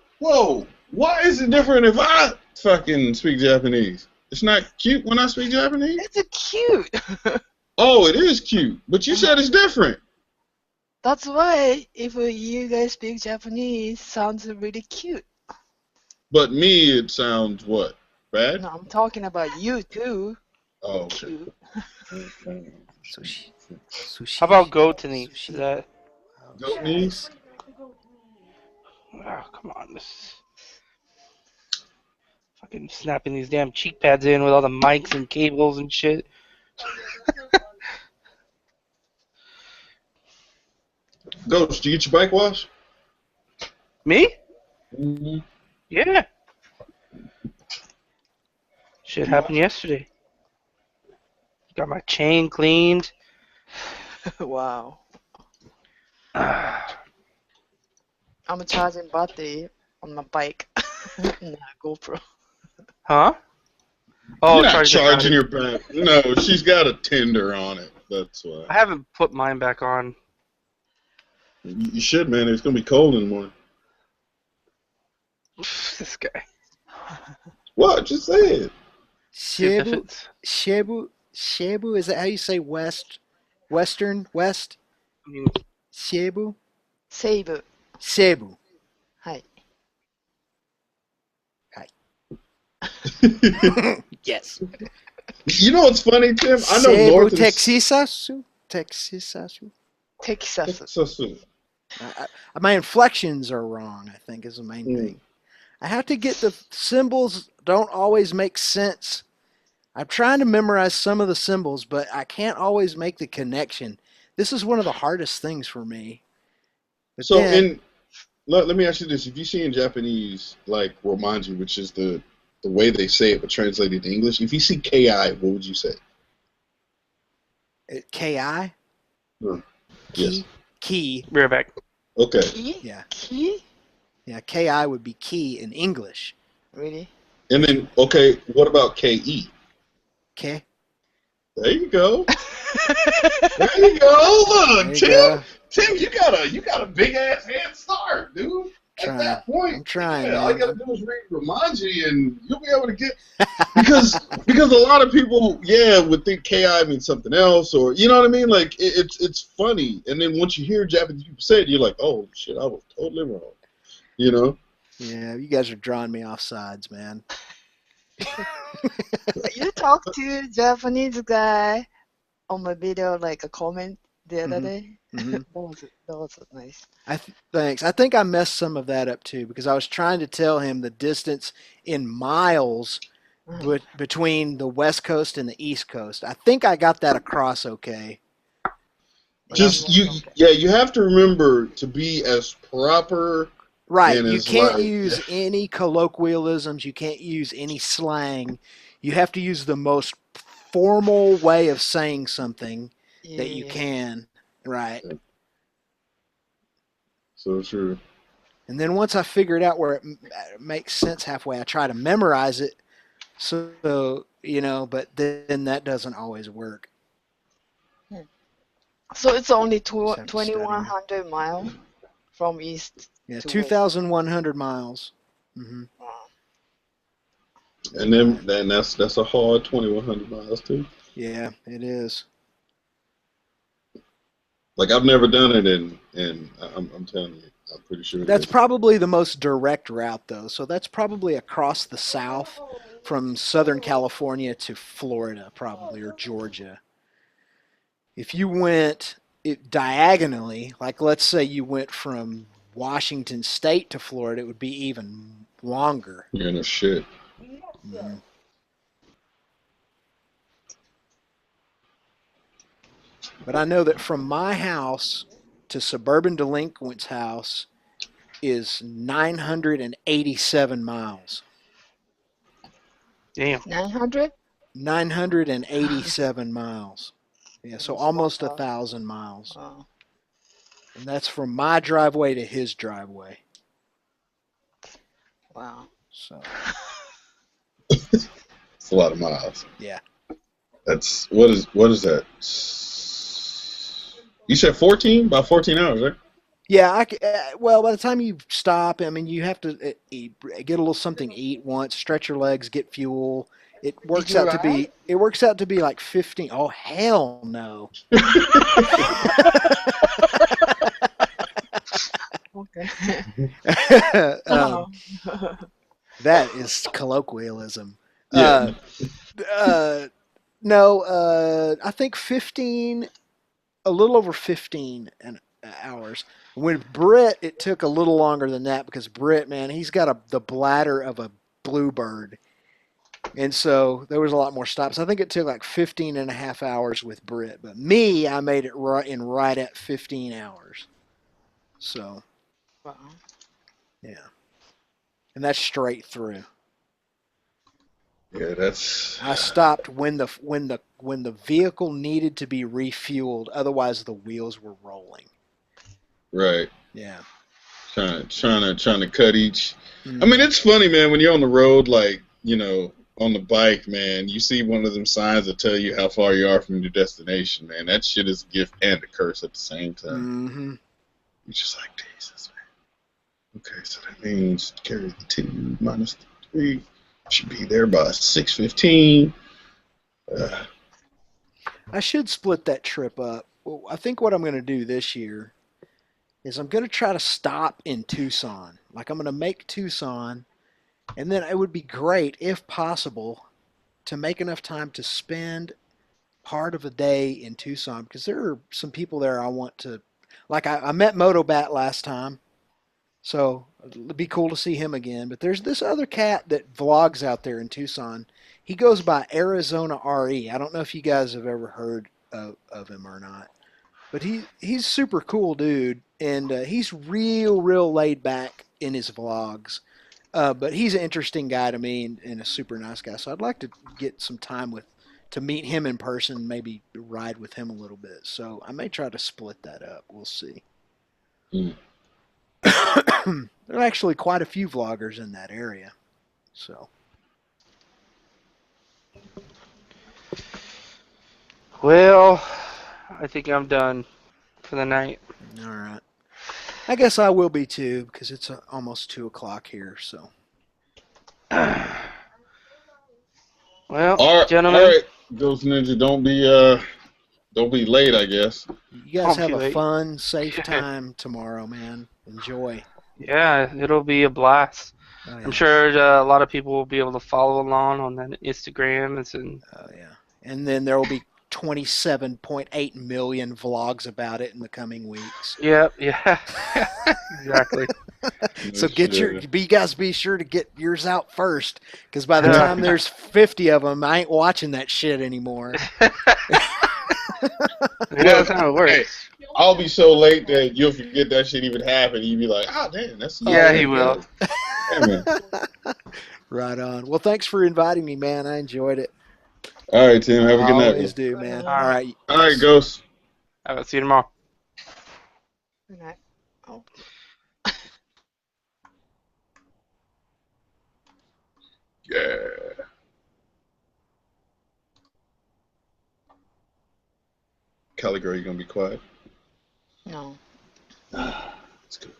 Why is it different if I fucking speak Japanese? It's not cute when I speak Japanese? It's cute. Oh, it is cute. But you said it's different. That's why if you guys speak Japanese, sounds really cute. But me, it sounds what? Bad? No, I'm talking about you too. Oh, okay. Cute. Sushi. How about Goatninja? Is that? Goatninja? Oh, come on. This is fucking snapping these damn cheek pads in with all the mics and cables and shit. Ghost, do you get your bike washed? Me? Mm-hmm. Yeah. Shit happened yesterday. Got my chain cleaned. Wow. I'm charging battery on my bike. Nah, GoPro. Huh? Oh, you're not charging your back. No, she's got a tender on it. That's why. I haven't put mine back on. You should, man. It's gonna be cold in the morning. This guy. What? Just say it. Shebu. Is that how you say west? Western? West? Shebu? Seibu. Cebu. Hi. Yes. You know what's funny, Tim? I know Cebu, North Texasu. My inflections are wrong, I think, is the main thing. I have to get the symbols don't always make sense. I'm trying to memorize some of the symbols, but I can't always make the connection. This is one of the hardest things for me. But so let me ask you this. If you see in Japanese, like Romanji, which is the way they say it but translated to English, if you see K-I, what would you say? K-I? Yes. Key. Be right back. Okay. Key? Yeah. Key? Yeah, K-I would be key in English. Really? And then, okay, what about K-E? K. There you go. There you go. Look, Tim, you got a big ass head start, dude. At that point, I'm trying. All you gotta do is read Romanji, and you'll be able to get because a lot of people, would think Ki means something else, or you know what I mean. Like it's funny, and then once you hear Japanese people say it, you're like, oh shit, I was totally wrong. You know? Yeah, you guys are drawing me off sides, man. You talked to a Japanese guy on my video, like a comment the other day. Mm-hmm. That was nice. Thanks. I think I messed some of that up too because I was trying to tell him the distance in miles between the West Coast and the East Coast. I think I got that across okay. You have to remember to be as proper. Right. You can't use any colloquialisms. You can't use any slang. You have to use the most formal way of saying something that you can. Right. So true. And then once I figure it out where it makes sense halfway, I try to memorize it. So, but then that doesn't always work. So it's only 2,100 miles from east Yeah, 2,100 miles. Mm-hmm. And then that's a hard 2,100 miles too. Yeah, it is. Like I've never done it, and I'm telling you, I'm pretty sure That's probably the most direct route, though. So that's probably across the South, from Southern California to Florida, probably, or Georgia. If you went diagonally, like let's say you went from Washington State to Florida, it would be even longer. Yeah, no shit. Mm-hmm. But I know that from my house to Suburban Delinquent's house is 987 miles. Damn. 900? 987 miles. Yeah, so almost 1,000 miles. Oh. And that's from my driveway to his driveway. Wow. So it's a lot of miles. Yeah. That's what is that? You said 14? About 14 hours, right? Yeah, well, by the time you stop, I mean, you have to eat, get a little something to eat once, stretch your legs, get fuel. It works out to be like 15. Oh, hell no. Okay. That is colloquialism. Yeah. No, I think 15, a little over 15 hours. With Britt, it took a little longer than that because Britt, man, he's got the bladder of a bluebird. And so there was a lot more stops. I think it took like 15 and a half hours with Britt. But me, I made it right at 15 hours. So, Wow. yeah. And that's straight through. Yeah, that's. I stopped when the vehicle needed to be refueled. Otherwise, the wheels were rolling. Right. Yeah. Trying to cut each. I mean, it's funny, man. When you're on the road, like on the bike, man, you see one of them signs that tell you how far you are from your destination, man. That shit is a gift and a curse at the same time. Mm-hmm. You're just like, Jesus, man. Okay, so that means carry the 2 minus the 3. Should be there by 6:15. I should split that trip up. Well, I think what I'm going to do this year is I'm going to try to stop in Tucson. Like I'm going to make Tucson, and then it would be great, if possible, to make enough time to spend part of a day in Tucson because there are some people there I want to. Like I met Motobat last time. So it'd be cool to see him again. But there's this other cat that vlogs out there in Tucson. He goes by Arizona RE. I don't know if you guys have ever heard of him or not. But he's super cool dude. And he's real laid back in his vlogs. But he's an interesting guy to me and a super nice guy. So I'd like to get some time to meet him in person, maybe ride with him a little bit. So I may try to split that up. We'll see. Mm. There are actually quite a few vloggers in that area. So. Well, I think I'm done for the night. All right. I guess I will be too because it's almost 2 o'clock here. So. Well, gentlemen. All right, Ghostninja, don't be late, I guess. You guys have a fun, safe time tomorrow, man. Enjoy. Yeah, it'll be a blast. Oh, yeah. I'm sure a lot of people will be able to follow along on that Instagram. Oh, yeah. And then there will be 27.8 million vlogs about it in the coming weeks. Yep, yeah. Exactly. So you guys be sure to get yours out first, because by the time there's 50 of them, I ain't watching that shit anymore. That's how it works. Hey, I'll be so late that you'll forget that shit even happened. You'll be like, oh, damn, that's... Yeah, he will. Right on. Well, thanks for inviting me, man. I enjoyed it. All right, Tim. Have a good night. Always do, man. All right. All right, Ghost. I'll see you tomorrow. Good night. Oh. Yeah. Cali girl, you gonna be quiet? No. That's good.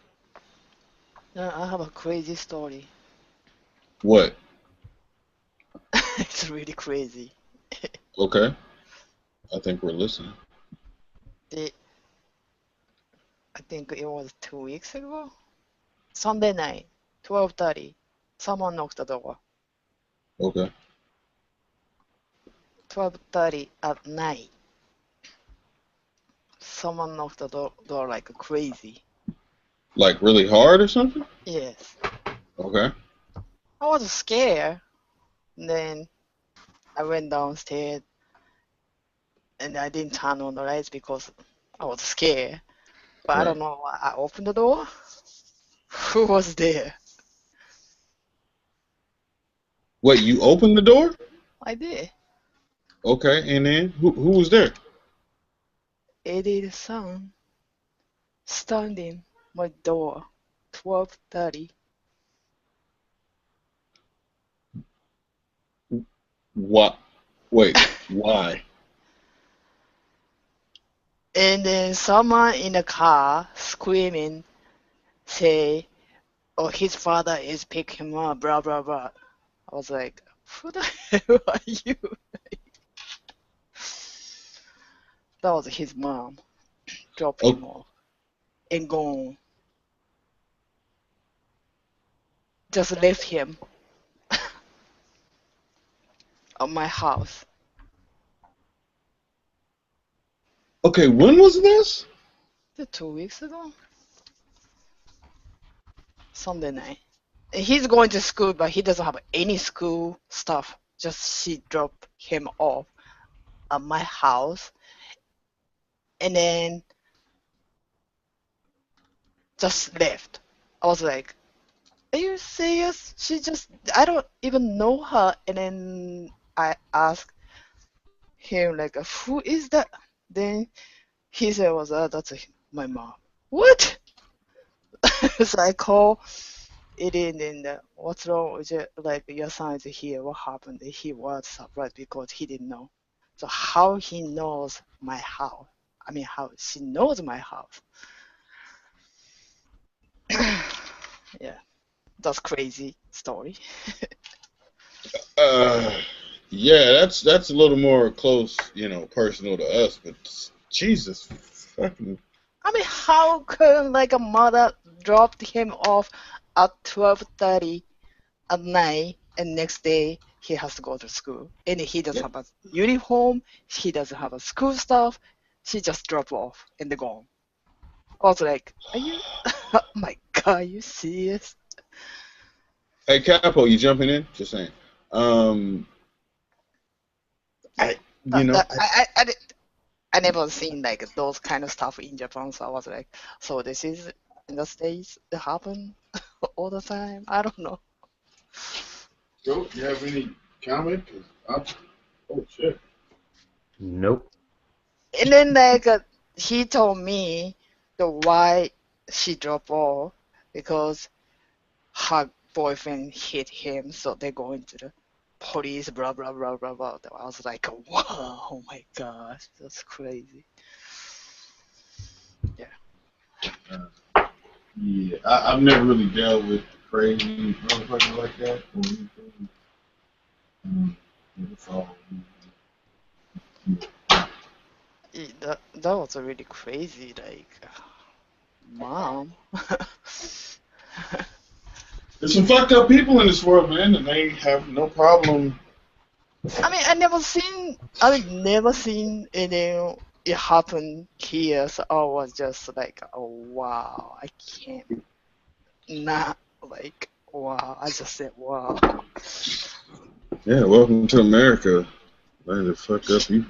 I have a crazy story. What? It's really crazy. Okay. I think we're listening. I think it was 2 weeks ago. Sunday night, 12:30. Someone knocked the door. Okay. 12:30 at night. Someone knocked the door like crazy. Like really hard or something? Yes. Okay. I was scared. Then I went downstairs and I didn't turn on the lights because I was scared. But I don't know. I opened the door. Who was there? Wait, you opened the door? I did. Okay, and then who was there? Eddie's son standing my door. 12:30. What? Wait, why? And then someone in the car screaming, say, "Oh, his father is picking him up, blah, blah, blah." I was like, who the hell are you? That was his mom. Dropped him off and gone. Just left him at my house. Okay, when was this? 2 weeks ago. Sunday night. He's going to school, but he doesn't have any school stuff. Just she dropped him off at my house, and then just left. I was like, "Are you serious?" I don't even know her. And then I asked him like, "Who is that?" Then he said, "That's my mom." What? So I call it in and what's wrong with it? Like, your son is here. What happened? He was surprised because he didn't know. So how he knows my house? I mean, how she knows my house? Yeah, that's crazy story. Yeah, that's a little more close, personal to us. But Jesus, fucking. I mean, how can like a mother dropped him off at 12:30 at night, and next day he has to go to school, and he doesn't have a uniform, he doesn't have a school stuff, she just dropped off and they're gone. I was like, are you? Oh my God, are you serious? Hey, Capo, you jumping in? Just saying. I never seen like those kind of stuff in Japan, so I was like, so this is in the States, it happen all the time. I don't know. Joe, do you have any comment? Oh shit. Nope. And then like he told me the why she dropped off because her boyfriend hit him, so they're going to the police, blah blah blah blah blah. I was like, wow, oh my gosh, that's crazy. Yeah. Yeah, I've never really dealt with crazy motherfuckers like that or anything. It's all. That was really crazy. Like, mom. There's some fucked up people in this world, man, and they have no problem. I mean, I never seen any. It happen here, so I was just like, oh wow, I can't not like wow. I just said wow. Yeah, welcome to America. Land of fucked up people.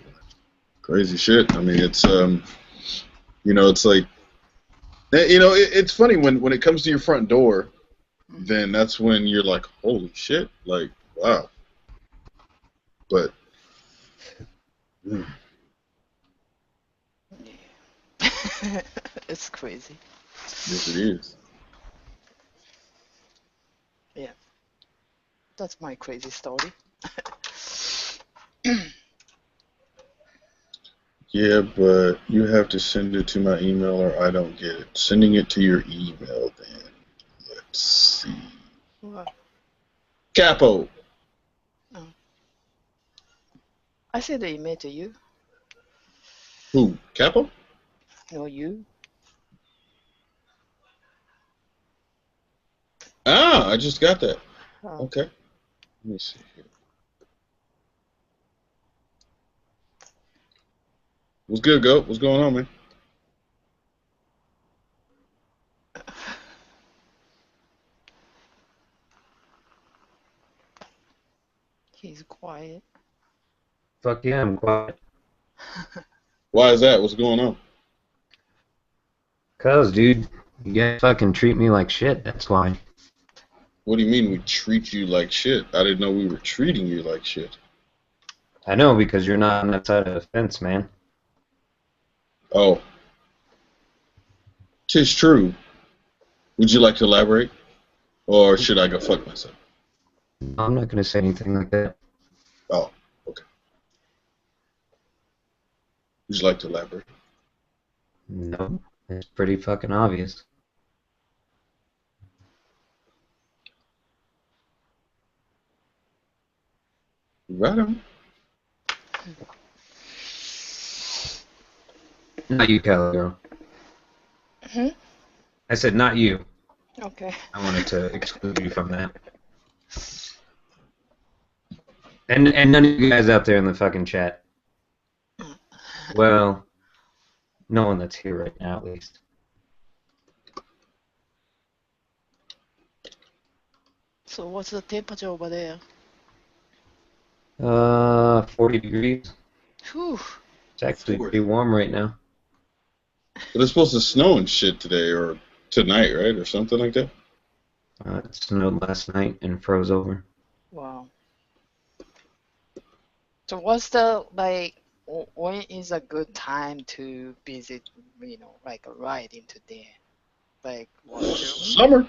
Crazy shit. I mean, it's it's like, it's funny when it comes to your front door, then that's when you're like, holy shit, like wow. But. Yeah. It's crazy. Yes, it is. Yeah, that's my crazy story. Yeah, but you have to send it to my email or I don't get it. Sending it to your email then. Let's see. What? Capo. Oh. I sent the email to you. Who? Capo? No, you. Ah, I just got that. Oh. Okay. Let me see here. What's good, Goat? What's going on, man? He's quiet. Fuck yeah, I'm quiet. Why is that? What's going on? Cause, dude, you guys fucking treat me like shit. That's why. What do you mean we treat you like shit? I didn't know we were treating you like shit. I know, because you're not on that side of the fence, man. Oh. 'Tis true. Would you like to elaborate? Or should I go fuck myself? I'm not gonna say anything like that. Oh, okay. Would you like to elaborate? No, it's pretty fucking obvious. Right on. Not you, Kelly girl. Hmm? I said not you. Okay. I wanted to exclude you from that. And none of you guys out there in the fucking chat. Well, no one that's here right now, at least. So what's the temperature over there? 40 degrees. Whew. It's actually pretty warm right now. But it's supposed to snow and shit today, or tonight, right? Or something like that? It snowed last night and froze over. Wow. So what's the, like, when is a good time to visit, like a ride into there? Like, what, June? Summer.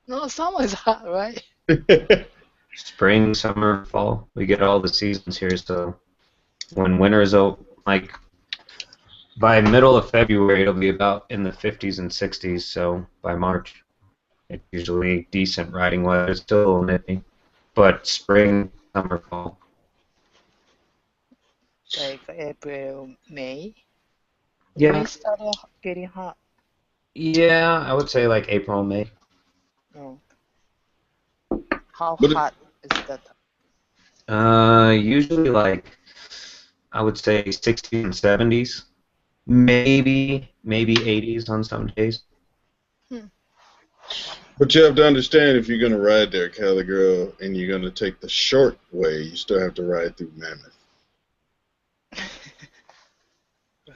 No, summer is hot, right? Spring, summer, fall. We get all the seasons here, so when winter is out, like, by middle of February, it'll be about in the 50s and 60s, so by March, it's usually decent riding weather. It's still a little nippy, but spring, summer, fall. Like April, May? Yeah. May started getting hot. Yeah, I would say like April, May. Oh. How But hot is that? Usually like, I would say 60s and 70s. Maybe 80s on some days. But you have to understand, if you're going to ride there, Cali Girl, and you're going to take the short way, you still have to ride through Mammoth.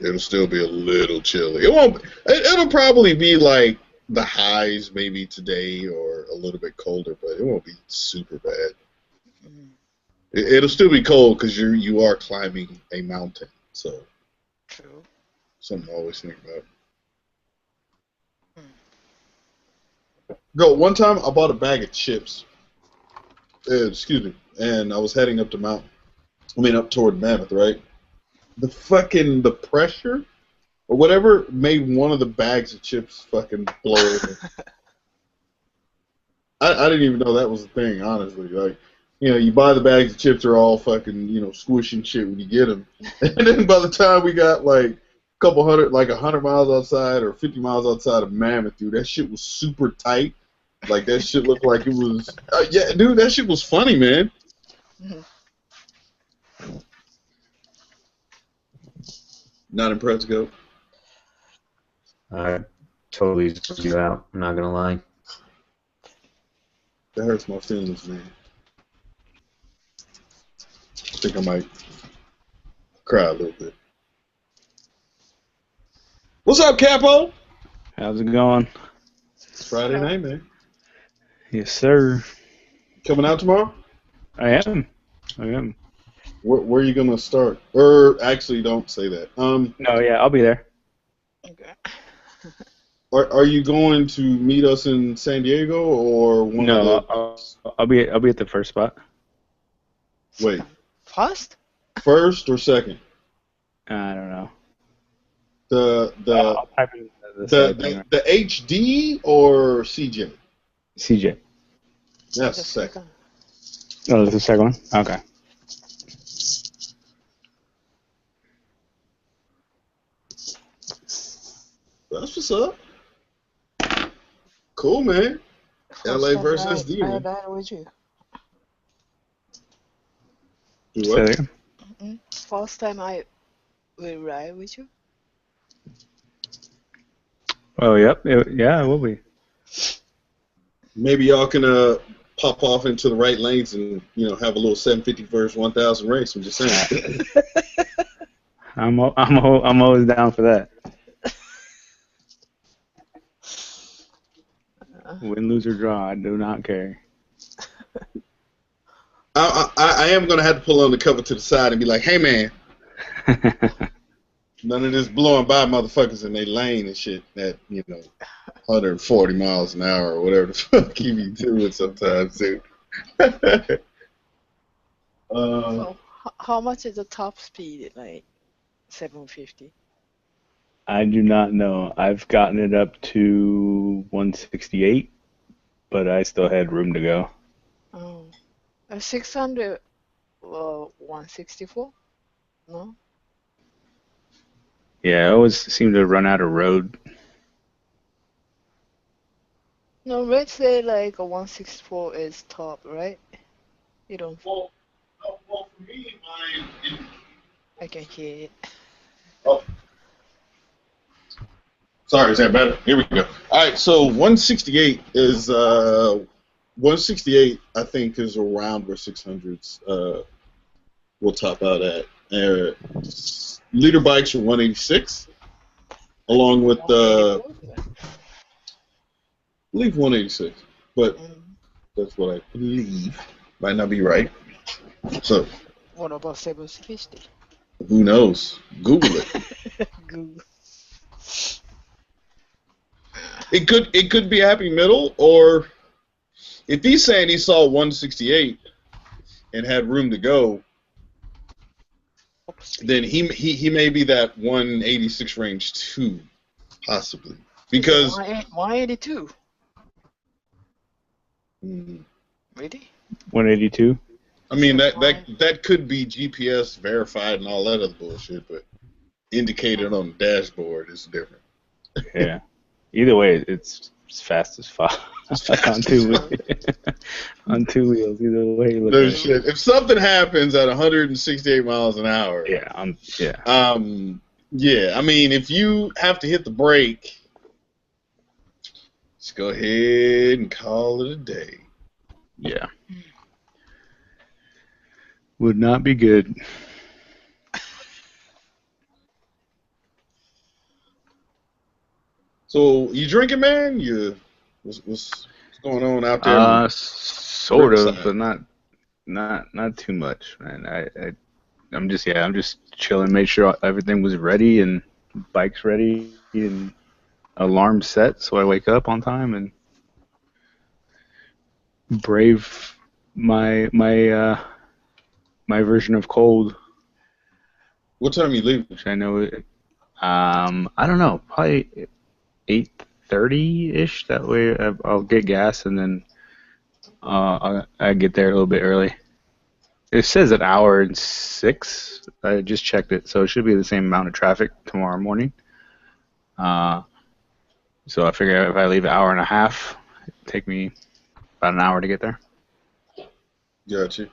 It'll still be a little chilly. It won't. It'll probably be like the highs maybe today, or a little bit colder, but it won't be super bad. It'll still be cold because you are climbing a mountain, so True. something to always think about. Go. One time I bought a bag of chips. Excuse me, and I was heading up the mountain. Up toward Mammoth, right? The pressure or whatever made one of the bags of chips fucking blow over. I didn't even know that was a thing, honestly. Like, you buy the bags of chips, they're all fucking, squishing shit when you get them. And then by the time we got like a couple hundred, like 100 miles outside or 50 miles outside of Mammoth, dude, that shit was super tight. Like, that shit looked like it was, yeah, dude, that shit was funny, man. Not impressed, Go. I totally zoned you out. I'm not gonna lie. That hurts my feelings, man. I think I might cry a little bit. What's up, Capo? How's it going? It's Friday night, man. Yes, sir. Coming out tomorrow? I am. Where are you gonna start? Or actually, don't say that. No, yeah, I'll be there. Okay. Are you going to meet us in San Diego or one of the? I'll be at the first spot. Wait. First? First or second? I don't know. The I'll type it in the HD or CJ? CJ. That's the second. Oh, that's the second one? Okay. That's what's up. Cool, man. LA versus I Demon. ride with you. Do what? First time I will ride with you. Oh, yep. Yeah, it will be. Maybe y'all can pop off into the right lanes and have a little 750 versus 1000 race. I'm just saying. I'm always down for that. Win, lose, or draw, I do not care. I am gonna have to pull on the cover to the side and be like, hey man, none of this blowing by motherfuckers in their lane and shit at 140 miles an hour or whatever the fuck you be doing sometimes, dude. So how much is the top speed? Like 750. I do not know. I've gotten it up to 168, but I still had room to go. Oh, 600. 164. No. Yeah, I always seem to run out of road. No, Red say like a 164 is top, right? You don't. Well, for me, I can hear it. Oh. Sorry, is that better? Here we go. All right, so 168 is 168. I think is around where 600s will top out at. Leader bikes are 186, along with I believe 186, but that's what I believe. Might not be right. So. What about 750? Who knows? Google it. Google. It could be happy middle, or if he's saying he saw 168 and had room to go, then he may be that 186 range too, possibly, because 182. Really? 182. I mean that could be GPS verified and all that other bullshit, but indicated on the dashboard is different. Yeah. Either way, it's fast as fuck. on two wheels. Either way, you look No at shit. If something happens at 168 miles an hour, yeah. I mean, if you have to hit the brake, just go ahead and call it a day. Yeah. Would not be good. So you drinking, man? What's going on out there? Sort of, but not too much, man. I'm just chilling. Made sure everything was ready and bike's ready and alarm set, so I wake up on time and brave my version of cold. What time you leave? Which I know it. I don't know, probably 8:30 ish. That way I'll get gas and then I get there a little bit early. It says 1 hour and 6. I just checked it, so it should be the same amount of traffic tomorrow morning. So I figure if I leave 1 hour and a half, it'd take me about 1 hour to get there. Gotcha.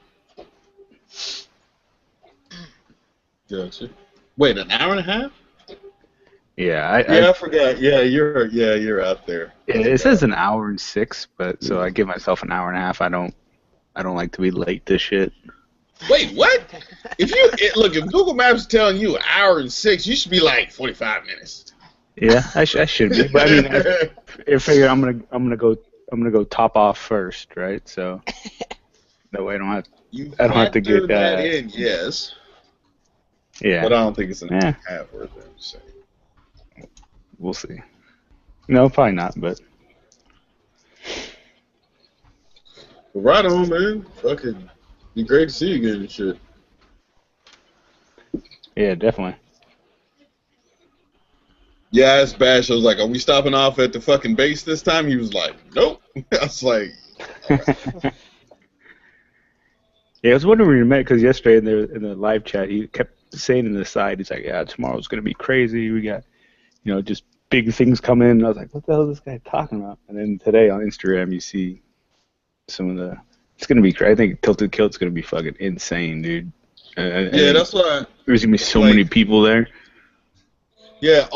Wait, 1 hour and a half? Yeah, I forgot. Yeah, you're out there. It says 1 hour and 6, but so I give myself 1 hour and a half. I don't like to be late to shit. Wait, what? If Google Maps is telling you 1 hour and 6, you should be like 45 minutes. Yeah, I should be. But I mean, I figure I'm gonna go top off first, right? So that way I don't have to get that in. Yes. Yeah. But I don't think it's an hour and a half worth of saying. We'll see. No, probably not, but. Well, right on, man. Fucking be great to see you again and shit. Yeah, definitely. Yeah, I asked Bash. I was like, "Are we stopping off at the fucking base this time?" He was like, "Nope." I was like, Yeah, I was wondering when we met because yesterday in the live chat he kept saying in the side, he's like, "Yeah, tomorrow's gonna be crazy. We got, just big things coming." And I was like, "What the hell is this guy talking about?" And then today on Instagram, you see some of the. It's gonna be crazy. I think Tilted Kilt's gonna be fucking insane, dude. yeah, that's why. There's gonna be so many people there. Yeah,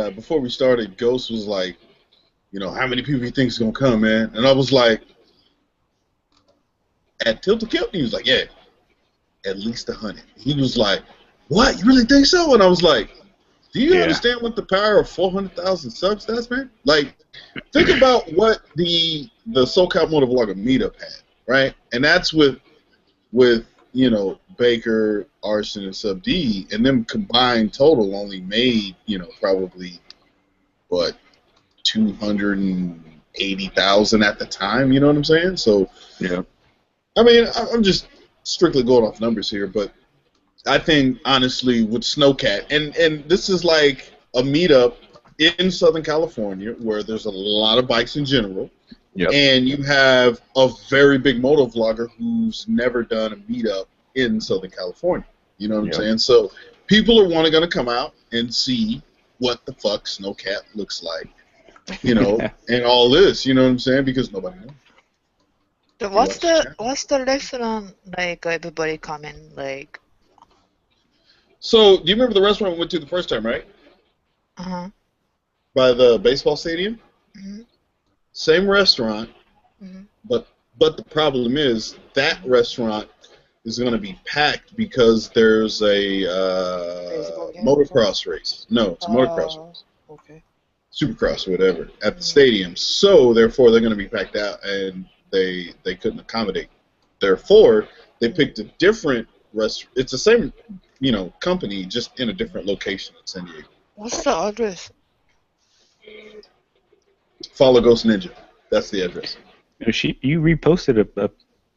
before we started, Ghost was like, how many people you think is gonna come, man? And I was like, at Tilted Kilt, he was like, yeah, at least 100. He was like, what? You really think so? And I was like, do you understand what the power of 400,000 subs does, man? Like, think about what the SoCal Motovlogger meetup had, right? And that's with Baker, Arson, and Sub D, and them combined total only made, probably, 280,000 at the time, you know what I'm saying? So, yeah. I mean, I'm just strictly going off numbers here, but I think, honestly, with Snowcat, and this is like a meetup in Southern California where there's a lot of bikes in general, and you have a very big motovlogger who's never done a meetup in Southern California. You know what I'm saying? So people are going to come out and see what the fuck Snowcat looks like, and all this. You know what I'm saying? Because nobody knows. What's the restaurant like? Everybody coming like. So, do you remember the restaurant we went to the first time, right? Uh-huh. By the baseball stadium? Mm-hmm. Same restaurant, mm-hmm. but the problem is that restaurant is going to be packed because there's a motocross race. No, it's a motocross race. Okay. Supercross or whatever at the stadium. So, therefore, they're going to be packed out, and they couldn't accommodate. Therefore, they picked a different restaurant. It's the same company, just in a different location in San Diego. What's the address? Follow Ghostninja. That's the address. You reposted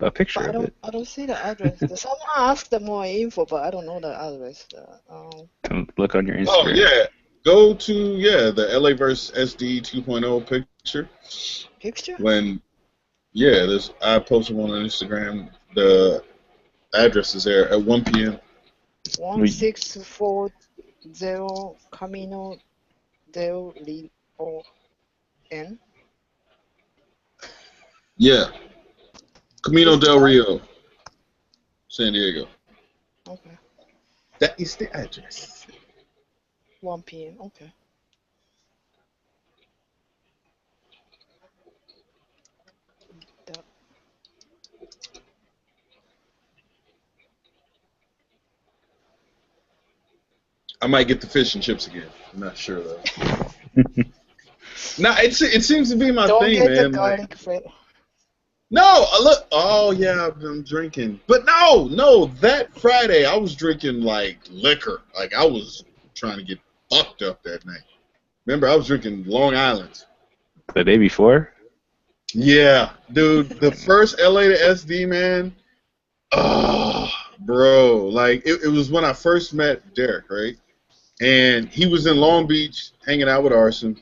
a picture of it. I don't see the address. Someone asked more info, but I don't know the address. Look on your Instagram. Oh yeah, go to the LA vs SD 2.0 picture. Picture? I posted one on Instagram. The address is there at 1 p.m. 1640 Camino del Rio N. Yeah. Camino del Rio, San Diego. Okay. That is the address. 1 p.m. Okay. I might get the fish and chips again. I'm not sure though. Nah, it seems to be my Don't thing, get man. the garlic bread. No, look. Oh yeah, I'm drinking. But no. That Friday I was drinking like liquor. Like I was trying to get fucked up that night. Remember, I was drinking Long Island. The day before? Yeah, dude. The first LA to SD, man. Oh, bro. Like it was when I first met Derek, right? And he was in Long Beach hanging out with Arson,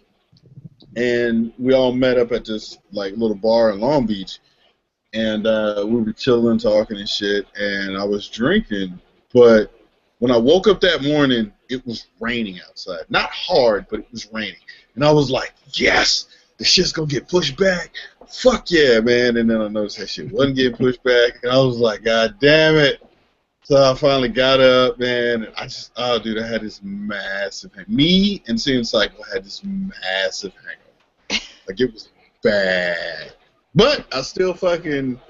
and we all met up at this like little bar in Long Beach, and we were chilling, talking and shit, and I was drinking, but when I woke up that morning, it was raining outside. Not hard, but it was raining, and I was like, yes, the shit's gonna get pushed back. Fuck yeah, man. And then I noticed that shit wasn't getting pushed back, and I was like, God damn it. So I finally got up, man, and I had this massive hangover. Me and Seeing Cycle had this massive hangover. Like, it was bad. But I still fucking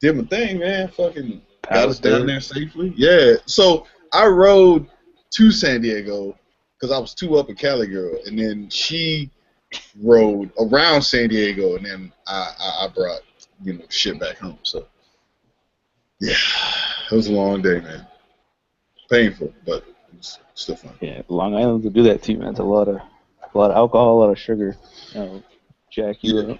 did my thing, man. Fucking got us down there safely. Yeah. So I rode to San Diego because I was too up at Cali Girl, and then she rode around San Diego, and then I brought, shit back home. So, yeah. It was a long day, man. Painful, but it was still fun. Yeah, Long Island will do that to you, man. It's a lot of alcohol, a lot of sugar. Jack you up.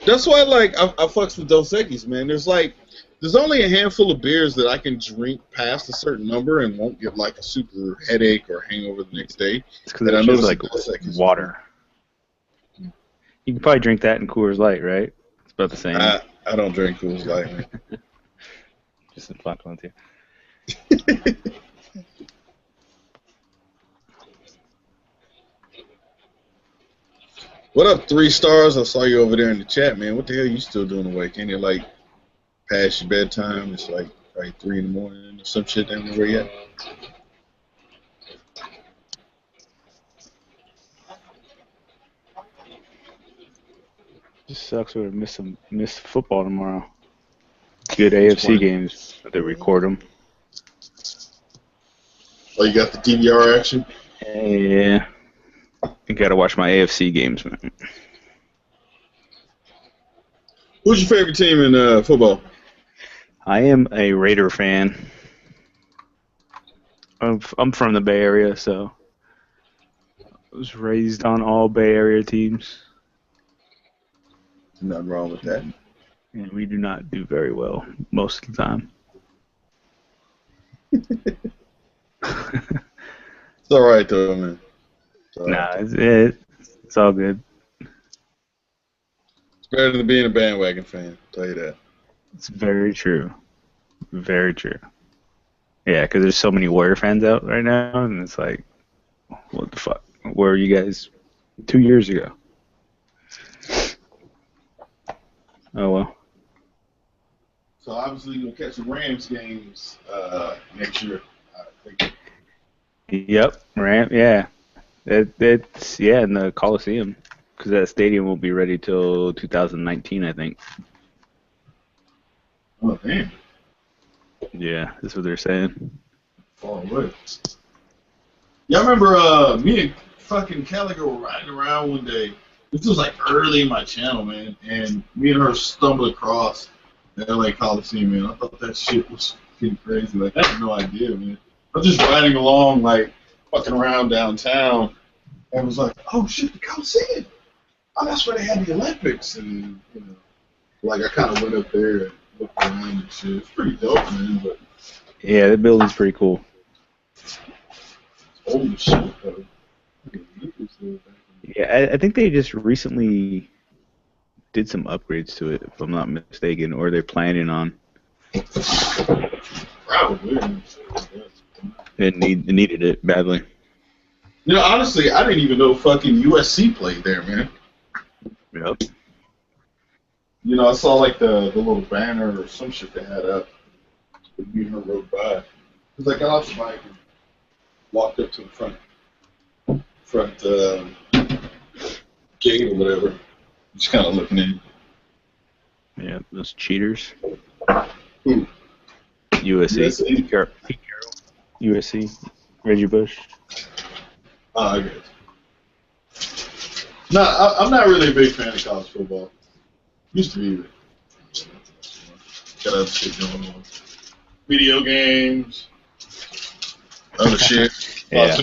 That's why, like, I fucks with Dos Equis, man. There's like There's only a handful of beers that I can drink past a certain number and won't get like a super headache or hangover the next day. It's because it's just like water. You can probably drink that in Coors Light, right? It's about the same. I don't drink Coors Light, man. Just a fun one too. What up, 3 stars? I saw you over there in the chat, man. What the hell are you still doing awake? Ain't it like past your bedtime? It's like 3 in the morning or some shit down where you at? Just sucks we're gonna miss football tomorrow. Good AFC games, but they record them. Oh, you got the DVR action? Yeah. I gotta watch my AFC games, man. Who's your favorite team in football? I am a Raider fan. I'm from the Bay Area, so I was raised on all Bay Area teams. Nothing wrong with that. And we do not do very well most of the time. It's all right, though, man. Nah, it's all good. It's better than being a bandwagon fan, I'll tell you that. It's very true. Very true. Yeah, because there's so many Warrior fans out right now, and it's like, what the fuck? Where were you guys 2 years ago? Oh, well. So, obviously, you'll catch the Rams games next year, I think. Yep, yeah. It's in the Coliseum, because that stadium won't be ready till 2019, I think. Oh, damn. Yeah, that's what they're saying. Far away. Yeah, I remember me and fucking Calico were riding around one day. This was like early in my channel, man, and me and her stumbled across the LA Coliseum, man. I thought that shit was fucking crazy. Like, I had no idea, man. I was just riding along, like, fucking around downtown, and was like, oh shit, the Coliseum! Oh, that's where they had the Olympics, and, you know, like, I kind of went up there and looked around and shit. It's pretty dope, man, but... Yeah, that building's pretty cool. Holy shit, though. Yeah, I think they just recently did some upgrades to it, if I'm not mistaken, or they're planning on. Probably. It needed it badly. You know, honestly, I didn't even know fucking USC played there, man. Yep. You know, I saw like the little banner or some shit they had up. Me and her rode by. Because I got off the bike and walked up to the front gate or whatever. Just kind of looking in. Yeah, those cheaters. Who? USC. Pete Carroll. USC. Reggie Bush. Oh, I guess. No, I'm not really a big fan of college football. Used to be. Got other shit going on. Video games. Other shit. Yeah.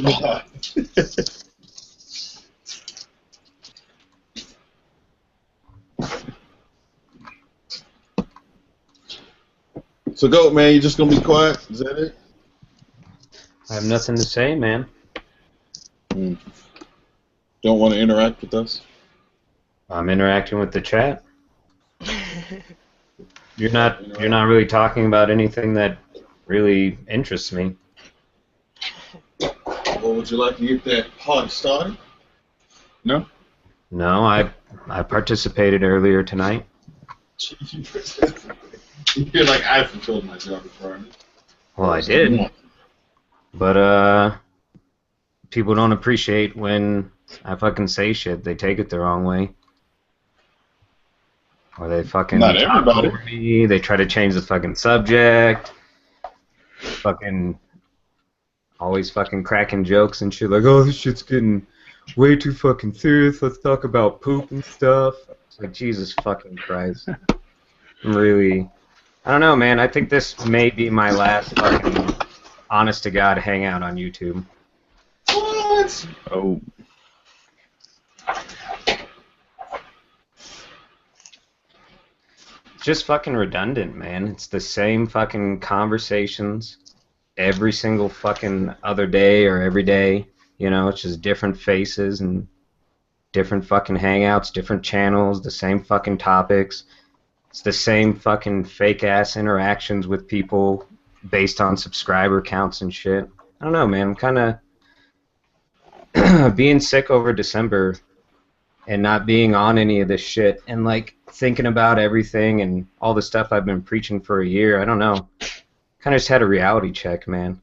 So, Goat, man, you just gonna be quiet? Is that it? I have nothing to say, man. Don't want to interact with us? I'm interacting with the chat. You're not really talking about anything that really interests me. Well, would you like to get that party started? No? No, I participated earlier tonight. You feel like I fulfilled my job requirement. Well, I did. But people don't appreciate when I fucking say shit. They take it the wrong way. Or they fucking Not talk everybody. over me. They try to change the fucking subject. Fucking always fucking cracking jokes and shit like, oh, this shit's getting way too fucking serious. Let's talk about poop and stuff. It's like, Jesus fucking Christ. Really, I don't know, man. I think this may be my last fucking honest to God hangout on YouTube. What? Oh. just fucking redundant, man. It's the same fucking conversations every single fucking other day or every day. You know, it's just different faces and different fucking hangouts, different channels, the same fucking topics. It's the same fucking fake ass interactions with people based on subscriber counts and shit. I don't know, man. I'm kind of being sick over December and not being on any of this shit and like thinking about everything and all the stuff I've been preaching for a year. I don't know. Kind of just had a reality check, man.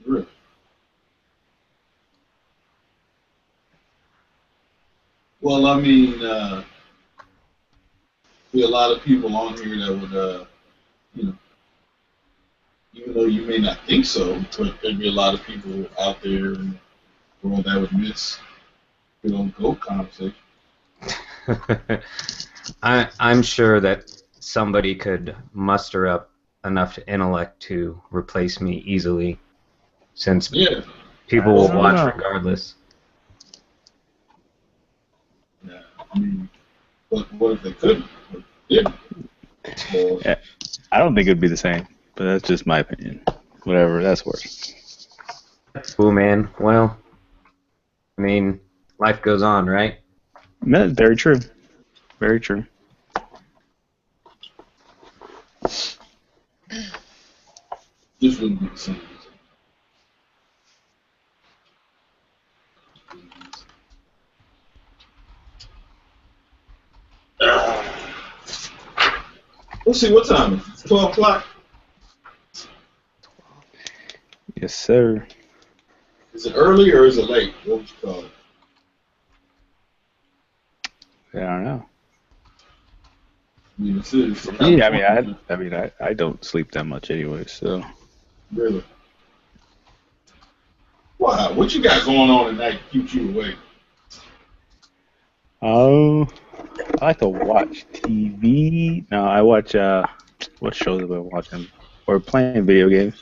Really? Well, I mean, be a lot of people on here that would, you know, even though you may not think so, but there'd be a lot of people out there in the world that would miss good old goat conversation. I'm sure that somebody could muster up enough intellect to replace me easily, since people will watch regardless. Yeah, I mean, what if they couldn't? Yeah. Yeah, I don't think it'd be the same, but that's just my opinion. Whatever, that's worse. Cool, man. Well, I mean, life goes on, right? No, very true. Very true. This wouldn't be the same. Let's see, what time is it? It's 12 o'clock? Yes, sir. Is it early or is it late? What would you call it? I don't know. I mean, it's Yeah, I mean, I don't sleep that much anyway, so. Really? Wow, what you got going on at night to keep you awake? Oh, I like to watch TV. No, I watch, what shows have I been watching? Or playing video games.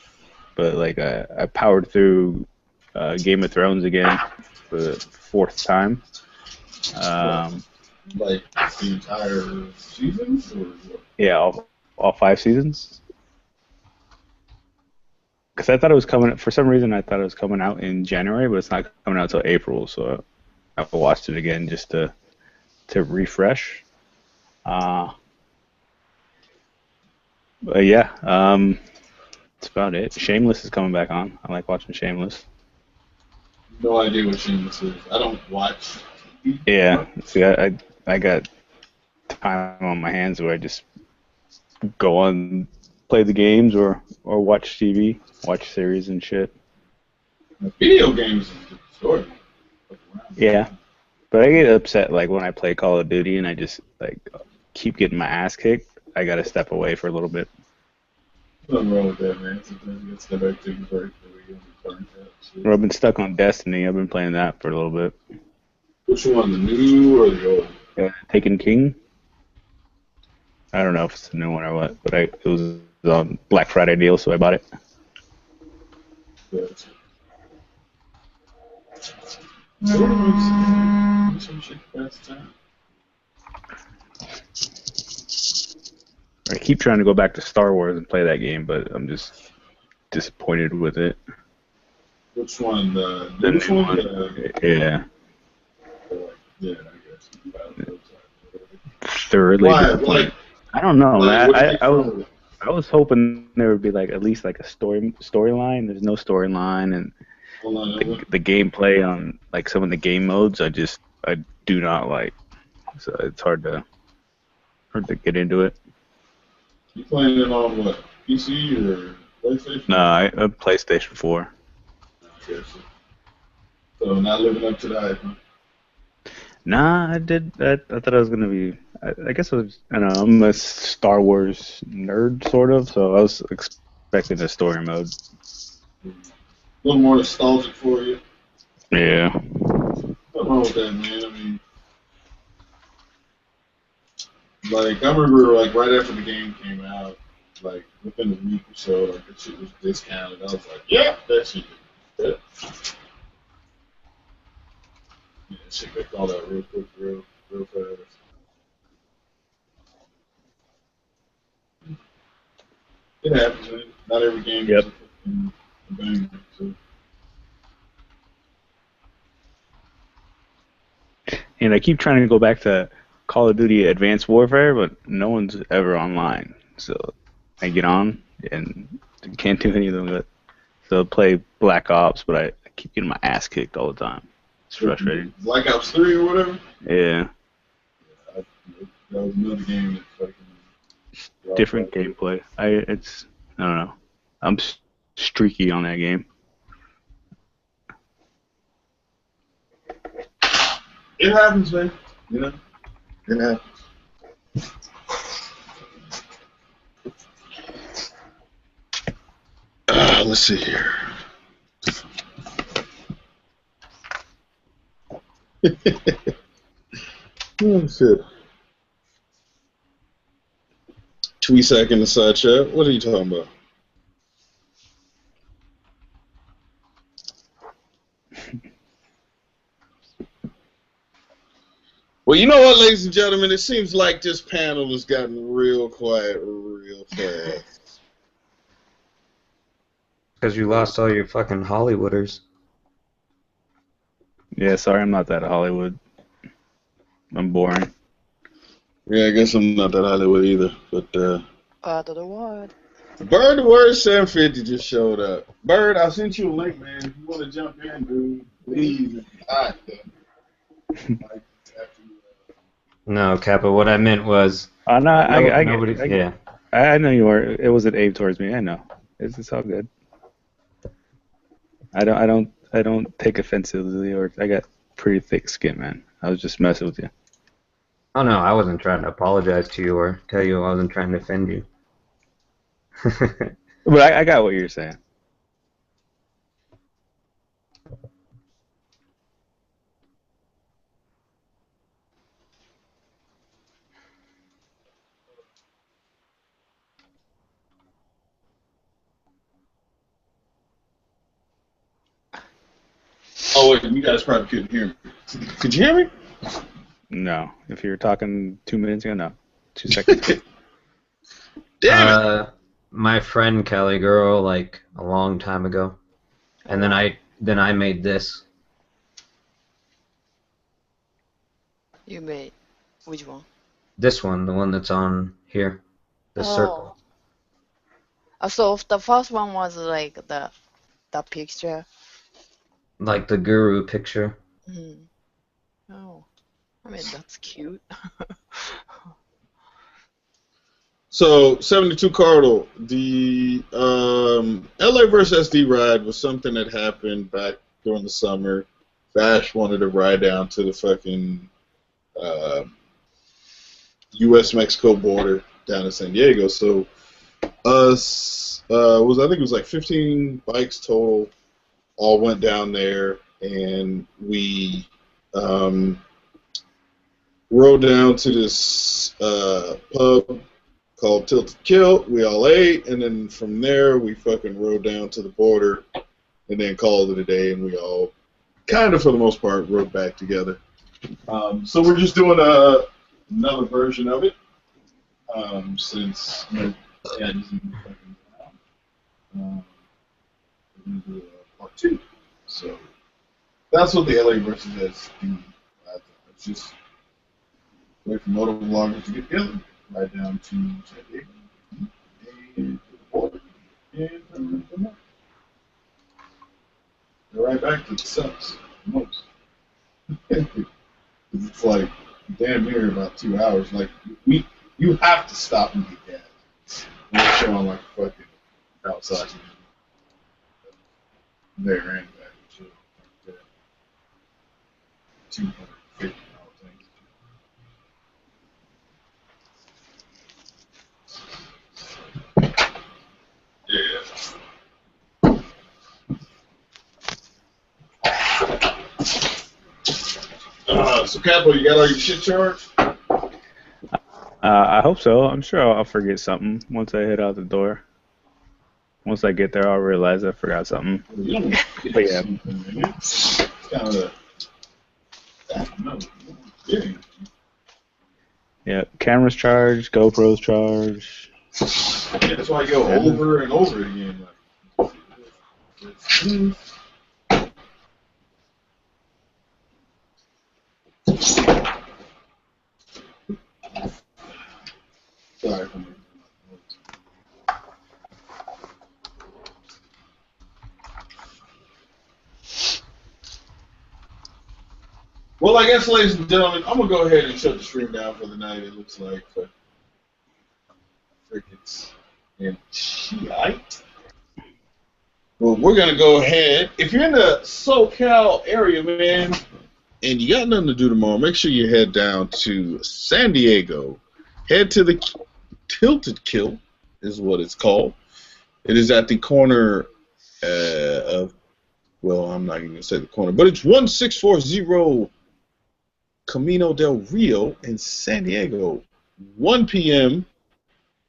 But, like, I powered through Game of Thrones again for the 4th time. Like, the entire seasons? Or what? Yeah, all 5 seasons. Because I thought it was coming, for some reason I thought it was coming out in January, but it's not coming out until April, so I watched it again just to refresh. But yeah, that's about it. Shameless is coming back on. I like watching Shameless. No idea what Shameless is. I don't watch TV. Yeah, see, I got time on my hands where I just go on, play the games or watch TV, watch series and shit. Video games is the story. Yeah, but I get upset like when I play Call of Duty and I just like keep getting my ass kicked. I gotta step away for a little bit. Nothing wrong with that, man. Sometimes you gotta step back, take a break. Well, I've been stuck on Destiny. I've been playing that for a little bit. Which one, the new or the old? Taken King. I don't know if it's the new one or what, but it was on Black Friday deal, so I bought it. Gotcha. I keep trying to go back to Star Wars and play that game, but I'm just disappointed with it. Which one? The new one? Yeah. Yeah, I guess. Thoroughly disappointed. I don't know, man. I was hoping there would be like at least like a storyline. There's no storyline, and the gameplay on like some of the game modes I do not like. So it's hard to get into it. You playing it on what? PC or PlayStation? No, I PlayStation 4. Okay, so not living up to the hype, huh? Nah, I did. I thought I was gonna be. I guess I was. I don't know. I'm a Star Wars nerd, sort of. So I was expecting a story mode. A little more nostalgic for you. Yeah. Nothing wrong with that, man. I mean, like I remember, like right after the game came out, like within a week or so, like the shit was discounted. I was like, yeah, that shit. Yeah, shit got called out real quick, real fast. happens. Man. Not every game is a banger. So. And I keep trying to go back to Call of Duty Advanced Warfare, but no one's ever online. So I get on and can't do any of them. So I play Black Ops, but I keep getting my ass kicked all the time. It's frustrating. Black Ops 3 or whatever? Yeah. That was another game that fucking... Different gameplay. I don't know. I'm streaky on that game. It happens, man. You know? It happens. Let's see here. Oh, shit. Tweesack in the side chat. What are you talking about? Well, you know what, ladies and gentlemen? It seems like this panel has gotten real quiet real fast. Because you lost all your fucking Hollywooders. Yeah, sorry, I'm not that Hollywood. I'm boring. Yeah, I guess I'm not that Hollywood either, but Out of the word. Bird the Word 750 just showed up. Bird, I sent you a link, man. If you want to jump in, dude, please. Hot, No, Kappa, what I meant was... No, nobody, yeah. I know you are. It wasn't aimed towards me. I know. It's all good. I don't take offensively, or I got pretty thick skin, man. I was just messing with you. Oh no, I wasn't trying to apologize to you or tell you I wasn't trying to offend you. But I got what you're saying. Oh, wait, you guys probably couldn't hear me. Could you hear me? No. If you were talking 2 minutes ago, no. 2 seconds ago. Damn it! My friend Kelly girl, like a long time ago, and then I made this. You made which one? This one, the one that's on here, the circle. So the first one was like the picture. Like the guru picture. Mm. Oh, I mean that's cute. So, 72 Cardinal, the LA versus SD ride was something that happened back during the summer. Bash wanted to ride down to the fucking U.S.-Mexico border down in San Diego. So, us, I think it was like 15 bikes total, all went down there, and we rode down to this pub called Tilted Kilt. We all ate, and then from there we fucking rode down to the border and then called it a day, and we all kind of, for the most part, rode back together. So we're just doing another version of it, since yeah, just we're going to do part 2. So that's what the LA versus SD. It's just wait for Motovloggers to get together. Right down to San Diego and the border, and right back to the subs. Most. It's like damn near about 2 hours. Like you have to stop and get gas. We're showing like a fucking outside there and back. So, 250. So, Capo, you got all your shit charged? I hope so. I'm sure I'll forget something once I head out the door. Once I get there, I'll realize I forgot something. But yeah. It's kind of yeah, camera's charged, GoPro's charged. That's why I go over and over again. Sorry. Well, I guess, ladies and gentlemen, I'm gonna go ahead and shut the stream down for the night. It looks like crickets and shite. Well, we're gonna go ahead. If you're in the SoCal area, man, and you got nothing to do tomorrow, make sure you head down to San Diego. Head to the Tilted Kill, is what it's called. It is at the corner of, well, I'm not even gonna say the corner, but it's 1640 Camino del Rio in San Diego, 1 p.m.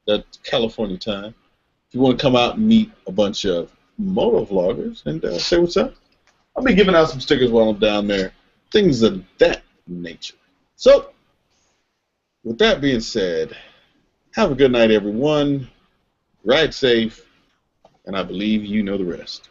That's California time. If you want to come out and meet a bunch of moto vloggers and say what's up, I'll be giving out some stickers while I'm down there, things of that nature. So, with that being said, have a good night, everyone. Ride safe, and I believe you know the rest.